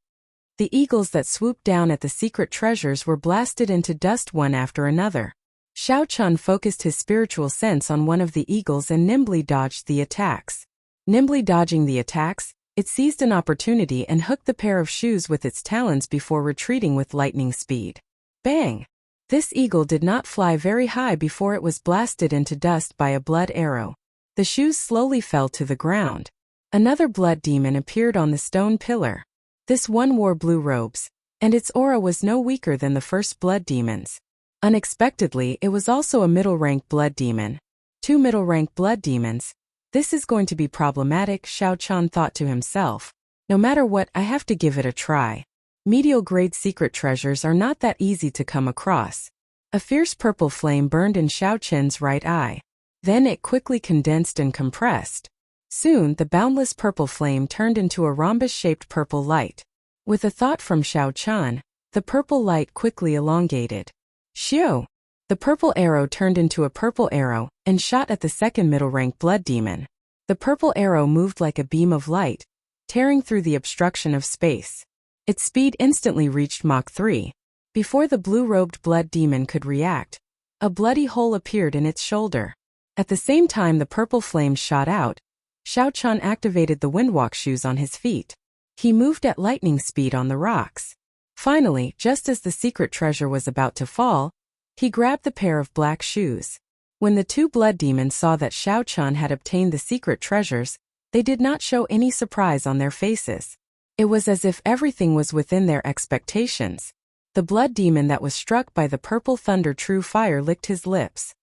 The eagles that swooped down at the secret treasures were blasted into dust one after another. Xiao Chun focused his spiritual sense on one of the eagles and nimbly dodged the attacks. Nimbly dodging the attacks, it seized an opportunity and hooked the pair of shoes with its talons before retreating with lightning speed. Bang! This eagle did not fly very high before it was blasted into dust by a blood arrow. The shoes slowly fell to the ground. Another blood demon appeared on the stone pillar. This one wore blue robes, and its aura was no weaker than the first blood demons. Unexpectedly, it was also a middle-rank blood demon. 2 middle-rank blood demons. This is going to be problematic, Xiao Chun thought to himself. No matter what, I have to give it a try. Medial-grade secret treasures are not that easy to come across. A fierce purple flame burned in Xiao Chun's right eye. Then it quickly condensed and compressed. Soon, the boundless purple flame turned into a rhombus-shaped purple light. With a thought from Xiao Chun, the purple light quickly elongated. Xiu! The purple arrow turned into a purple arrow and shot at the second middle-rank blood demon. The purple arrow moved like a beam of light, tearing through the obstruction of space. Its speed instantly reached Mach 3. Before the blue-robed blood demon could react, a bloody hole appeared in its shoulder. At the same time the purple flames shot out, Xiao Chun activated the windwalk shoes on his feet. He moved at lightning speed on the rocks. Finally, just as the secret treasure was about to fall, he grabbed the pair of black shoes. When the two blood demons saw that Xiao Chun had obtained the secret treasures, they did not show any surprise on their faces. It was as if everything was within their expectations. The blood demon that was struck by the purple thunder true fire licked his lips.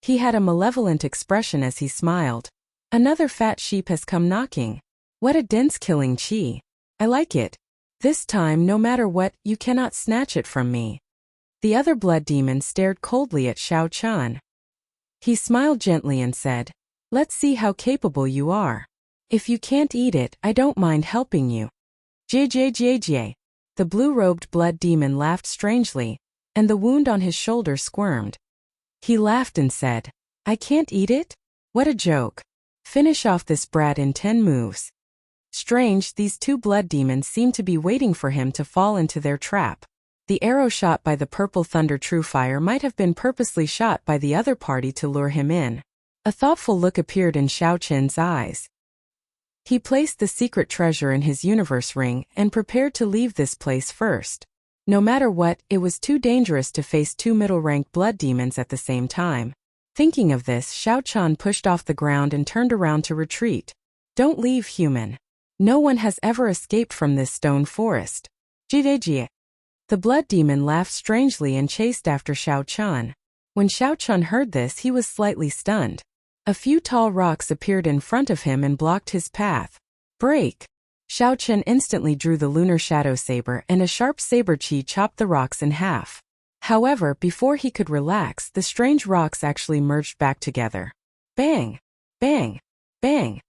He had a malevolent expression as he smiled. Another fat sheep has come knocking. What a dense killing chi. I like it. This time, no matter what, you cannot snatch it from me. The other blood demon stared coldly at Xiao Chun. He smiled gently and said, "Let's see how capable you are. If you can't eat it, I don't mind helping you." JJJJ. The blue-robed blood demon laughed strangely, and the wound on his shoulder squirmed. He laughed and said, "I can't eat it? What a joke. Finish off this brat in 10 moves." Strange, these two blood demons seemed to be waiting for him to fall into their trap. The arrow shot by the purple thunder true fire might have been purposely shot by the other party to lure him in. A thoughtful look appeared in Xiao Chun's eyes. He placed the secret treasure in his universe ring and prepared to leave this place first. No matter what, it was too dangerous to face two middle-rank blood demons at the same time. Thinking of this, Xiao Chun pushed off the ground and turned around to retreat. "Don't leave, human. No one has ever escaped from this stone forest." Jidejie. The blood demon laughed strangely and chased after Xiao Chun. When Xiao Chun heard this, he was slightly stunned. A few tall rocks appeared in front of him and blocked his path. Break! Xiao Chun instantly drew the lunar shadow saber and a sharp saber chi chopped the rocks in half. However, before he could relax, the strange rocks actually merged back together. Bang! Bang! Bang!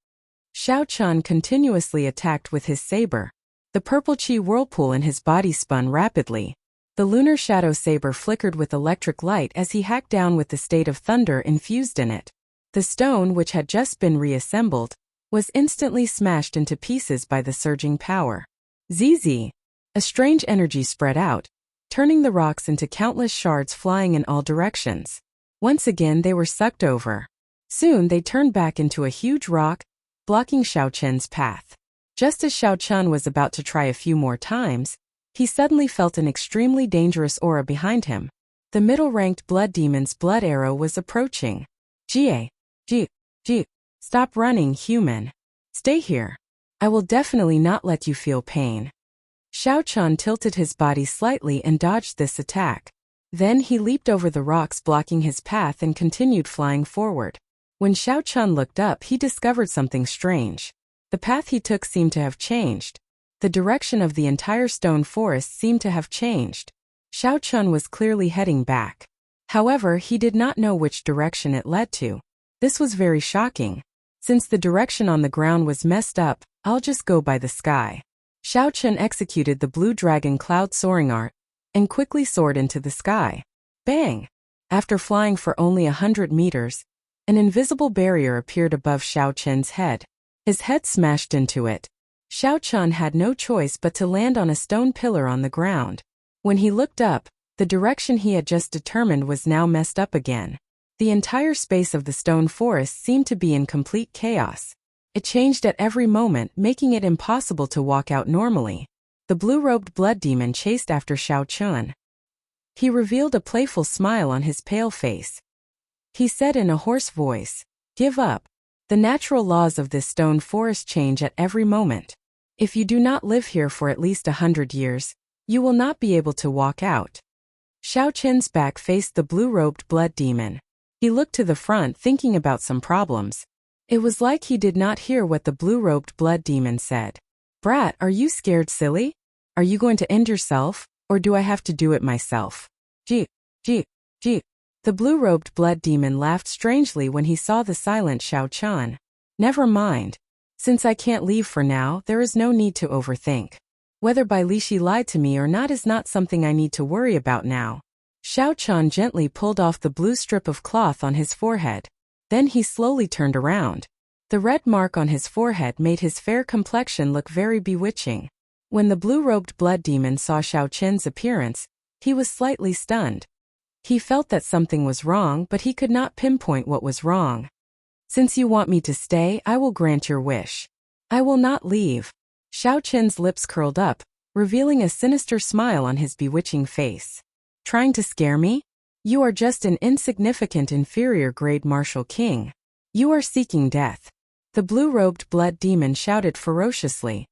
Xiao Chun continuously attacked with his saber. The purple chi whirlpool in his body spun rapidly. The lunar shadow saber flickered with electric light as he hacked down with the state of thunder infused in it. The stone, which had just been reassembled, was instantly smashed into pieces by the surging power. ZZ! A strange energy spread out, turning the rocks into countless shards flying in all directions. Once again they were sucked over. Soon they turned back into a huge rock, blocking Xiao Chun's path. Just as Xiao Chun was about to try a few more times, he suddenly felt an extremely dangerous aura behind him. The middle-ranked blood demon's blood arrow was approaching. Jie! Ji! Stop running, human. Stay here. I will definitely not let you feel pain. Xiao Chun tilted his body slightly and dodged this attack. Then he leaped over the rocks blocking his path and continued flying forward. When Xiao Chun looked up, he discovered something strange. The path he took seemed to have changed. The direction of the entire stone forest seemed to have changed. Xiao Chun was clearly heading back. However, he did not know which direction it led to. This was very shocking. Since the direction on the ground was messed up, I'll just go by the sky. Xiao Chun executed the blue dragon cloud soaring art and quickly soared into the sky. Bang! After flying for only 100 meters, an invisible barrier appeared above Xiao Chun's head. His head smashed into it. Xiao Chun had no choice but to land on a stone pillar on the ground. When he looked up, the direction he had just determined was now messed up again. The entire space of the stone forest seemed to be in complete chaos. It changed at every moment, making it impossible to walk out normally. The blue-robed blood demon chased after Xiao Chun. He revealed a playful smile on his pale face. He said in a hoarse voice, "Give up. The natural laws of this stone forest change at every moment. If you do not live here for at least 100 years, you will not be able to walk out." Xiao Chun's back faced the blue-robed blood demon. He looked to the front thinking about some problems. It was like he did not hear what the blue-robed blood demon said. "Brat, are you scared silly? Are you going to end yourself, or do I have to do it myself?" G. The blue-robed blood demon laughed strangely when he saw the silent Xiao Chun. "Never mind. Since I can't leave for now, there is no need to overthink. Whether Bai Lishi lied to me or not is not something I need to worry about now. Xiao Chan gently pulled off the blue strip of cloth on his forehead. Then he slowly turned around. The red mark on his forehead made his fair complexion look very bewitching. When the blue-robed blood demon saw Xiao Chen's appearance, he was slightly stunned. He felt that something was wrong, but he could not pinpoint what was wrong. Since you want me to stay, I will grant your wish. I will not leave. Xiao Chen's lips curled up, revealing a sinister smile on his bewitching face. Trying to scare me? You are just an insignificant inferior-grade martial king. You are seeking death. The blue-robed blood demon shouted ferociously.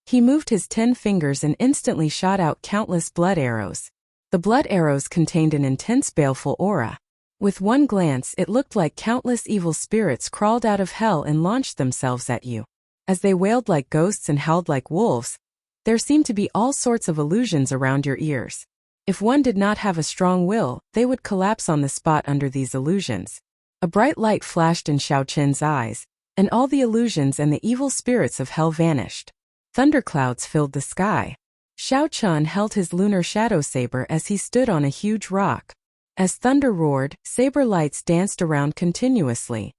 He moved his 10 fingers and instantly shot out countless blood arrows. The blood arrows contained an intense baleful aura. With one glance, it looked like countless evil spirits crawled out of hell and launched themselves at you. As they wailed like ghosts and howled like wolves, there seemed to be all sorts of illusions around your ears. If one did not have a strong will, they would collapse on the spot under these illusions. A bright light flashed in Xiao Chen's eyes, and all the illusions and the evil spirits of hell vanished. Thunderclouds filled the sky. Xiao Chen held his lunar shadow saber as he stood on a huge rock. As thunder roared, saber lights danced around continuously.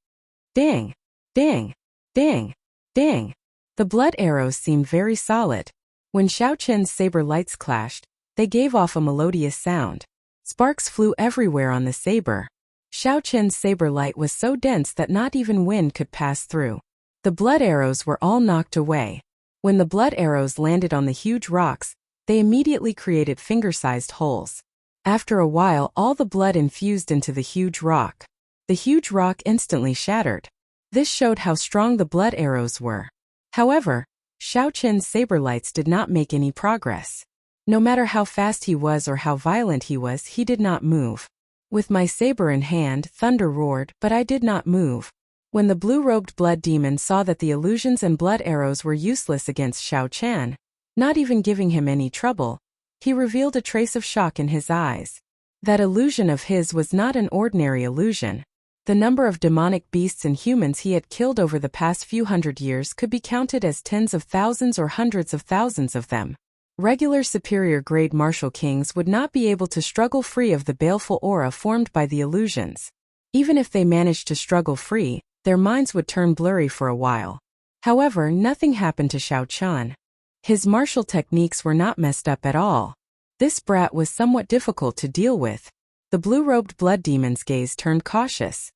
Ding! Ding! Ding! Ding! The blood arrows seemed very solid. When Xiao Chen's saber lights clashed, they gave off a melodious sound. Sparks flew everywhere on the saber. Xiao Chen's saber light was so dense that not even wind could pass through. The blood arrows were all knocked away. When the blood arrows landed on the huge rocks, they immediately created finger-sized holes. After a while, all the blood infused into the huge rock. The huge rock instantly shattered. This showed how strong the blood arrows were. However, Xiao Chen's saber lights did not make any progress. No matter how fast he was or how violent he did not move. With my saber in hand, thunder roared, but I did not move. When the blue-robed blood demon saw that the illusions and blood arrows were useless against Xiao Chen, not even giving him any trouble, he revealed a trace of shock in his eyes. That illusion of his was not an ordinary illusion. The number of demonic beasts and humans he had killed over the past few hundred years could be counted as tens of thousands or hundreds of thousands of them. Regular superior-grade martial kings would not be able to struggle free of the baleful aura formed by the illusions. Even if they managed to struggle free, their minds would turn blurry for a while. However, nothing happened to Xiao Chen. His martial techniques were not messed up at all. This brat was somewhat difficult to deal with. The blue-robed blood demon's gaze turned cautious.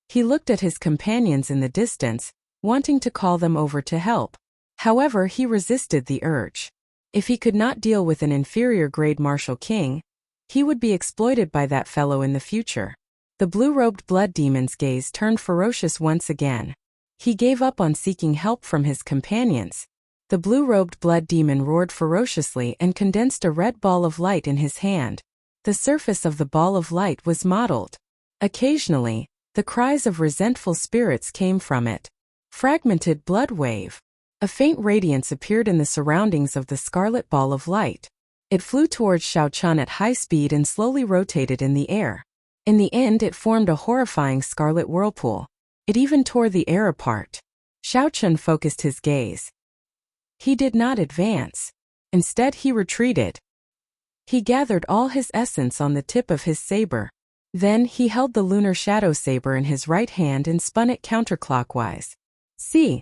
He looked at his companions in the distance, wanting to call them over to help. However, he resisted the urge. If he could not deal with an inferior-grade martial king, he would be exploited by that fellow in the future. The blue-robed blood demon's gaze turned ferocious once again. He gave up on seeking help from his companions. The blue-robed blood demon roared ferociously and condensed a red ball of light in his hand. The surface of the ball of light was mottled. Occasionally, the cries of resentful spirits came from it. Fragmented blood wave. A faint radiance appeared in the surroundings of the scarlet ball of light. It flew towards Xiao Chen at high speed and slowly rotated in the air. In the end, it formed a horrifying scarlet whirlpool. It even tore the air apart. Xiao Chen focused his gaze. He did not advance. Instead, he retreated. He gathered all his essence on the tip of his saber. Then, he held the lunar shadow saber in his right hand and spun it counterclockwise. See!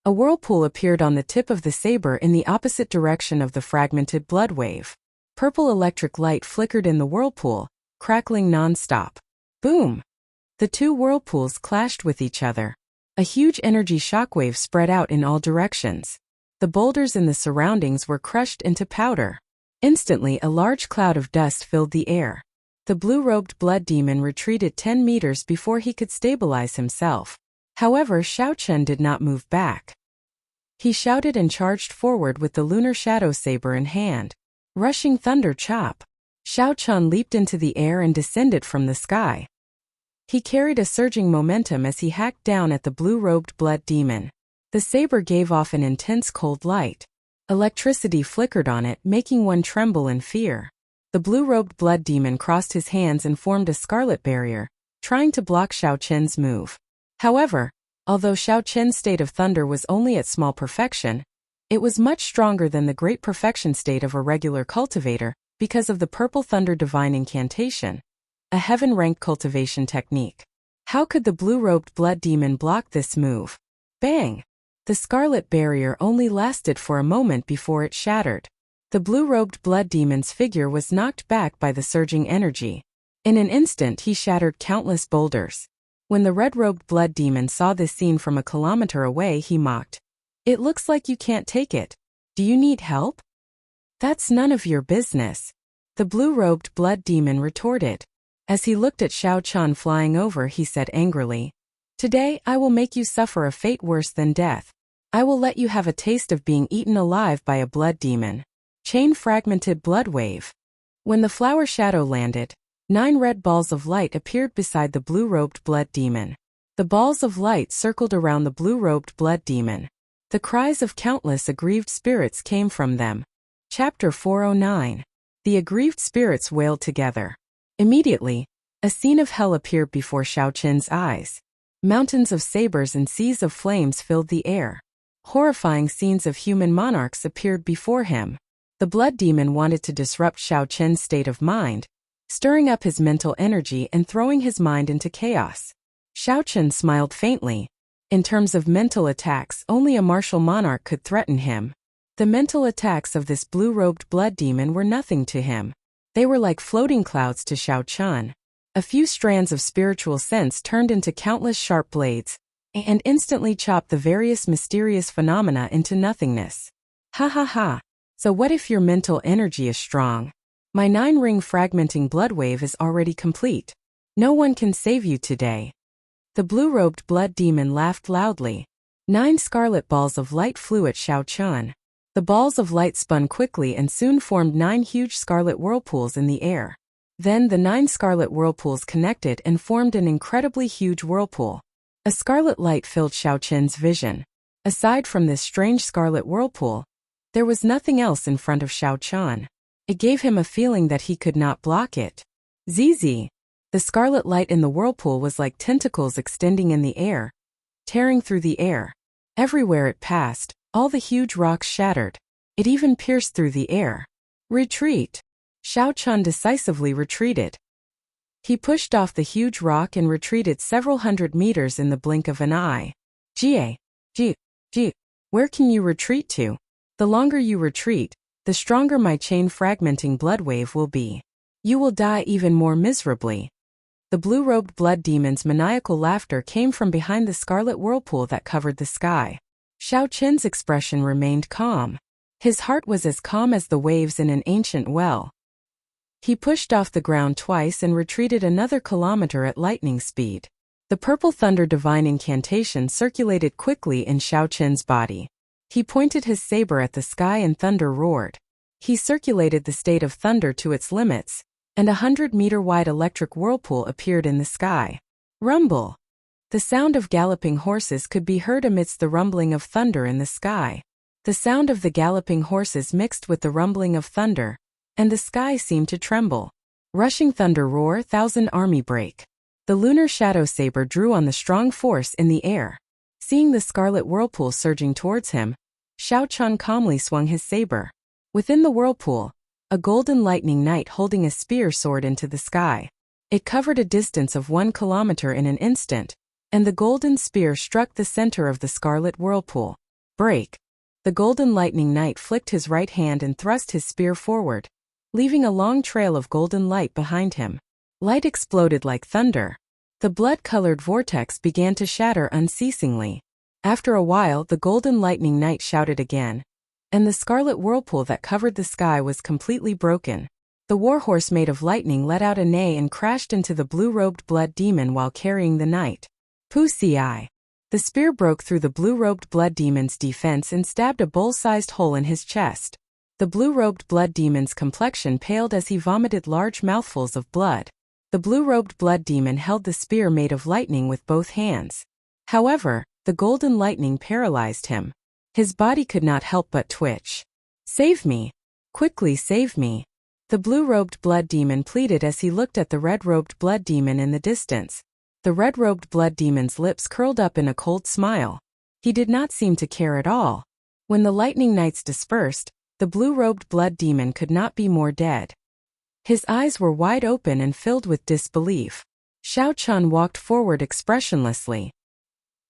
A whirlpool appeared on the tip of the saber in the opposite direction of the fragmented blood wave. Purple electric light flickered in the whirlpool, crackling non-stop. Boom! The two whirlpools clashed with each other. A huge energy shockwave spread out in all directions. The boulders in the surroundings were crushed into powder. Instantly, a large cloud of dust filled the air. The blue-robed blood demon retreated 10 meters before he could stabilize himself. However, Xiao Chen did not move back. He shouted and charged forward with the lunar shadow saber in hand. Rushing thunder chop. Xiao Chen leaped into the air and descended from the sky. He carried a surging momentum as he hacked down at the blue-robed blood demon. The saber gave off an intense cold light. Electricity flickered on it, making one tremble in fear. The blue-robed blood demon crossed his hands and formed a scarlet barrier, trying to block Xiao Chen's move. However, although Xiao Chen's state of thunder was only at small perfection, It was much stronger than the great perfection state of a regular cultivator because of the purple thunder divine incantation, a heaven-ranked cultivation technique. How could the blue-robed blood demon block this move? Bang! The scarlet barrier only lasted for a moment before it shattered. The blue-robed blood demon's figure was knocked back by the surging energy. In an instant he shattered countless boulders. When the red-robed blood demon saw this scene from a kilometer away, he mocked. "It looks like you can't take it. Do you need help?" "That's none of your business," the blue-robed blood demon retorted. As he looked at Xiao Chun flying over, he said angrily, "Today I will make you suffer a fate worse than death. I will let you have a taste of being eaten alive by a blood demon." Chain fragmented blood wave. When the flower shadow landed, 9 red balls of light appeared beside the blue-robed blood demon. The balls of light circled around the blue-robed blood demon. The cries of countless aggrieved spirits came from them. Chapter 409. The aggrieved spirits wailed together. Immediately, a scene of hell appeared before Xiao Qin's eyes. Mountains of sabers and seas of flames filled the air. Horrifying scenes of human monarchs appeared before him. The blood demon wanted to disrupt Xiao Qin's state of mind, stirring up his mental energy and throwing his mind into chaos. Xiao Qin smiled faintly. In terms of mental attacks, only a martial monarch could threaten him. The mental attacks of this blue-robed blood demon were nothing to him. They were like floating clouds to Xiao Qin. A few strands of spiritual sense turned into countless sharp blades, and instantly chopped the various mysterious phenomena into nothingness. Ha ha ha. So what if your mental energy is strong? My 9-ring fragmenting blood wave is already complete. No one can save you today. The blue-robed blood demon laughed loudly. 9 scarlet balls of light flew at Xiao Qin. The balls of light spun quickly and soon formed 9 huge scarlet whirlpools in the air. Then the 9 scarlet whirlpools connected and formed an incredibly huge whirlpool. A scarlet light filled Xiao Qin's vision. Aside from this strange scarlet whirlpool, there was nothing else in front of Xiao Qin. It gave him a feeling that he could not block it. Zizi. The scarlet light in the whirlpool was like tentacles extending in the air, tearing through the air. Everywhere it passed, all the huge rocks shattered. It even pierced through the air. Retreat. Xiao Qin decisively retreated. He pushed off the huge rock and retreated several hundred meters in the blink of an eye. Jie, where can you retreat to? The longer you retreat, the stronger my chain fragmenting blood wave will be. You will die even more miserably. The blue-robed blood demon's maniacal laughter came from behind the scarlet whirlpool that covered the sky. Xiao Qin's expression remained calm. His heart was as calm as the waves in an ancient well. He pushed off the ground twice and retreated another kilometer at lightning speed. The purple thunder divine incantation circulated quickly in Xiao Qin's body. He pointed his saber at the sky and thunder roared. He circulated the state of thunder to its limits, and a 100-meter-wide electric whirlpool appeared in the sky. Rumble. The sound of galloping horses could be heard amidst the rumbling of thunder in the sky. The sound of the galloping horses mixed with the rumbling of thunder, and the sky seemed to tremble. Rushing thunder roar, 1,000 army break. The lunar shadow saber drew on the strong force in the air. Seeing the scarlet whirlpool surging towards him, Xiao Qin calmly swung his saber. Within the whirlpool, a golden lightning knight holding a spear soared into the sky. It covered a distance of 1 kilometer in an instant, and the golden spear struck the center of the scarlet whirlpool. Break. The golden lightning knight flicked his right hand and thrust his spear forward, leaving a long trail of golden light behind him. Light exploded like thunder. The blood-colored vortex began to shatter unceasingly. After a while, the golden lightning knight shouted again, and the scarlet whirlpool that covered the sky was completely broken. The warhorse made of lightning let out a neigh and crashed into the blue-robed blood demon while carrying the knight. Pussy. The spear broke through the blue-robed blood demon's defense and stabbed a bowl-sized hole in his chest. The blue-robed blood demon's complexion paled as he vomited large mouthfuls of blood. The blue-robed blood demon held the spear made of lightning with both hands. However, the golden lightning paralyzed him. His body could not help but twitch. Save me! Quickly save me! The blue-robed blood demon pleaded as he looked at the red-robed blood demon in the distance. The red-robed blood demon's lips curled up in a cold smile. He did not seem to care at all. When the lightning knights dispersed, the blue-robed blood demon could not be more dead. His eyes were wide open and filled with disbelief. Xiao Chun walked forward expressionlessly.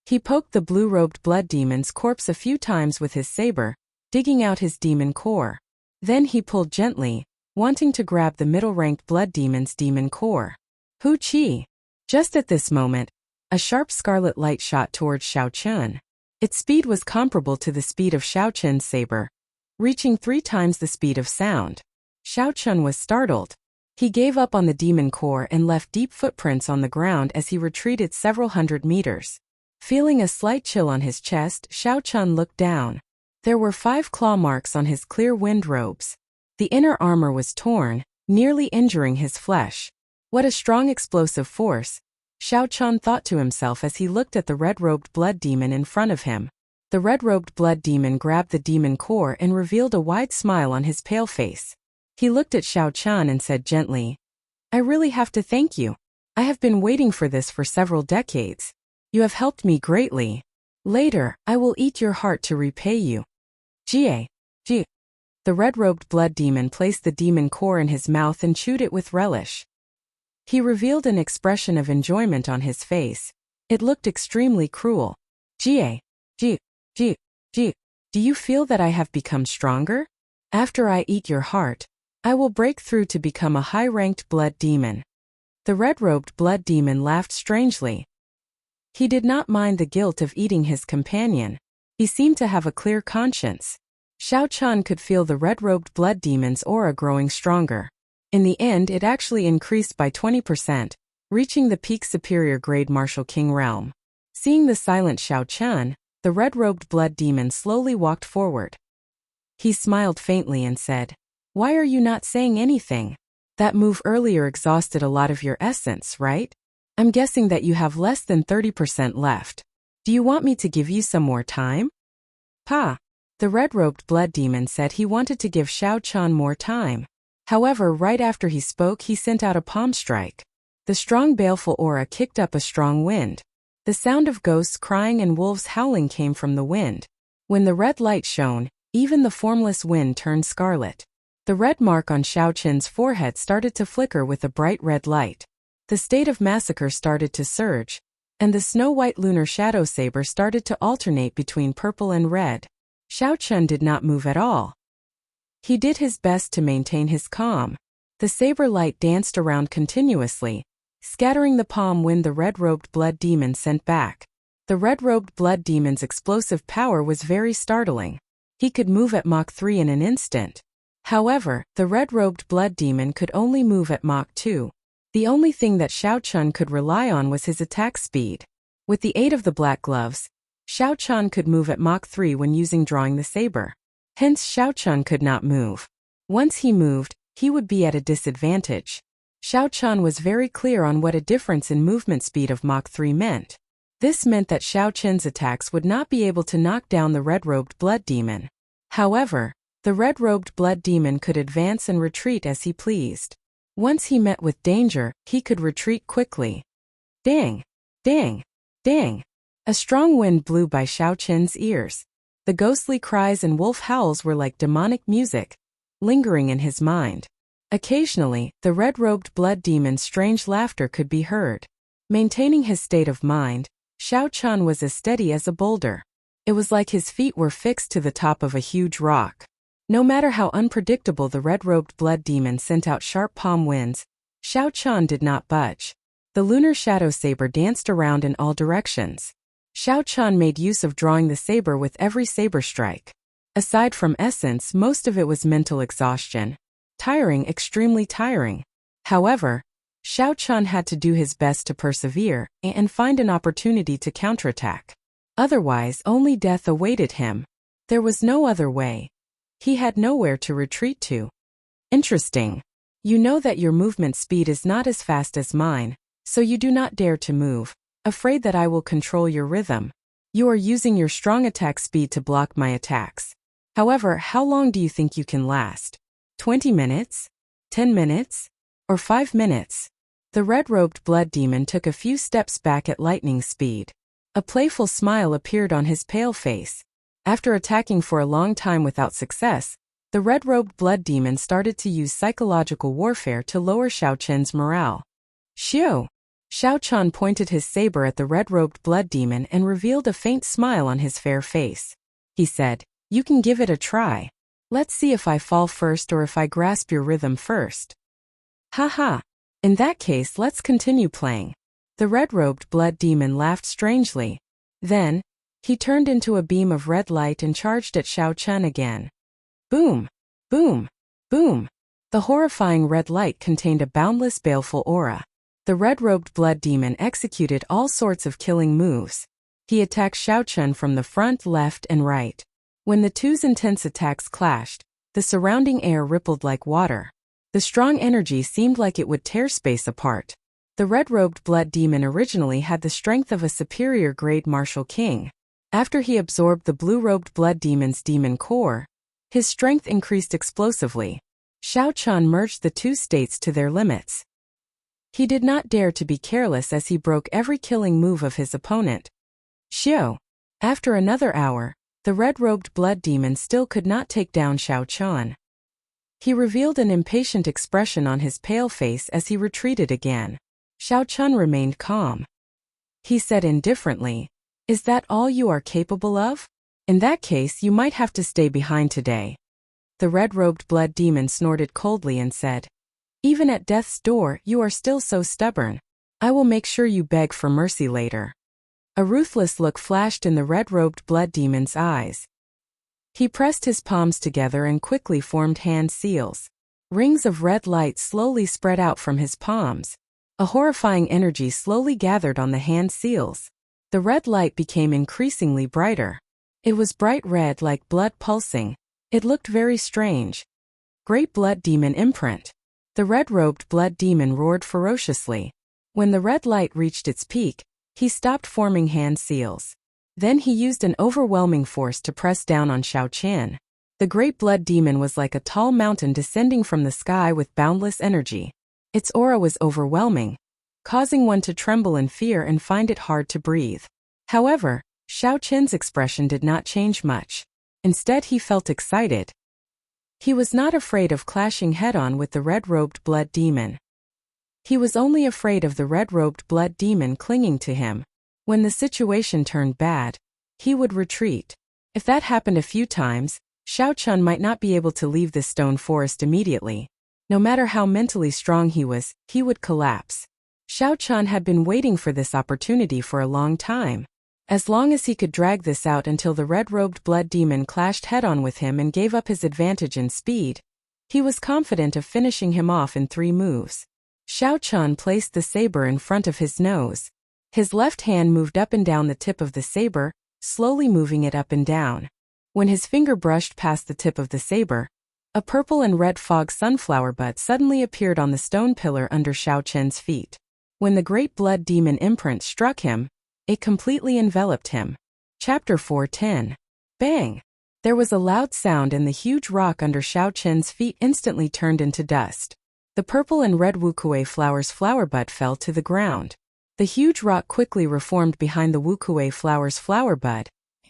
He poked the blue-robed blood demon's corpse a few times with his saber, digging out his demon core. Then he pulled gently, wanting to grab the middle-ranked blood demon's demon core. Hu Qi! Just at this moment, a sharp scarlet light shot towards Xiao Chun. Its speed was comparable to the speed of Xiao Chun's saber, reaching 3 times the speed of sound. Xiao Chun was startled. He gave up on the demon core and left deep footprints on the ground as he retreated several hundred meters. Feeling a slight chill on his chest, Xiao Chun looked down. There were 5 claw marks on his clear wind robes. The inner armor was torn, nearly injuring his flesh. What a strong explosive force, Xiao Chun thought to himself as he looked at the red-robed blood demon in front of him. The red-robed blood demon grabbed the demon core and revealed a wide smile on his pale face. He looked at Xiao Chun and said gently, "I really have to thank you. I have been waiting for this for several decades. You have helped me greatly. Later, I will eat your heart to repay you." Jie. The red-robed blood demon placed the demon core in his mouth and chewed it with relish. He revealed an expression of enjoyment on his face. It looked extremely cruel. Jie. Do you feel that I have become stronger? After I eat your heart, I will break through to become a high-ranked blood demon. The red-robed blood demon laughed strangely. He did not mind the guilt of eating his companion. He seemed to have a clear conscience. Xiao Chun could feel the red-robed blood demon's aura growing stronger. In the end, it actually increased by 20%, reaching the peak superior grade Martial King realm. Seeing the silent Xiao Chun, the red-robed blood demon slowly walked forward. He smiled faintly and said, "Why are you not saying anything? That move earlier exhausted a lot of your essence, right? I'm guessing that you have less than 30% left. Do you want me to give you some more time?" Pa! The red-robed blood demon said he wanted to give Xiao Chun more time. However, right after he spoke, he sent out a palm strike. The strong baleful aura kicked up a strong wind. The sound of ghosts crying and wolves howling came from the wind. When the red light shone, even the formless wind turned scarlet. The red mark on Xiao Chun's forehead started to flicker with a bright red light. The state of massacre started to surge, and the snow-white lunar shadow saber started to alternate between purple and red. Xiao Chun did not move at all. He did his best to maintain his calm. The saber light danced around continuously, scattering the palm wind the red-robed blood demon sent back. The red-robed blood demon's explosive power was very startling. He could move at Mach 3 in an instant. However, the red-robed blood demon could only move at Mach 2. The only thing that Xiao Chun could rely on was his attack speed. With the aid of the black gloves, Xiao Chun could move at Mach 3 when using drawing the saber. Hence Xiao Chun could not move. Once he moved, he would be at a disadvantage. Xiao Chun was very clear on what a difference in movement speed of Mach 3 meant. This meant that Xiao Chun's attacks would not be able to knock down the red-robed blood demon. However, the red-robed blood demon could advance and retreat as he pleased. Once he met with danger, he could retreat quickly. Dang! Dang! Dang! A strong wind blew by Xiao Chun's ears. The ghostly cries and wolf howls were like demonic music, lingering in his mind. Occasionally, the red-robed blood demon's strange laughter could be heard. Maintaining his state of mind, Xiao Chun was as steady as a boulder. It was like his feet were fixed to the top of a huge rock. No matter how unpredictable the red-robed blood demon sent out sharp palm winds, Xiao Chun did not budge. The lunar shadow saber danced around in all directions. Xiao Chun made use of drawing the saber with every saber strike. Aside from essence, most of it was mental exhaustion. Tiring, extremely tiring. However, Xiao Chun had to do his best to persevere and find an opportunity to counterattack. Otherwise, only death awaited him. There was no other way. He had nowhere to retreat to. Interesting. You know that your movement speed is not as fast as mine, so you do not dare to move, afraid that I will control your rhythm. You are using your strong attack speed to block my attacks. However, how long do you think you can last? 20 minutes? 10 minutes? Or 5 minutes? The red-robed blood demon took a few steps back at lightning speed. A playful smile appeared on his pale face. After attacking for a long time without success, the red-robed blood demon started to use psychological warfare to lower Xiao Chen's morale. Xiao! Xiao Chan pointed his saber at the red-robed blood demon and revealed a faint smile on his fair face. He said, "You can give it a try. Let's see if I fall first or if I grasp your rhythm first." "Haha. In that case, let's continue playing." The red-robed blood demon laughed strangely. Then, he turned into a beam of red light and charged at Xiao Chen again. Boom! Boom! Boom! The horrifying red light contained a boundless baleful aura. The red-robed blood demon executed all sorts of killing moves. He attacked Xiao Chen from the front, left, and right. When the two's intense attacks clashed, the surrounding air rippled like water. The strong energy seemed like it would tear space apart. The red-robed blood demon originally had the strength of a superior grade martial king. After he absorbed the blue-robed blood demon's demon core, his strength increased explosively. Xiao Chan merged the two states to their limits. He did not dare to be careless as he broke every killing move of his opponent. Xiao. After another hour, the red-robed blood demon still could not take down Xiao Chan. He revealed an impatient expression on his pale face as he retreated again. Xiao Chan remained calm. He said indifferently, "Is that all you are capable of? In that case, you might have to stay behind today." The red-robed blood demon snorted coldly and said, "Even at death's door, you are still so stubborn. I will make sure you beg for mercy later." A ruthless look flashed in the red-robed blood demon's eyes. He pressed his palms together and quickly formed hand seals. Rings of red light slowly spread out from his palms. A horrifying energy slowly gathered on the hand seals. The red light became increasingly brighter. It was bright red like blood pulsing. It looked very strange. Great blood demon imprint. The red-robed blood demon roared ferociously. When the red light reached its peak, he stopped forming hand seals. Then he used an overwhelming force to press down on Xiao Chen. The great blood demon was like a tall mountain descending from the sky with boundless energy. Its aura was overwhelming, causing one to tremble in fear and find it hard to breathe. However, Xiao Chen's expression did not change much. Instead, he felt excited. He was not afraid of clashing head-on with the red-robed blood demon. He was only afraid of the red-robed blood demon clinging to him. When the situation turned bad, he would retreat. If that happened a few times, Xiao Chen might not be able to leave this stone forest immediately. No matter how mentally strong he was, he would collapse. Xiao Chen had been waiting for this opportunity for a long time. As long as he could drag this out until the red-robed blood demon clashed head-on with him and gave up his advantage in speed, he was confident of finishing him off in 3 moves. Xiao Chen placed the saber in front of his nose. His left hand moved up and down the tip of the saber, slowly moving it up and down. When his finger brushed past the tip of the saber, a purple and red fog sunflower bud suddenly appeared on the stone pillar under Xiao Chen's feet. When the great blood demon imprint struck him, it completely enveloped him. Chapter 4:10. Bang! There was a loud sound and the huge rock under Xiao Chen's feet instantly turned into dust. The purple and red wukue flower's flower bud fell to the ground. The huge rock quickly reformed behind the wukue flower's flower bud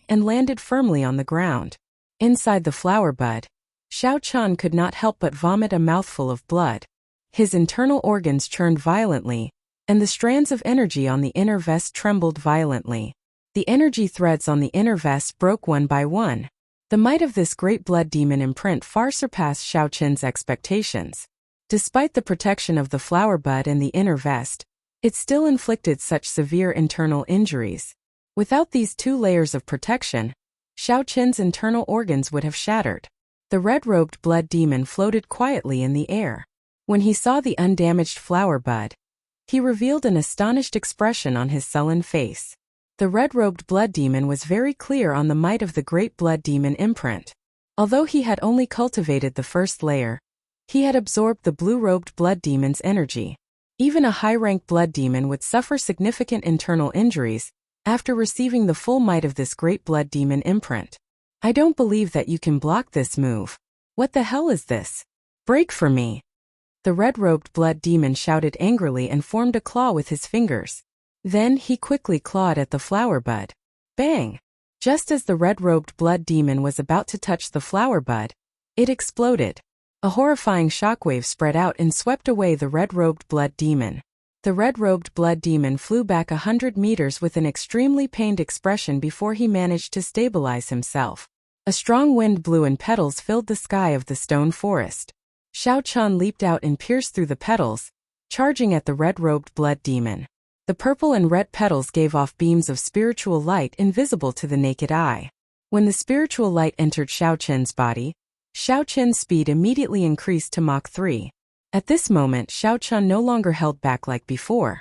and landed firmly on the ground. Inside the flower bud, Xiao Chen could not help but vomit a mouthful of blood. His internal organs churned violently, and the strands of energy on the inner vest trembled violently. The energy threads on the inner vest broke one by one. The might of this great blood demon imprint far surpassed Xiao Chen's expectations. Despite the protection of the flower bud and the inner vest, it still inflicted such severe internal injuries. Without these 2 layers of protection, Xiao Chen's internal organs would have shattered. The red-robed blood demon floated quietly in the air. When he saw the undamaged flower bud, he revealed an astonished expression on his sullen face. The red-robed blood demon was very clear on the might of the great blood demon imprint. Although he had only cultivated the first layer, he had absorbed the blue-robed blood demon's energy. Even a high-rank blood demon would suffer significant internal injuries after receiving the full might of this great blood demon imprint. "I don't believe that you can block this move. What the hell is this? Break for me!" The red-robed blood demon shouted angrily and formed a claw with his fingers. Then he quickly clawed at the flower bud. Bang! Just as the red-robed blood demon was about to touch the flower bud, it exploded. A horrifying shockwave spread out and swept away the red-robed blood demon. The red-robed blood demon flew back 100 meters with an extremely pained expression before he managed to stabilize himself. A strong wind blew and petals filled the sky of the stone forest. Xiao Chun leaped out and pierced through the petals, charging at the red-robed blood demon. The purple and red petals gave off beams of spiritual light invisible to the naked eye. When the spiritual light entered Xiao Chun's body, Xiao Chun's speed immediately increased to Mach 3. At this moment, Xiao Chun no longer held back like before.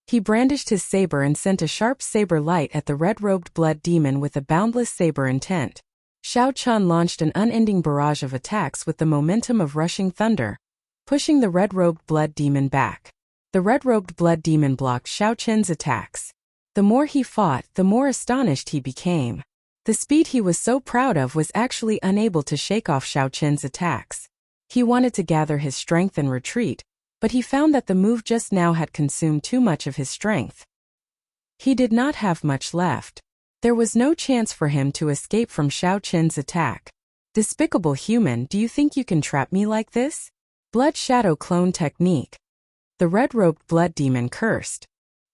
He brandished his saber and sent a sharp saber light at the red-robed blood demon with a boundless saber intent. Xiao Chun launched an unending barrage of attacks with the momentum of rushing thunder, pushing the red-robed blood demon back. The red-robed blood demon blocked Xiao Chun's attacks. The more he fought, the more astonished he became. The speed he was so proud of was actually unable to shake off Xiao Chun's attacks. He wanted to gather his strength and retreat, but he found that the move just now had consumed too much of his strength. He did not have much left. There was no chance for him to escape from Xiao Chun's attack. Despicable human, do you think you can trap me like this? Blood Shadow Clone Technique. The red-robed blood demon cursed.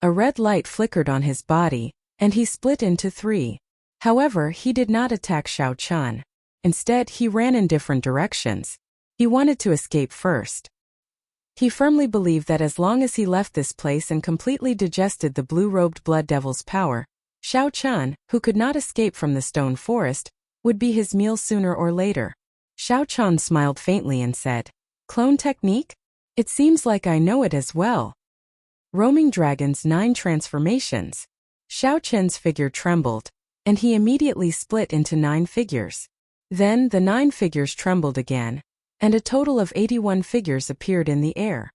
A red light flickered on his body, and he split into 3. However, he did not attack Xiao Chun. Instead, he ran in different directions. He wanted to escape first. He firmly believed that as long as he left this place and completely digested the blue-robed blood devil's power, Xiao Chun, who could not escape from the stone forest, would be his meal sooner or later. Xiao Chun smiled faintly and said, "Clone technique? It seems like I know it as well." Roaming Dragon's 9 transformations. Xiao Chun's figure trembled, and he immediately split into 9 figures. Then the 9 figures trembled again, and a total of 81 figures appeared in the air.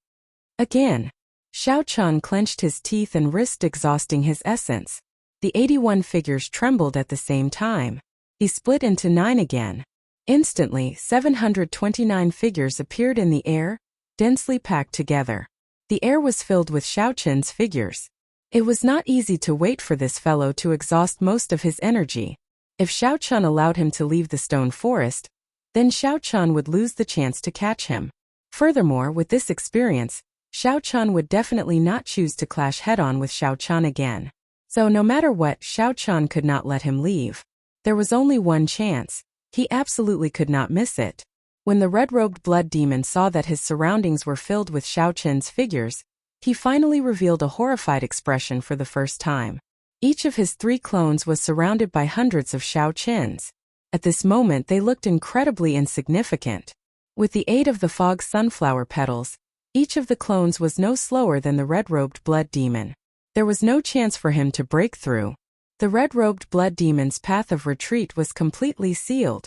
Again, Xiao Chun clenched his teeth and risked exhausting his essence. The 81 figures trembled at the same time. He split into 9 again. Instantly, 729 figures appeared in the air, densely packed together. The air was filled with Xiao Chun's figures. It was not easy to wait for this fellow to exhaust most of his energy. If Xiao Chun allowed him to leave the stone forest, then Xiao Chun would lose the chance to catch him. Furthermore, with this experience, Xiao Chun would definitely not choose to clash head-on with Xiao Chun again. So no matter what, Xiao Chun could not let him leave. There was only one chance. He absolutely could not miss it. When the red-robed blood demon saw that his surroundings were filled with Xiao Chun's figures, he finally revealed a horrified expression for the first time. Each of his 3 clones was surrounded by hundreds of Xiao Chuns. At this moment they looked incredibly insignificant. With the aid of the fog sunflower petals, each of the clones was no slower than the red-robed blood demon. There was no chance for him to break through. The red-robed blood demon's path of retreat was completely sealed.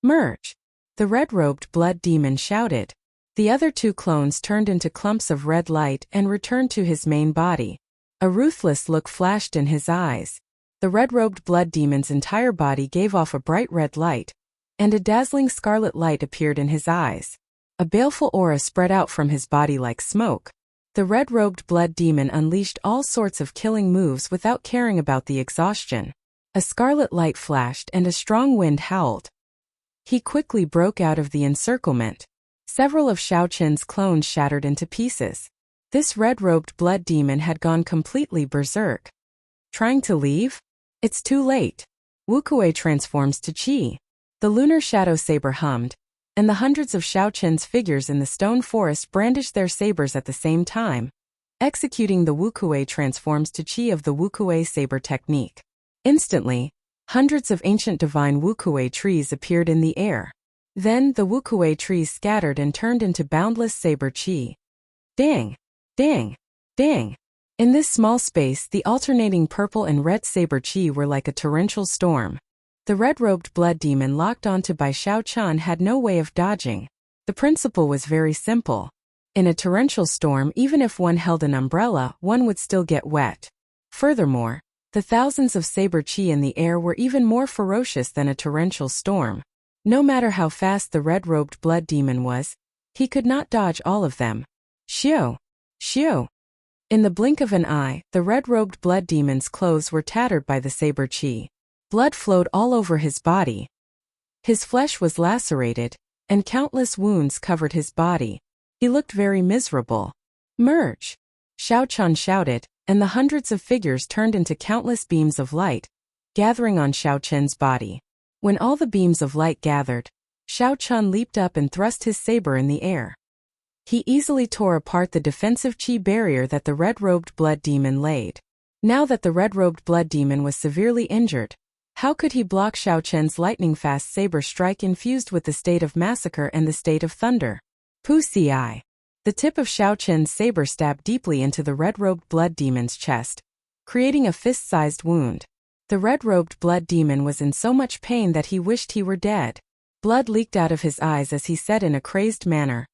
"Merge!" the red-robed blood demon shouted. The other 2 clones turned into clumps of red light and returned to his main body. A ruthless look flashed in his eyes. The red-robed blood demon's entire body gave off a bright red light, and a dazzling scarlet light appeared in his eyes. A baleful aura spread out from his body like smoke. The red-robed blood demon unleashed all sorts of killing moves without caring about the exhaustion. A scarlet light flashed and a strong wind howled. He quickly broke out of the encirclement. Several of Xiao Chun's clones shattered into pieces. This red-robed blood demon had gone completely berserk. Trying to leave? It's too late. Wukuei transforms to Qi. The lunar shadow saber hummed, and the hundreds of Xiao Chun's figures in the stone forest brandished their sabers at the same time, executing the Wukuei transforms to Qi of the Wukuei saber technique. Instantly, hundreds of ancient divine Wukuei trees appeared in the air. Then the Wukuei trees scattered and turned into boundless saber Qi. Dang! Dang! Dang! In this small space, the alternating purple and red saber Qi were like a torrential storm. The red-robed blood demon locked onto by Xiao Chun had no way of dodging. The principle was very simple. In a torrential storm, even if one held an umbrella, one would still get wet. Furthermore, the thousands of saber Qi in the air were even more ferocious than a torrential storm. No matter how fast the red-robed blood demon was, he could not dodge all of them. Xiu! Xiu! In the blink of an eye, the red-robed blood demon's clothes were tattered by the saber Qi. Blood flowed all over his body. His flesh was lacerated, and countless wounds covered his body. He looked very miserable. Merge! Xiao Chun shouted, and the hundreds of figures turned into countless beams of light, gathering on Xiao Chun's body. When all the beams of light gathered, Xiao Chun leaped up and thrust his saber in the air. He easily tore apart the defensive chi barrier that the red-robed blood demon laid. Now that the red-robed blood demon was severely injured, how could he block Xiao Chun's lightning-fast saber strike infused with the state of massacre and the state of thunder? Pu-ci. The tip of Xiao Chun's saber stabbed deeply into the red-robed blood demon's chest, creating a fist-sized wound. The red-robed blood demon was in so much pain that he wished he were dead. Blood leaked out of his eyes as he said in a crazed manner,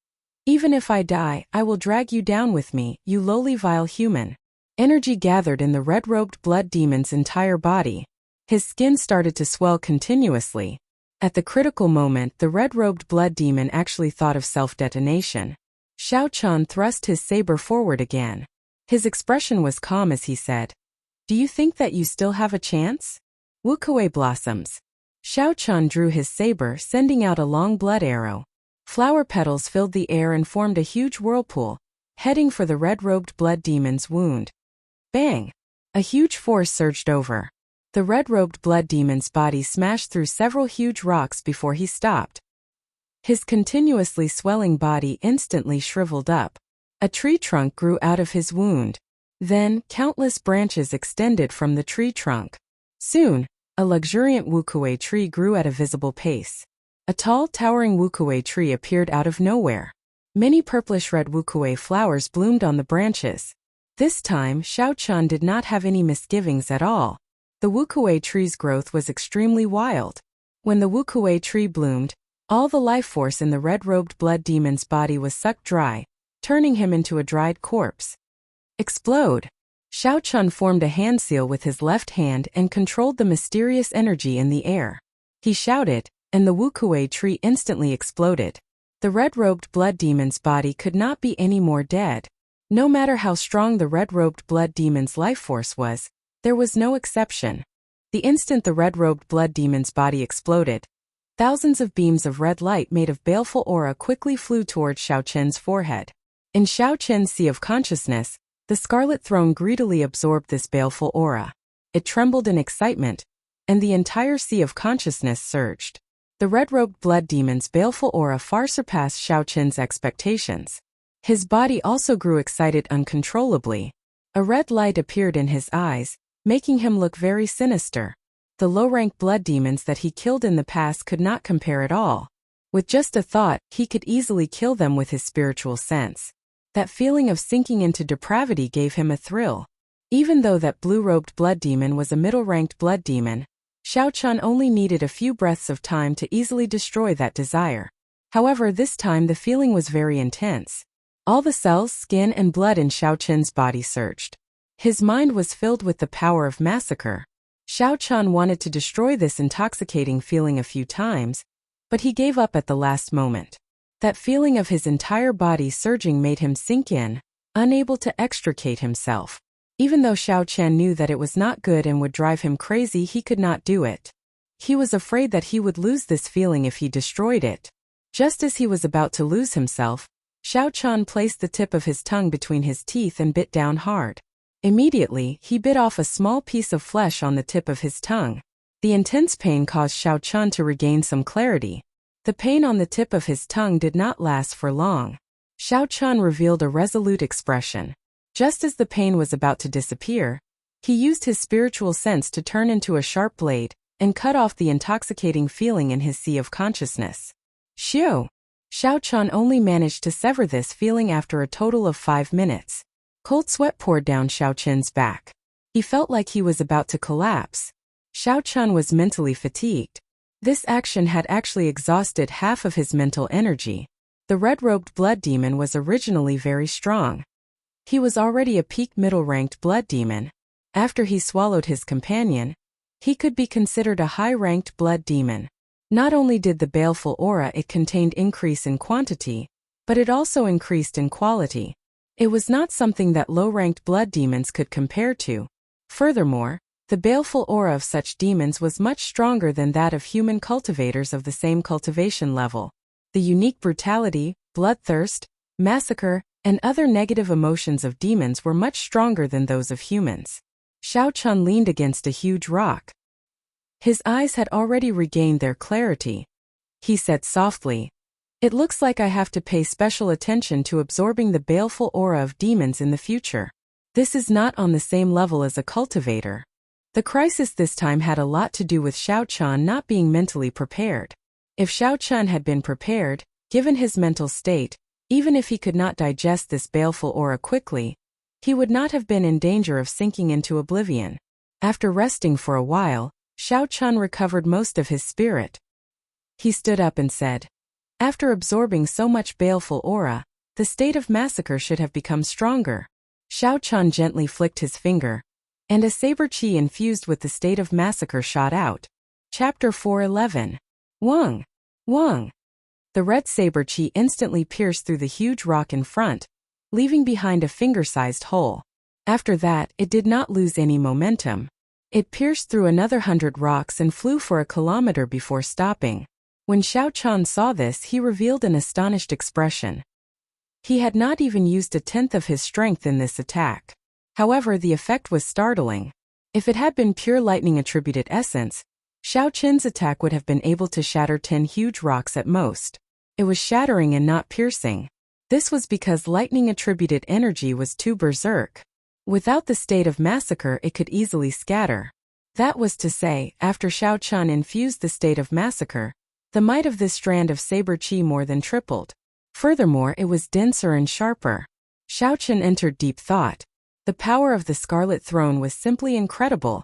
"Even if I die, I will drag you down with me, you lowly vile human." Energy gathered in the red-robed blood demon's entire body. His skin started to swell continuously. At the critical moment, the red-robed blood demon actually thought of self-detonation. Xiao Chun thrust his saber forward again. His expression was calm as he said, "Do you think that you still have a chance?" Wukuei blossoms. Xiao Chun drew his saber, sending out a long blood arrow. Flower petals filled the air and formed a huge whirlpool, heading for the red-robed blood demon's wound. Bang! A huge force surged over. The red-robed blood demon's body smashed through several huge rocks before he stopped. His continuously swelling body instantly shriveled up. A tree trunk grew out of his wound. Then, countless branches extended from the tree trunk. Soon, a luxuriant wukuei tree grew at a visible pace. A tall, towering wukuei tree appeared out of nowhere. Many purplish-red wukuei flowers bloomed on the branches. This time, Xiao Chun did not have any misgivings at all. The wukuei tree's growth was extremely wild. When the wukuei tree bloomed, all the life force in the red-robed blood demon's body was sucked dry, turning him into a dried corpse. Explode! Xiao Chun formed a hand seal with his left hand and controlled the mysterious energy in the air. He shouted, and the wukuei tree instantly exploded. The red-robed blood demon's body could not be any more dead. No matter how strong the red-robed blood demon's life force was, there was no exception. The instant the red-robed blood demon's body exploded, thousands of beams of red light made of baleful aura quickly flew towards Xiao Chun's forehead. In Xiao Chun's sea of consciousness, the Scarlet Throne greedily absorbed this baleful aura. It trembled in excitement, and the entire sea of consciousness surged. The red-robed blood demon's baleful aura far surpassed Xiao Chun's expectations. His body also grew excited uncontrollably. A red light appeared in his eyes, making him look very sinister. The low-rank blood demons that he killed in the past could not compare at all. With just a thought, he could easily kill them with his spiritual sense. That feeling of sinking into depravity gave him a thrill. Even though that blue-robed blood demon was a middle-ranked blood demon, Xiao Chun only needed a few breaths of time to easily destroy that desire. However, this time the feeling was very intense. All the cells, skin, and blood in Xiao Chun's body surged. His mind was filled with the power of massacre. Xiao Chun wanted to destroy this intoxicating feeling a few times, but he gave up at the last moment. That feeling of his entire body surging made him sink in, unable to extricate himself. Even though Xiao Chun knew that it was not good and would drive him crazy, he could not do it. He was afraid that he would lose this feeling if he destroyed it. Just as he was about to lose himself, Xiao Chun placed the tip of his tongue between his teeth and bit down hard. Immediately, he bit off a small piece of flesh on the tip of his tongue. The intense pain caused Xiao Chun to regain some clarity. The pain on the tip of his tongue did not last for long. Xiao Chun revealed a resolute expression. Just as the pain was about to disappear, he used his spiritual sense to turn into a sharp blade and cut off the intoxicating feeling in his sea of consciousness. Shio! Xiao Chun only managed to sever this feeling after a total of 5 minutes. Cold sweat poured down Xiao Chun's back. He felt like he was about to collapse. Xiao Chun was mentally fatigued. This action had actually exhausted half of his mental energy. The red-robed blood demon was originally very strong. He was already a peak middle-ranked blood demon. After he swallowed his companion, he could be considered a high-ranked blood demon. Not only did the baleful aura it contained increase in quantity, but it also increased in quality. It was not something that low-ranked blood demons could compare to. Furthermore, The baleful aura of such demons was much stronger than that of human cultivators of the same cultivation level. The unique brutality, bloodthirst, massacre, and other negative emotions of demons were much stronger than those of humans. Xiao Chun leaned against a huge rock. His eyes had already regained their clarity. He said softly, "It looks like I have to pay special attention to absorbing the baleful aura of demons in the future. This is not on the same level as a cultivator." The crisis this time had a lot to do with Xiao Chun not being mentally prepared. If Xiao Chun had been prepared, given his mental state, even if he could not digest this baleful aura quickly, he would not have been in danger of sinking into oblivion. After resting for a while, Xiao Chun recovered most of his spirit. He stood up and said, "After absorbing so much baleful aura, the state of massacre should have become stronger." Xiao Chun gently flicked his finger, and a saber chi infused with the state of massacre shot out. Chapter 4:11. Wang! Wang! The red saber chi instantly pierced through the huge rock in front, leaving behind a finger-sized hole. After that, it did not lose any momentum. It pierced through another 100 rocks and flew for a kilometer before stopping. When Xiao Chun saw this, he revealed an astonished expression. He had not even used a tenth of his strength in this attack. However, the effect was startling. If it had been pure lightning-attributed essence, Xiao Chun's attack would have been able to shatter 10 huge rocks at most. It was shattering and not piercing. This was because lightning-attributed energy was too berserk. Without the state of massacre, it could easily scatter. That was to say, after Xiao Chun infused the state of massacre, the might of this strand of saber chi more than tripled. Furthermore, it was denser and sharper. Xiao Chun entered deep thought. The power of the Scarlet Throne was simply incredible,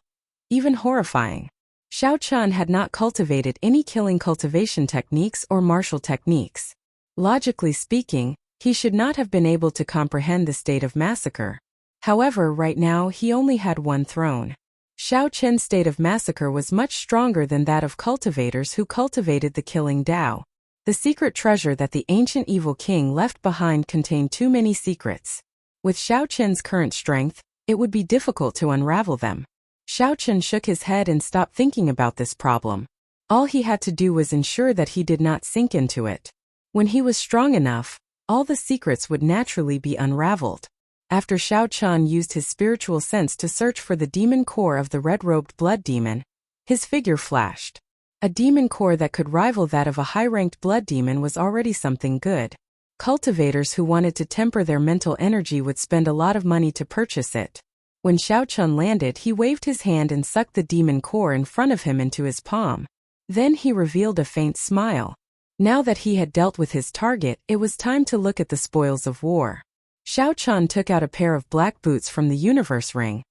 even horrifying. Xiao Chun had not cultivated any killing cultivation techniques or martial techniques. Logically speaking, he should not have been able to comprehend the state of massacre. However, right now he only had one throne. Xiao Chun's state of massacre was much stronger than that of cultivators who cultivated the killing Tao. The secret treasure that the ancient evil king left behind contained too many secrets. With Xiao Chun's current strength, it would be difficult to unravel them. Xiao Chun shook his head and stopped thinking about this problem. All he had to do was ensure that he did not sink into it. When he was strong enough, all the secrets would naturally be unraveled. After Xiao Chun used his spiritual sense to search for the demon core of the red-robed blood demon, his figure flashed. A demon core that could rival that of a high-ranked blood demon was already something good. Cultivators who wanted to temper their mental energy would spend a lot of money to purchase it. When Xiao Chun landed, he waved his hand and sucked the demon core in front of him into his palm. Then he revealed a faint smile. Now that he had dealt with his target, it was time to look at the spoils of war. Xiao Chun took out a pair of black boots from the universe ring.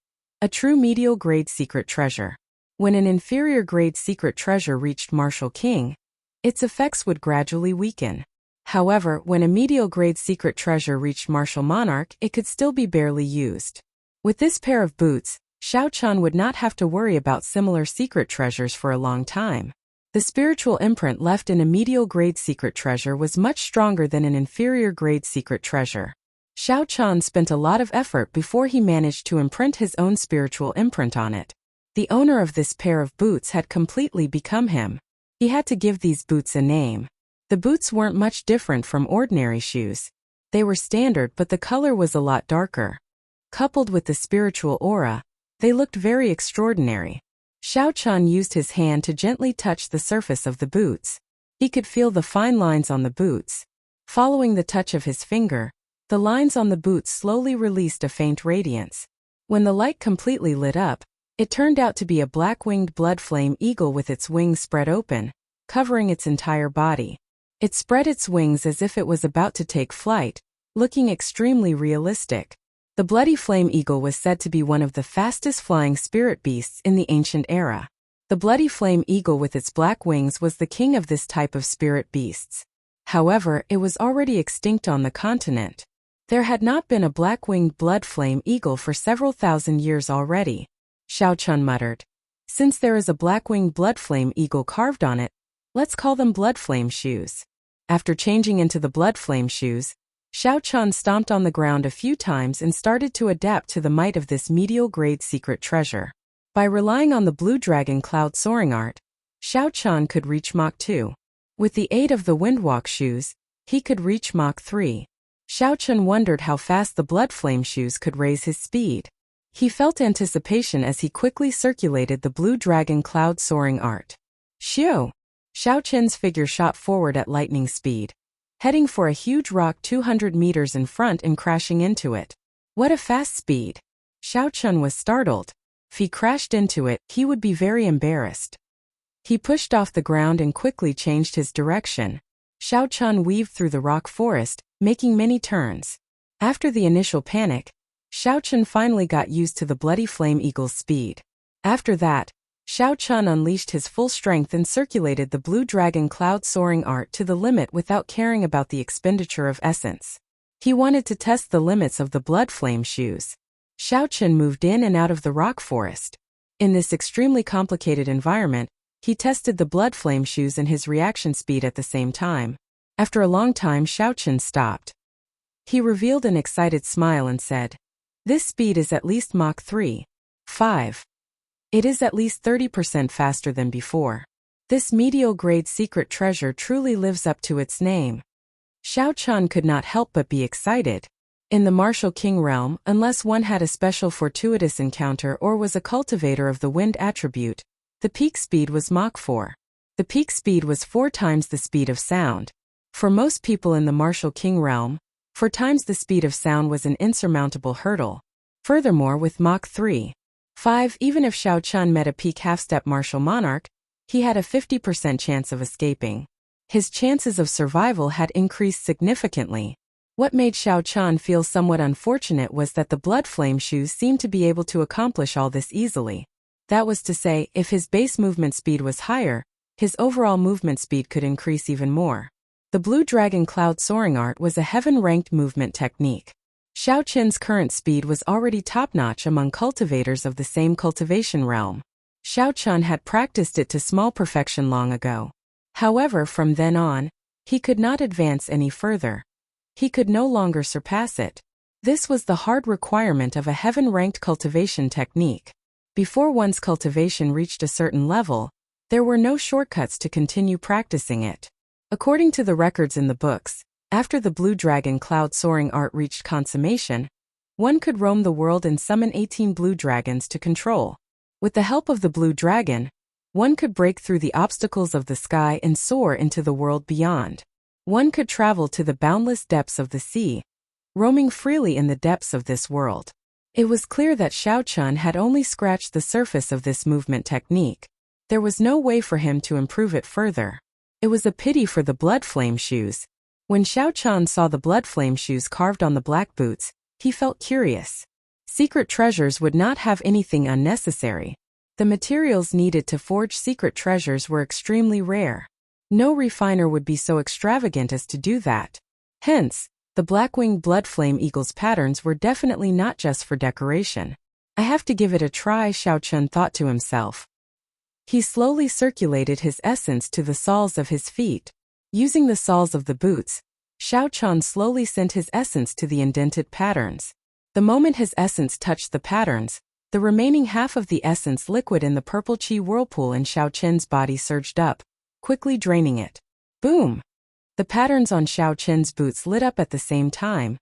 A true medial grade secret treasure. When an inferior grade secret treasure reached Martial King, its effects would gradually weaken. However, when a medial grade secret treasure reached Martial Monarch, it could still be barely used. With this pair of boots, Xiao Chun would not have to worry about similar secret treasures for a long time. The spiritual imprint left in a medial grade secret treasure was much stronger than an inferior grade secret treasure. Xiao Chun spent a lot of effort before he managed to imprint his own spiritual imprint on it. The owner of this pair of boots had completely become him. He had to give these boots a name. The boots weren't much different from ordinary shoes. They were standard, but the color was a lot darker. Coupled with the spiritual aura, they looked very extraordinary. Xiao Chun used his hand to gently touch the surface of the boots. He could feel the fine lines on the boots. Following the touch of his finger, the lines on the boots slowly released a faint radiance. When the light completely lit up, it turned out to be a black-winged blood flame eagle with its wings spread open, covering its entire body. It spread its wings as if it was about to take flight, looking extremely realistic. The bloody flame eagle was said to be one of the fastest flying spirit beasts in the ancient era. The bloody flame eagle with its black wings was the king of this type of spirit beasts. However, it was already extinct on the continent. There had not been a black-winged blood flame eagle for several thousand years already. Xiao Chun muttered. Since there is a black-winged blood flame eagle carved on it, let's call them blood flame shoes. After changing into the blood flame shoes, Xiao Chun stomped on the ground a few times and started to adapt to the might of this medial grade secret treasure. By relying on the Blue Dragon Cloud Soaring art, Xiao Chun could reach Mach 2. With the aid of the Windwalk shoes, he could reach Mach 3. Xiao Chun wondered how fast the Blood Flame shoes could raise his speed. He felt anticipation as he quickly circulated the Blue Dragon Cloud Soaring art. Xiao! Xiao Chun's figure shot forward at lightning speed, heading for a huge rock 200 meters in front and crashing into it. What a fast speed! Xiao Chun was startled. If he crashed into it, he would be very embarrassed. He pushed off the ground and quickly changed his direction. Xiao Chun weaved through the rock forest, making many turns. After the initial panic, Xiao Chun finally got used to the Bloody Flame Eagle's speed. After that, Xiao Chun unleashed his full strength and circulated the Blue Dragon Cloud Soaring art to the limit without caring about the expenditure of essence. He wanted to test the limits of the Blood Flame shoes. Xiao Chun moved in and out of the rock forest. In this extremely complicated environment, he tested the Blood Flame shoes and his reaction speed at the same time. After a long time, Xiao Chun stopped. He revealed an excited smile and said, "This speed is at least Mach 3. 5. It is at least 30% faster than before. This medial-grade secret treasure truly lives up to its name." Xiao Chun could not help but be excited. In the Martial King realm, unless one had a special fortuitous encounter or was a cultivator of the wind attribute, the peak speed was Mach 4. The peak speed was 4 times the speed of sound. For most people in the Martial King realm, 4 times the speed of sound was an insurmountable hurdle. Furthermore, with Mach 3. 5, even if Xiao Chun met a peak half-step martial monarch, he had a 50% chance of escaping. His chances of survival had increased significantly. What made Xiao Chun feel somewhat unfortunate was that the Blood Flame shoes seemed to be able to accomplish all this easily. That was to say, if his base movement speed was higher, his overall movement speed could increase even more. The Blue Dragon Cloud Soaring art was a heaven-ranked movement technique. Xiao Chun's current speed was already top-notch among cultivators of the same cultivation realm. Xiao Chun had practiced it to small perfection long ago. However, from then on, he could not advance any further. He could no longer surpass it. This was the hard requirement of a heaven-ranked cultivation technique. Before one's cultivation reached a certain level, there were no shortcuts to continue practicing it. According to the records in the books, after the Blue Dragon Cloud Soaring art reached consummation, one could roam the world and summon 18 blue dragons to control. With the help of the Blue Dragon, one could break through the obstacles of the sky and soar into the world beyond. One could travel to the boundless depths of the sea, roaming freely in the depths of this world. It was clear that Xiao Chun had only scratched the surface of this movement technique. There was no way for him to improve it further. It was a pity for the Blood Flame shoes. When Xiao Chun saw the Blood Flame shoes carved on the black boots, he felt curious. Secret treasures would not have anything unnecessary. The materials needed to forge secret treasures were extremely rare. No refiner would be so extravagant as to do that. Hence, the black-winged Blood Flame Eagle's patterns were definitely not just for decoration. I have to give it a try, Xiao Chun thought to himself. He slowly circulated his essence to the soles of his feet. Using the soles of the boots, Xiao Chun slowly sent his essence to the indented patterns. The moment his essence touched the patterns, the remaining half of the essence liquid in the purple chi whirlpool in Xiao Chun's body surged up, quickly draining it. Boom! The patterns on Xiao Chun's boots lit up at the same time,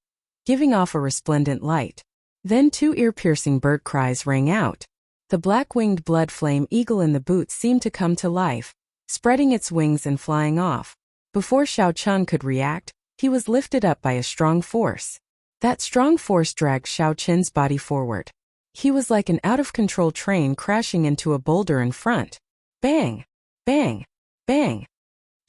giving off a resplendent light. Then 2 ear-piercing bird cries rang out. The black-winged Blood Flame Eagle in the boots seemed to come to life, spreading its wings and flying off. Before Xiao Chun could react, he was lifted up by a strong force. That strong force dragged Xiao Chun's body forward. He was like an out-of-control train crashing into a boulder in front. Bang! Bang! Bang!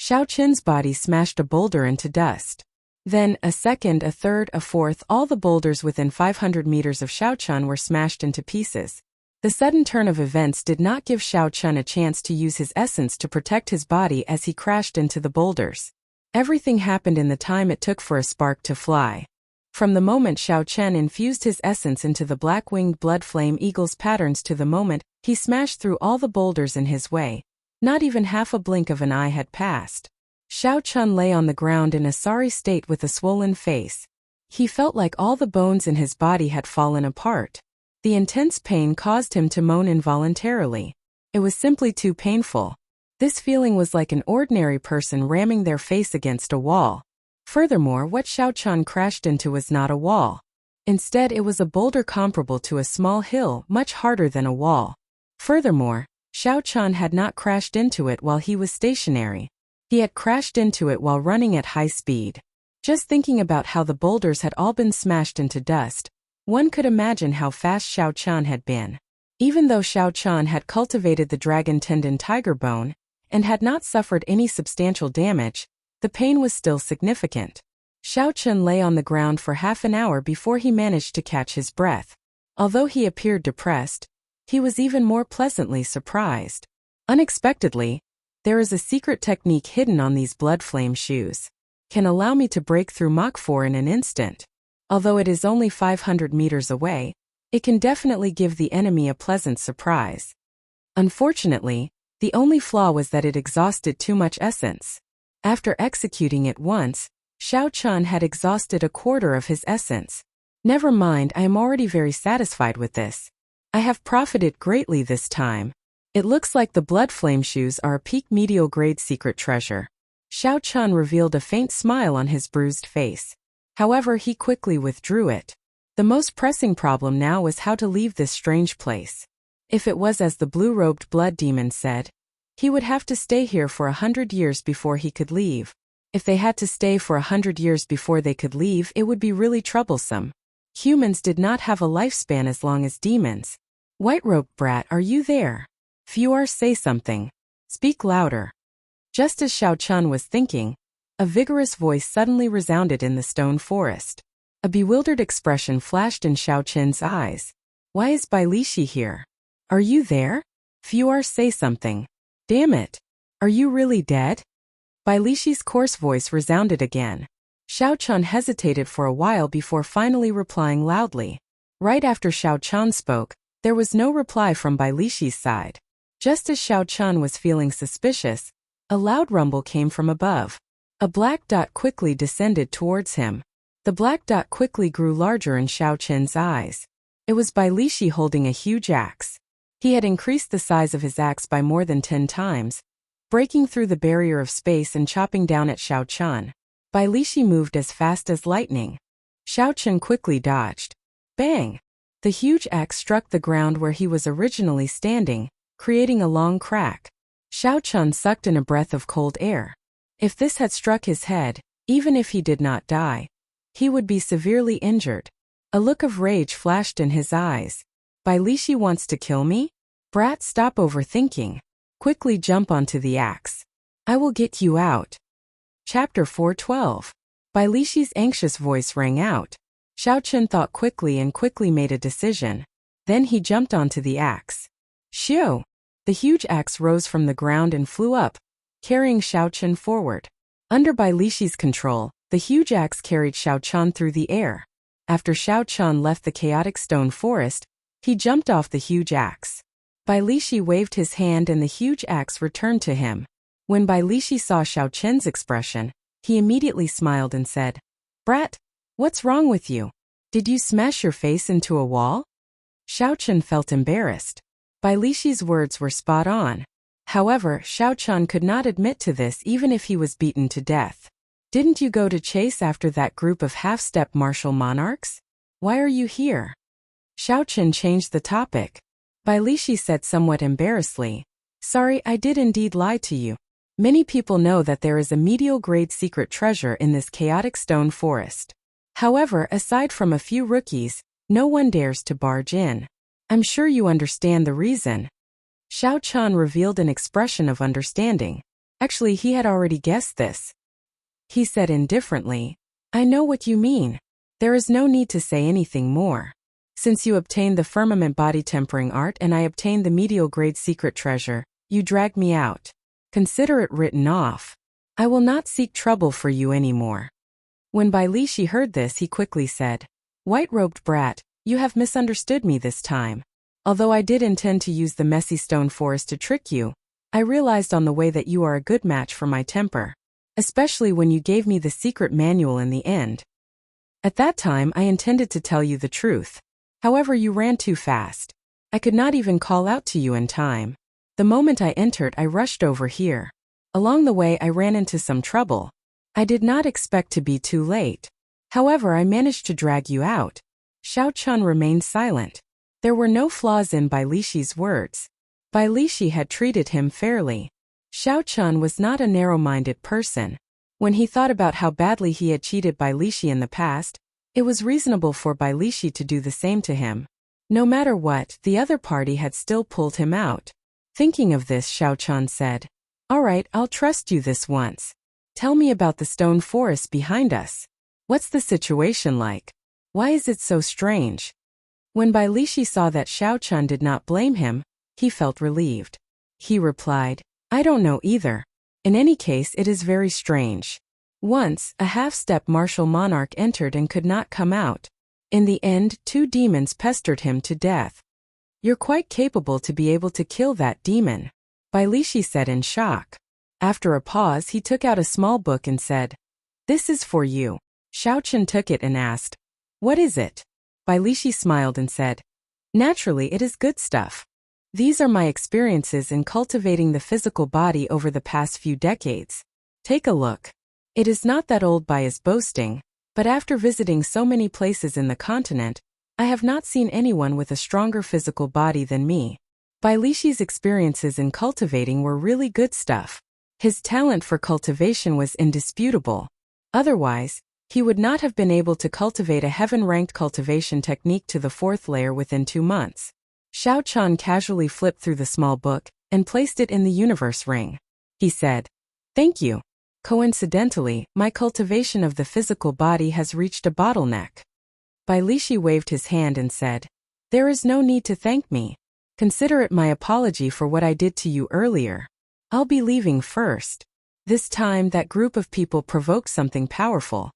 Xiao Chun's body smashed a boulder into dust. Then, a second, a third, a fourth, all the boulders within 500 meters of Xiao Chun were smashed into pieces. The sudden turn of events did not give Xiao Chun a chance to use his essence to protect his body as he crashed into the boulders. Everything happened in the time it took for a spark to fly. From the moment Xiao Chun infused his essence into the black-winged Blood Flame Eagle's patterns to the moment he smashed through all the boulders in his way, not even half a blink of an eye had passed. Xiao Chun lay on the ground in a sorry state with a swollen face. He felt like all the bones in his body had fallen apart. The intense pain caused him to moan involuntarily. It was simply too painful. This feeling was like an ordinary person ramming their face against a wall. Furthermore, what Xiao Chan crashed into was not a wall. Instead, it was a boulder comparable to a small hill, much harder than a wall. Furthermore, Xiao Chan had not crashed into it while he was stationary. He had crashed into it while running at high speed. Just thinking about how the boulders had all been smashed into dust, one could imagine how fast Xiao Chan had been. Even though Xiao Chan had cultivated the dragon tendon tiger bone and had not suffered any substantial damage, the pain was still significant. Xiao Chan lay on the ground for half an hour before he managed to catch his breath. Although he appeared depressed, he was even more pleasantly surprised. Unexpectedly, there is a secret technique hidden on these blood flame shoes. Can allow me to break through Mach 4 in an instant. Although it is only 500 meters away, it can definitely give the enemy a pleasant surprise. Unfortunately, the only flaw was that it exhausted too much essence. After executing it once, Xiao Chan had exhausted a quarter of his essence. Never mind, I am already very satisfied with this. I have profited greatly this time. It looks like the blood flame shoes are a peak medial grade secret treasure. Xiao Chan revealed a faint smile on his bruised face. However, he quickly withdrew it. The most pressing problem now was how to leave this strange place. If it was as the blue-robed blood demon said, he would have to stay here for 100 years before he could leave. If they had to stay for 100 years before they could leave, it would be really troublesome. Humans did not have a lifespan as long as demons. White-robed brat, are you there? Fuar, say something. Speak louder. Just as Xiao Chan was thinking, a vigorous voice suddenly resounded in the stone forest. A bewildered expression flashed in Xiao Chen's eyes. Why is Bai Lishi here? Are you there? Fuar, say something. Damn it. Are you really dead? Bai Lishi's coarse voice resounded again. Xiao Chan hesitated for a while before finally replying loudly. Right after Xiao Chan spoke, there was no reply from Bai Lishi's side. Just as Xiao Chan was feeling suspicious, a loud rumble came from above. A black dot quickly descended towards him. The black dot quickly grew larger in Xiao Chen's eyes. It was Bai Lishi holding a huge axe. He had increased the size of his axe by more than 10 times, breaking through the barrier of space and chopping down at Xiao Chan. Bai Lishi moved as fast as lightning. Xiao Chan quickly dodged. Bang! The huge axe struck the ground where he was originally standing, creating a long crack. Xiao Chan sucked in a breath of cold air. If this had struck his head, even if he did not die, he would be severely injured. A look of rage flashed in his eyes. Bai Lishi wants to kill me? Brat, stop overthinking. Quickly jump onto the axe. I will get you out. Chapter 412. Bai Lishi's anxious voice rang out. Xiao Chan thought quickly and quickly made a decision. Then he jumped onto the axe. Shoo! The huge axe rose from the ground and flew up, carrying Xiao Chan forward. Under Bai Lishi's control, the huge axe carried Xiao Chan through the air. After Xiao Chan left the chaotic stone forest, he jumped off the huge axe. Bai Lishi waved his hand and the huge axe returned to him. When Bai Lishi saw Xiao Chen's expression, he immediately smiled and said, Brat, what's wrong with you? Did you smash your face into a wall? Xiao Chen felt embarrassed. Bai Lishi's words were spot on. However, Xiao Chan could not admit to this even if he was beaten to death. Didn't you go to chase after that group of half-step martial monarchs? Why are you here? Xiao Chen changed the topic. Bai Lishi said somewhat embarrassedly, Sorry, I did indeed lie to you. Many people know that there is a medial-grade secret treasure in this chaotic stone forest. However, aside from a few rookies, no one dares to barge in. I'm sure you understand the reason. Xiao Chan revealed an expression of understanding. Actually, he had already guessed this. He said indifferently, I know what you mean. There is no need to say anything more. Since you obtained the firmament body tempering art and I obtained the medial grade secret treasure, you dragged me out. Consider it written off. I will not seek trouble for you anymore. When Bai Lishi heard this, he quickly said, White-robed brat, you have misunderstood me this time. Although I did intend to use the messy stone forest to trick you, I realized on the way that you are a good match for my temper. Especially when you gave me the secret manual in the end. At that time, I intended to tell you the truth. However, you ran too fast. I could not even call out to you in time. The moment I entered, I rushed over here. Along the way, I ran into some trouble. I did not expect to be too late. However, I managed to drag you out." Xiao Chun remained silent. There were no flaws in Bai Lishi's words. Bai Lishi had treated him fairly. Xiao Chun was not a narrow-minded person. When he thought about how badly he had cheated Bai Lishi in the past, it was reasonable for Bai Lishi to do the same to him. No matter what, the other party had still pulled him out. Thinking of this, Xiao Chun said, "All right, I'll trust you this once. Tell me about the stone forest behind us. What's the situation like? Why is it so strange?" When Bai Lishi saw that Xiao Chun did not blame him, he felt relieved. He replied, "I don't know either. In any case, it is very strange. Once, a half-step martial monarch entered and could not come out. In the end, 2 demons pestered him to death. You're quite capable to be able to kill that demon," Bai Lishi said in shock. After a pause, he took out a small book and said, "This is for you." Xiao Chun took it and asked, "What is it?" Bai Lishi smiled and said, "Naturally, it is good stuff. These are my experiences in cultivating the physical body over the past few decades. Take a look. It is not that old by his boasting, but after visiting so many places in the continent, I have not seen anyone with a stronger physical body than me." Bai Lishi's experiences in cultivating were really good stuff. His talent for cultivation was indisputable. Otherwise, he would not have been able to cultivate a heaven-ranked cultivation technique to the 4th layer within 2 months. Xiao Chun casually flipped through the small book and placed it in the universe ring. He said, "Thank you. Coincidentally, my cultivation of the physical body has reached a bottleneck." Bai Lishi waved his hand and said, "There is no need to thank me. Consider it my apology for what I did to you earlier. I'll be leaving first." This time, that group of people provoked something powerful.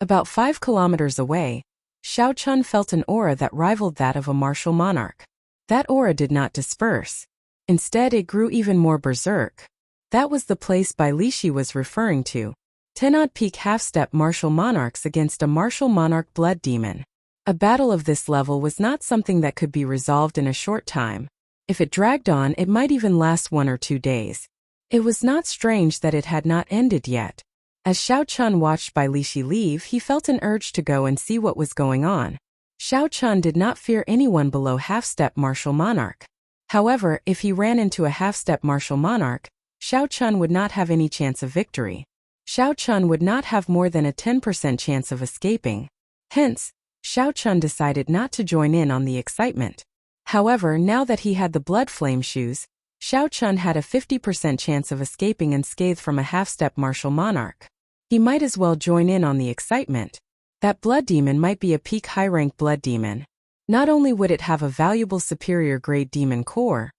About 5 kilometers away, Xiao Chun felt an aura that rivaled that of a martial monarch. That aura did not disperse. Instead, it grew even more berserk. That was the place Bai Lishi was referring to. Tenad Peak half-step martial monarchs against a martial monarch blood demon. A battle of this level was not something that could be resolved in a short time. If it dragged on, it might even last 1 or 2 days. It was not strange that it had not ended yet. As Xiao Chun watched Bai Lishi leave, he felt an urge to go and see what was going on. Xiao Chun did not fear anyone below half-step martial monarch. However, if he ran into a half-step martial monarch, Xiao Chun would not have any chance of victory. Xiao Chun would not have more than a 10% chance of escaping. Hence, Xiao Chun decided not to join in on the excitement. However, now that he had the blood flame shoes, Xiao Chun had a 50% chance of escaping unscathed from a half-step martial monarch. He might as well join in on the excitement. That blood demon might be a peak high-rank blood demon. Not only would it have a valuable superior-grade demon core,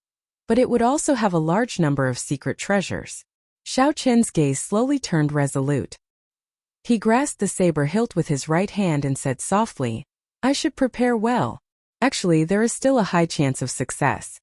but it would also have a large number of secret treasures. Xiao Chun's gaze slowly turned resolute. He grasped the saber hilt with his right hand and said softly, "I should prepare well. Actually, there is still a high chance of success."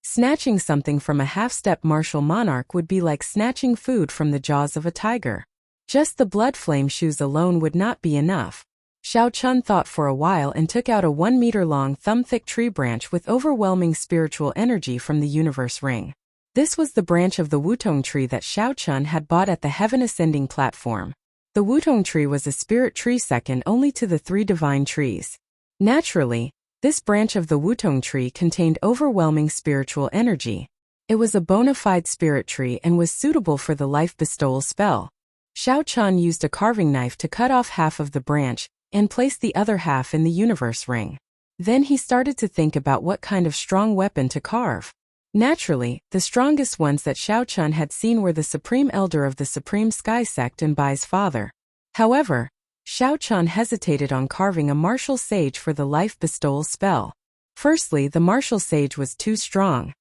Snatching something from a half-step martial monarch would be like snatching food from the jaws of a tiger. Just the blood flame shoes alone would not be enough. Xiao Chun thought for a while and took out a 1-meter-long thumb-thick tree branch with overwhelming spiritual energy from the universe ring. This was the branch of the Wutong tree that Xiao Chun had bought at the Heaven Ascending platform. The Wutong tree was a spirit tree second only to the 3 divine trees. Naturally, this branch of the Wutong tree contained overwhelming spiritual energy. It was a bona fide spirit tree and was suitable for the life bestowal spell. Xiao Chun used a carving knife to cut off half of the branch and place the other half in the universe ring. Then he started to think about what kind of strong weapon to carve. Naturally, the strongest ones that Xiao Chun had seen were the Supreme Elder of the Supreme Sky Sect and Bai's father. However, Xiao Chun hesitated on carving a martial sage for the life bestowal spell. Firstly, the martial sage was too strong.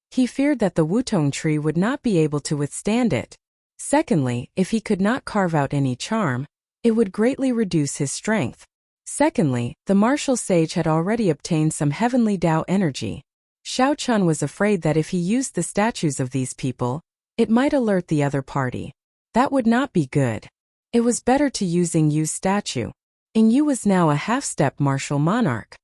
He feared that the Wutong tree would not be able to withstand it. Secondly, if he could not carve out any charm, it would greatly reduce his strength. Secondly, the martial sage had already obtained some heavenly Tao energy. Xiao Chun was afraid that if he used the statues of these people, it might alert the other party. That would not be good. It was better to use Ying Yu's statue. Ying Yu was now a half-step martial monarch.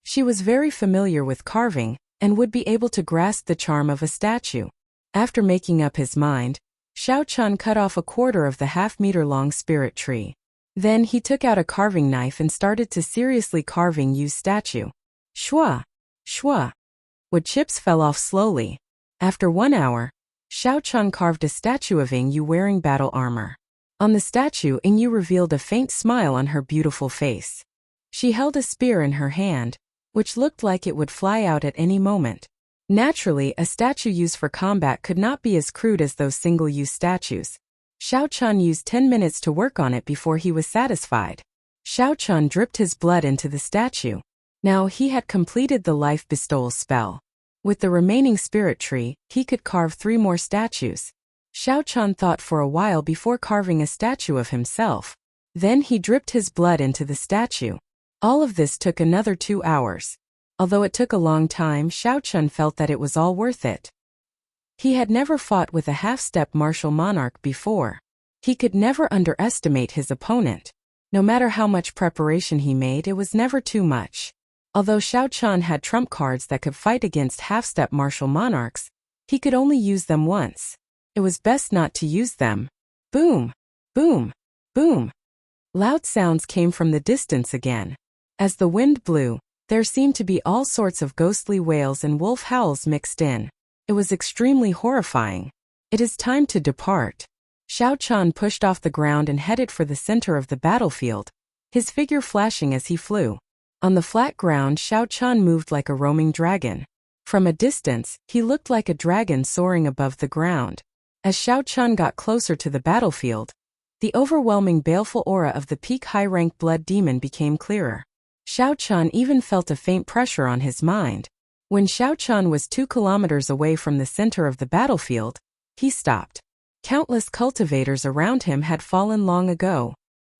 She was very familiar with carving and would be able to grasp the charm of a statue. After making up his mind, Xiao Chun cut off a quarter of the half-meter-long spirit tree. Then he took out a carving knife and started to seriously carving Yu's statue. Shwa! Shwa! Wood chips fell off slowly. After 1 hour, Xiao Chun carved a statue of Yu wearing battle armor. On the statue, Yu revealed a faint smile on her beautiful face. She held a spear in her hand, which looked like it would fly out at any moment. Naturally, a statue used for combat could not be as crude as those single-use statues. Xiao Chun used 10 minutes to work on it before he was satisfied. Xiao Chun dripped his blood into the statue. Now he had completed the life bestowal spell. With the remaining spirit tree, he could carve 3 more statues. Xiao Chun thought for a while before carving a statue of himself. Then he dripped his blood into the statue. All of this took another 2 hours. Although it took a long time, Xiao Chun felt that it was all worth it. He had never fought with a half-step martial monarch before. He could never underestimate his opponent. No matter how much preparation he made, it was never too much. Although Xiao Chun had trump cards that could fight against half-step martial monarchs, he could only use them once. It was best not to use them. Boom! Boom! Boom! Loud sounds came from the distance again. As the wind blew, there seemed to be all sorts of ghostly wails and wolf howls mixed in. It was extremely horrifying. It is time to depart. Xiao Chun pushed off the ground and headed for the center of the battlefield, his figure flashing as he flew. On the flat ground, Xiao Chun moved like a roaming dragon. From a distance, he looked like a dragon soaring above the ground. As Xiao Chun got closer to the battlefield, the overwhelming baleful aura of the peak high-rank blood demon became clearer. Xiao Chun even felt a faint pressure on his mind. When Xiao Chun was 2 kilometers away from the center of the battlefield, he stopped. Countless cultivators around him had fallen long ago.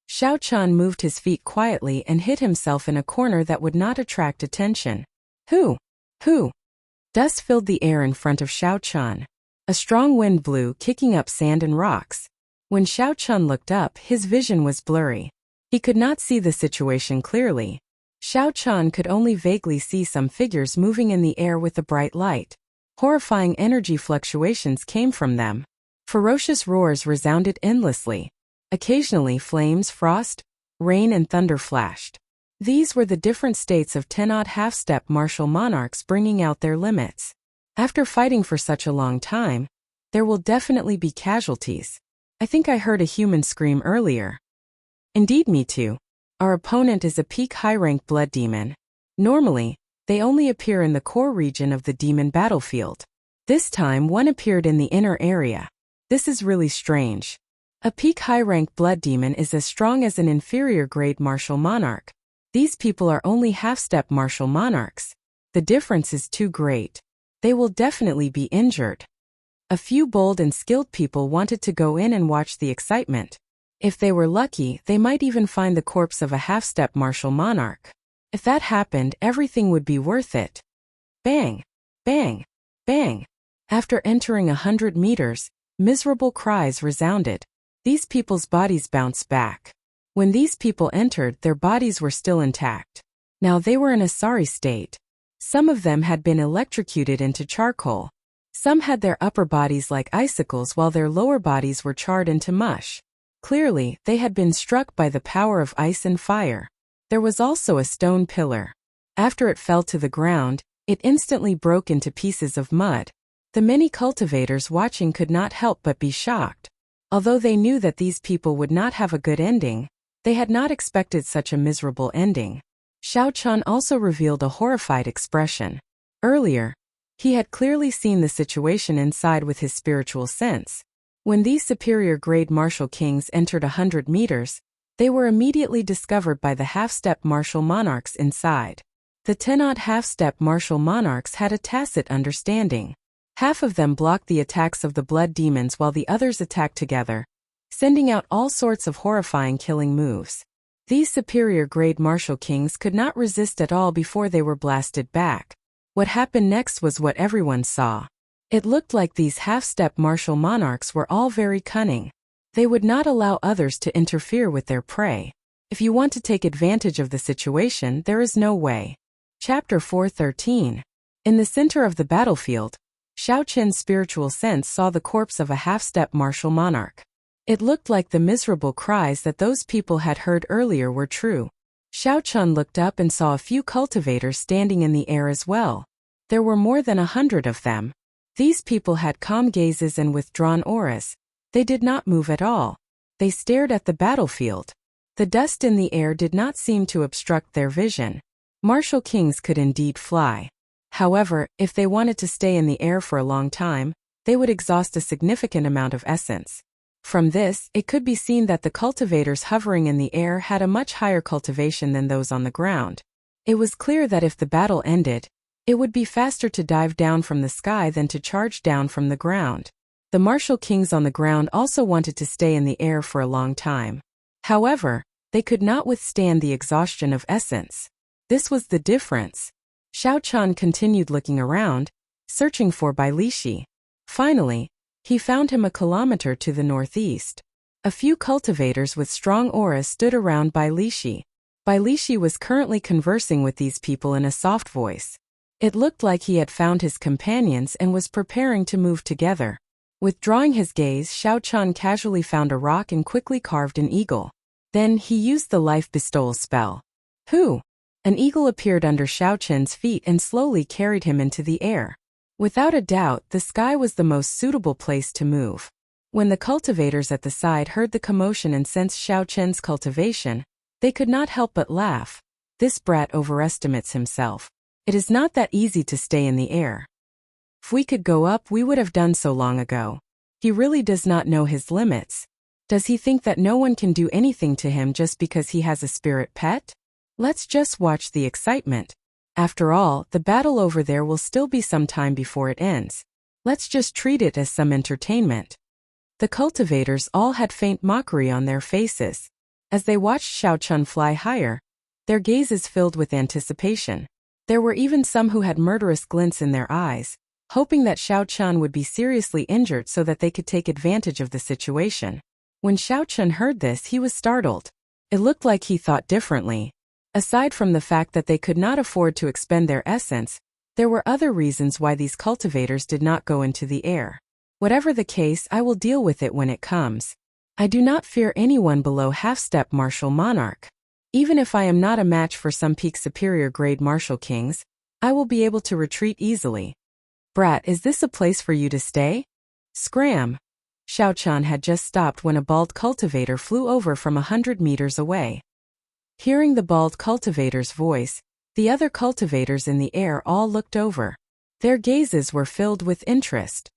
Xiao Chun moved his feet quietly and hid himself in a corner that would not attract attention. Who? Dust filled the air in front of Xiao Chun. A strong wind blew, kicking up sand and rocks. When Xiao Chun looked up, his vision was blurry. He could not see the situation clearly. Xiao Chun could only vaguely see some figures moving in the air with a bright light. Horrifying energy fluctuations came from them. Ferocious roars resounded endlessly. Occasionally flames, frost, rain and thunder flashed. These were the different states of 10-odd half-step martial monarchs bringing out their limits. After fighting for such a long time, there will definitely be casualties. I think I heard a human scream earlier. Indeed, me too. Our opponent is a peak high-rank blood demon. Normally, they only appear in the core region of the demon battlefield. This time one appeared in the inner area. This is really strange. A peak high-rank blood demon is as strong as an inferior-grade martial monarch. These people are only half-step martial monarchs. The difference is too great. They will definitely be injured. A few bold and skilled people wanted to go in and watch the excitement. If they were lucky, they might even find the corpse of a half-step martial monarch. If that happened, everything would be worth it. Bang! Bang! Bang! After entering 100 meters, miserable cries resounded. These people's bodies bounced back. When these people entered, their bodies were still intact. Now they were in a sorry state. Some of them had been electrocuted into charcoal. Some had their upper bodies like icicles while their lower bodies were charred into mush. Clearly, they had been struck by the power of ice and fire. There was also a stone pillar. After it fell to the ground, it instantly broke into pieces of mud. The many cultivators watching could not help but be shocked. Although they knew that these people would not have a good ending, they had not expected such a miserable ending. Xiao Chun also revealed a horrified expression. Earlier, he had clearly seen the situation inside with his spiritual sense. When these superior-grade martial kings entered 100 meters, they were immediately discovered by the half-step martial monarchs inside. The 10-odd half-step martial monarchs had a tacit understanding. Half of them blocked the attacks of the blood demons while the others attacked together, sending out all sorts of horrifying killing moves. These superior-grade martial kings could not resist at all before they were blasted back. What happened next was what everyone saw. It looked like these half-step martial monarchs were all very cunning. They would not allow others to interfere with their prey. If you want to take advantage of the situation, there is no way. Chapter 413. In the center of the battlefield, Xiao Qin's spiritual sense saw the corpse of a half-step martial monarch. It looked like the miserable cries that those people had heard earlier were true. Xiao Qin looked up and saw a few cultivators standing in the air as well. There were more than 100 of them. These people had calm gazes and withdrawn auras. They did not move at all. They stared at the battlefield. The dust in the air did not seem to obstruct their vision. Martial kings could indeed fly. However, if they wanted to stay in the air for a long time, they would exhaust a significant amount of essence. From this, it could be seen that the cultivators hovering in the air had a much higher cultivation than those on the ground. It was clear that if the battle ended, it would be faster to dive down from the sky than to charge down from the ground. The martial kings on the ground also wanted to stay in the air for a long time. However, they could not withstand the exhaustion of essence. This was the difference. Xiao Qin continued looking around, searching for Bai Lishi. Finally, he found him a kilometer to the northeast. A few cultivators with strong auras stood around Bai Lishi. Bai Lishi was currently conversing with these people in a soft voice. It looked like he had found his companions and was preparing to move together. Withdrawing his gaze, Xiao Qin casually found a rock and quickly carved an eagle. Then he used the life bestowal spell. Who? An eagle appeared under Xiao Qin's feet and slowly carried him into the air. Without a doubt, the sky was the most suitable place to move. When the cultivators at the side heard the commotion and sensed Xiao Qin's cultivation, they could not help but laugh. This brat overestimates himself. It is not that easy to stay in the air. If we could go up, we would have done so long ago. He really does not know his limits. Does he think that no one can do anything to him just because he has a spirit pet? Let's just watch the excitement. After all, the battle over there will still be some time before it ends. Let's just treat it as some entertainment. The cultivators all had faint mockery on their faces. As they watched Xiao Qin fly higher, their gazes filled with anticipation. There were even some who had murderous glints in their eyes, hoping that Xiao Qin would be seriously injured so that they could take advantage of the situation. When Xiao Qin heard this, he was startled. It looked like he thought differently. Aside from the fact that they could not afford to expend their essence, there were other reasons why these cultivators did not go into the air. Whatever the case, I will deal with it when it comes. I do not fear anyone below half-step martial monarch. Even if I am not a match for some peak superior grade martial kings, I will be able to retreat easily. Brat, is this a place for you to stay? Scram! Xiao Qin had just stopped when a bald cultivator flew over from 100 meters away. Hearing the bald cultivator's voice, the other cultivators in the air all looked over. Their gazes were filled with interest.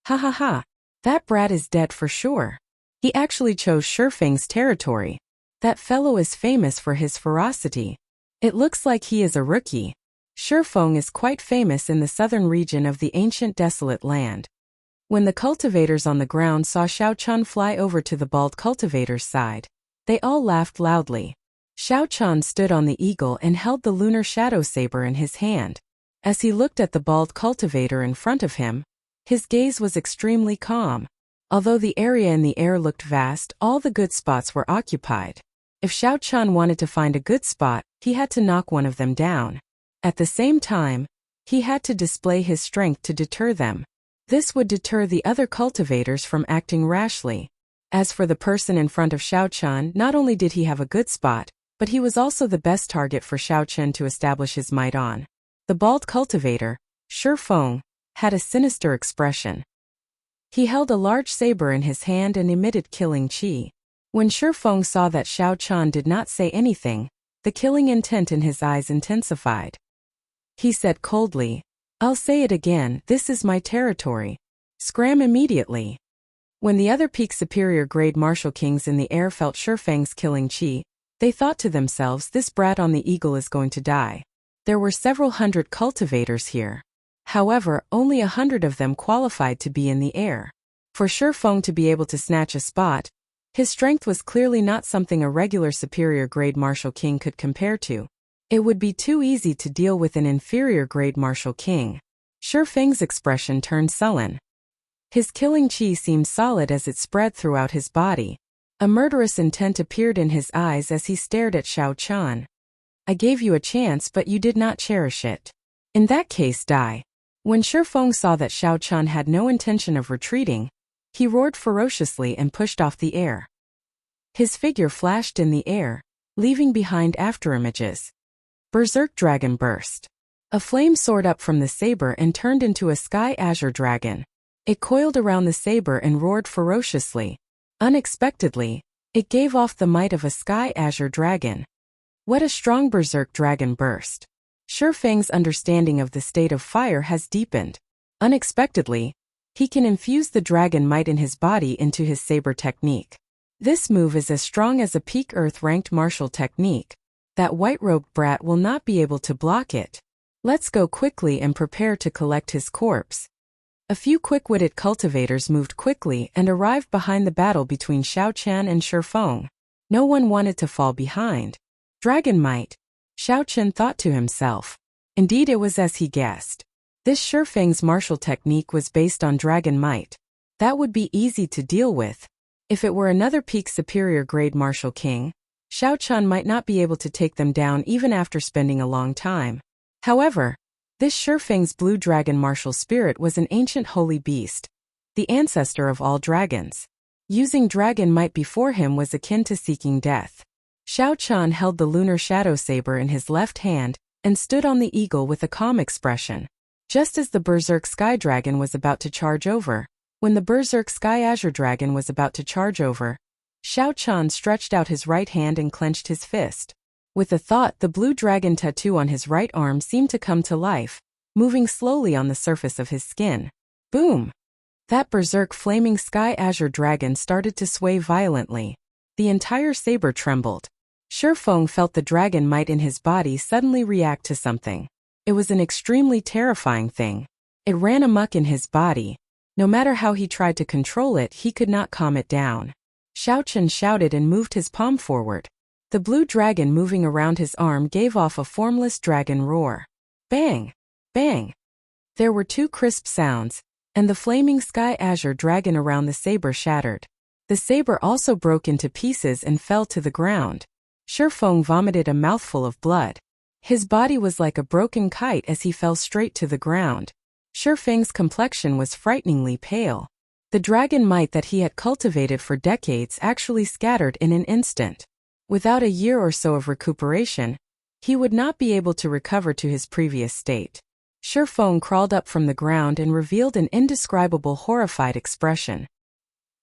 Ha ha ha! That brat is dead for sure. He actually chose Shifeng's territory. That fellow is famous for his ferocity. It looks like he is a rookie. Shifeng is quite famous in the southern region of the ancient desolate land. When the cultivators on the ground saw Xiao Qin fly over to the bald cultivator's side, they all laughed loudly. Xiao Qin stood on the eagle and held the lunar shadow saber in his hand. As he looked at the bald cultivator in front of him, his gaze was extremely calm. Although the area in the air looked vast, all the good spots were occupied. If Xiao Qin wanted to find a good spot, he had to knock one of them down. At the same time, he had to display his strength to deter them. This would deter the other cultivators from acting rashly. As for the person in front of Xiao Qin, not only did he have a good spot, but he was also the best target for Xiao Qin to establish his might on. The bald cultivator, Shifeng, had a sinister expression. He held a large saber in his hand and emitted killing qi. When Shifeng saw that Xiao Qin did not say anything, the killing intent in his eyes intensified. He said coldly, "I'll say it again, this is my territory. Scram immediately." When the other peak superior grade martial kings in the air felt Shifeng's killing qi, they thought to themselves, this brat on the eagle is going to die. There were several hundred cultivators here. However, only 100 of them qualified to be in the air. For Shifeng to be able to snatch a spot, his strength was clearly not something a regular superior grade martial king could compare to. It would be too easy to deal with an inferior grade martial king. Shifeng's expression turned sullen. His killing qi seemed solid as it spread throughout his body. A murderous intent appeared in his eyes as he stared at Xiao Qin. I gave you a chance but you did not cherish it. In that case, die. When Shifeng saw that Xiao Chun had no intention of retreating, he roared ferociously and pushed off the air. His figure flashed in the air, leaving behind afterimages. Berserk Dragon burst. A flame soared up from the saber and turned into a sky azure dragon. It coiled around the saber and roared ferociously. Unexpectedly, it gave off the might of a sky azure dragon. What a strong berserk dragon burst! Shifeng's understanding of the state of fire has deepened. Unexpectedly, he can infuse the dragon might in his body into his saber technique. This move is as strong as a peak Earth-ranked martial technique. That white-robed brat will not be able to block it. Let's go quickly and prepare to collect his corpse. A few quick-witted cultivators moved quickly and arrived behind the battle between Xiao Chen and Shifeng. No one wanted to fall behind. Dragon might. Xiao Chen thought to himself. Indeed, it was as he guessed. This Shifeng's martial technique was based on dragon might. That would be easy to deal with. If it were another peak superior grade martial king, Xiao Chun might not be able to take them down even after spending a long time. However, this Shifeng's blue dragon martial spirit was an ancient holy beast, the ancestor of all dragons. Using dragon might before him was akin to seeking death. Xiao Chun held the lunar shadow saber in his left hand and stood on the eagle with a calm expression. Just as the berserk sky dragon was about to charge over, when the berserk sky azure dragon was about to charge over, Xiao Chun stretched out his right hand and clenched his fist. With a thought, the blue dragon tattoo on his right arm seemed to come to life, moving slowly on the surface of his skin. Boom! That berserk flaming sky azure dragon started to sway violently. The entire saber trembled. Shifeng felt the dragon might in his body suddenly react to something. It was an extremely terrifying thing. It ran amok in his body. No matter how he tried to control it, he could not calm it down. Xiao Chen shouted and moved his palm forward. The blue dragon moving around his arm gave off a formless dragon roar. Bang! Bang! There were two crisp sounds, and the flaming sky azure dragon around the saber shattered. The saber also broke into pieces and fell to the ground. Shifeng vomited a mouthful of blood. His body was like a broken kite as he fell straight to the ground. Shifeng's complexion was frighteningly pale. The dragon might that he had cultivated for decades actually scattered in an instant. Without a year or so of recuperation, he would not be able to recover to his previous state. Shifeng crawled up from the ground and revealed an indescribable horrified expression.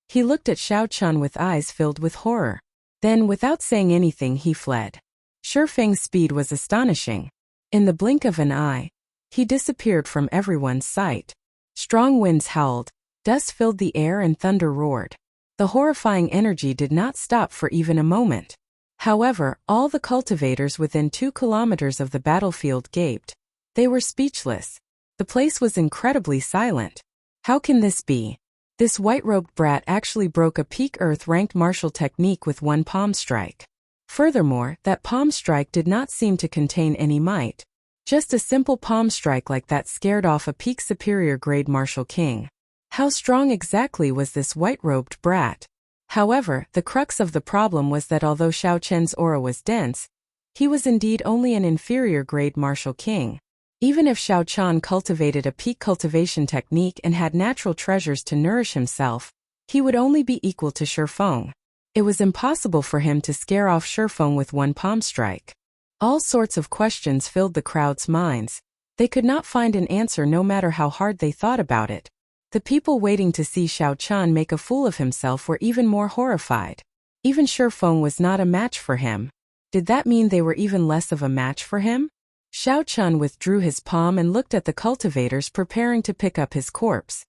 He looked at Xiao Chun with eyes filled with horror. Then, without saying anything, he fled. Shifeng's speed was astonishing. In the blink of an eye, he disappeared from everyone's sight. Strong winds howled, dust filled the air and thunder roared. The horrifying energy did not stop for even a moment. However, all the cultivators within 2 kilometers of the battlefield gaped. They were speechless. The place was incredibly silent. How can this be? This white-robed brat actually broke a peak Earth-ranked martial technique with one palm strike. Furthermore, that palm strike did not seem to contain any might. Just a simple palm strike like that scared off a peak superior grade martial king. How strong exactly was this white-robed brat? However, the crux of the problem was that although Xiao Chen's aura was dense, he was indeed only an inferior grade martial king. Even if Xiao Chen cultivated a peak cultivation technique and had natural treasures to nourish himself, he would only be equal to Shifeng. It was impossible for him to scare off Shifeng with one palm strike. All sorts of questions filled the crowd's minds. They could not find an answer no matter how hard they thought about it. The people waiting to see Xiao Chen make a fool of himself were even more horrified. Even Shifeng was not a match for him. Did that mean they were even less of a match for him? Xiao Chen withdrew his palm and looked at the cultivators preparing to pick up his corpse.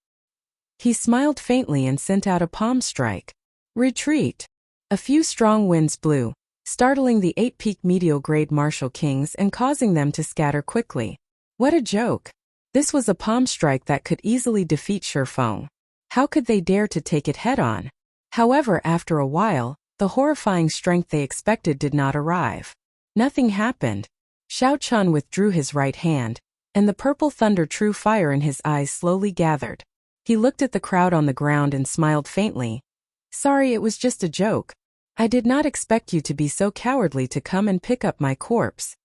He smiled faintly and sent out a palm strike. Retreat! A few strong winds blew, startling the 8 peak medial grade martial kings and causing them to scatter quickly. What a joke! This was a palm strike that could easily defeat Shifeng. How could they dare to take it head-on? However, after a while, the horrifying strength they expected did not arrive. Nothing happened. Xiao Chen withdrew his right hand, and the purple thunder true fire in his eyes slowly gathered. He looked at the crowd on the ground and smiled faintly. Sorry, it was just a joke. I did not expect you to be so cowardly to come and pick up my corpse.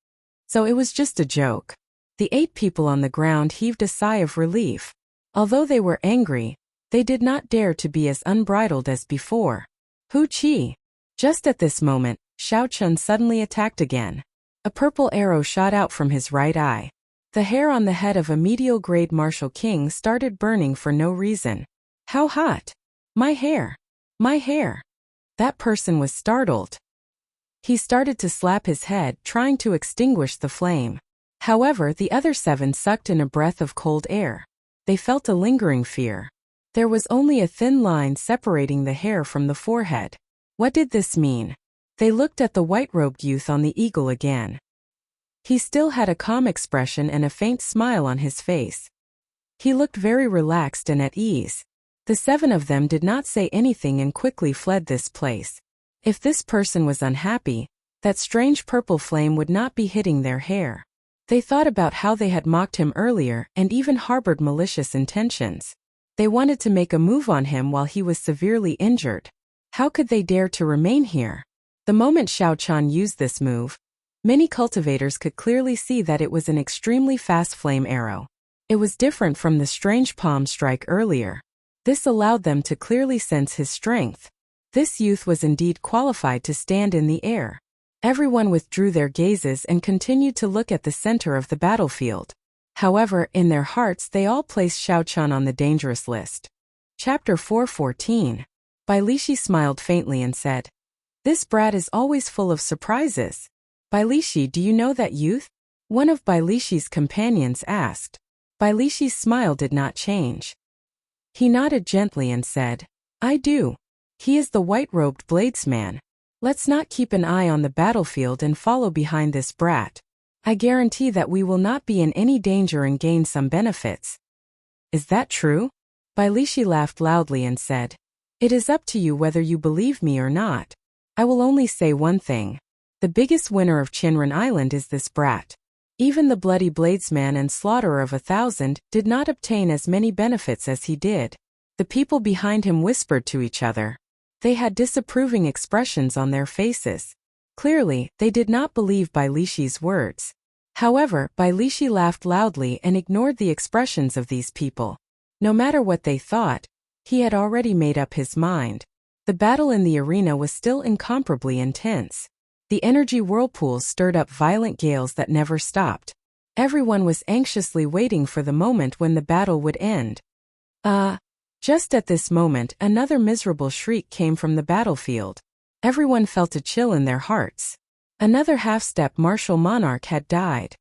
So it was just a joke. The 8 people on the ground heaved a sigh of relief. Although they were angry, they did not dare to be as unbridled as before. Hu Qi. Just at this moment, Xiao Chun suddenly attacked again. A purple arrow shot out from his right eye. The hair on the head of a medial-grade martial king started burning for no reason. How hot! My hair! My hair! That person was startled. He started to slap his head, trying to extinguish the flame. However, the other 7 sucked in a breath of cold air. They felt a lingering fear. There was only a thin line separating the hair from the forehead. What did this mean? They looked at the white-robed youth on the eagle again. He still had a calm expression and a faint smile on his face. He looked very relaxed and at ease. The 7 of them did not say anything and quickly fled this place. If this person was unhappy, that strange purple flame would not be hitting their hair. They thought about how they had mocked him earlier and even harbored malicious intentions. They wanted to make a move on him while he was severely injured. How could they dare to remain here? The moment Xiao Chun used this move, many cultivators could clearly see that it was an extremely fast flame arrow. It was different from the strange palm strike earlier. This allowed them to clearly sense his strength. This youth was indeed qualified to stand in the air. Everyone withdrew their gazes and continued to look at the center of the battlefield. However, in their hearts they all placed Xiao Chun on the dangerous list. Chapter 4:14. Bai Lishi smiled faintly and said, "This brat is always full of surprises." "Bai Lishi, do you know that youth?" one of Bai Lishi's companions asked. Bai Lishi's smile did not change. He nodded gently and said, "I do. He is the white-robed bladesman. Let's not keep an eye on the battlefield and follow behind this brat. I guarantee that we will not be in any danger and gain some benefits." "Is that true?" Bai Lishi laughed loudly and said, "It is up to you whether you believe me or not. I will only say one thing. The biggest winner of Qinren Island is this brat. Even the bloody bladesman and slaughterer of 1,000 did not obtain as many benefits as he did." The people behind him whispered to each other. They had disapproving expressions on their faces. Clearly, they did not believe Bai Lishi's words. However, Bai Lishi laughed loudly and ignored the expressions of these people. No matter what they thought, he had already made up his mind. The battle in the arena was still incomparably intense. The energy whirlpools stirred up violent gales that never stopped. Everyone was anxiously waiting for the moment when the battle would end. Just at this moment, another miserable shriek came from the battlefield. Everyone felt a chill in their hearts. Another half-step martial monarch had died.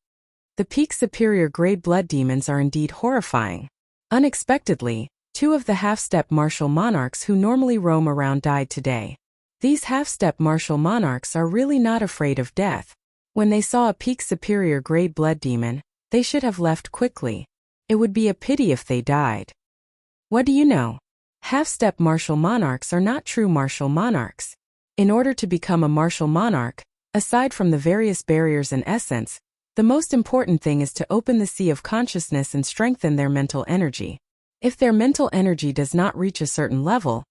The peak superior grade blood demons are indeed horrifying. Unexpectedly, 2 of the half-step martial monarchs who normally roam around died today. These half-step martial monarchs are really not afraid of death. When they saw a peak superior grade blood demon, they should have left quickly. It would be a pity if they died. What do you know? Half-step martial monarchs are not true martial monarchs. In order to become a martial monarch, aside from the various barriers and essence, the most important thing is to open the sea of consciousness and strengthen their mental energy. If their mental energy does not reach a certain level,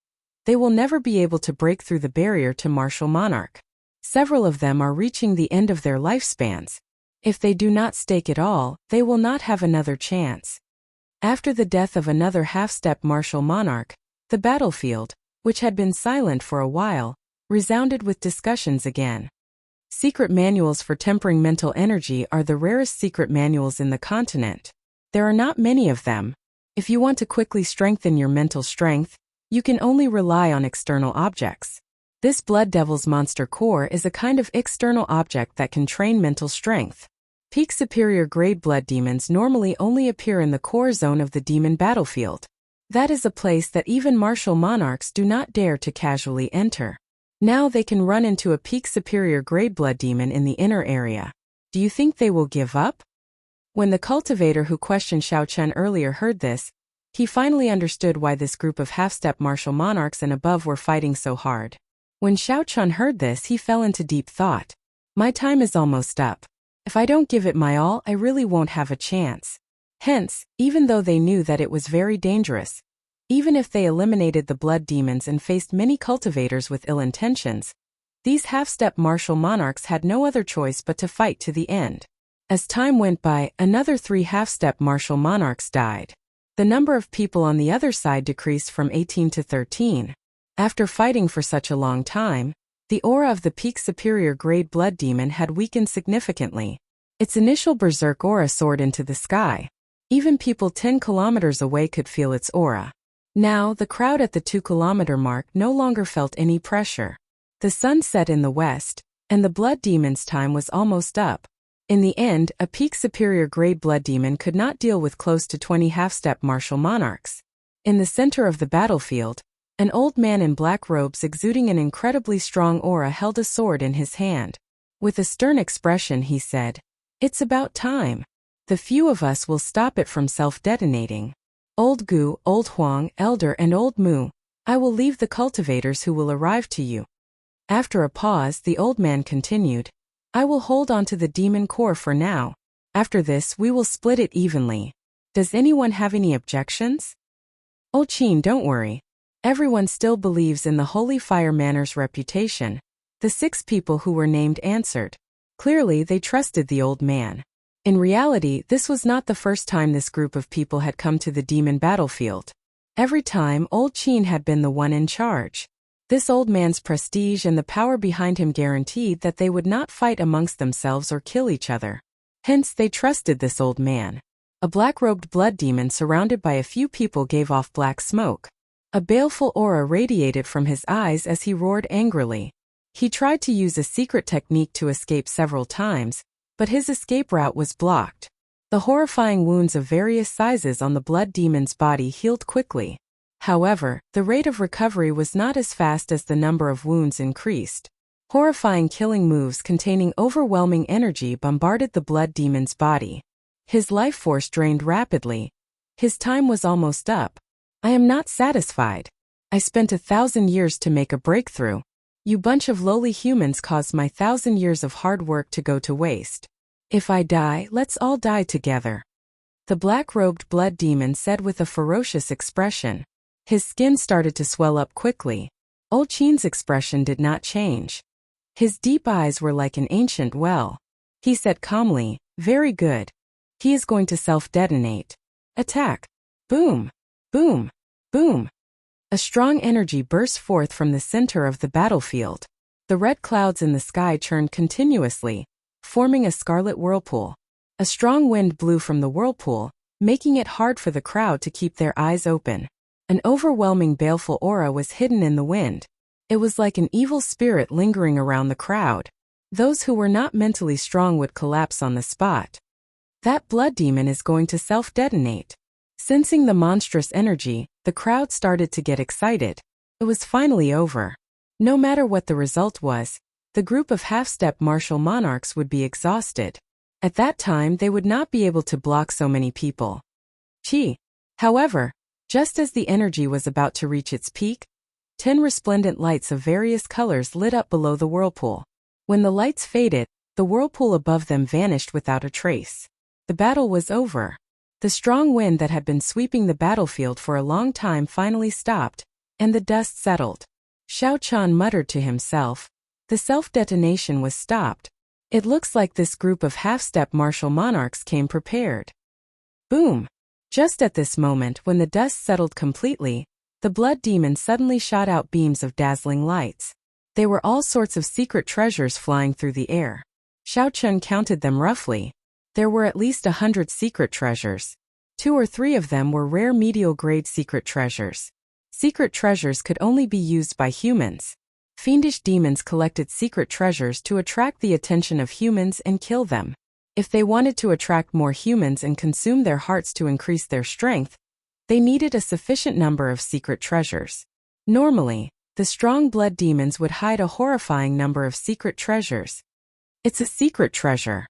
they will never be able to break through the barrier to martial monarch. Several of them are reaching the end of their lifespans. If they do not stake it all, they will not have another chance. After the death of another half-step martial monarch, the battlefield, which had been silent for a while, resounded with discussions again. Secret manuals for tempering mental energy are the rarest secret manuals in the continent. There are not many of them. If you want to quickly strengthen your mental strength, you can only rely on external objects. This Blood Devil's Monster Core is a kind of external object that can train mental strength. Peak superior grade blood demons normally only appear in the core zone of the demon battlefield. That is a place that even martial monarchs do not dare to casually enter. Now they can run into a peak superior grade blood demon in the inner area. Do you think they will give up? When the cultivator who questioned Xiao Chun earlier heard this, he finally understood why this group of half-step martial monarchs and above were fighting so hard. When Xiao Chun heard this, he fell into deep thought. My time is almost up. If I don't give it my all, I really won't have a chance. Hence, even though they knew that it was very dangerous, even if they eliminated the blood demons and faced many cultivators with ill intentions, these half-step martial monarchs had no other choice but to fight to the end. As time went by, another 3 half-step martial monarchs died. The number of people on the other side decreased from 18 to 13. After fighting for such a long time, the aura of the peak superior grade blood demon had weakened significantly. Its initial berserk aura soared into the sky. Even people 10 kilometers away could feel its aura. Now, the crowd at the 2-kilometer mark no longer felt any pressure. The sun set in the west, and the blood demon's time was almost up. In the end, a peak superior grade blood demon could not deal with close to 20 half-step martial monarchs. In the center of the battlefield, an old man in black robes exuding an incredibly strong aura held a sword in his hand. With a stern expression he said, "It's about time. The few of us will stop it from self-detonating. Old Gu, Old Huang, Elder and Old Mu, I will leave the cultivators who will arrive to you." After a pause, the old man continued, "I will hold on to the demon core for now. After this we will split it evenly. Does anyone have any objections?" "Oh Qin, don't worry. Everyone still believes in the Holy Fire Manor's reputation," the 6 people who were named answered. Clearly they trusted the old man. In reality, this was not the first time this group of people had come to the demon battlefield. Every time, old Qin had been the one in charge. This old man's prestige and the power behind him guaranteed that they would not fight amongst themselves or kill each other. Hence, they trusted this old man. A black-robed blood demon surrounded by a few people gave off black smoke. A baleful aura radiated from his eyes as he roared angrily. He tried to use a secret technique to escape several times, but his escape route was blocked. The horrifying wounds of various sizes on the blood demon's body healed quickly. However, the rate of recovery was not as fast as the number of wounds increased. Horrifying killing moves containing overwhelming energy bombarded the blood demon's body. His life force drained rapidly. His time was almost up. "I am not satisfied. I spent 1,000 years to make a breakthrough. You bunch of lowly humans caused my 1,000 years of hard work to go to waste. If I die, let's all die together." The black-robed blood demon said with a ferocious expression. His skin started to swell up quickly. Old Qin's expression did not change. His deep eyes were like an ancient well. He said calmly, "Very good. He is going to self-detonate. Attack." Boom! Boom! Boom! A strong energy burst forth from the center of the battlefield. The red clouds in the sky churned continuously, forming a scarlet whirlpool. A strong wind blew from the whirlpool, making it hard for the crowd to keep their eyes open. An overwhelming baleful aura was hidden in the wind. It was like an evil spirit lingering around the crowd. Those who were not mentally strong would collapse on the spot. That blood demon is going to self-detonate. Sensing the monstrous energy, the crowd started to get excited. It was finally over. No matter what the result was, the group of half-step martial monarchs would be exhausted. At that time they would not be able to block so many people. However, just as the energy was about to reach its peak, 10 resplendent lights of various colors lit up below the whirlpool. When the lights faded, the whirlpool above them vanished without a trace. The battle was over. The strong wind that had been sweeping the battlefield for a long time finally stopped, and the dust settled. Xiao Chan muttered to himself. The self-detonation was stopped. It looks like this group of half-step martial monarchs came prepared. Boom! Just at this moment, when the dust settled completely, the blood demon suddenly shot out beams of dazzling lights. They were all sorts of secret treasures flying through the air. Xiao Chun counted them roughly. There were at least 100 secret treasures. 2 or 3 of them were rare medial-grade secret treasures. Secret treasures could only be used by humans. Fiendish demons collected secret treasures to attract the attention of humans and kill them. If they wanted to attract more humans and consume their hearts to increase their strength, they needed a sufficient number of secret treasures. Normally, the strong blood demons would hide a horrifying number of secret treasures. It's a secret treasure.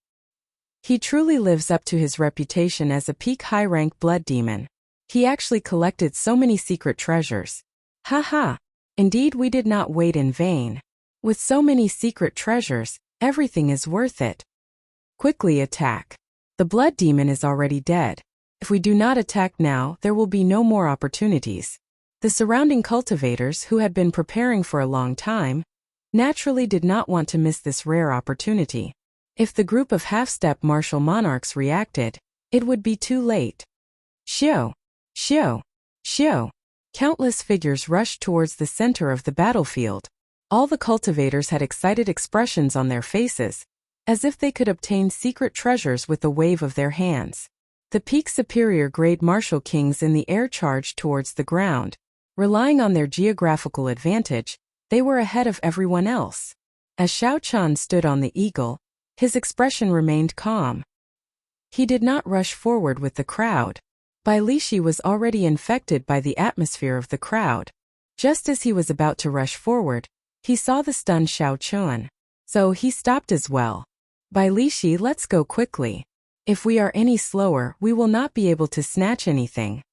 He truly lives up to his reputation as a peak high-rank blood demon. He actually collected so many secret treasures. Ha! Indeed, we did not wait in vain. With so many secret treasures, everything is worth it. Quickly attack. The blood demon is already dead. If we do not attack now, there will be no more opportunities. The surrounding cultivators, who had been preparing for a long time, naturally did not want to miss this rare opportunity. If the group of half-step martial monarchs reacted, it would be too late. Xiao! Xiao! Xiao! Countless figures rushed towards the center of the battlefield. All the cultivators had excited expressions on their faces, as if they could obtain secret treasures with a wave of their hands. The peak superior grade martial kings in the air charged towards the ground. Relying on their geographical advantage, they were ahead of everyone else. As Xiao Chun stood on the eagle, his expression remained calm. He did not rush forward with the crowd. Bai Lishi was already infected by the atmosphere of the crowd. Just as he was about to rush forward, he saw the stunned Xiao Chun. So he stopped as well. Bai Lishi, let's go quickly. If we are any slower, we will not be able to snatch anything.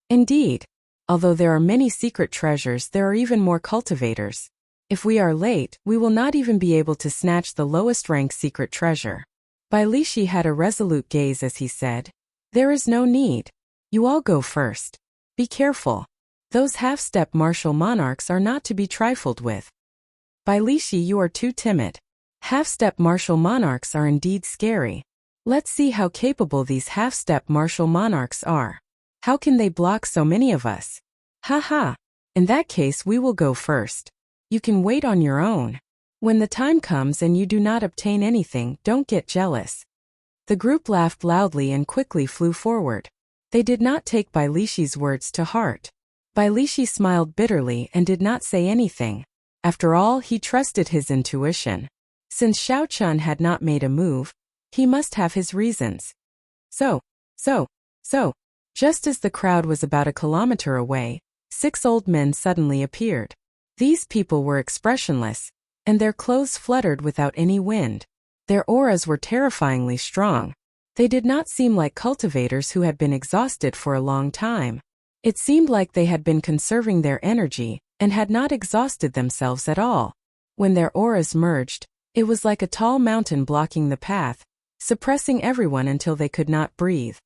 Indeed. Although there are many secret treasures, there are even more cultivators. If we are late, we will not even be able to snatch the lowest rank secret treasure. Bai Lishi had a resolute gaze as he said, "There is no need. You all go first. Be careful. Those half-step martial monarchs are not to be trifled with." Bai Lishi, you are too timid. Half-step martial monarchs are indeed scary. Let's see how capable these half-step martial monarchs are. How can they block so many of us? Ha. In that case, we will go first. You can wait on your own. When the time comes and you do not obtain anything, don't get jealous. The group laughed loudly and quickly flew forward. They did not take Bai Lishi's words to heart. Bai Lishi smiled bitterly and did not say anything. After all, he trusted his intuition. Since Xiao Chun had not made a move, he must have his reasons. So. Just as the crowd was about a kilometer away, 6 old men suddenly appeared. These people were expressionless, and their clothes fluttered without any wind. Their auras were terrifyingly strong. They did not seem like cultivators who had been exhausted for a long time. It seemed like they had been conserving their energy and had not exhausted themselves at all. When their auras merged, it was like a tall mountain blocking the path, suppressing everyone until they could not breathe.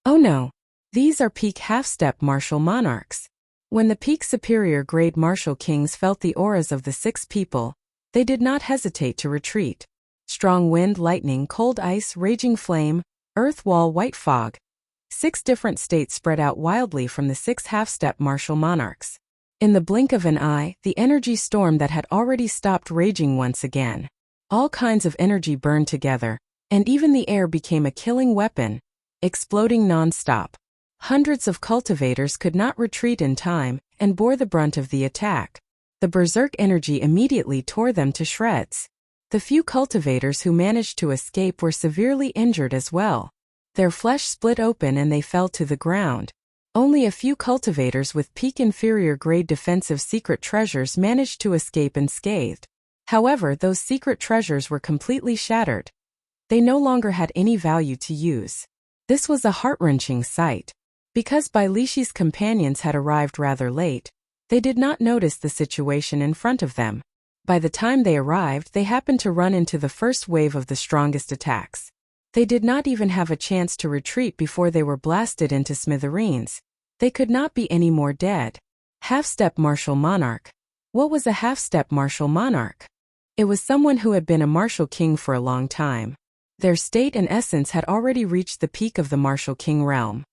Oh no! These are peak half-step martial monarchs. When the peak superior grade martial kings felt the auras of the 6 people, they did not hesitate to retreat. Strong wind, lightning, cold ice, raging flame, earth wall, white fog. 6 different states spread out wildly from the 6 half-step martial monarchs. In the blink of an eye, the energy storm that had already stopped raging once again. All kinds of energy burned together, and even the air became a killing weapon, exploding non-stop. Hundreds of cultivators could not retreat in time and bore the brunt of the attack. The berserk energy immediately tore them to shreds. The few cultivators who managed to escape were severely injured as well. Their flesh split open and they fell to the ground. Only a few cultivators with peak inferior grade defensive secret treasures managed to escape unscathed. However, those secret treasures were completely shattered. They no longer had any value to use. This was a heart-wrenching sight. Because Bai Lishi's companions had arrived rather late, they did not notice the situation in front of them. By the time they arrived, they happened to run into the first wave of the strongest attacks. They did not even have a chance to retreat before they were blasted into smithereens. They could not be any more dead. Half-step martial monarch. What was a half-step martial monarch? It was someone who had been a martial king for a long time. Their state and essence had already reached the peak of the martial king realm.